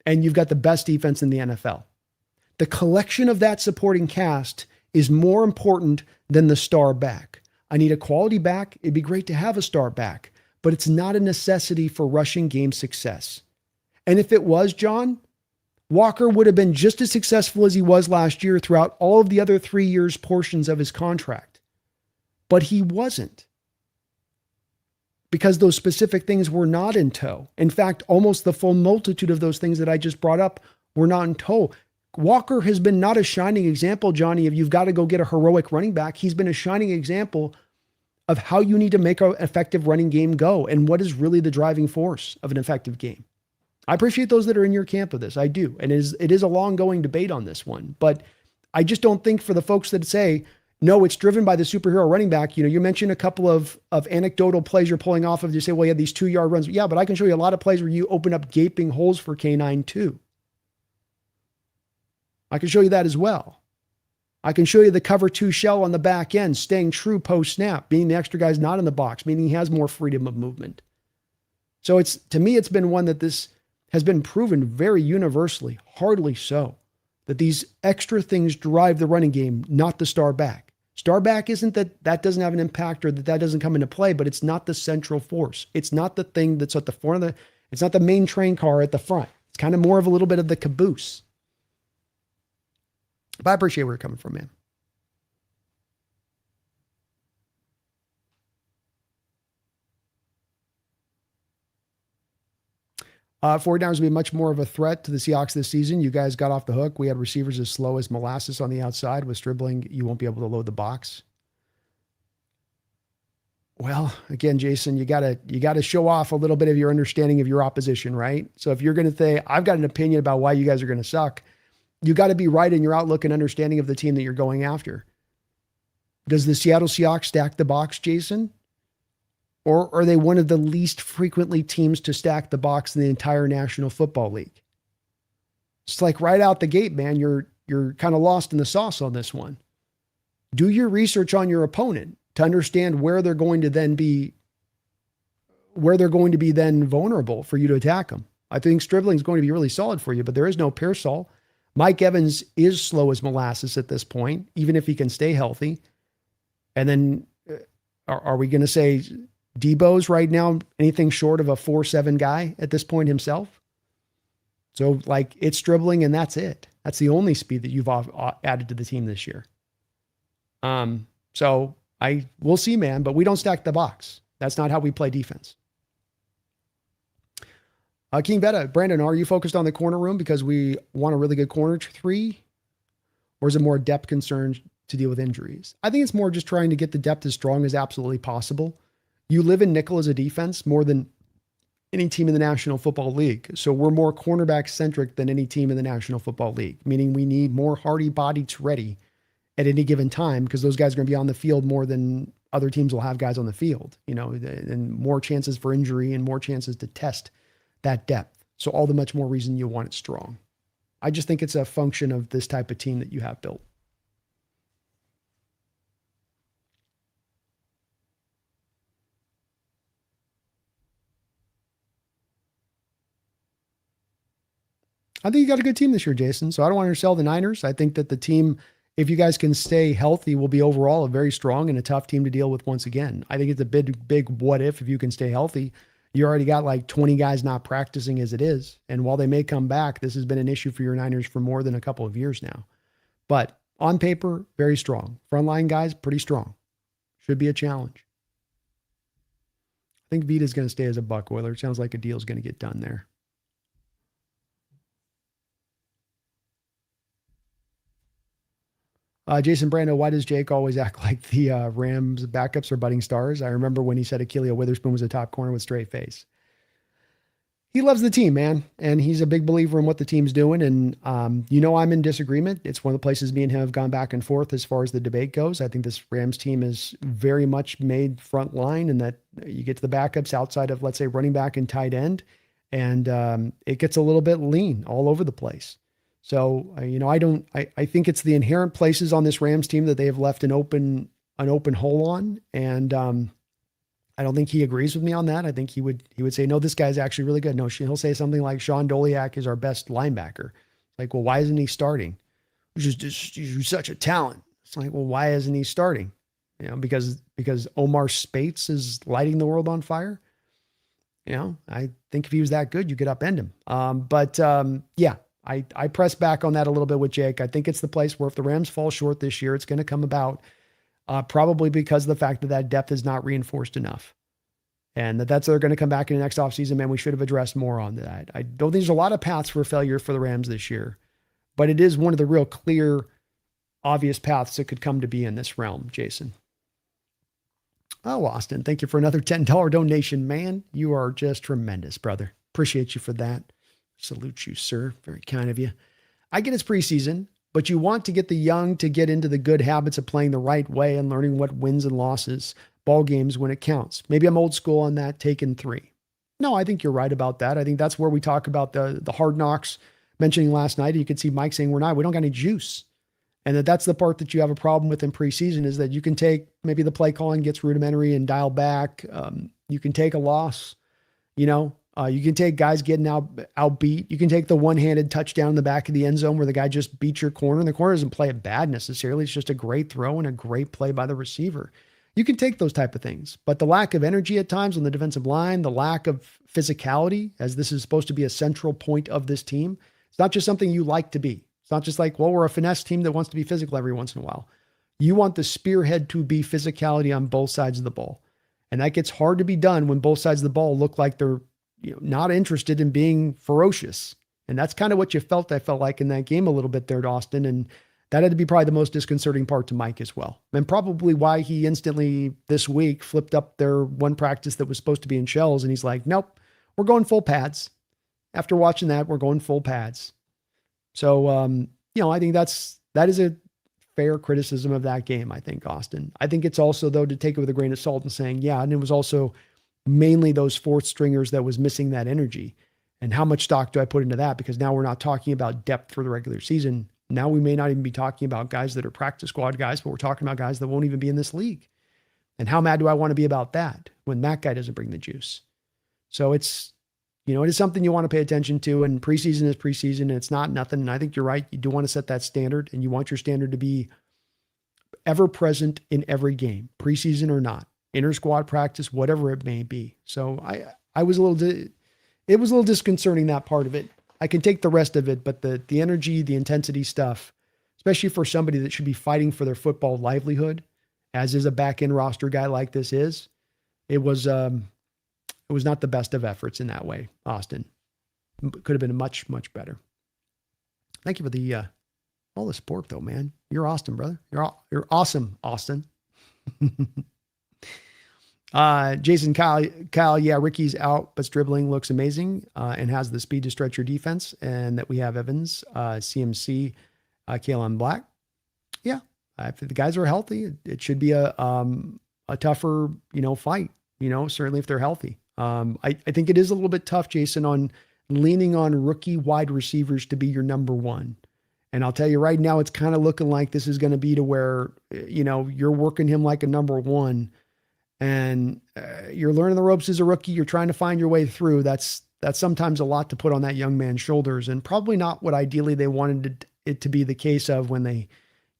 And you've got the best defense in the NFL. The collection of that supporting cast is more important than the star back. I need a quality back. It'd be great to have a star back, but it's not a necessity for rushing game success. And if it was, John, Walker would have been just as successful as he was last year throughout all of the other 3 years portions of his contract. But he wasn't. Because those specific things were not in tow. In fact, almost the full multitude of those things that I just brought up were not in tow. Walker has been not a shining example, Johnny, if you've got to go get a heroic running back. He's been a shining example of how you need to make an effective running game go and what is really the driving force of an effective game. I appreciate those that are in your camp of this. I do. And it is a long going debate on this one, but I just don't think for the folks that say, no, it's driven by the superhero running back. You know, you mentioned a couple of anecdotal plays you're pulling off of. You say, well, you had these 2-yard runs. Yeah, but I can show you a lot of plays where you open up gaping holes for K9 too. I can show you that as well. I can show you the cover 2 shell on the back end, staying true post snap, meaning the extra guy's not in the box, meaning he has more freedom of movement. So to me, it's been one that this has been proven very universally, hardly so, that these extra things drive the running game, not the star back. Star back isn't that doesn't have an impact or that doesn't come into play, but it's not the central force. It's not the thing that's at the front of it's not the main train car at the front. It's kind of more of a little bit of the caboose. But I appreciate where you're coming from, man. Four downs will be much more of a threat to the Seahawks this season. You guys got off the hook. We had receivers as slow as molasses on the outside. With dribbling, you won't be able to load the box. Well, again, Jason, you gotta show off a little bit of your understanding of your opposition, right? So if you're going to say, I've got an opinion about why you guys are going to suck, you got to be right in your outlook and understanding of the team that you're going after. Does the Seattle Seahawks stack the box, Jason? Or are they one of the least frequently teams to stack the box in the entire National Football League? It's like right out the gate, man, you're kind of lost in the sauce on this one. Do your research on your opponent to understand where they're going to be then vulnerable for you to attack them. I think Stribling is going to be really solid for you, but there is no Pearsall. Mike Evans is slow as molasses at this point, even if he can stay healthy. And then are we going to say Debo's right now anything short of a 4.7 guy at this point himself? So like it's Stribling and that's it. That's the only speed that you've added to the team this year. So we'll see, man, but we don't stack the box. That's not how we play defense. King Betta, Brandon, are you focused on the corner room because we want a really good corner 3? Or is it more depth concerns to deal with injuries? I think it's more just trying to get the depth as strong as absolutely possible. You live in nickel as a defense more than any team in the National Football League. So we're more cornerback centric than any team in the National Football League, meaning we need more hardy bodies ready at any given time because those guys are going to be on the field more than other teams will have guys on the field, and more chances for injury and more chances to test that depth. So all the much more reason you want it strong. I just think it's a function of this type of team that you have built. I think you got a good team this year, Jason. So I don't want to undersell the Niners. I think that the team, if you guys can stay healthy, will be overall a very strong and a tough team to deal with once again. I think it's a big what if you can stay healthy. You already got like 20 guys not practicing as it is. And while they may come back, this has been an issue for your Niners for more than a couple of years now. But on paper, very strong. Frontline guys, pretty strong. Should be a challenge. I think Vita's going to stay as a Buck Oiler. It sounds like a deal's going to get done there. Jason Brando, why does Jake always act like the Rams backups are budding stars? I remember when he said Achillea Witherspoon was a top corner with straight face. He loves the team, man, and he's a big believer in what the team's doing. And I'm in disagreement. It's one of the places me and him have gone back and forth as far as the debate goes. I think this Rams team is very much made front line, and that you get to the backups outside of, let's say, running back and tight end, and it gets a little bit lean all over the place. So, I think it's the inherent places on this Rams team that they have left an open hole on. And I don't think he agrees with me on that. I think he would say, no, this guy's actually really good. No, he'll say something like Sean Doliak is our best linebacker. Like, well, why isn't he starting? He's such a talent. It's like, well, why isn't he starting? Because Omar Spates is lighting the world on fire. I think if he was that good, you could upend him. Yeah. I press back on that a little bit with Jake. I think it's the place where if the Rams fall short this year, it's going to come about probably because of the fact that depth is not reinforced enough. And they're going to come back in the next offseason, man. We should have addressed more on that. I don't think there's a lot of paths for failure for the Rams this year, but it is one of the real clear, obvious paths that could come to be in this realm, Jason. Oh, Austin, thank you for another $10 donation, man. You are just tremendous, brother. Appreciate you for that. Salute you, sir. Very kind of you. I get it's preseason, but you want to get the young to get into the good habits of playing the right way and learning what wins and losses, ball games when it counts. Maybe I'm old school on that, taking 3. No, I think you're right about that. I think that's where we talk about the hard knocks mentioning last night. You could see Mike saying we don't got any juice. And that's the part that you have a problem with in preseason is that you can take maybe the play calling gets rudimentary and dial back. You can take a loss, you can take guys getting outbeat. You can take the one-handed touchdown in the back of the end zone where the guy just beats your corner. And the corner doesn't play it bad necessarily. It's just a great throw and a great play by the receiver. You can take those type of things. But the lack of energy at times on the defensive line, the lack of physicality, as this is supposed to be a central point of this team, it's not just something you like to be. It's not just like, well, we're a finesse team that wants to be physical every once in a while. You want the spearhead to be physicality on both sides of the ball. And that gets hard to be done when both sides of the ball look like they're not interested in being ferocious. And that's kind of what I felt like in that game a little bit there at Austin. And That had to be probably the most disconcerting part to Mike as well. And probably why he instantly this week flipped up their one practice that was supposed to be in shells. And he's like, nope, we're going full pads. After watching that, we're going full pads. So, I think that is a fair criticism of that game, I think, Austin. I think it's also, though, to take it with a grain of salt and saying, yeah, and it was also mainly those fourth stringers that was missing that energy. And how much stock do I put into that? Because now we're not talking about depth for the regular season. Now we may not even be talking about guys that are practice squad guys, but we're talking about guys that won't even be in this league. And how mad do I want to be about that when that guy doesn't bring the juice? So it's, it is something you want to pay attention to, and preseason is preseason, and it's not nothing. And I think you're right. You do want to set that standard, and you want your standard to be ever present in every game, preseason or not, inter squad practice, whatever it may be. So it was a little disconcerting, that part of it. I can take the rest of it, but the energy, the intensity stuff, especially for somebody that should be fighting for their football livelihood, as is a back end roster guy like this is, it was not the best of efforts in that way, Austin. Could have been much, much better. Thank you for all the support though, man. You're Austin, brother. You're awesome, Austin. Jason Kyle, yeah, Ricky's out, but dribbling looks amazing and has the speed to stretch your defense, and that we have Evans, CMC, Kalen Black. Yeah, if the guys are healthy, it should be a tougher, fight, certainly if they're healthy. I think it is a little bit tough, Jason, on leaning on rookie wide receivers to be your number one. And I'll tell you right now, it's kind of looking like this is going to be to where, you're working him like a number one, and you're learning the ropes as a rookie. You're trying to find your way through. That's sometimes a lot to put on that young man's shoulders, and probably not what ideally they wanted it to be the case of when they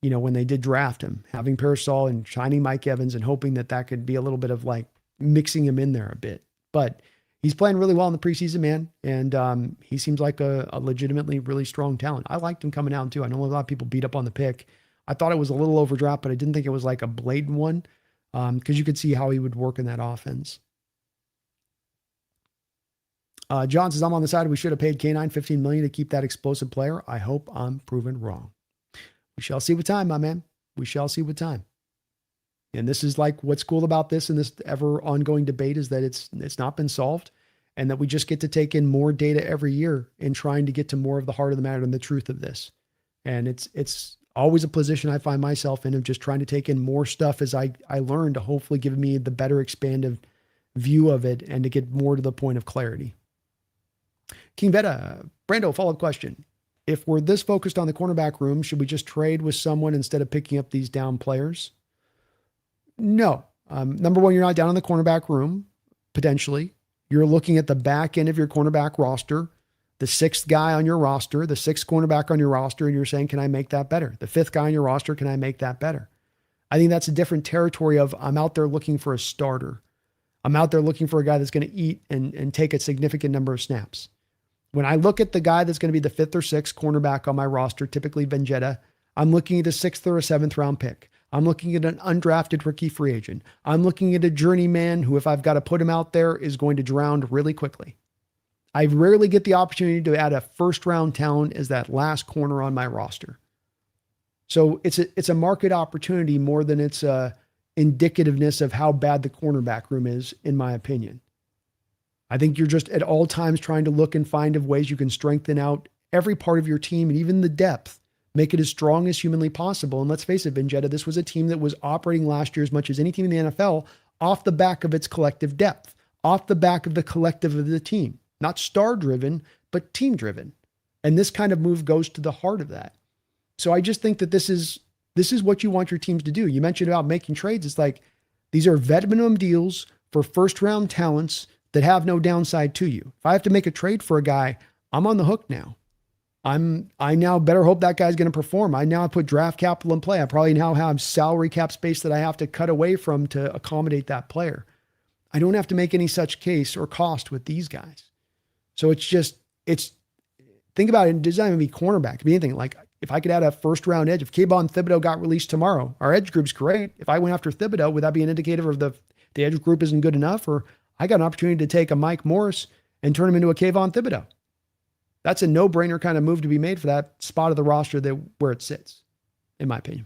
did draft him, having Parasol and shining Mike Evans and hoping that could be a little bit of like mixing him in there a bit. But he's playing really well in the preseason, man. And he seems like a legitimately really strong talent. I liked him coming out too. I know a lot of people beat up on the pick. I thought it was a little overdraft, but I didn't think it was like a blatant one. Because you could see how he would work in that offense. John says, I'm on the side. We should have paid K9 $15 million to keep that explosive player. I hope I'm proven wrong. We shall see with time, my man. We shall see with time. And this is like what's cool about this and this ever ongoing debate is that it's not been solved, and that we just get to take in more data every year in trying to get to more of the heart of the matter and the truth of this. And it's always a position I find myself in, of just trying to take in more stuff as I learn, to hopefully give me the better expanded view of it and to get more to the point of clarity. King Veta, Brando, follow-up question. If we're this focused on the cornerback room, should we just trade with someone instead of picking up these down players? No. Number one, you're not down in the cornerback room, potentially. You're looking at the back end of your cornerback roster, the sixth guy on your roster, the sixth cornerback on your roster, and you're saying, can I make that better? The fifth guy on your roster, can I make that better? I think that's a different territory of I'm out there looking for a starter. I'm out there looking for a guy that's going to eat and take a significant number of snaps. When I look at the guy that's going to be the fifth or sixth cornerback on my roster, typically Vengetta, I'm looking at a sixth or a seventh round pick. I'm looking at an undrafted rookie free agent. I'm looking at a journeyman who, if I've got to put him out there, is going to drown really quickly. I rarely get the opportunity to add a first round talent as that last corner on my roster. So it's a market opportunity more than it's a indicativeness of how bad the cornerback room is, in my opinion. I think you're just at all times trying to look and find of ways you can strengthen out every part of your team and even the depth, make it as strong as humanly possible. And let's face it, Vengetta, this was a team that was operating last year as much as any team in the NFL off the back of its collective depth, off the back of the collective of the team, not star driven, but team driven. And this kind of move goes to the heart of that. So I just think that this is what you want your teams to do. You mentioned about making trades. It's like, these are vet minimum deals for first round talents that have no downside to you. If I have to make a trade for a guy, I'm on the hook now. I now better hope that guy's going to perform. I now put draft capital in play. I probably now have salary cap space that I have to cut away from to accommodate that player. I don't have to make any such case or cost with these guys. So think about it. It doesn't even be cornerback. It could be anything. Like, if I could add a first round edge, if Kayvon Thibodeau got released tomorrow, our edge group's great. If I went after Thibodeau, would that be an indicator of the edge group isn't good enough? Or I got an opportunity to take a Mike Morris and turn him into a Kayvon Thibodeau. That's a no-brainer kind of move to be made for that spot of the roster where it sits. in my opinion.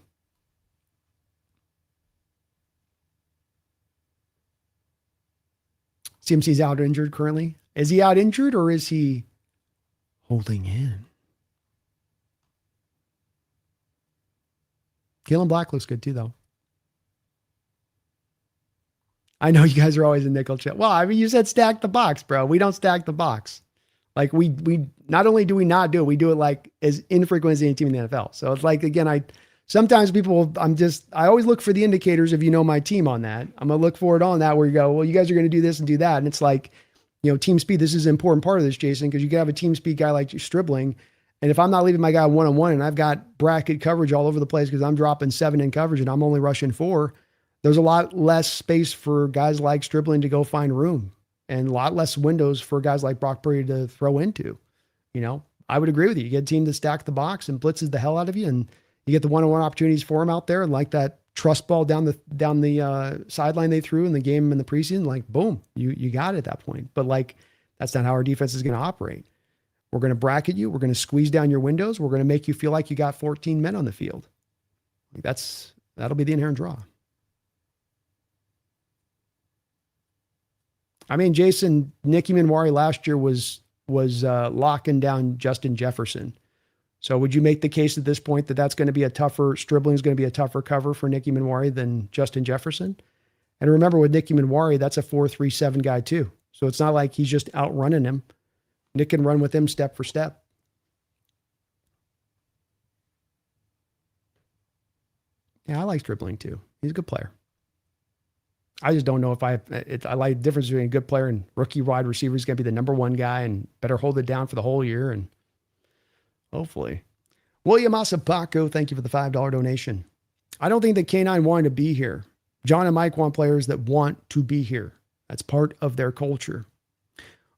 CMC's out injured currently. Is he out injured or is he holding in? Kalen Black looks good too, though. I know you guys are always in nickel chat. Well, I mean, you said stack the box, bro. We don't stack the box. Like we not only do we not do it, we do it like as infrequent as any team in the NFL. So it's like, again, sometimes people, I always look for the indicators if you know my team on that. I'm going to look for it on that where you go, well, you guys are going to do this and do that. And it's like, team speed, this is an important part of this, Jason, because you can have a team speed guy like Stribling. And if I'm not leaving my guy one-on-one and I've got bracket coverage all over the place because I'm dropping 7 in coverage and I'm only rushing 4, there's a lot less space for guys like Stribling to go find room and a lot less windows for guys like Brock Purdy to throw into. I would agree with you. You get a team to stack the box and blitzes the hell out of you, and you get the one-on-one opportunities for him out there, and like that trust ball down the sideline they threw in the game in the preseason, like boom, you got it at that point. But like that's not how our defense is going to operate. We're going to bracket you. We're going to squeeze down your windows. We're going to make you feel like you got 14 men on the field. That'll be the inherent draw. I mean, Jason, Nicky Minwari last year was locking down Justin Jefferson. So would you make the case at this point that that's going to be Stribling is going to be a tougher cover for Nicky Minwari than Justin Jefferson? And remember with Nicky Minwari, that's a 4-3-7 guy too. So it's not like he's just outrunning him. Nick can run with him step for step. Yeah, I like Stribling too. He's a good player. I just don't know if I like the difference between a good player and rookie wide receiver. He's going to be the number 1 guy and better hold it down for the whole year. And hopefully. William Asapaco, thank you for the $5 donation. I don't think that K9 wanted to be here. John and Mike want players that want to be here. That's part of their culture.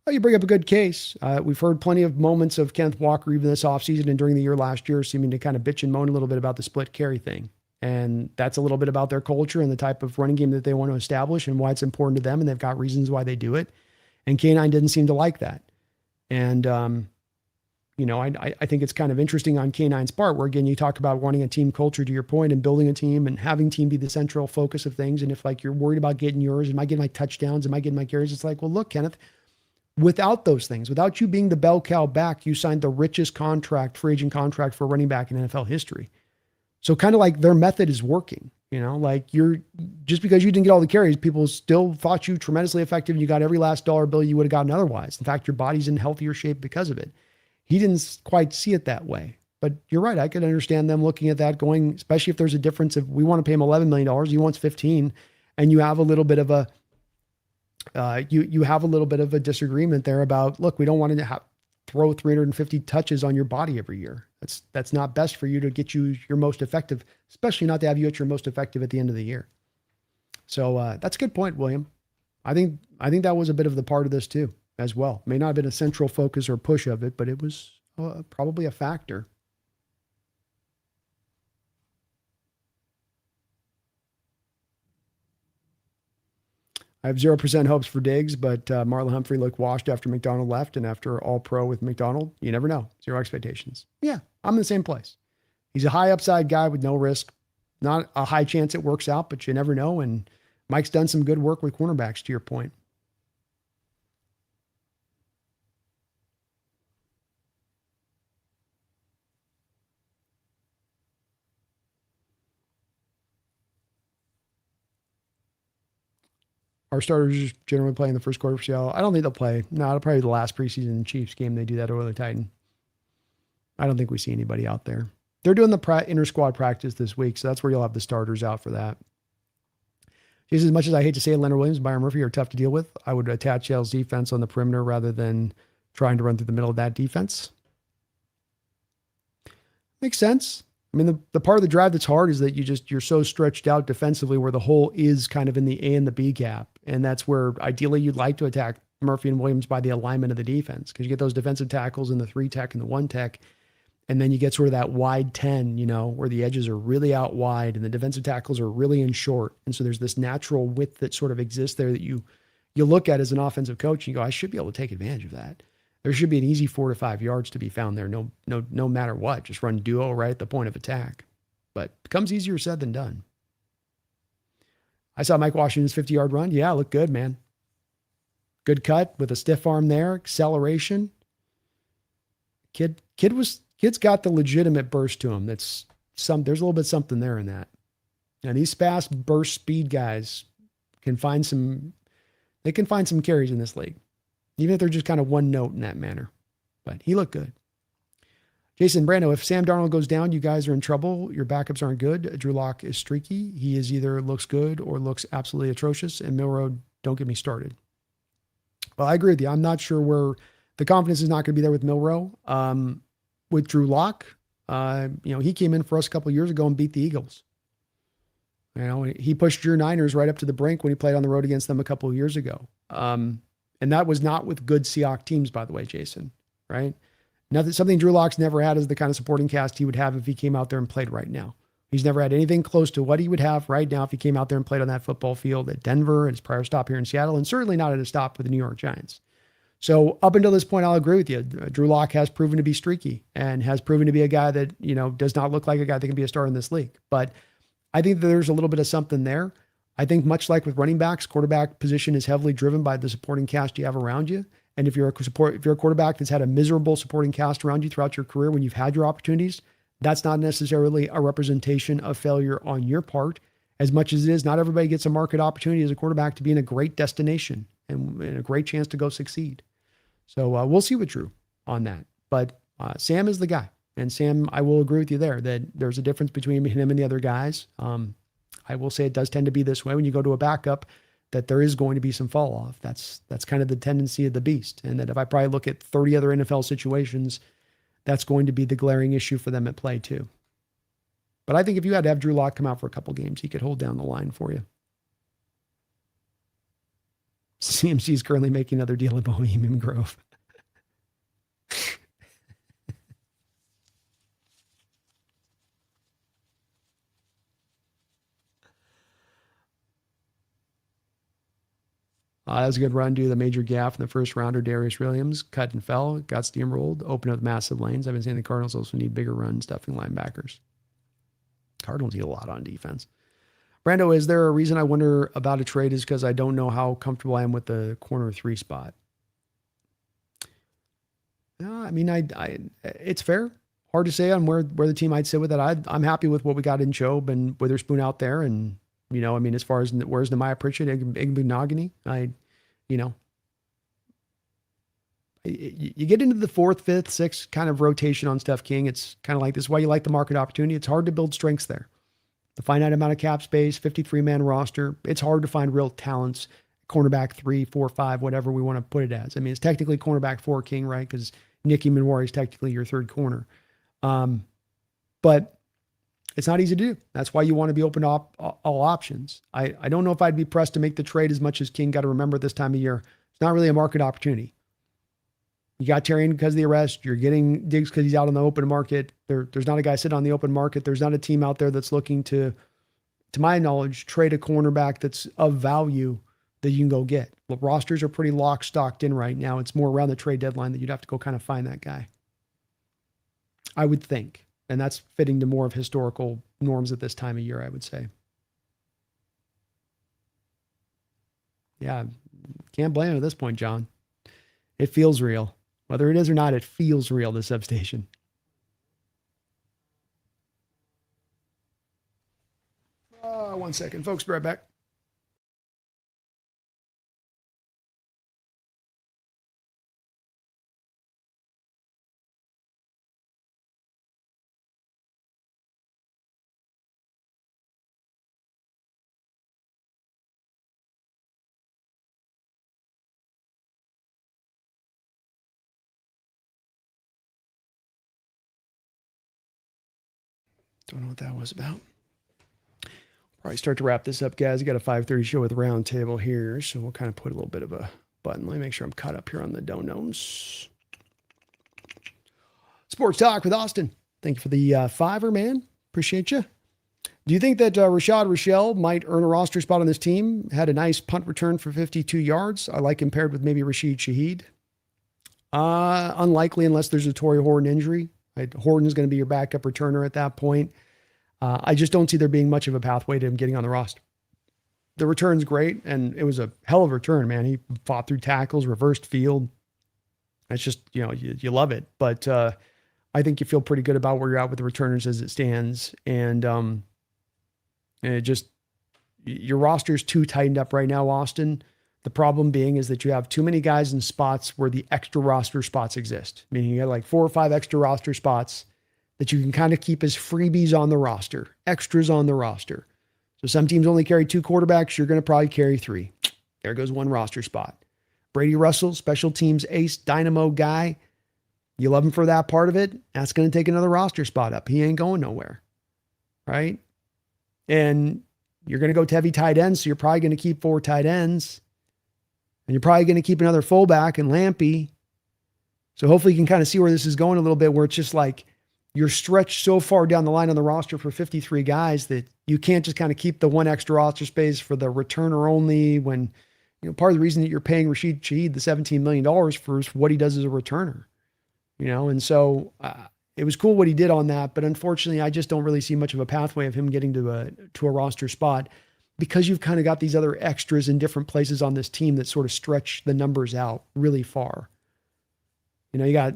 Well, you bring up a good case. We've heard plenty of moments of Kenneth Walker even this offseason and during the year last year seeming to kind of bitch and moan a little bit about the split carry thing. And that's a little bit about their culture and the type of running game that they want to establish and why it's important to them. And they've got reasons why they do it. And K9 didn't seem to like that. And, I think it's kind of interesting on K9's part where, again, you talk about wanting a team culture to your point and building a team and having team be the central focus of things. And if like you're worried about getting yours, am I getting my touchdowns? Am I getting my carries? It's like, well, look, Kenneth, without those things, without you being the bell cow back, you signed the richest free agent contract for a running back in NFL history. So kind of like their method is working, like just because you didn't get all the carries, people still thought you tremendously effective and you got every last dollar bill you would have gotten otherwise. In fact, your body's in healthier shape because of it. He didn't quite see it that way, but you're right. I could understand them looking at that going, especially if there's a difference of we want to pay him $11 million, he wants 15, and you have a little bit of a, you have a little bit of a disagreement there about, look, we don't want to throw 350 touches on your body every year. That's not best for you to get you your most effective, especially not to have you at your most effective at the end of the year. So that's a good point, William. I think that was a bit of the part of this too, as well. May not have been a central focus or push of it, but it was probably a factor. I have 0% hopes for Diggs, but Marlon Humphrey looked washed after McDonald left and after All-Pro with McDonald. You never know. 0 expectations. Yeah, I'm in the same place. He's a high upside guy with no risk. Not a high chance it works out, but you never know. And Mike's done some good work with cornerbacks, to your point. Our starters generally play in the first quarter for Seattle. I don't think they'll play. No, it'll probably be the last preseason Chiefs game. They do that over the Titan. I don't think we see anybody out there. They're doing the inter-squad practice this week, so that's where you'll have the starters out for that. Just as much as I hate to say it, Leonard Williams and Byron Murphy are tough to deal with, I would attach Seattle's defense on the perimeter rather than trying to run through the middle of that defense. Makes sense. I mean, the part of the drive that's hard is that you're so stretched out defensively where the hole is kind of in the A and the B gap. And that's where ideally you'd like to attack Murphy and Williams by the alignment of the defense, because you get those defensive tackles in the 3 tech and the 1 tech. And then you get sort of that wide 10, where the edges are really out wide and the defensive tackles are really in short. And so there's this natural width that sort of exists there that you look at as an offensive coach and you go, I should be able to take advantage of that. There should be an easy 4 to 5 yards to be found there. No matter what, just run duo right at the point of attack. but becomes easier said than done. I saw Mike Washington's 50-yard run. Yeah, looked good, man. Good cut with a stiff arm there, acceleration. Kid's got the legitimate burst to him. There's a little bit something there in that. And these fast burst speed guys can find some carries in this league, even if they're just kind of one note in that manner. But he looked good. Jason Brando, if Sam Darnold goes down, you guys are in trouble. Your backups aren't good. Drew Lock is streaky. He is either looks good or looks absolutely atrocious. And Milroe, don't get me started. Well, I agree with you. I'm not sure where the confidence is not going to be there with Milroe. With Drew Lock, he came in for us a couple of years ago and beat the Eagles. He pushed your Niners right up to the brink when he played on the road against them a couple of years ago. And that was not with good Seahawks teams, by the way, Jason, right? Something Drew Lock's never had is the kind of supporting cast he would have if he came out there and played right now. He's never had anything close to what he would have right now if he came out there and played on that football field at Denver, at his prior stop here in Seattle, and certainly not at a stop with the New York Giants. So up until this point, I'll agree with you. Drew Lock has proven to be streaky and has proven to be a guy that, does not look like a guy that can be a star in this league. But I think that there's a little bit of something there. I think much like with running backs, quarterback position is heavily driven by the supporting cast you have around you. And if you're a quarterback that's had a miserable supporting cast around you throughout your career when you've had your opportunities, that's not necessarily a representation of failure on your part, as much as it is not everybody gets a market opportunity as a quarterback to be in a great destination and a great chance to go succeed. So we'll see with Drew on that. But Sam is the guy. And Sam, I will agree with you there that there's a difference between him and the other guys. I will say it does tend to be this way when you go to a backup, that there is going to be some fall off. That's kind of the tendency of the beast. And that if I probably look at 30 other NFL situations, that's going to be the glaring issue for them at play too. But I think if you had to have Drew Lock come out for a couple games, he could hold down the line for you. CMC is currently making another deal at Bohemian Grove. That was a good run due to the major gaff in the first rounder. Darius Williams cut and fell, got steamrolled, opened up massive lanes. I've been saying the Cardinals also need bigger run stuffing linebackers. Cardinals need a lot on defense. Brando, is there a reason I wonder about a trade is because I don't know how comfortable I am with the corner 3 spot? It's fair. Hard to say on where the team might sit with it. I'm happy with what we got in Job and Witherspoon out there. And, as far as where's Nehemiah Pritchett, Igbenogany, you get into the 4th, 5th, 6th kind of rotation on Steph King. It's kind of like this is why you like the market opportunity. It's hard to build strengths there. The finite amount of cap space, 53-man roster. It's hard to find real talents, cornerback 3, 4, 5, whatever we want to put it as. It's technically cornerback 4 King, right? Because Nicky Manwari is technically your 3rd corner. But it's not easy to do. That's why you want to be open to all options. I don't know if I'd be pressed to make the trade as much as King. Got to remember this time of year, it's not really a market opportunity. You got Tarian because of the arrest. You're getting Diggs because he's out on the open market. There's not a guy sitting on the open market. There's not a team out there that's looking to my knowledge, trade a cornerback that's of value that you can go get. The rosters are pretty stocked in right now. It's more around the trade deadline that you'd have to go kind of find that guy, I would think. And that's fitting to more of historical norms at this time of year, I would say. Yeah, can't blame him at this point, John. It feels real. Whether it is or not, it feels real, the substation. One second, folks. Be right back. Don't know what that was about. Probably start to wrap this up, guys. I got a 5:30 show with Roundtable here, so we'll kind of put a little bit of a button. Let me make sure I'm caught up here on the donos. Sports Talk with Austin. Thank you for the fiver, man. Appreciate you. Do you think that Rashad Rochelle might earn a roster spot on this team? Had a nice punt return for 52 yards. I like him paired with maybe Rashid Shaheed. Unlikely unless there's a Torrey Horton injury. Right? Horton's going to be your backup returner at that point. I just don't see there being much of a pathway to him getting on the roster. The return's great, and it was a hell of a return, man. He fought through tackles, reversed field. It's just, you love it. But I think you feel pretty good about where you're at with the returners as it stands. And it just, your roster's too tightened up right now, Austin. The problem being is that you have too many guys in spots where the extra roster spots exist. Meaning you got like 4 or 5 extra roster spots that you can kind of keep as freebies on the roster, extras on the roster. So some teams only carry 2 quarterbacks. You're going to probably carry 3. There goes 1 roster spot. Brady Russell, special teams ace, dynamo guy. You love him for that part of it. That's going to take another roster spot up. He ain't going nowhere. Right? And you're going to go to heavy tight ends. So you're probably going to keep 4 tight ends. And you're probably going to keep another fullback and Lampy. So hopefully you can kind of see where this is going a little bit, where it's just like you're stretched so far down the line on the roster for 53 guys that you can't just kind of keep the 1 extra roster space for the returner only, when, part of the reason that you're paying Rashid Shaheed the $17 million for what he does as a returner, and so it was cool what he did on that. But unfortunately, I just don't really see much of a pathway of him getting to a roster spot, because you've kind of got these other extras in different places on this team that sort of stretch the numbers out really far. You got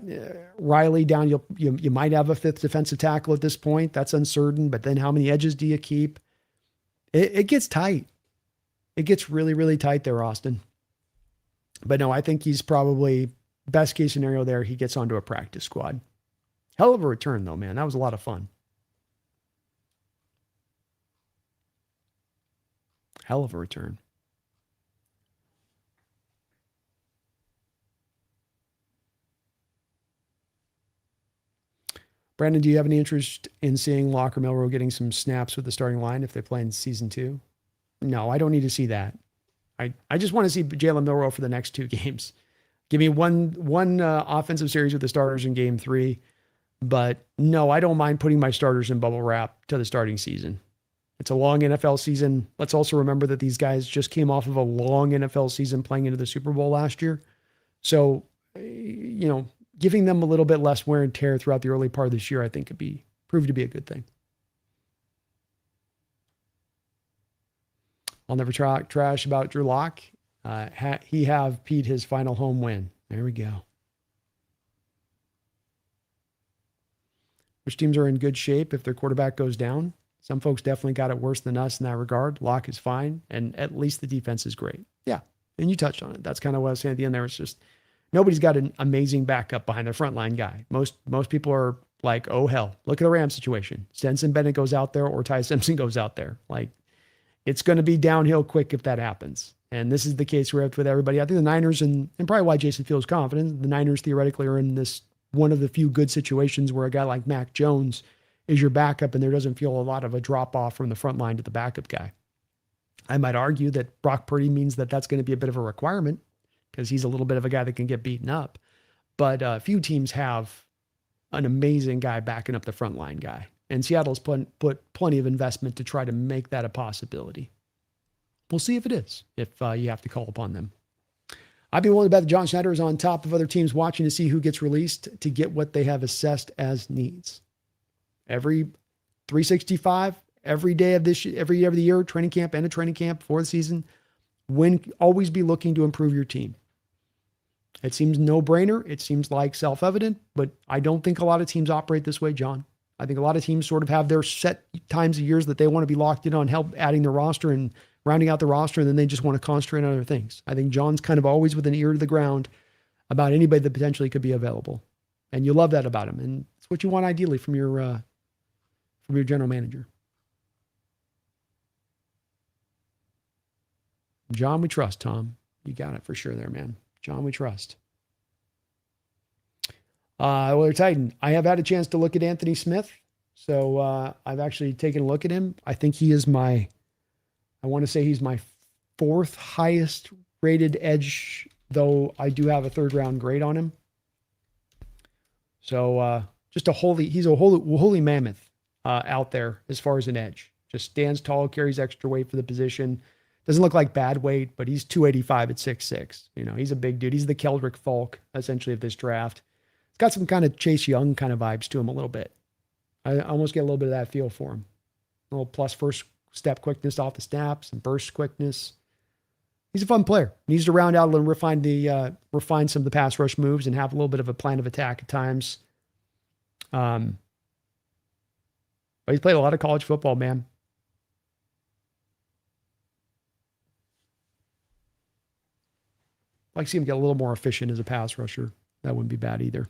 Riley down. You might have a 5th defensive tackle at this point. That's uncertain. But then how many edges do you keep? It gets tight. It gets really, really tight there, Austin. But no, I think he's probably, best case scenario there, he gets onto a practice squad. Hell of a return though, man. That was a lot of fun. Hell of a return. Brandon, do you have any interest in seeing Locke or Milroe getting some snaps with the starting line if they play in season 2? No, I don't need to see that. I just want to see Jalen Milroe for the next 2 games. Give me one offensive series with the starters in game 3. But no, I don't mind putting my starters in bubble wrap to the starting season. It's a long NFL season. Let's also remember that these guys just came off of a long NFL season playing into the Super Bowl last year. So, giving them a little bit less wear and tear throughout the early part of this year, I think could prove to be a good thing. I'll never talk trash about Drew Lock. He have Pete his final home win. There we go. Which teams are in good shape if their quarterback goes down? Some folks definitely got it worse than us in that regard. Lock is fine, and at least the defense is great. Yeah, and you touched on it. That's kind of what I was saying at the end there. It's just nobody's got an amazing backup behind their frontline guy. Most people are like, oh, hell, look at the Rams situation. Stetson Bennett goes out there or Ty Simpson goes out there. Like, it's going to be downhill quick if that happens. And this is the case with everybody. I think the Niners, and probably why Jason feels confident, the Niners theoretically are in this one of the few good situations where a guy like Mac Jones is your backup and there doesn't feel a lot of a drop off from the front line to the backup guy. I might argue that Brock Purdy means that that's going to be a bit of a requirement because he's a little bit of a guy that can get beaten up. But few teams have an amazing guy backing up the front line guy. And Seattle's put plenty of investment to try to make that a possibility. We'll see if it is, if you have to call upon them. I'd be willing to bet that John Schneider is on top of other teams watching to see who gets released to get what they have assessed as needs. Every 365, every day of the year, training camp and a training camp for the season, always be looking to improve your team. It seems no-brainer. It seems like self-evident, but I don't think a lot of teams operate this way, John. I think a lot of teams sort of have their set times of years that they want to be locked in on help adding the roster and rounding out the roster, and then they just want to concentrate on other things. I think John's kind of always with an ear to the ground about anybody that potentially could be available. And you love that about him. And it's what you want ideally from your general manager. John, we trust, Tom. You got it for sure there, man. John, we trust. Well, Titan, I have had a chance to look at Anthony Smith. So I've actually taken a look at him. I think he is I want to say he's my 4th highest rated edge, though I do have a 3rd round grade on him. So he's a holy mammoth out there as far as an edge. Just stands tall, carries extra weight for the position. Doesn't look like bad weight, but he's 285 at 6'6". He's a big dude. He's the Keldrick Falk, essentially, of this draft. It's got some kind of Chase Young kind of vibes to him a little bit. I almost get a little bit of that feel for him. A little plus first step quickness off the snaps and burst quickness. He's a fun player. Needs to round out a little, refine some of the pass rush moves and have a little bit of a plan of attack at times. But he's played a lot of college football, man. I'd like to see him get a little more efficient as a pass rusher. That wouldn't be bad either.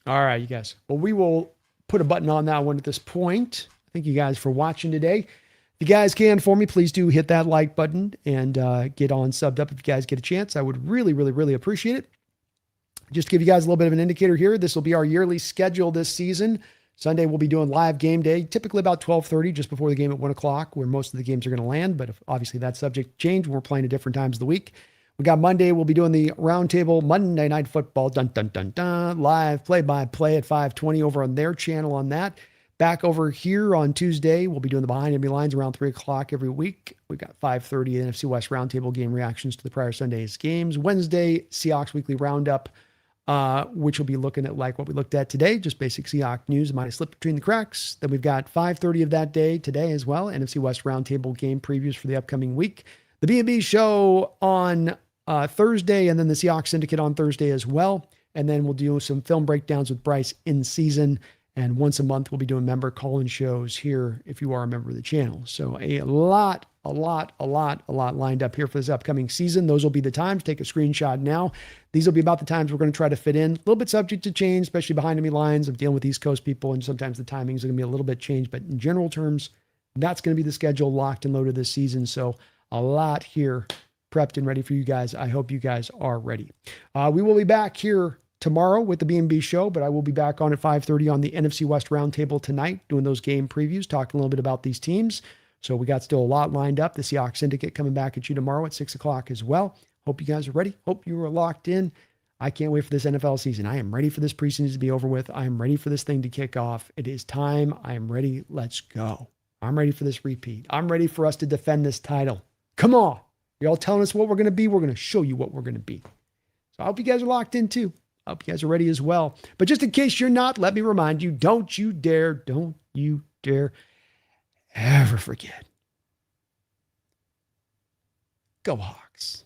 All right, you guys. Well, we will put a button on that one at this point. Thank you guys for watching today. If you guys can for me, please do hit that like button and get on subbed up if you guys get a chance. I would really, really, really appreciate it. Just to give you guys a little bit of an indicator here, this will be our yearly schedule this season. Sunday, we'll be doing live game day, typically about 12:30, just before the game at 1 o'clock, where most of the games are going to land. But obviously, that's subject to change. We're playing at different times of the week. We got Monday, we'll be doing the Roundtable Monday Night Football, live play-by-play at 5:20 over on their channel on that. Back over here on Tuesday, we'll be doing the Behind Enemy Lines around 3 o'clock every week. We've got 5:30 NFC West Roundtable game reactions to the prior Sunday's games. Wednesday, Seahawks Weekly Roundup, which will be looking at like what we looked at today, just basic Seahawks news, might have slipped between the cracks. Then we've got 5:30 of that day today as well, NFC West Roundtable game previews for the upcoming week. The B&B show on Thursday, and then the Seahawks Syndicate on Thursday as well. And then we'll do some film breakdowns with Bryce in season. And once a month, we'll be doing member call-in shows here if you are a member of the channel. So a lot lined up here for this upcoming season. Those will be the times. Take a screenshot now. These will be about the times we're going to try to fit in. A little bit subject to change, especially behind enemy lines. I'm dealing with East Coast people, and sometimes the timings are going to be a little bit changed. But in general terms, that's going to be the schedule locked and loaded this season. So a lot here prepped and ready for you guys. I hope you guys are ready. We will be back here tomorrow with the B&B show, but I will be back on at 5:30 on the NFC West Roundtable tonight, doing those game previews, talking a little bit about these teams. So we got still a lot lined up. The Seahawks Syndicate coming back at you tomorrow at 6 o'clock as well. Hope you guys are ready. Hope you are locked in. I can't wait for this NFL season. I am ready for this preseason to be over with. I am ready for this thing to kick off. It is time. I am ready. Let's go. I'm ready for this repeat. I'm ready for us to defend this title. Come on. You're all telling us what we're going to be. We're going to show you what we're going to be. So I hope you guys are locked in too. I hope you guys are ready as well. But just in case you're not, let me remind you, don't you dare ever forget. Go Hawks.